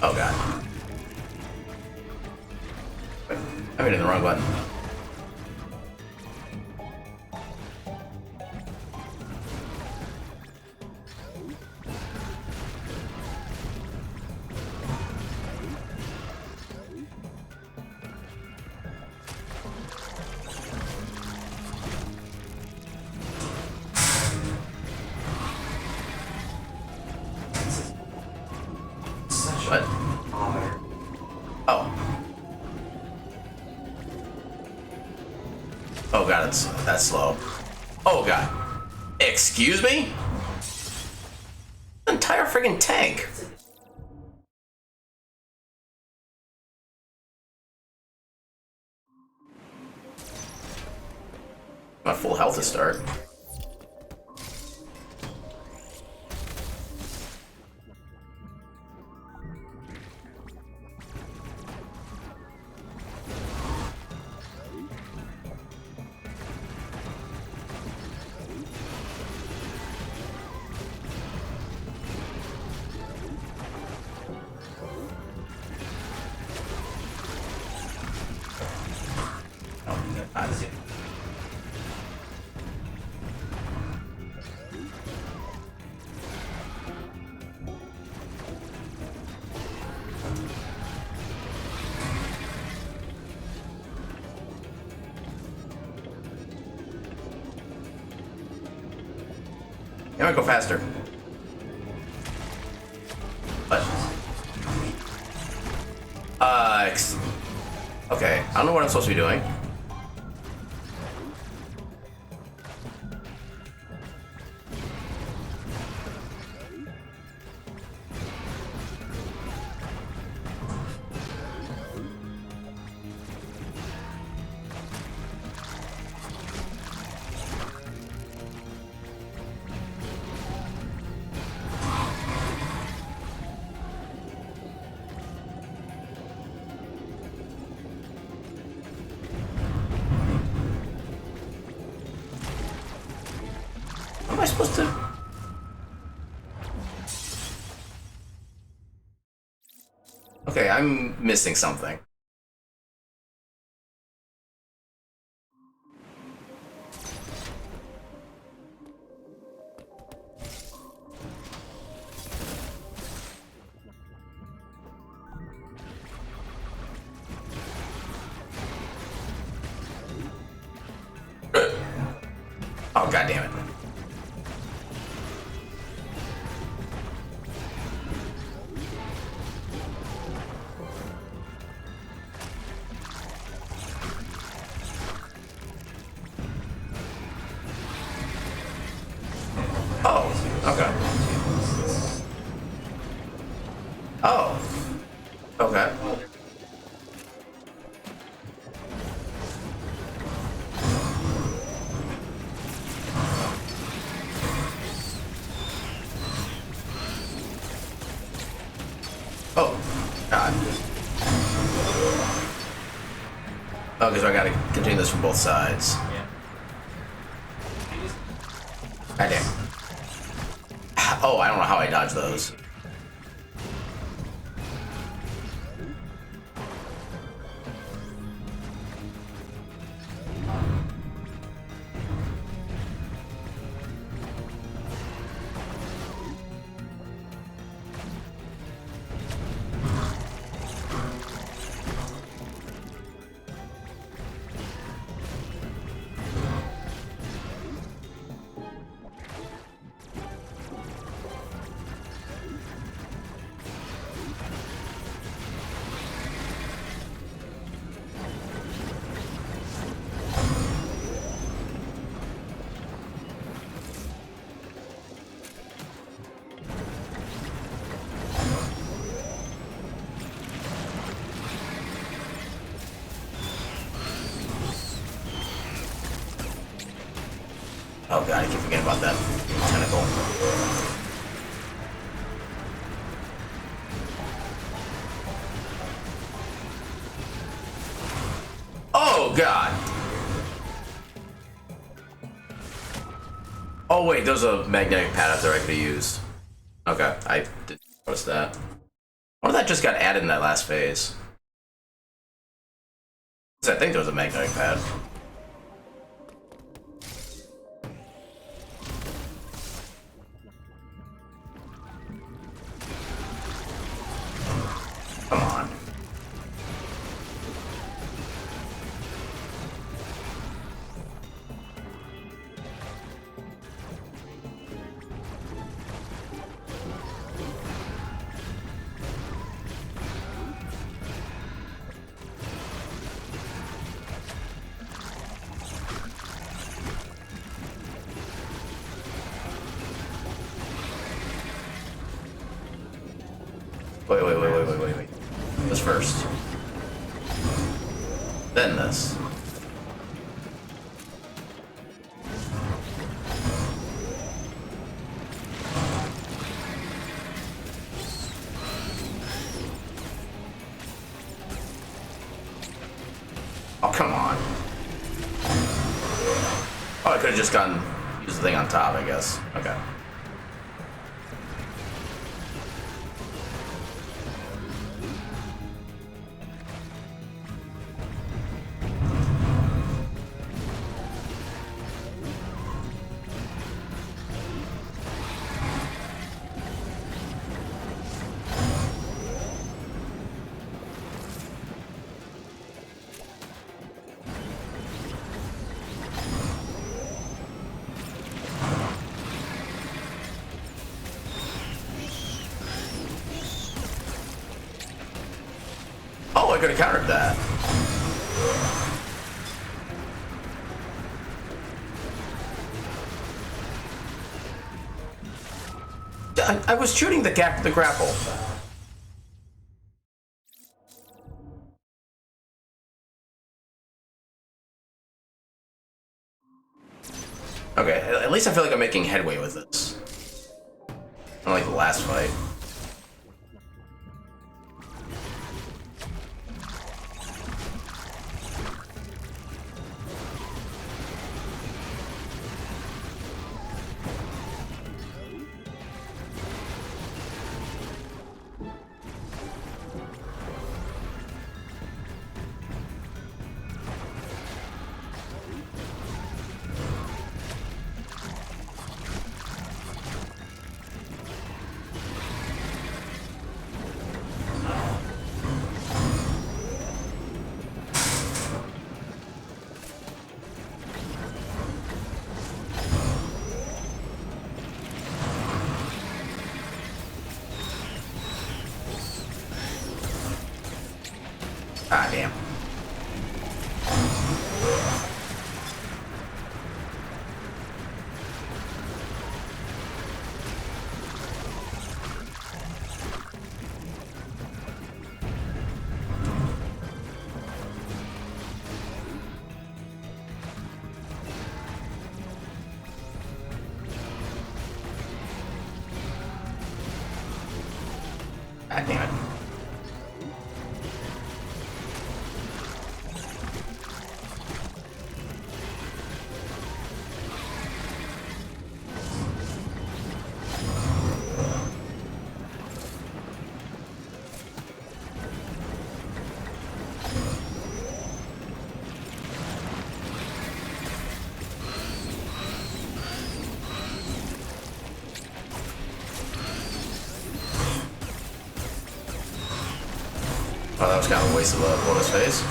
Oh god. Wait, I'm hitting the wrong button. What? Oh. Oh god, that's slow. Oh god. Excuse me? Entire friggin' tank. Not full health to start. I might go faster. But okay, I don't know what I'm supposed to be doing. What am I supposed to? Okay, I'm missing something. Oh, god damn it. Oh, okay. Oh. Okay. Oh, God. Oh, because I gotta continue this from both sides. God damn. Oh, I don't know how I dodge those. Oh god, I keep forgetting about that tentacle. Oh god! Oh wait, there's a magnetic pad up there I could have used. Okay, I didn't notice that. What if that just got added in that last phase? I think there was a magnetic pad. Come on. Wait. This first. Then this. Oh, come on. Oh, I could have just gone use the thing on top, I guess. Okay. I could have countered that. I was shooting the grapple. Okay, at least I feel like I'm making headway with this. Unlike the last fight. Ah, damn. Ah, damn it. Oh, that was kind of a waste of a bonus phase.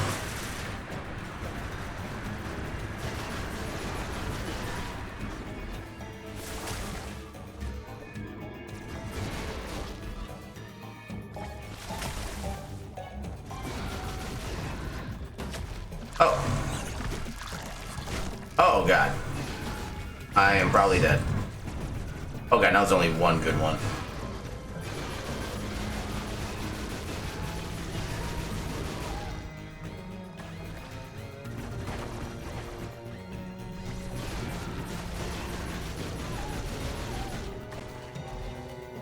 Oh. Oh, God. I am probably dead. Oh, God, now there's only one good one.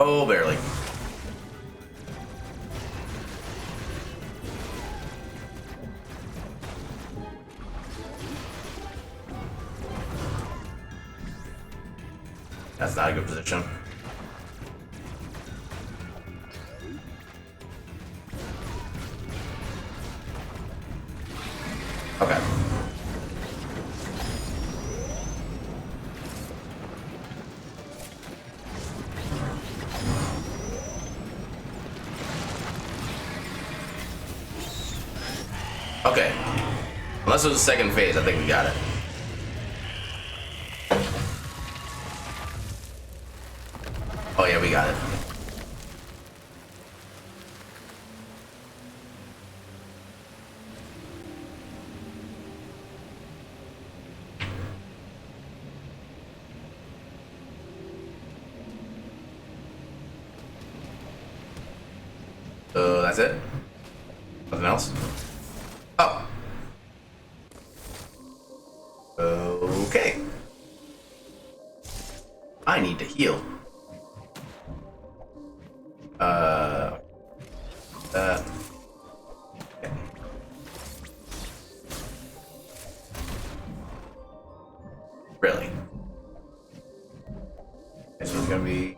Oh, barely. That's not a good position. Okay. Okay. Unless it was the second phase, I think we got it. Oh yeah, we got it. That's it? Nothing else? Oh. Okay. I need to heal. Okay. Really? Okay, so there's gonna be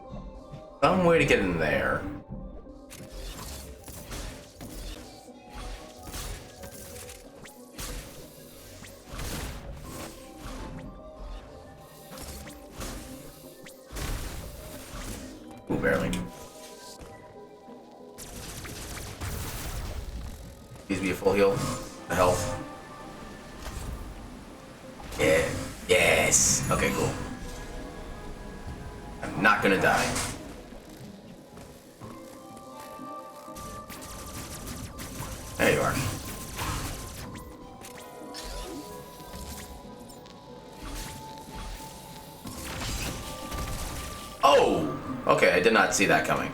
some way to get in there. Ooh, barely. Please be a full heal. The health. Yeah. Yes. Okay, cool. I'm not gonna die. There you are. Okay, I did not see that coming.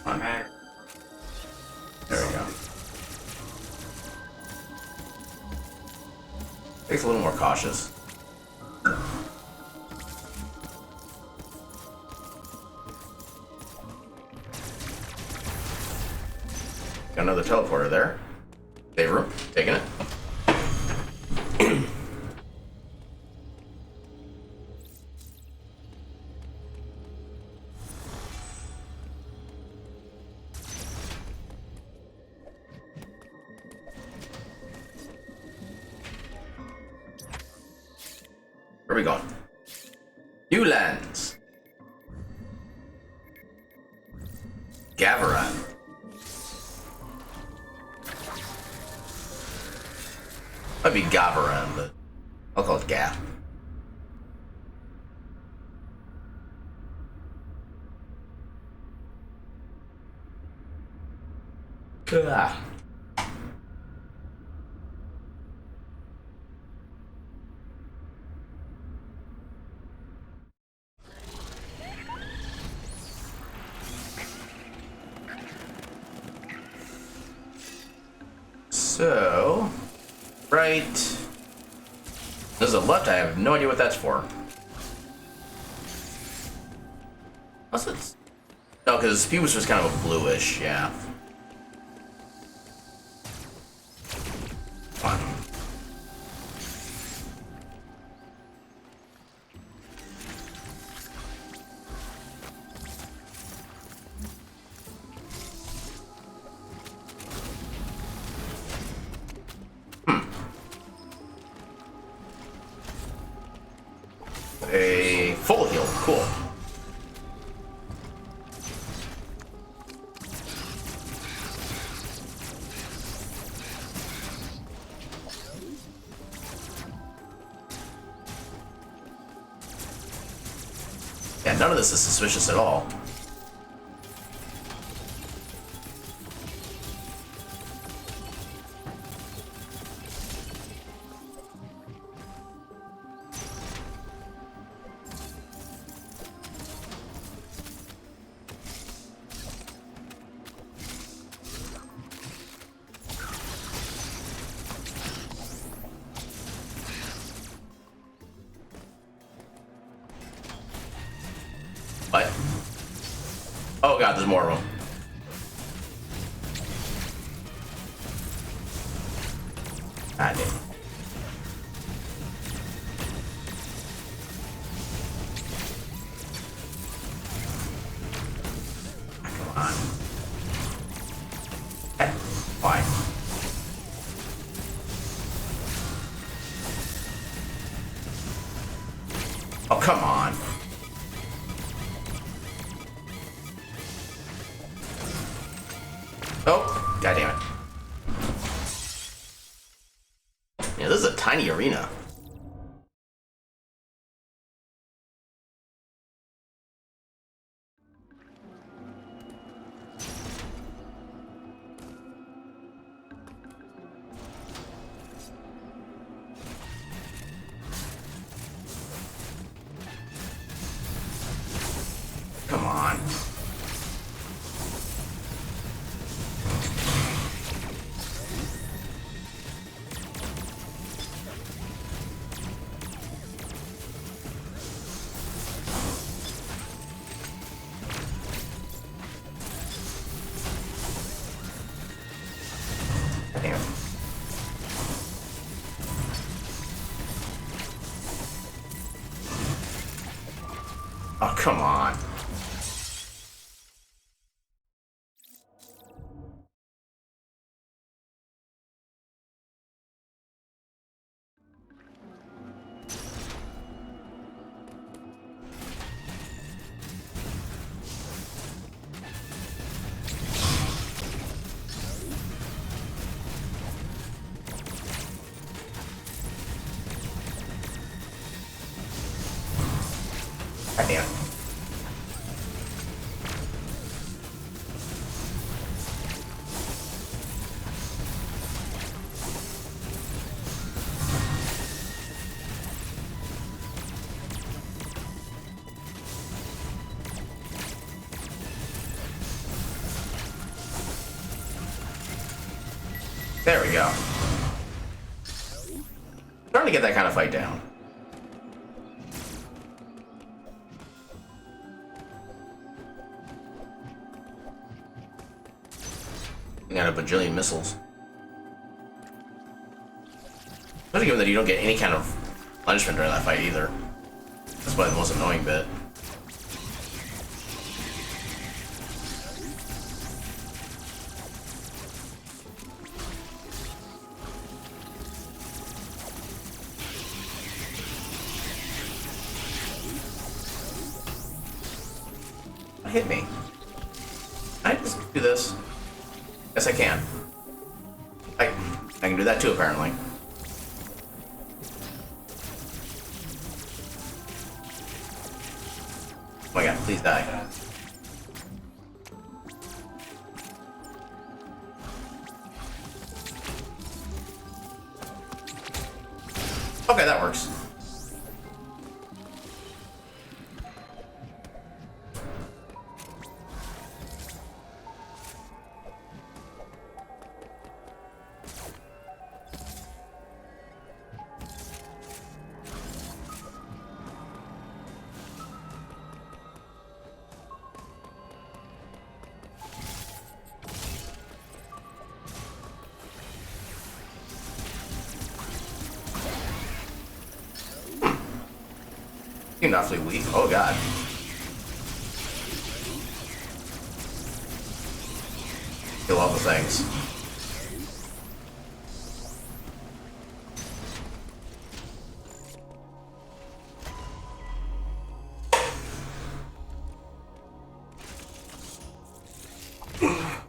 Come on. There we go. It's a little more cautious. Got another teleporter there. Save room. Taking it. Where are we going? New lands. Gavaran. Might be Gavaran, but I'll call it Gav. Ah. So, right. There's a left. I have no idea what that's for. What's it? No, because Speed was just kind of a bluish, yeah. Come on. A full heal, cool. Yeah, none of this is suspicious at all. What? Oh god, there's more of them. God damn. Come on. Why? Oh, come on. Oh, god damn it. Yeah, this is a tiny arena. Come on. Damn. Oh, come on. God damn. There we go. Starting to get that kind of fight down. I got a bajillion missiles. Especially given that you don't get any kind of punishment during that fight either. That's probably the most annoying bit. Hit me. Can I just do this? Yes, I can. I can do that too, apparently. Oh my god, please die. Okay, that works. You're awfully weak. Oh god. Kill all the things.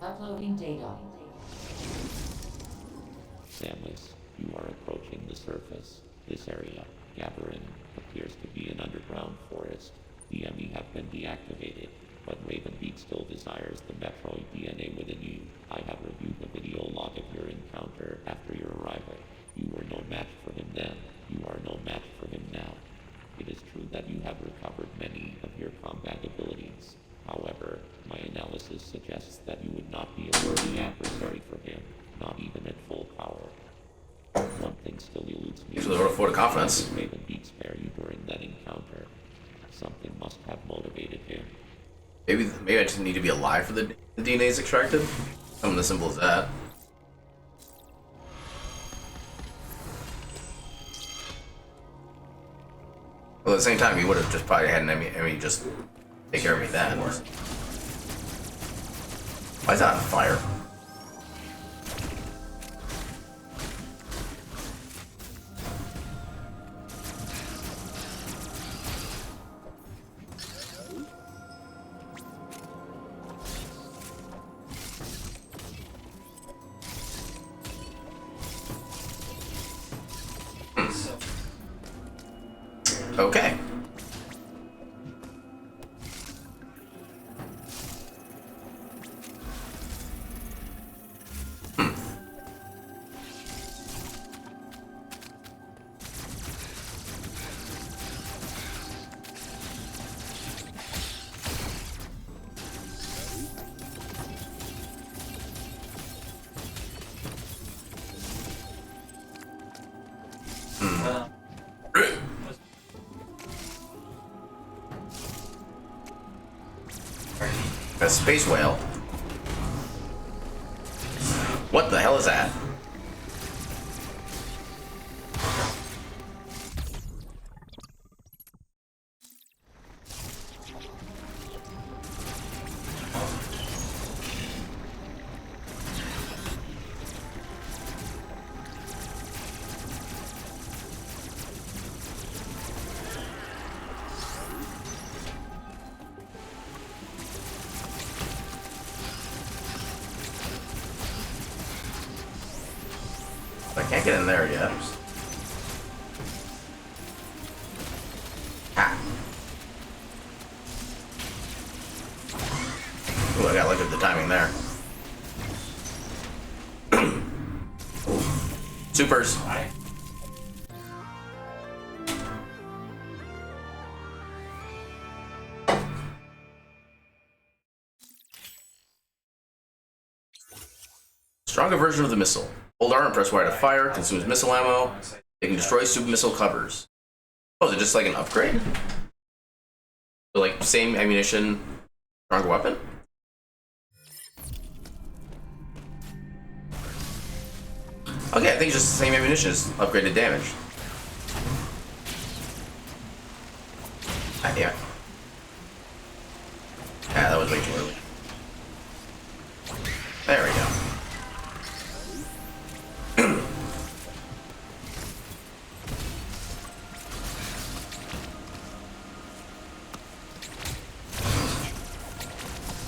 Uploading data. Samus, you are approaching the surface. This area, Gathering, appears to be an underground forest. The enemy have been deactivated, but Ravenbeak still desires the Metroid DNA within you. I have reviewed the video log of your encounter after your arrival. You were no match for him then. You are no match for him now. It is true that you have recovered many of your combat abilities. However, my analysis suggests that you would not be a worthy adversary for him, not even at full power. One thing still eludes me. Usually roll for the confidence. Ravenbeak spare you during that encounter. Something must have motivated him. Maybe I just need to be alive for the DNA is extracted. Something as simple as that. Well, at the same time, he would have just probably had an enemy just take care of me then. Why is that on fire? Okay. A space whale? What the hell is that? I can't get in there yet. Ah. Ooh, I got lucky with the timing there. Supers. Stronger version of the missile. Hold R and press Y to fire. Consumes missile ammo. They can destroy super missile covers. Oh, is it just like an upgrade? So like same ammunition, stronger weapon? Okay, I think it's just the same ammunition, just upgraded damage. Ah, yeah. Yeah, that was way too early. There we go.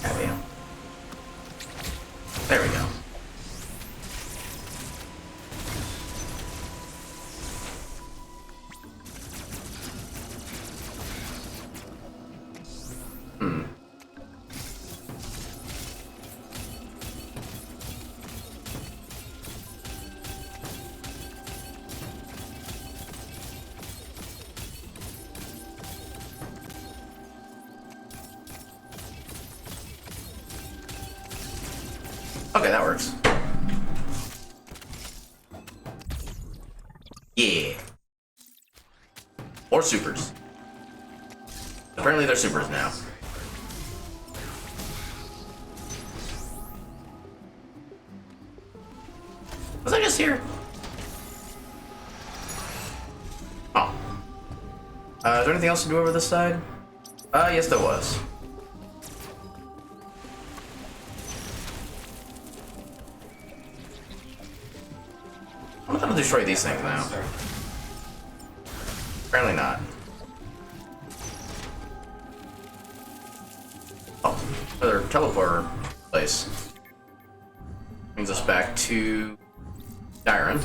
There we go. There we go. Okay, that works. Yeah. Or supers. Apparently they're supers now. Was I just here? Oh. Is there anything else to do over this side? Yes there was. I'm not gonna destroy these things now. Apparently not. Oh, another teleporter place. Brings us back to Dyron.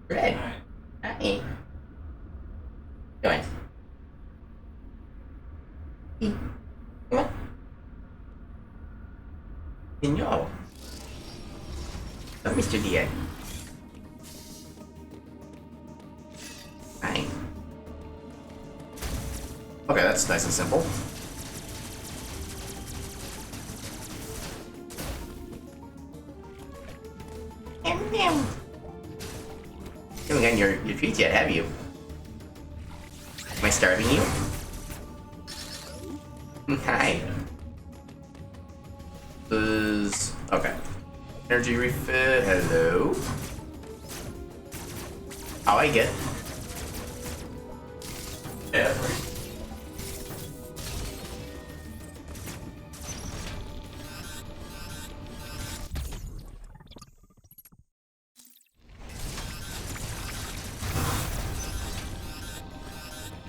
Red. Hi. Doing. Come on. No. Oh, Mr. Deer. Hi. Okay, that's nice and simple. You haven't gotten your treats yet, have you? Am I starving you? Hi. Okay. Energy refill. Hello. How I get? Yeah.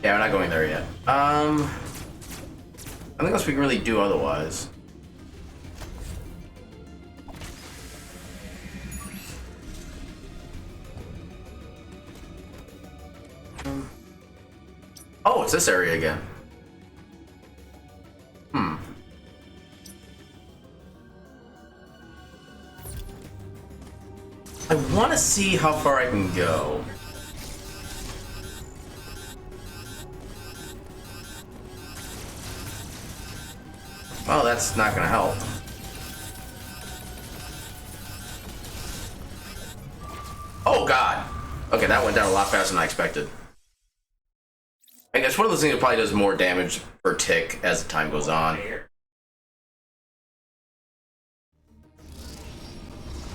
Yeah, we're not going there yet. I think else we can really do otherwise. Oh, it's this area again. I want to see how far I can go. Well, that's not gonna help. Oh god! Okay, that went down a lot faster than I expected. I guess one of those things that probably does more damage per tick as time goes on.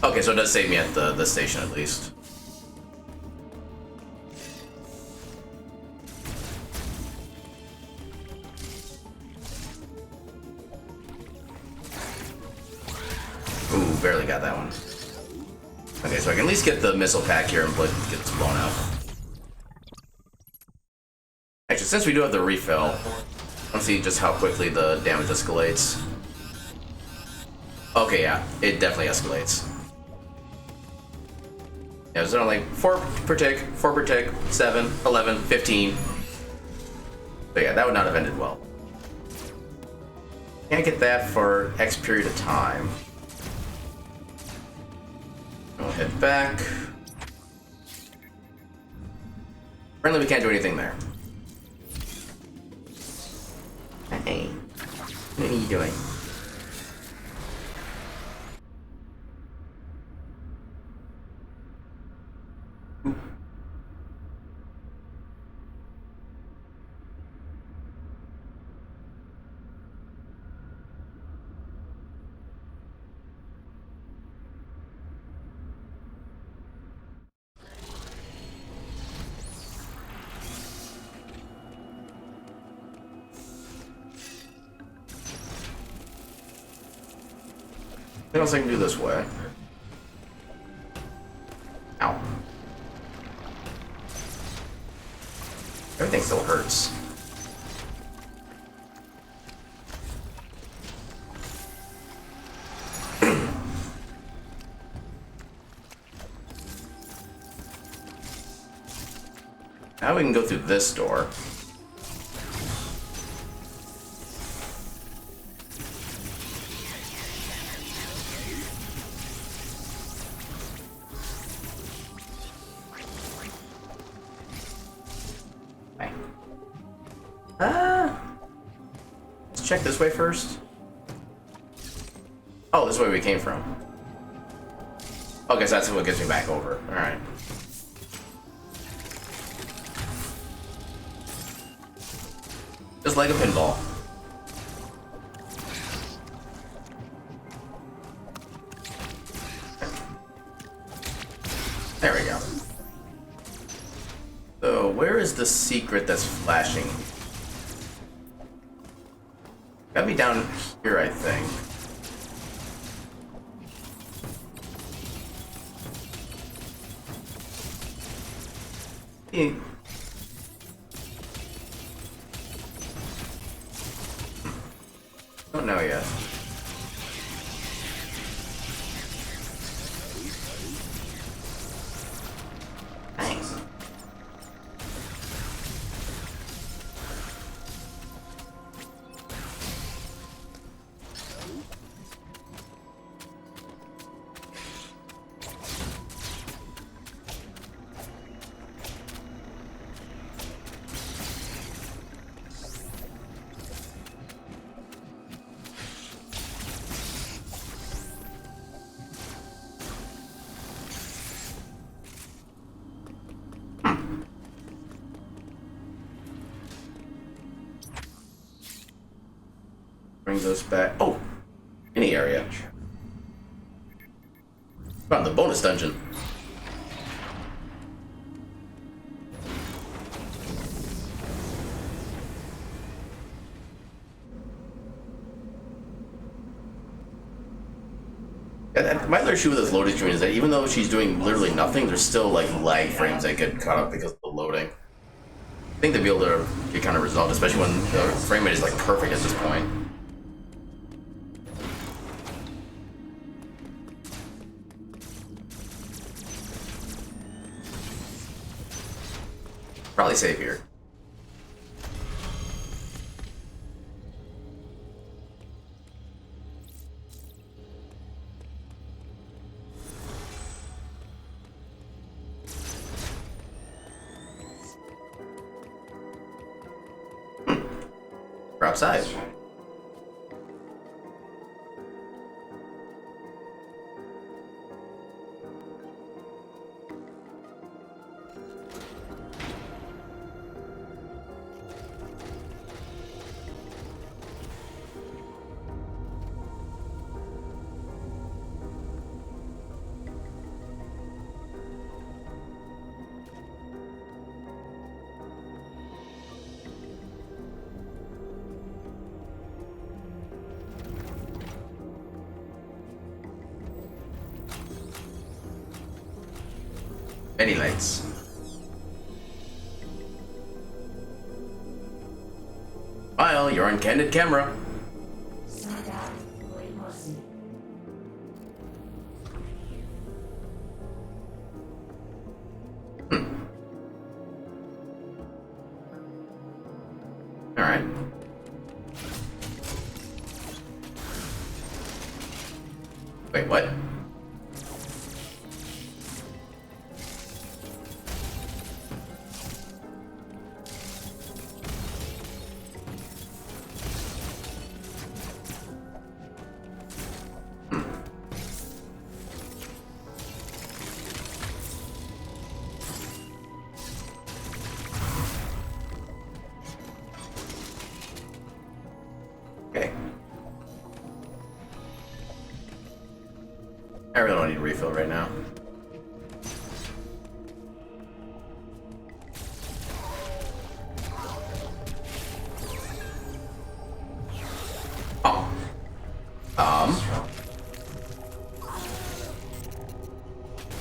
Okay, so it does save me at the station at least. Ooh, barely got that one. Okay, so I can at least get the missile pack here and get this blown out. Actually, since we do have the refill, let's see just how quickly the damage escalates. Okay, yeah, it definitely escalates. Yeah, there's only like 4 per tick, 4 per tick, 7, 11, 15. But yeah, that would not have ended well. Can't get that for X period of time. We'll head back. Apparently we can't do anything there. Hey, what are you doing? What else I can do this way? Ow. Everything still hurts. Now we can go through this door. Let's check this way first. Oh, this is where we came from. Okay, so that's what gets me back over. Alright. Just like a pinball. There we go. So, where is the secret that's flashing? Gotta be down here, I think. Don't know yet. Thanks. Brings us back. Oh, any area. Found the bonus dungeon. Yeah, my other issue with this loading screen is that even though she's doing literally nothing, there's still like lag frames that get caught up because of the loading. I think they'll be able to get kind of resolved, especially when the frame rate is like perfect at this point. Probably save here. We're outside. Any lights? Well, you're on candid camera. All right. Wait, what? I really don't need a refill right now. Oh.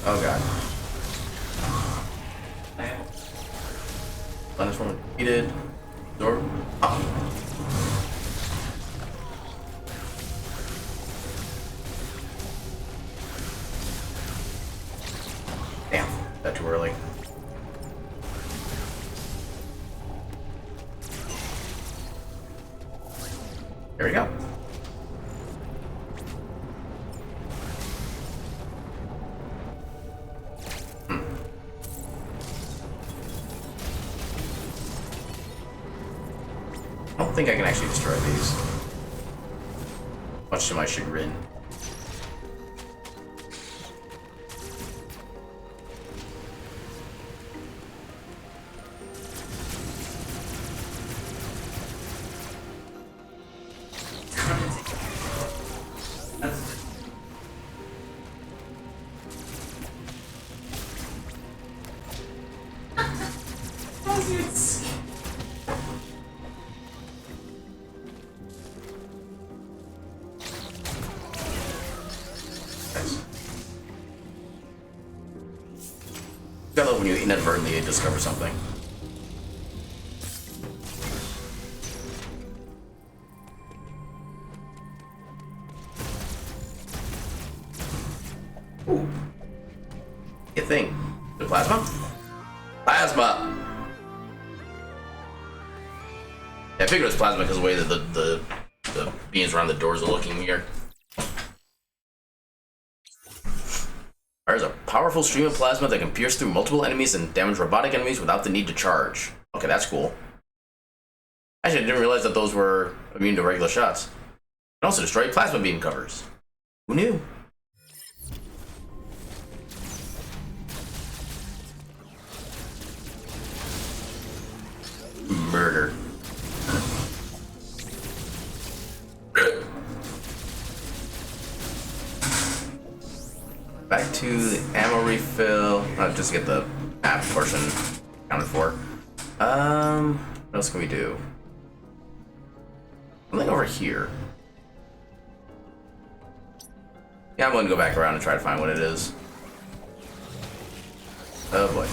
Oh god. Thunderstorm defeated. Door. Oh. Damn, that too early. There we go. I don't think I can actually destroy these. Much to my chagrin. I love when you inadvertently discover something. Ooh. Good thing. The plasma? Plasma! Yeah, I figured it was plasma because of the way that the beams around the doors are looking here. There's a powerful stream of plasma that can pierce through multiple enemies and damage robotic enemies without the need to charge. Okay, that's cool. Actually, I didn't realize that those were immune to regular shots. And also destroy plasma beam covers. Who knew? Murder. Back to the ammo refill. Just to get the map portion accounted for. What else can we do? Something over here. Yeah, I'm going to go back around and try to find what it is. Oh boy.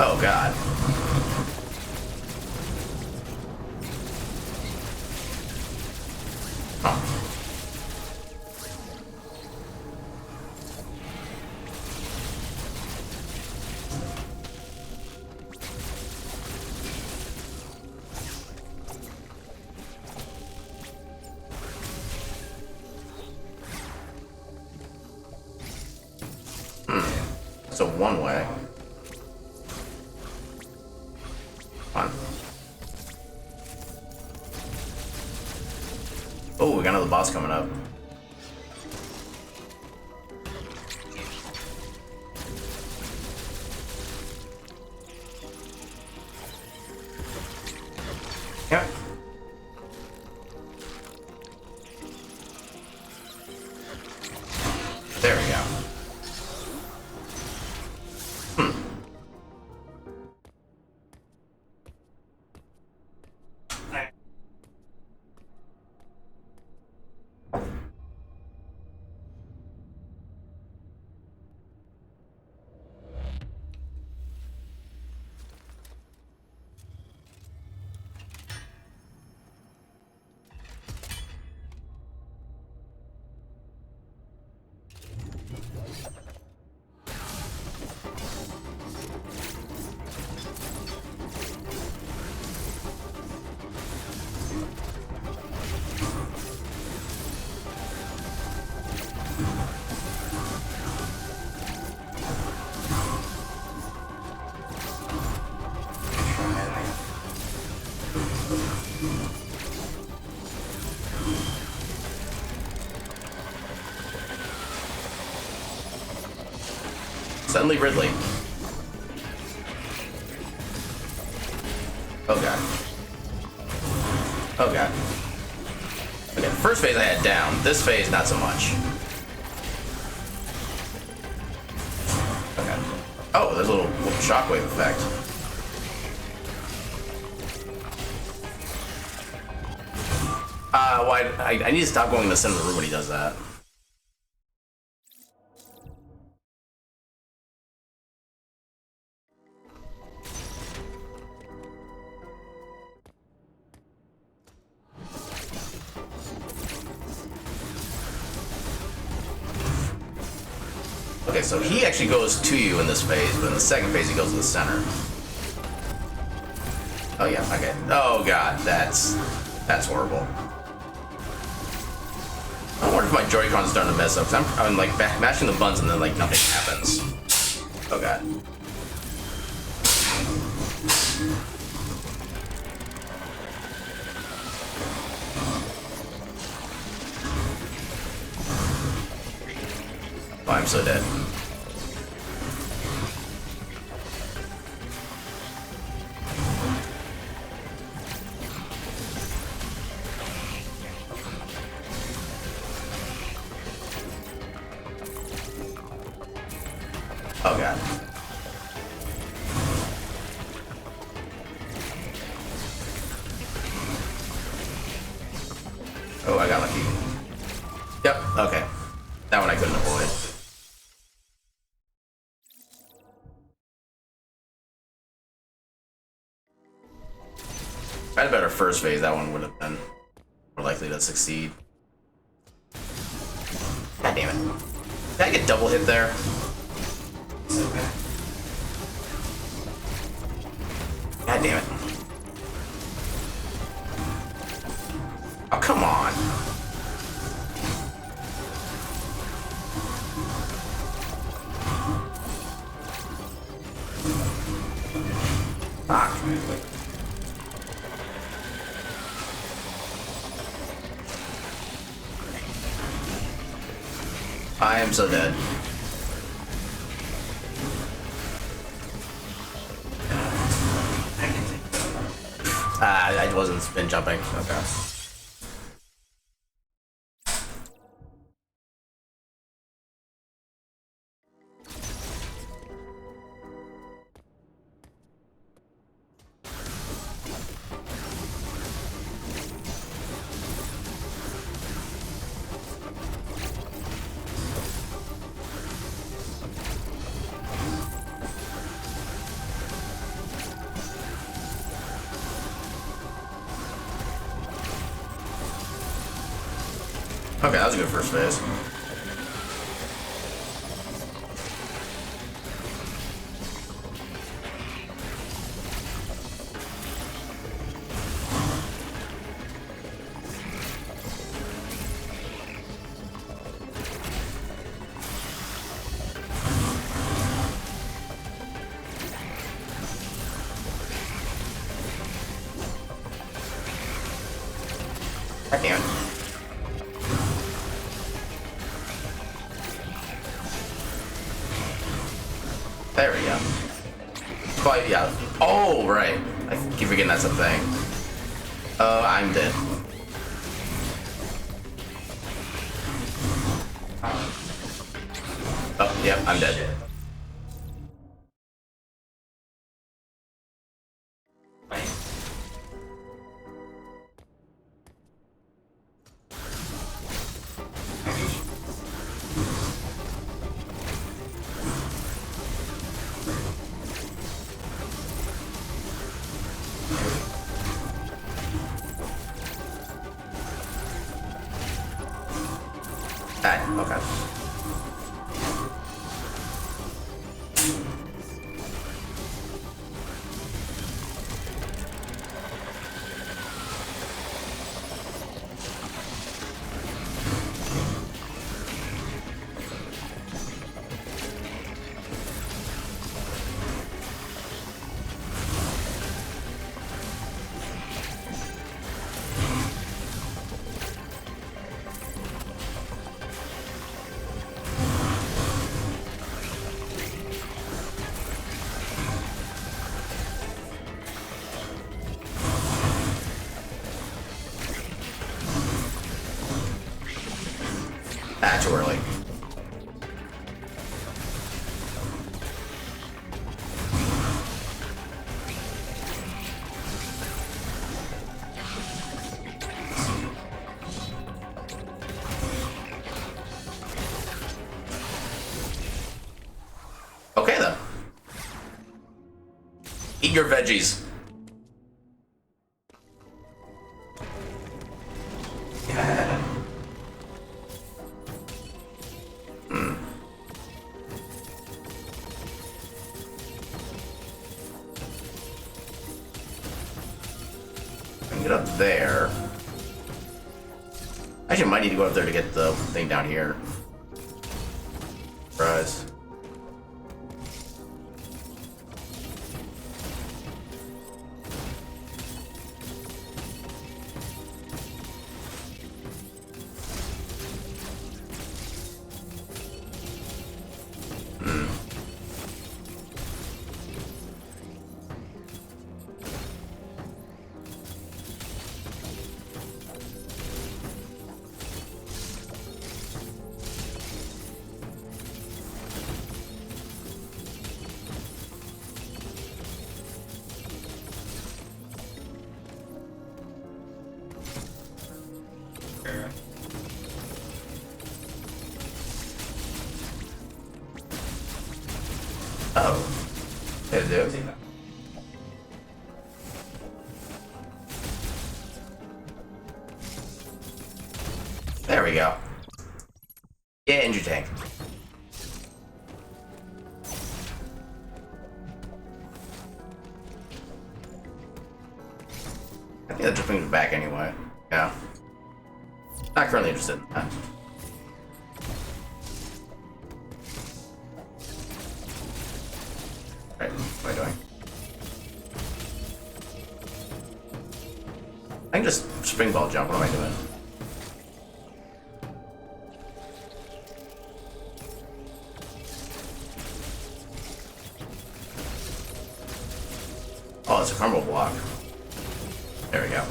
Oh god. Oh. So one way. Fun. Oh, we got another boss coming up. Yep. There we go. Suddenly Ridley. Oh god. Oh god. Okay, the first phase I had down. This phase, not so much. Okay. Oh, there's a little shockwave effect. Why? I need to stop going in the center of the room when he does that. Okay, so he actually goes to you in this phase, but in the second phase he goes to the center. Oh yeah, okay. Oh god, that's horrible. I wonder if my Joy-Con's starting to mess up, because I'm like mashing the buttons and then like nothing happens. Oh god. Oh, I'm so dead. Oh god. Oh, I got lucky. Yep, okay. That one I couldn't avoid. If I had a better first phase, that one would have been more likely to succeed. God damn it. Did I get double hit there? Okay. God damn it. Oh, come on. Fuck. I am so dead. I wasn't spin jumping. Okay. Okay, that was a good first phase. God damn it. There we go. Quite, yeah. Oh, right. I keep forgetting that's a thing. I'm dead. Oh, yep, I'm dead. Okay. Ah, too early. Okay then. Eat your veggies. Yeah. Get up there. Actually, might need to go up there to get the thing down here. Surprise. Oh. Hello. There we go. Yeah, energy tank. I think that just brings me back anyway. Yeah. Not currently interested in that. Right, what am I doing? I can just spring ball jump. What am I doing? Oh, it's a combo block. There we go.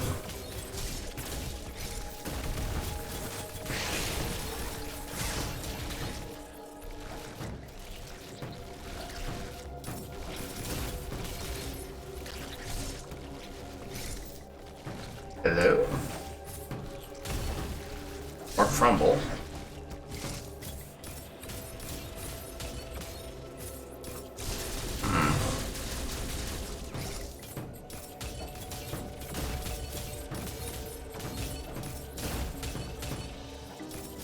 Hello? Or crumble.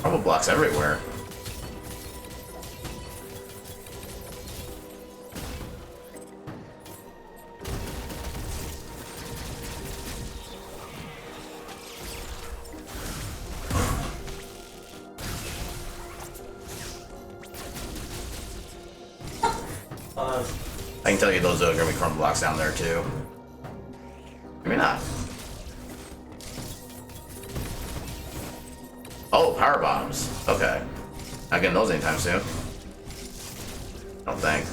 Crumble blocks everywhere. I can tell you those are gonna be crumble blocks down there too. Maybe not. Oh, power bombs. Okay. Not getting those anytime soon. I don't think.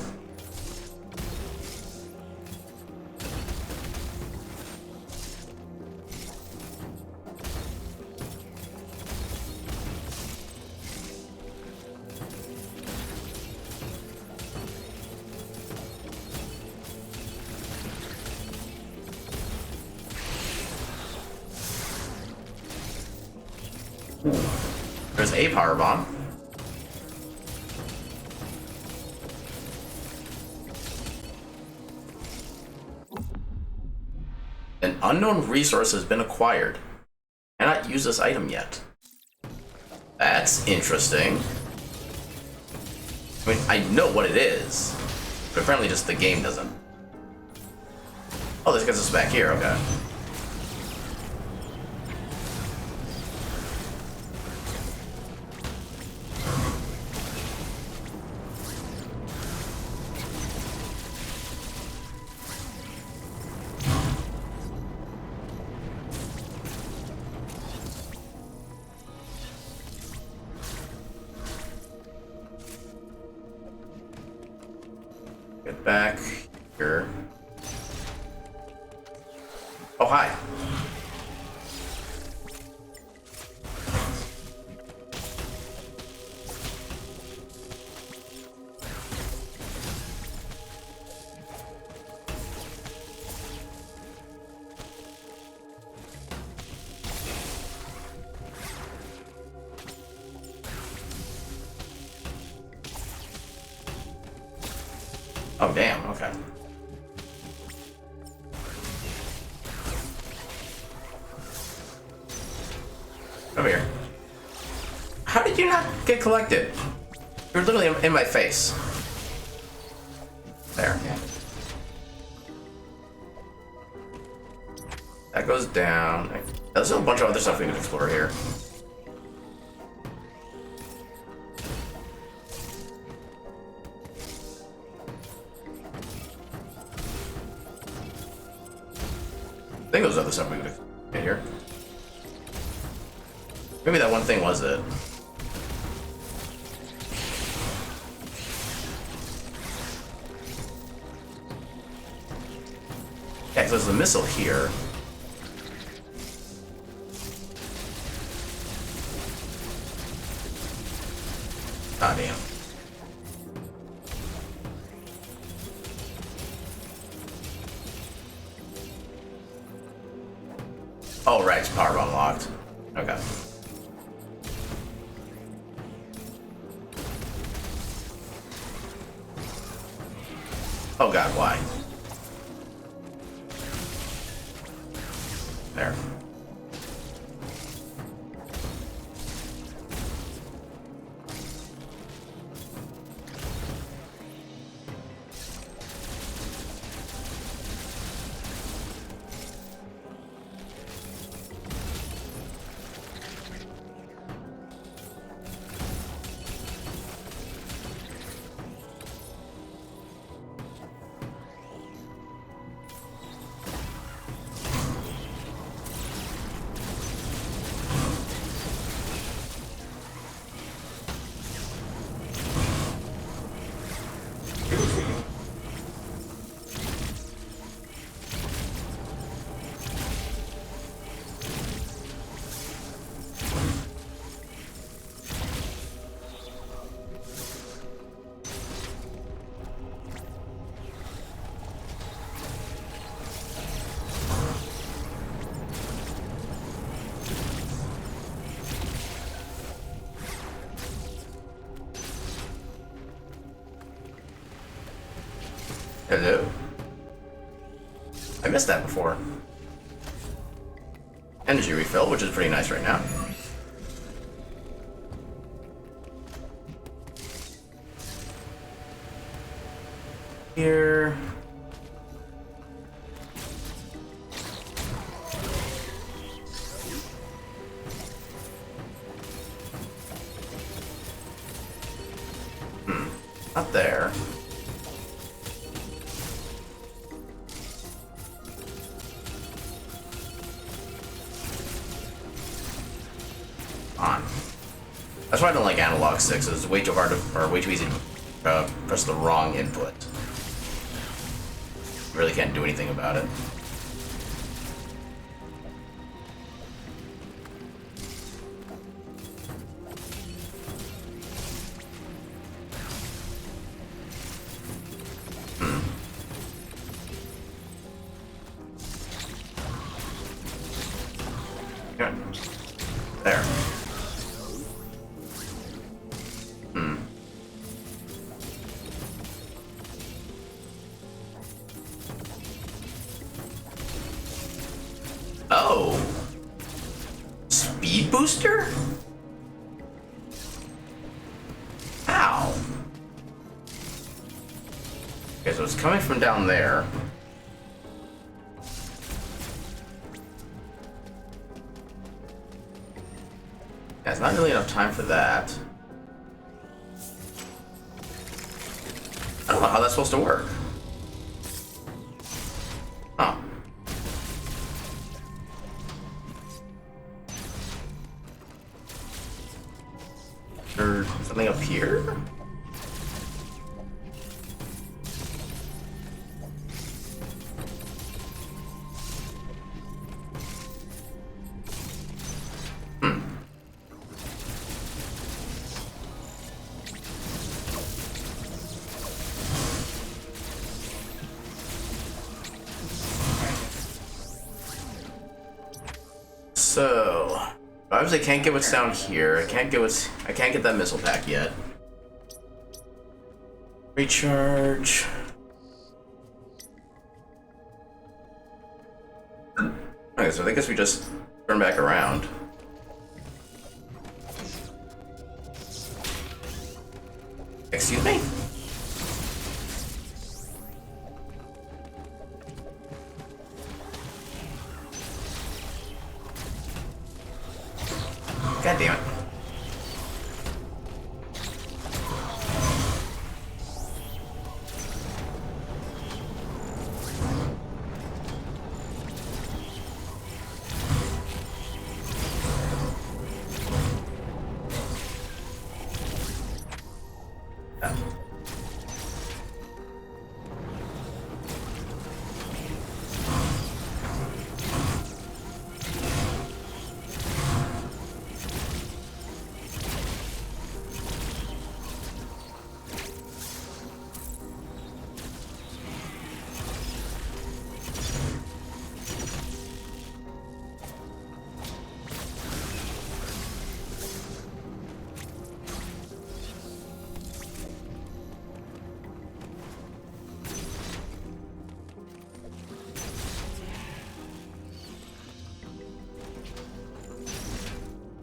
There's a power bomb. An unknown resource has been acquired. Cannot use this item yet. That's interesting. I mean, I know what it is, but apparently just the game doesn't. Oh, this gets us back here, okay. Get back here. Oh, hi. Oh, damn, okay. Over here. How did you not get collected? You're literally in my face. There. That goes down. There's a bunch of other stuff we can explore here. I think there's other stuff we could get here. Maybe that one thing was it. Yeah, 'cause there's a missile here. Ah, damn. Oh, right, it's power unlocked. Okay. Oh god, why? There. Hello? I missed that before. Energy refill, which is pretty nice right now. Here. Not there. On. That's why I don't like analog sticks. It's way too hard to, or way too easy to press the wrong input. Really can't do anything about it. Okay. There. Oh. Speed booster? Ow. Okay, so it's coming from down there. Yeah, it's not really enough time for that. I don't know how that's supposed to work. Huh. Is there something up here? So, obviously I can't get what's down here. I can't get that missile pack yet. Recharge. Okay, so I guess we just turn back around. Excuse me? God damn it.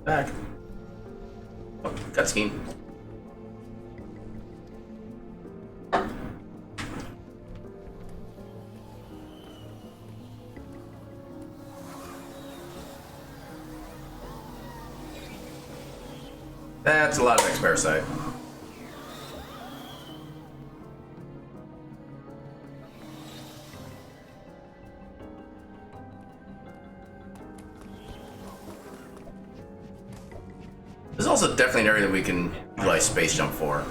Back. Oh, cutscene. That's a lot of X-Parasite. There's also definitely an area that we can utilize space jump for.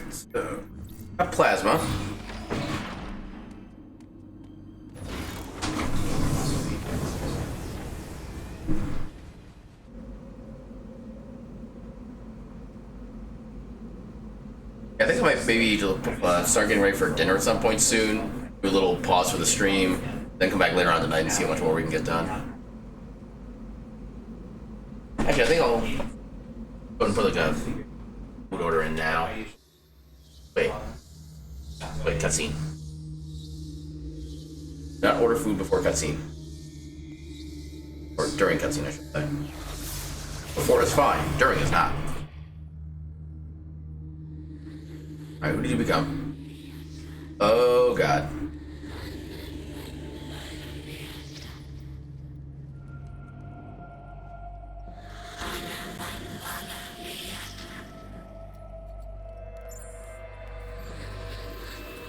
So, a plasma. I think I might maybe start getting ready for dinner at some point soon. Do a little pause for the stream, then come back later on tonight and see how much more we can get done. Actually, I think I'll go and put like a food order in now. Wait, cutscene. Not order food before cutscene. Or during cutscene, I should say. Before is fine, during is not. Alright, who did you become? Oh god.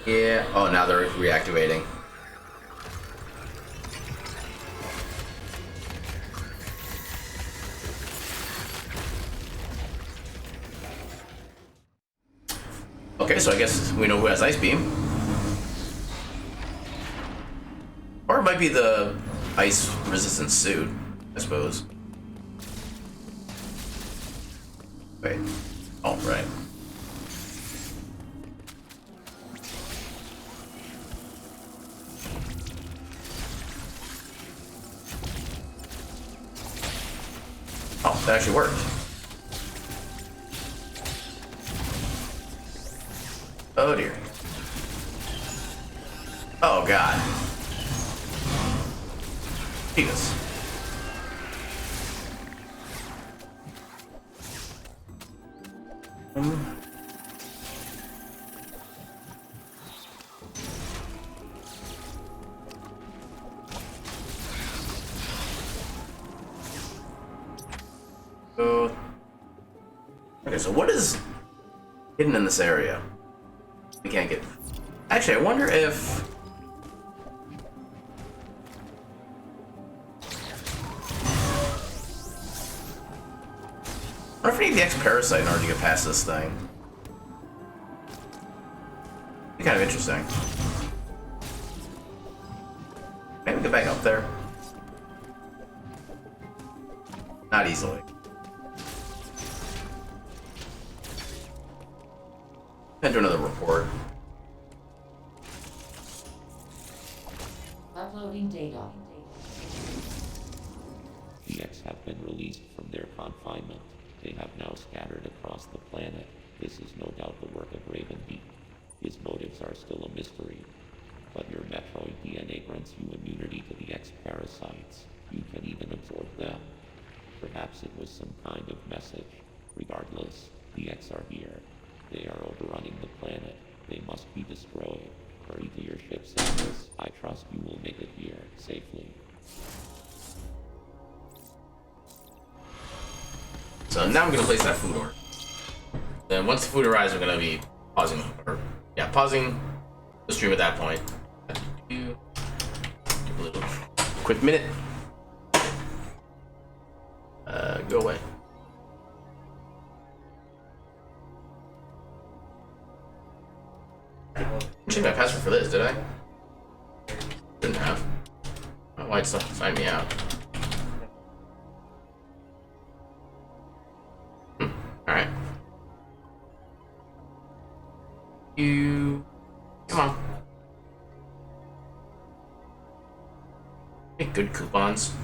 Yeah, oh now they're reactivating. Okay, so I guess we know who has Ice Beam. Or it might be the ice resistant suit, I suppose. Wait. Oh, right. Oh, that actually worked. Oh dear. Oh god. Jesus. Okay, so what is hidden in this area? We can't get... Actually, I wonder if... I wonder if we need the X-Parasite in order to get past this thing. Be kind of interesting. Maybe get back up there. Not easily. And do another report. X have been released from their confinement. They have now scattered across the planet. This is no doubt the work of Ravenbeak. His motives are still a mystery. But your Metroid DNA grants you immunity to the X parasites. You can even absorb them. Perhaps it was some kind of message. Regardless, the X are here. They are overrunning the planet. They must be destroyed. Hurry to your ship, Samus. I trust you will make it here safely. So now I'm gonna place that food order. Then once the food arrives, we're gonna be pausing the stream at that point. Give a little quick minute. Go away. I didn't change my password for this, did I? Didn't have. Oh, why'd it sign me out? Alright. Come on. Get good coupons.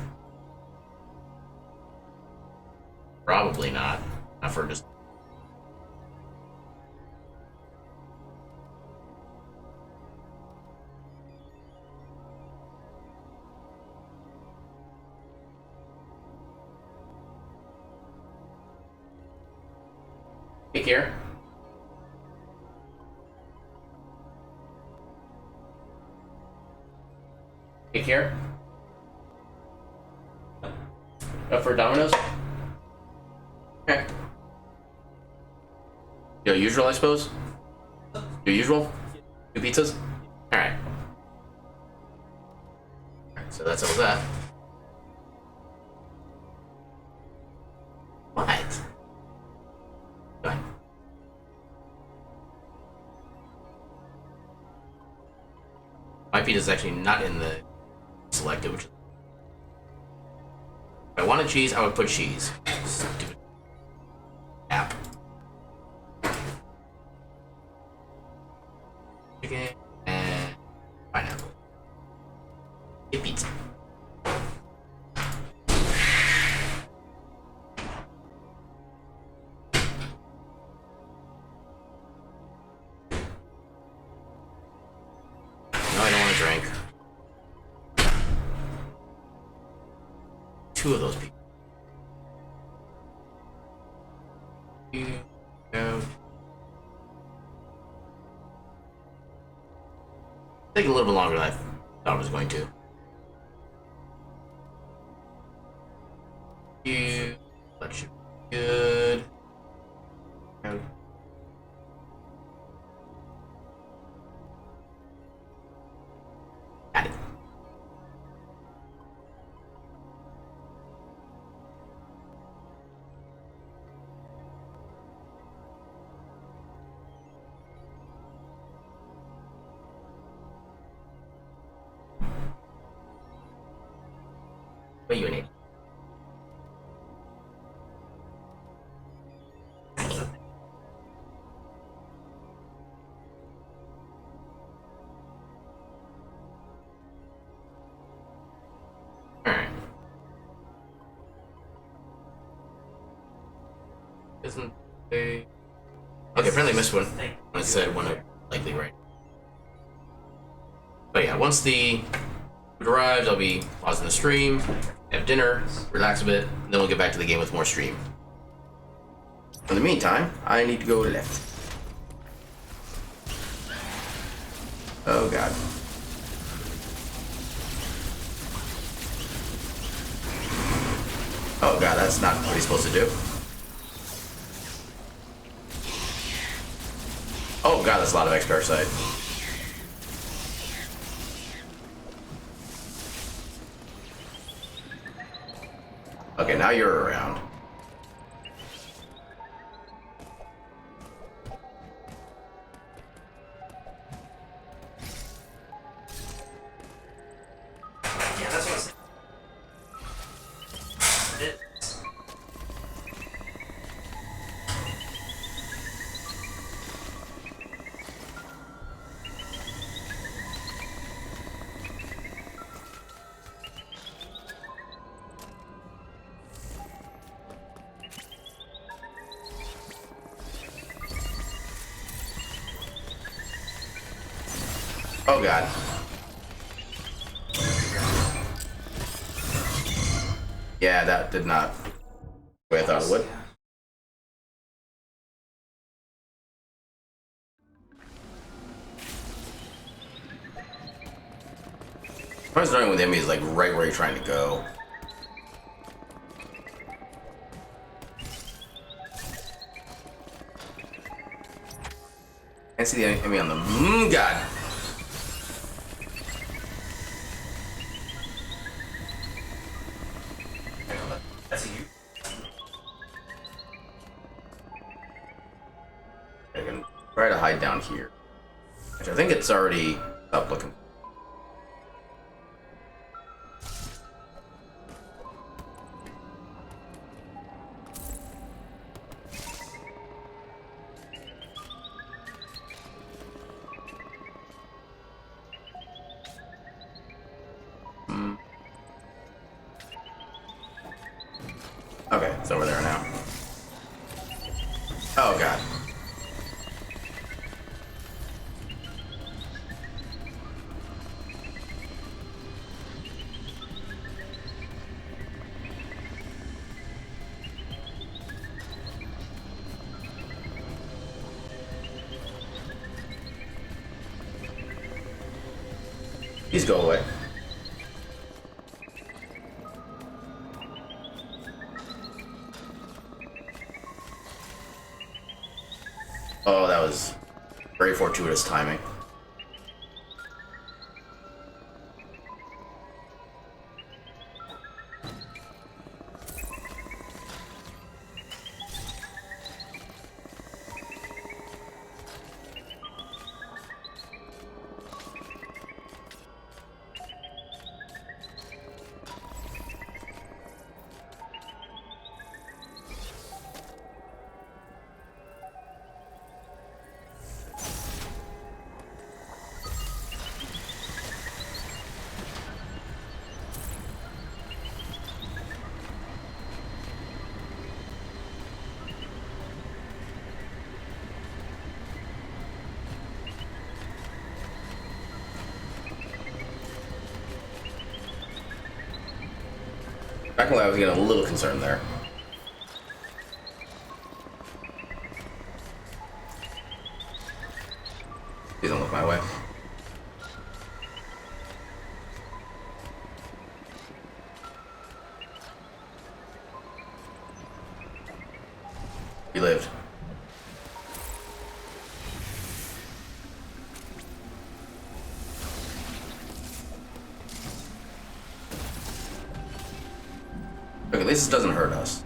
Probably not. Not for just. Take care. Take care. Up for Domino's? Okay. Your usual, I suppose? Your usual? 2 pizzas? Alright. So that's all that. What? Go ahead. My pizza's actually not in the selected, which is. If I wanted cheese, I would put cheese. Stupid app. Chicken and pineapple. Get pizza. No, I don't want to drink. 2 of those people. Take a little bit longer than I thought it was going to. That should be good. Got it. What unit? Alright. Isn't they... Okay, apparently I missed one. When it said one likely right. But yeah, once the food arrives, I'll be pausing the stream, have dinner, relax a bit, and then we'll get back to the game with more stream. In the meantime, I need to go left. Oh god. Oh god, that's not what he's supposed to do. Oh god, that's a lot of X parasite. Okay, now you're around. Yeah, that's what I said. Oh god. Yeah, that did not the way I thought it would. I was wondering when the enemy is like right where you're trying to go. Can't see the enemy on the god. That's a you. I can try to hide down here. Which I think it's already up looking. Okay, it's over there now. Oh god. Please go away. Oh, that was very fortuitous timing. Back when I was getting a little concerned there. Please don't look my way. He lived. Look, at least this doesn't hurt us.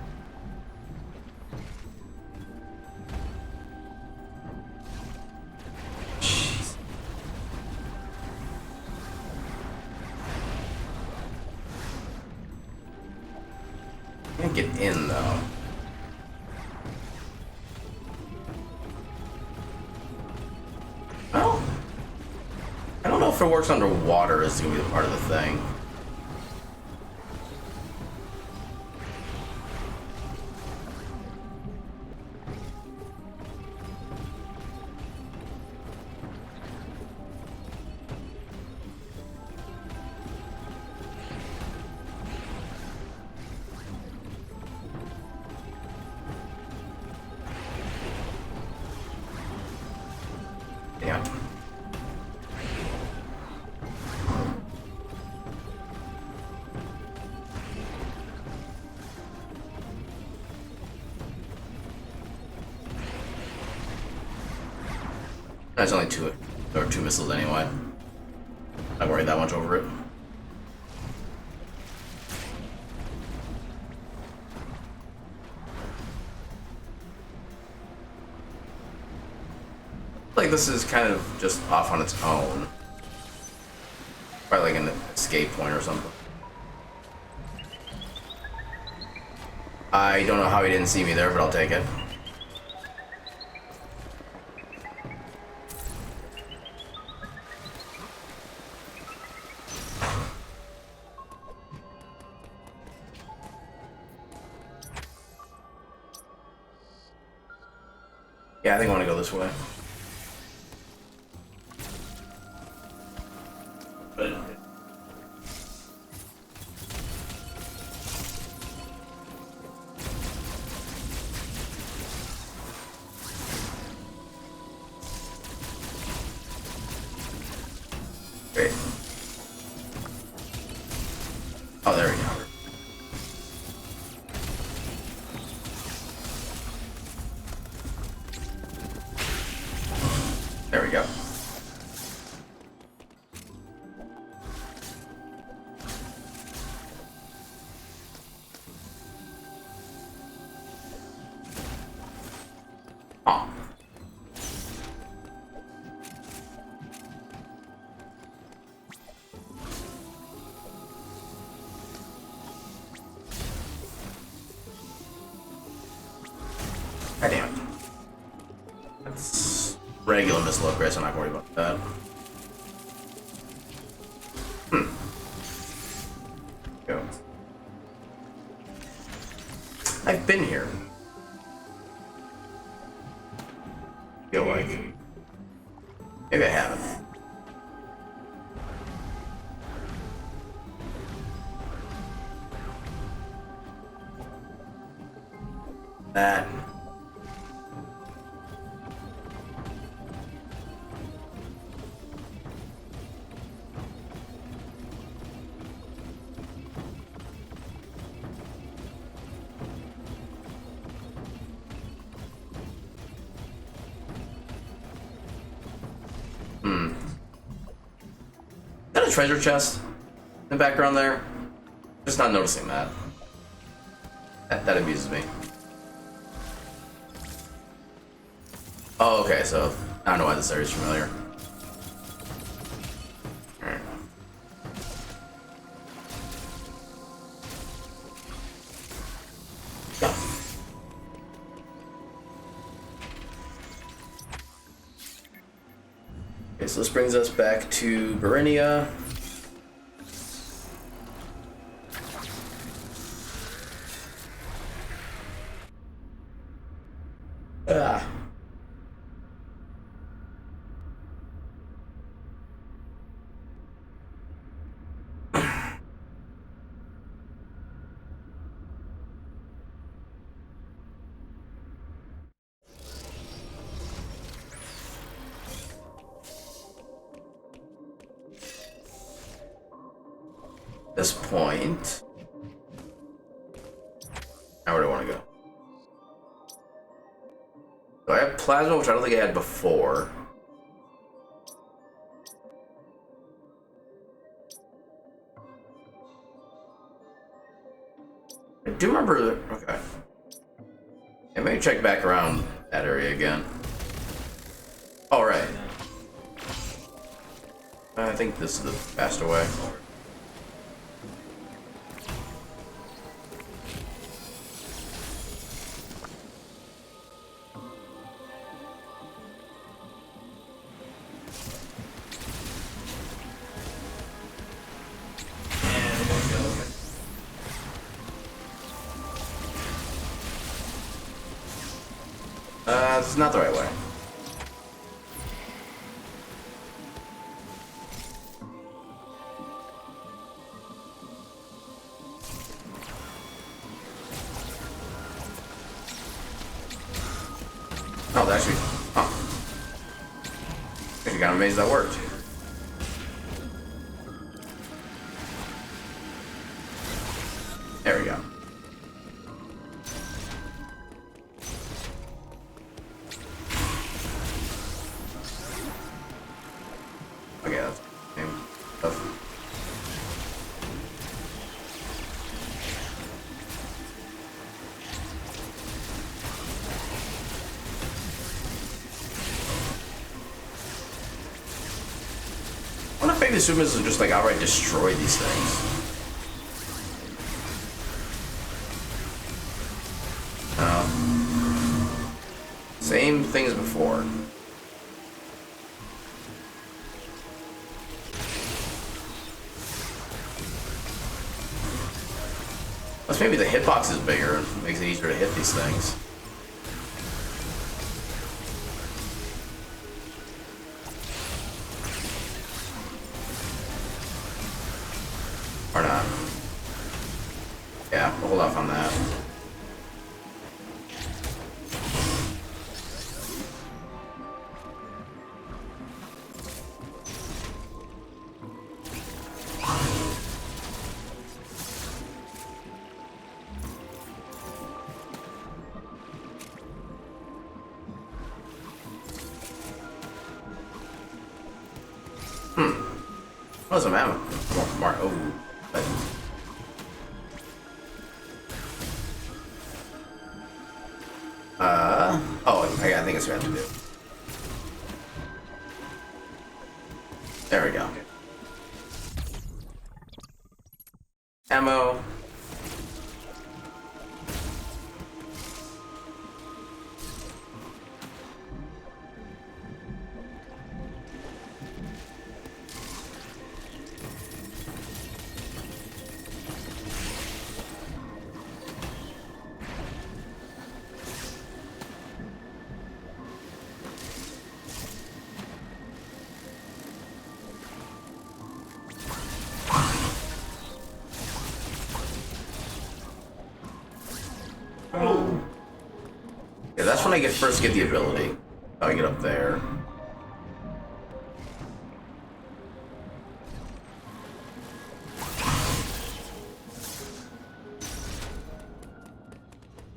Jeez. Can't get in though. Well, I don't know if it works underwater is gonna be part of the thing. Yeah. That's only two missiles anyway. Not worried that much over it. Like this is kind of just off on its own. Probably like an escape point or something. I don't know how he didn't see me there, but I'll take it. Yeah, I think I want to go this way. regular missile upgrades, so I'm not worried about that. Go. I've been here. Feel like. Maybe I haven't. That. Is that a treasure chest in the background there? Just not noticing that. That amuses me. Oh, okay, so I don't know why this area is familiar. Alright. Yeah. Okay, so this brings us back to Barinia. Ah. This point. Now where do I want to go? So I have plasma, which I don't think I had before. I do remember. Okay. I may check back around that area again. All right. I think this is the faster way. This is not the right way. Oh, that actually, actually got amazed that worked. There we go. Okay, that's the same stuff. I wonder if maybe the Sumas will just like outright destroy these things. Same thing as before. Plus maybe the hitbox is bigger and makes it easier to hit these things. Or not. Yeah, we'll hold off on that. Oh, some ammo. More. Oh. But. Oh, I think it's what I have to do. There we go. Ammo. Yeah, that's when I first get the ability. How I get up there.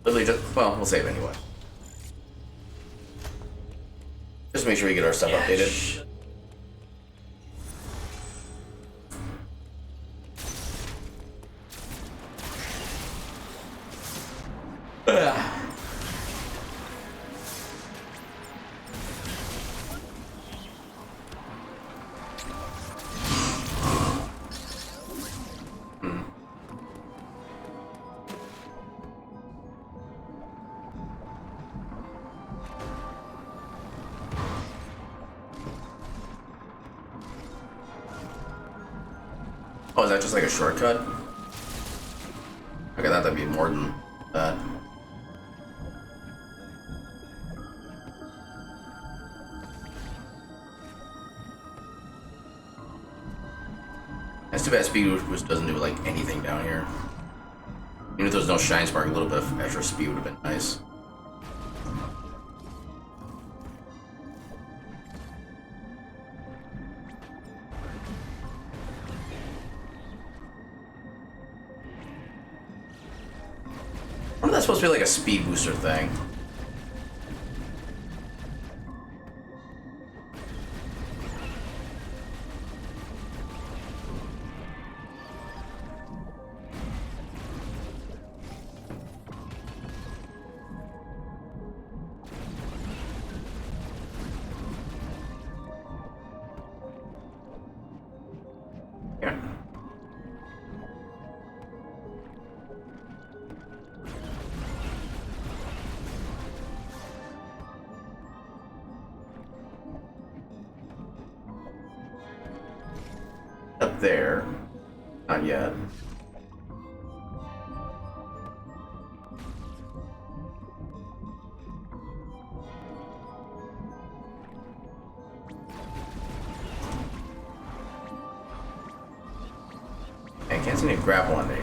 Literally just, well, we'll save anyway. Just make sure we get our stuff updated. Oh, is that just like a shortcut? Okay, that'd be more than that. That's too bad speed boost doesn't do like anything down here. Even if there's no shine spark, a little bit of extra speed would have been nice. I wonder if that's supposed to be like a speed booster thing. Yeah. Up there. Not yet. I can't seem to grab one day.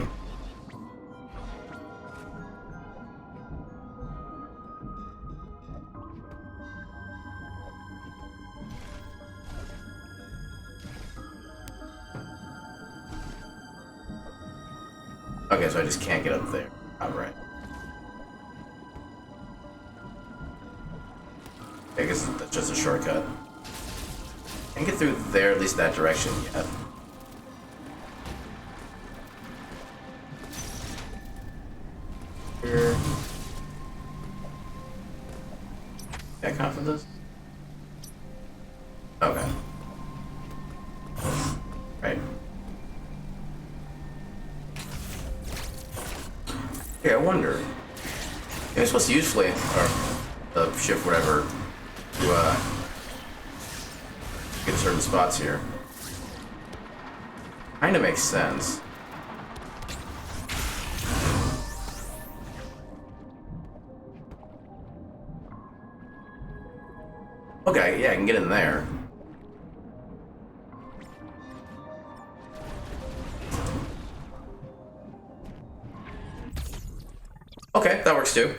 Okay, so I just can't get up there. Alright. I guess that's just a shortcut. Can't get through there, at least that direction yet. Here. Got confidence? Okay. Right. Okay, I wonder. Am I supposed to use flame or shift whatever to get certain spots here? Kinda makes sense. Okay, yeah, I can get in there. Okay, that works too.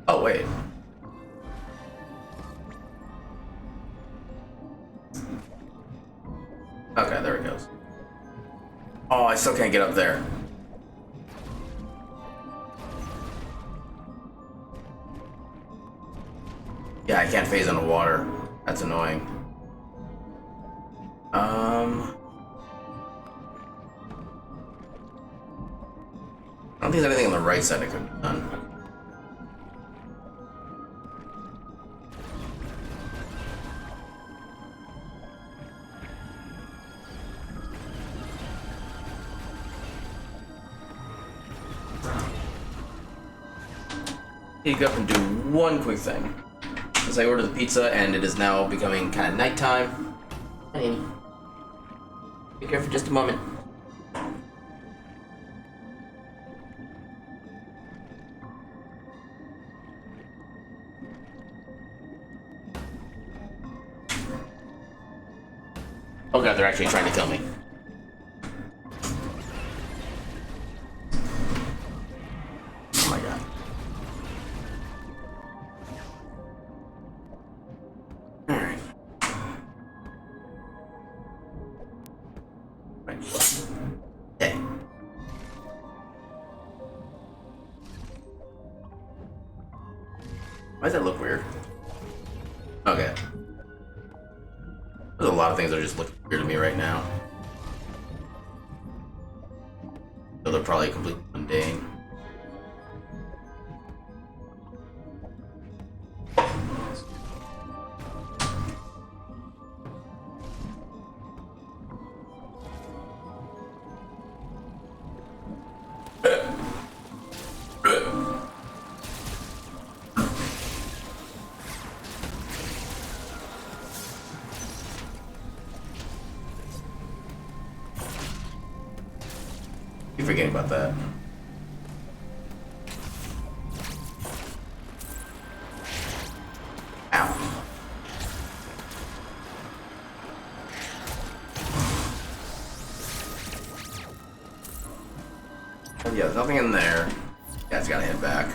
Oh, wait. Okay, there it goes. Oh, I still can't get up there. Yeah, I can't phase into water. That's annoying. I don't think there's anything on the right side I could have done. You go up and do one quick thing. As I order the pizza and it is now becoming kind of nighttime. Hey, be here for just a moment. Oh god, they're actually trying to kill me. Why does that look weird? Okay. There's a lot of things that are just looking weird to me right now. So they're probably completely mundane. Keep forgetting about that. Ow. Oh, yeah, there's nothing in there. Yeah, it's gotta head back.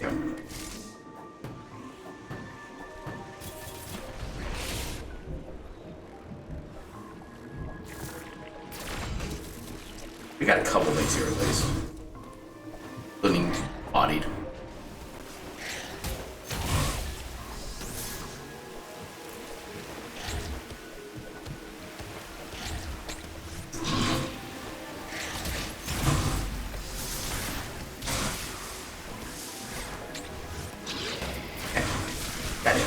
Yep. We got a couple things here at least. Including bodied. Okay. Got it.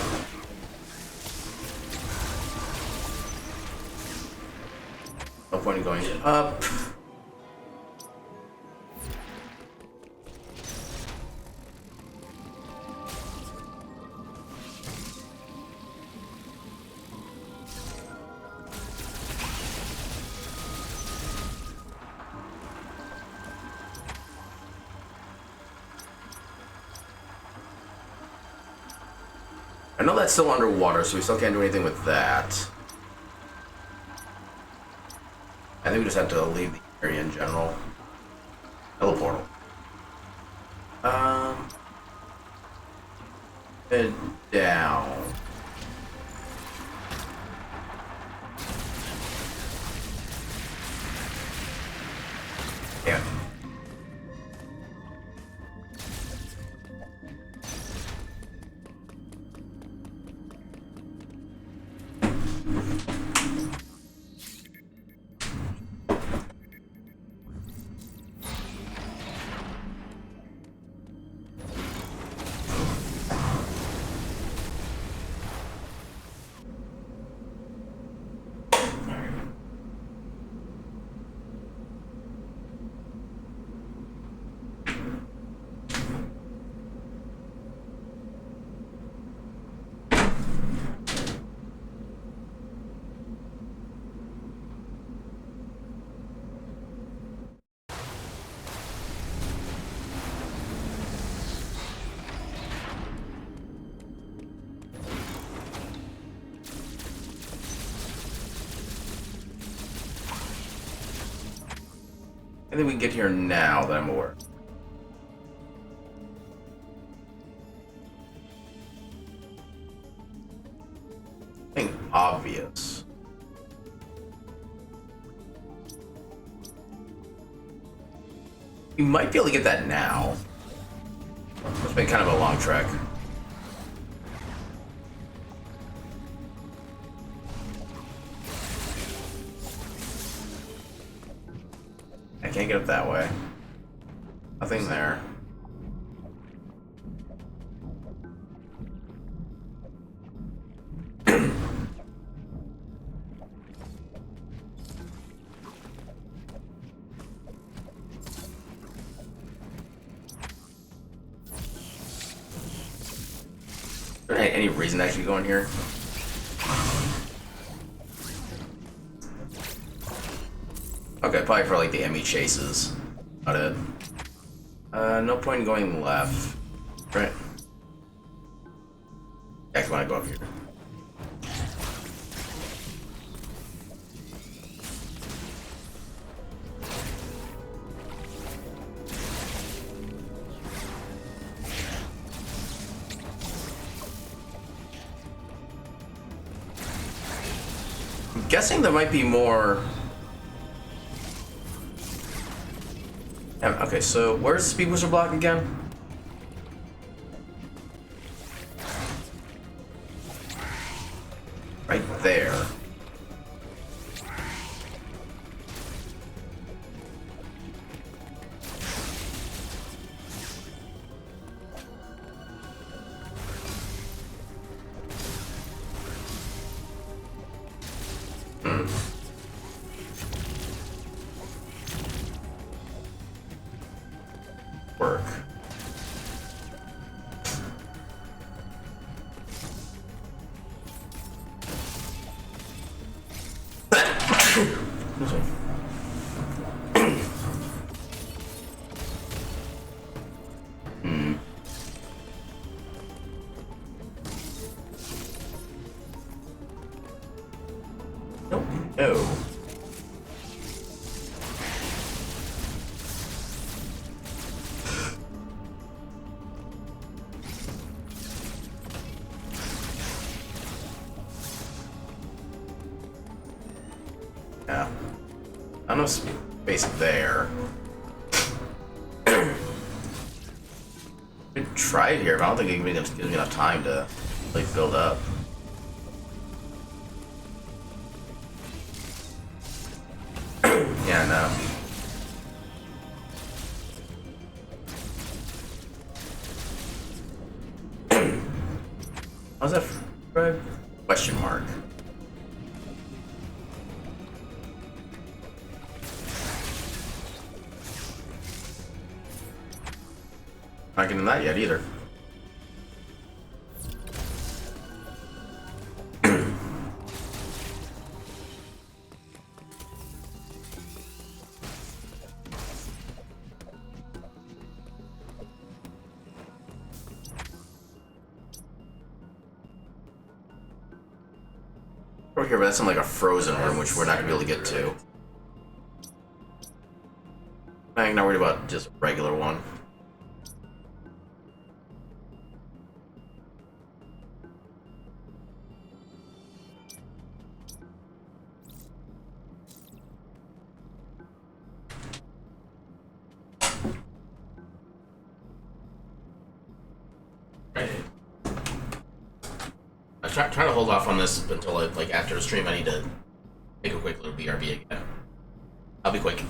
No point in going up. I know that's still underwater, so we still can't do anything with that. I think we just have to leave the area in general. Hello, portal. Head down. Yeah. I think we can get here now that I'm aware. Something obvious. We might be able to get that now. It's been kind of a long trek. I can't get up that way. Nothing there. Any reason to actually go in here? Okay, probably for like the Emmy chases. About it. No point in going left. Right? I actually want to go up here. guessing there might be more. Yeah, okay, so where's the speed booster block again? Right there. Work. Nope. No. Yeah. I know space there. Could try it here, but I don't think it gives me enough time to like build up. Yeah, no. How's that? Right? Question mark. Not getting that yet either. Over here, but that's in like a frozen room, which we're not gonna be able to get to. I'm not worried about just a regular one. I'm trying to hold off on this until like after the stream. I need to take a quick little BRB again. I'll be quick.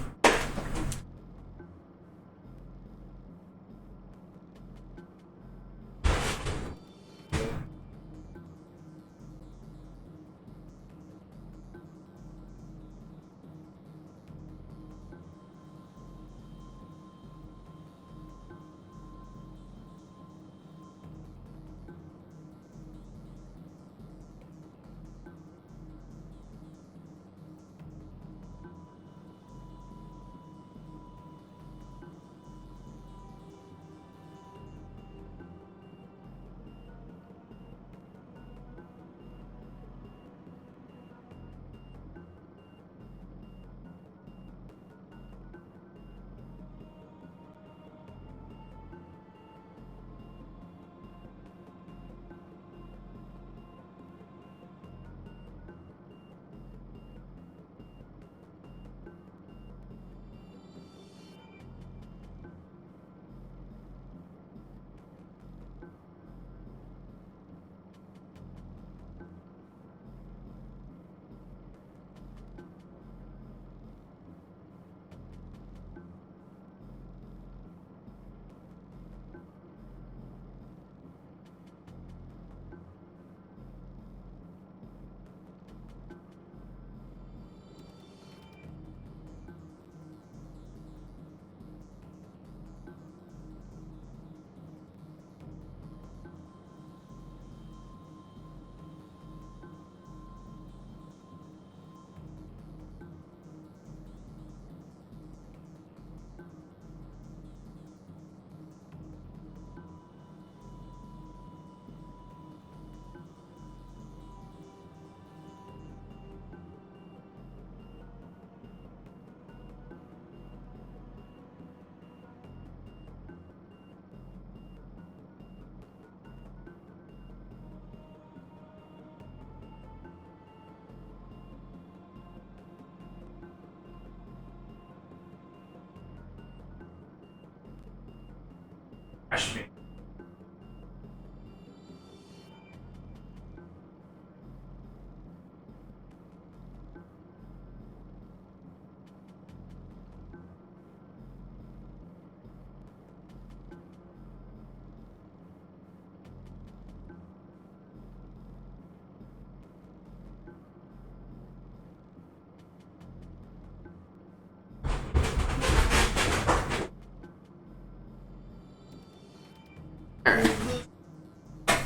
Crash me.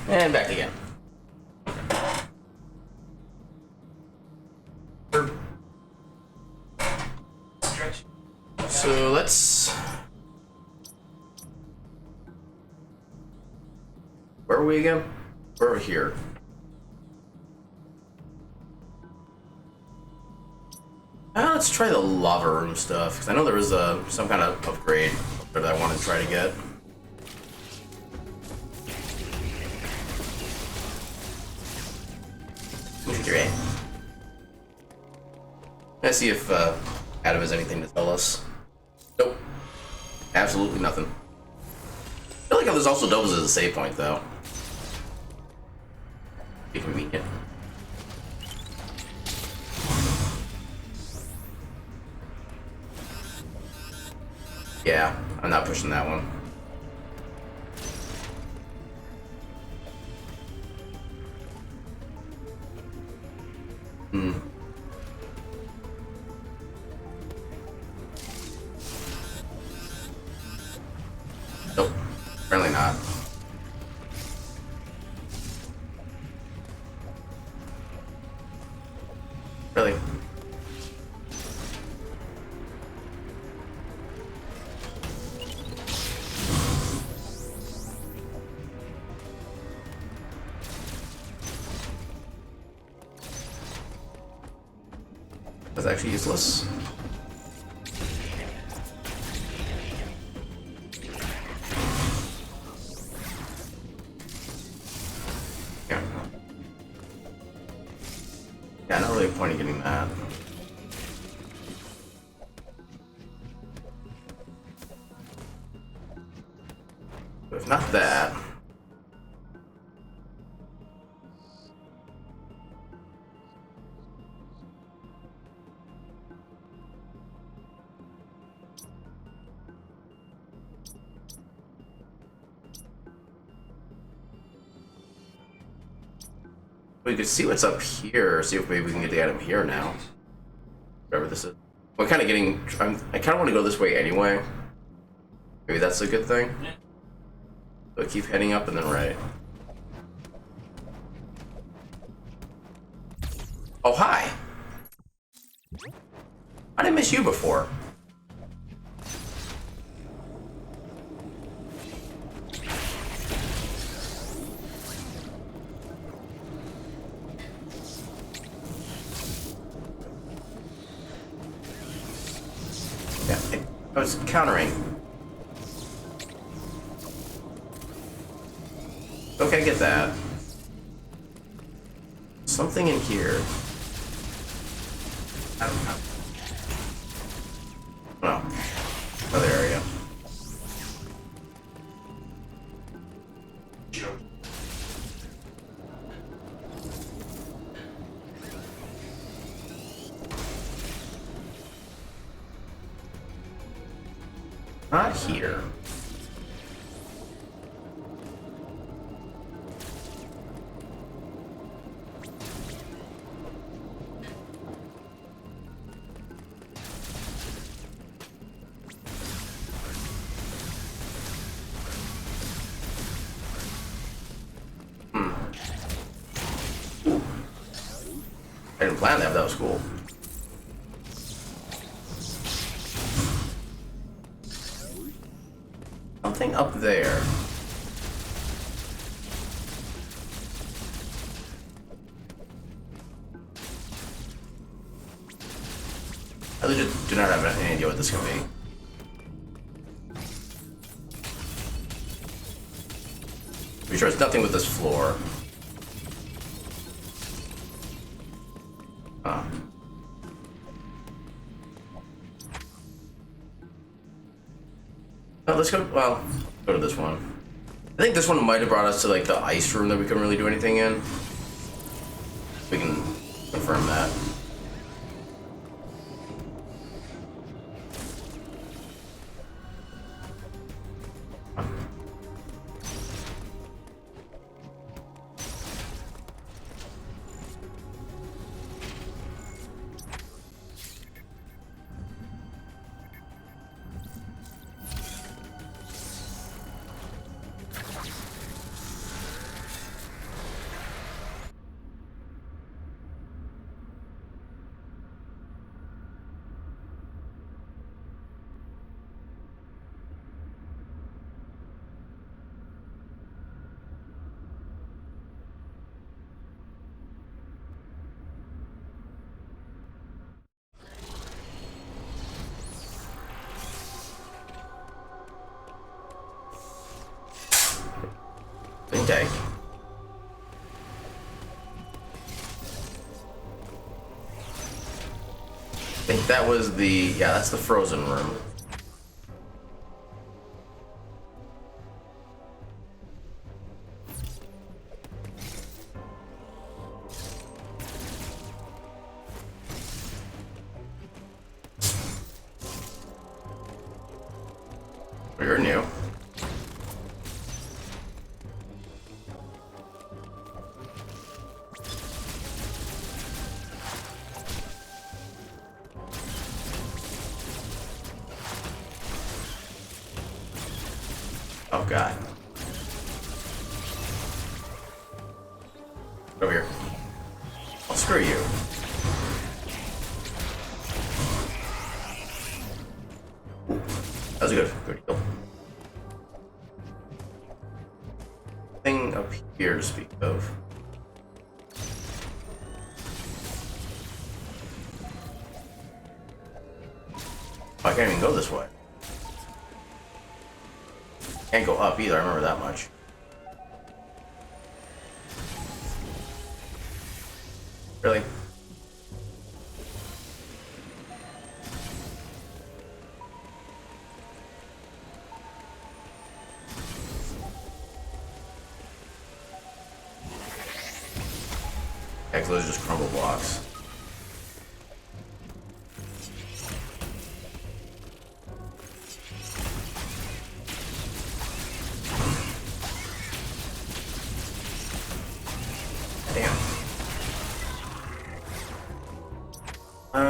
And back again. Stretch. So let's... Where are we again? We're over here. Let's try the lava room stuff, because I know there was some kind of upgrade that I want to try to get. Great. Let's see if Adam has anything to tell us. Nope. Absolutely nothing. I feel like how this also doubles as a save point, though. Be convenient. Yeah, I'm not pushing that one. Nope, apparently not. Really? That's actually useless. Yeah, not really a point in getting that. But if not that... We could see what's up here, see if maybe we can get the item here now. Whatever this is. We're kind of getting... I kind of want to go this way anyway. Maybe that's a good thing. So keep heading up and then right. Oh, hi! I didn't miss you before. Yeah, I was countering. Okay, I get that. Something in here. I don't know. No. Another area. Not here. I didn't plan that, but that was cool. Something up there. I legit do not have any idea what this can be. Pretty sure it's nothing with this floor. Oh, let's go. Well, go to this one. I think this one might have brought us to like the ice room that we couldn't really do anything in. We can confirm that. Good day. I think that was the, yeah, that's the frozen room. You're new. Oh god. Over here. Oh, screw you. Ooh, that was a good kill. Thing up here to speak of. Oh, I can't even go this way. Can't go up either, I remember that much. Really? Heck, those are just crumble blocks.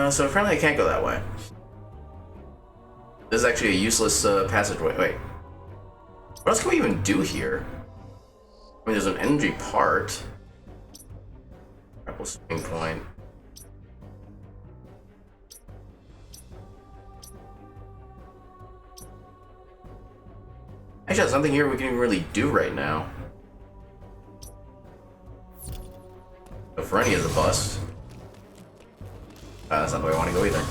So apparently I can't go that way. This is actually a useless passageway. Wait. What else can we even do here? I mean, there's an energy part. Grapple swing point. Actually, there's nothing here we can even really do right now. So Fernie is a bust. That's not the way I want to go either.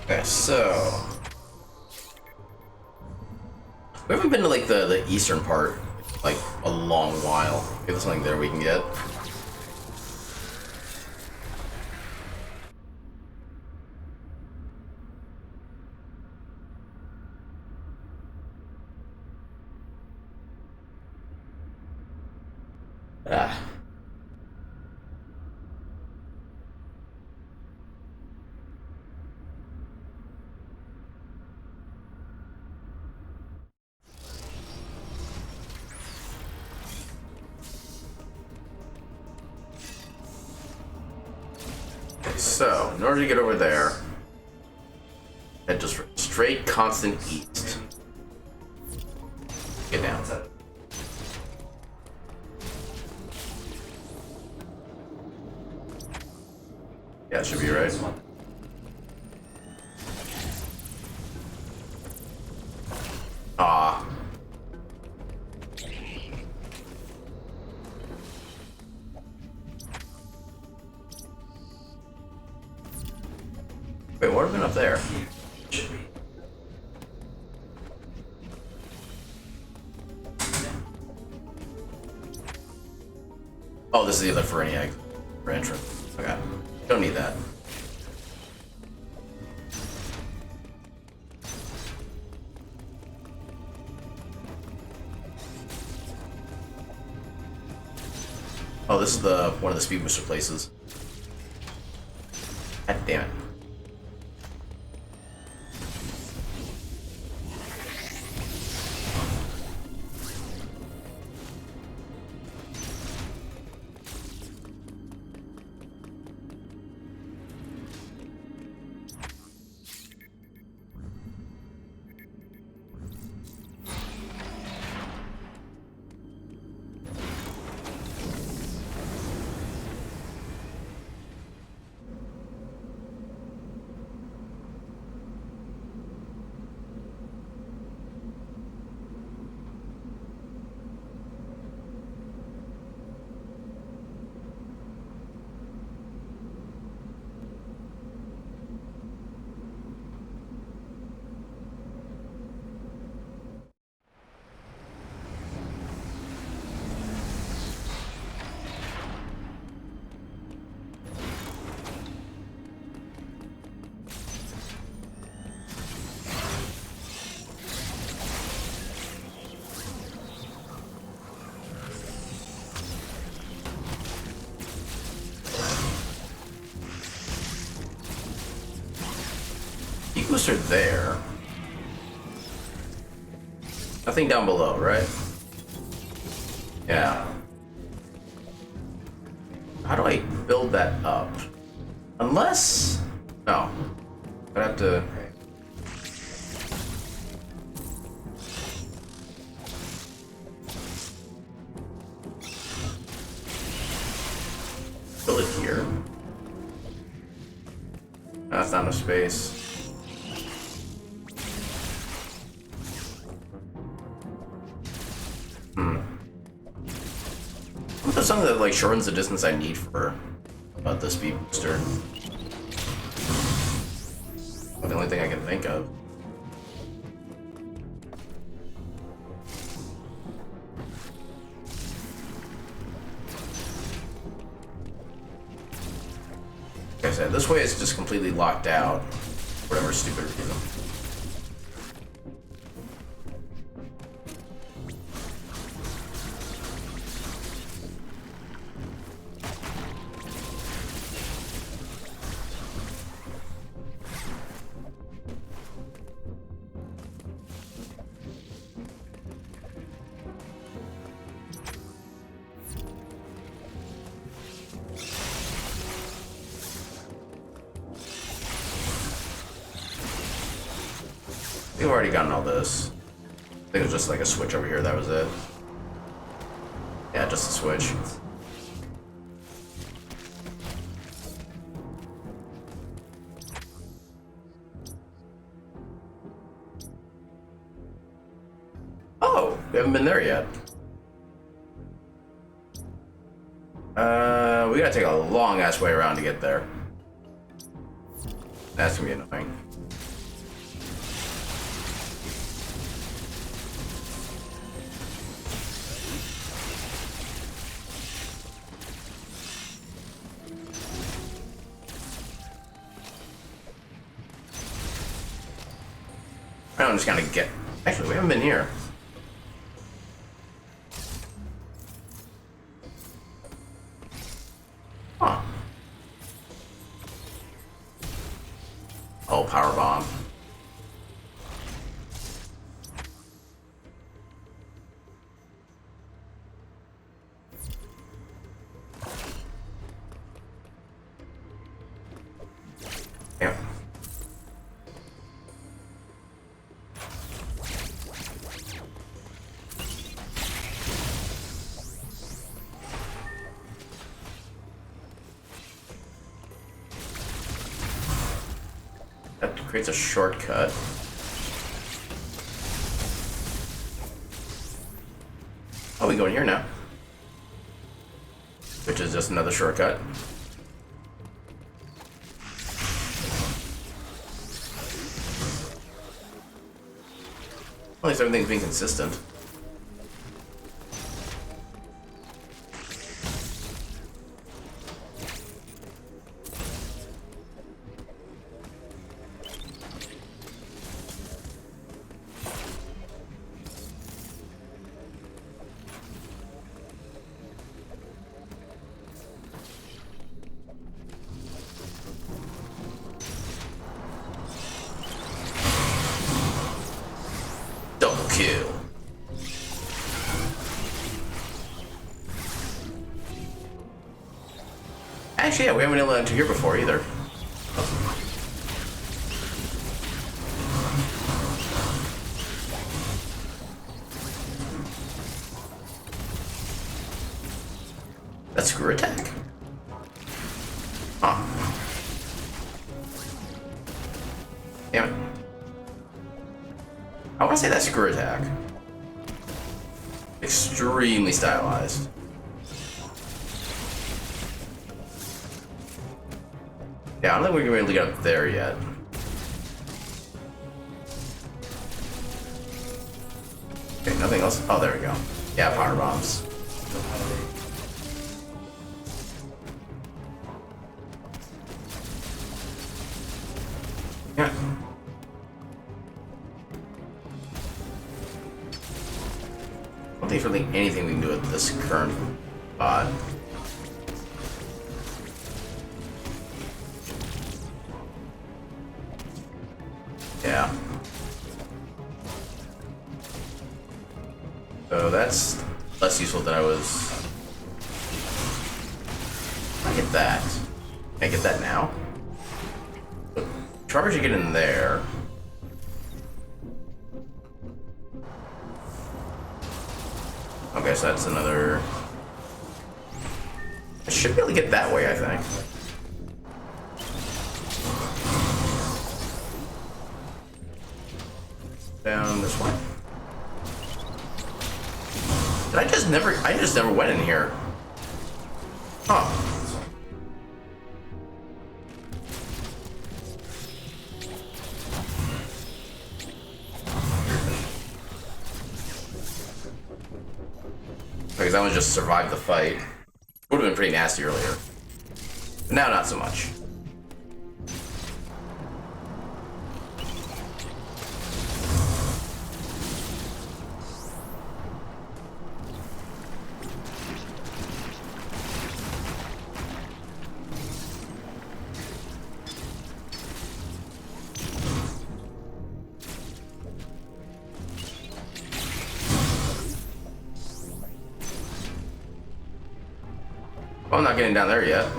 Okay, so we haven't been to like the eastern part like a long while. Maybe there's something there we can get. Ah. So, in order to get over there, head just straight constant east. Get down. Yeah, it should be right. Ah. Wait, what have been up there? Oh, this is the other for any egg. For entrance. Okay. Don't need that. Oh, this is the one of the speed booster places. God damn it. Booster there. Nothing down below, right? Yeah. How do I build that up? Unless... No. I'd have to... build it here. That's not enough space. Something that like shortens the distance I need for the speed booster. The only thing I can think of. Like I said, this way is just completely locked out. Whatever stupid reason. We've already gotten all this. I think it was just like a switch over here, that was it. Yeah, just a switch. Oh, we haven't been there yet. We gotta take a long ass way around to get there. That's gonna be annoying. I'm just gonna get... Actually, we haven't been here. Huh. Oh, power bomb. Yeah. That creates a shortcut. Oh, we go in here now. Which is just another shortcut. At least everything's being consistent. Double kill. Actually, yeah, we haven't been able to enter here before either. That's screw attack. Huh. Damn it. I want to say that's screw attack. Extremely stylized. Yeah, I don't think we're gonna be able to get up there yet. Okay, nothing else. Oh, there we go. Yeah, power bombs. Yeah. I don't think there's really anything we can do with this current pod. Yeah. So that's less useful than I was. I get that. Can I get that now? Charge you get in there. Okay, so that's another. I should be able to get that way, I think. Down this way. Did I just never went in here. Huh. Because that one just survived the fight. Would have been pretty nasty earlier. But now not so much. I'm not getting down there yet.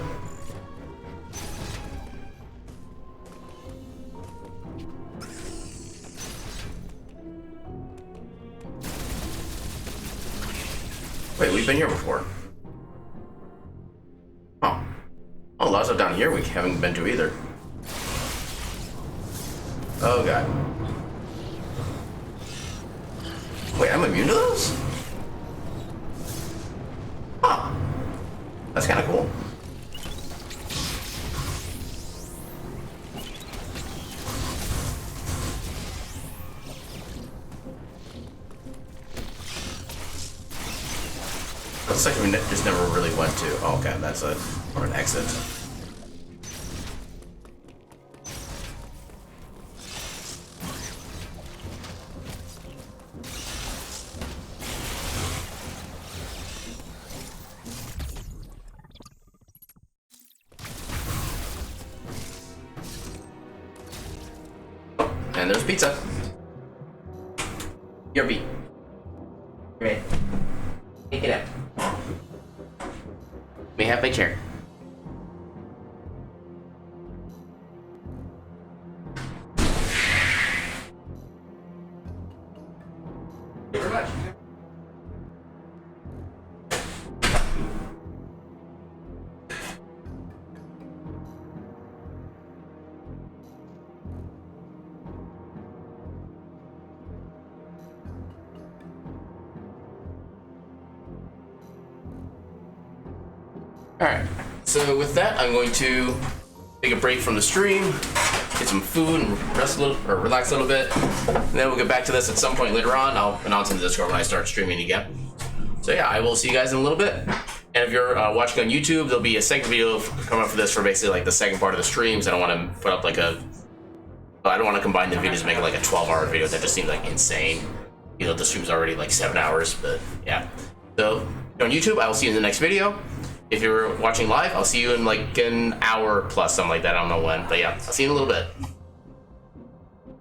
Wait, we've been here before. Oh. Oh, lots of down here we haven't been to either. Oh god. Wait, I'm immune to those? Huh. That's kind of cool. Looks like we just never really went to. Oh, okay, that's an exit. And there's pizza. Your beat. Right. Pick it up. Let me have my chair. Thank you very much. Alright, so with that, I'm going to take a break from the stream, get some food and rest a little, or relax a little bit. And then we'll get back to this at some point later on. I'll announce in the Discord when I start streaming again. So yeah, I will see you guys in a little bit. And if you're watching on YouTube, there'll be a second video coming up for this for basically like the second part of the streams. I don't want to put up like I don't want to combine the videos and make it like a 12-hour video. That just seems like insane. You know, the stream's already like 7 hours, but yeah. So on YouTube, I will see you in the next video. If you're watching live, I'll see you in like an hour plus, something like that. I don't know when, but yeah, I'll see you in a little bit.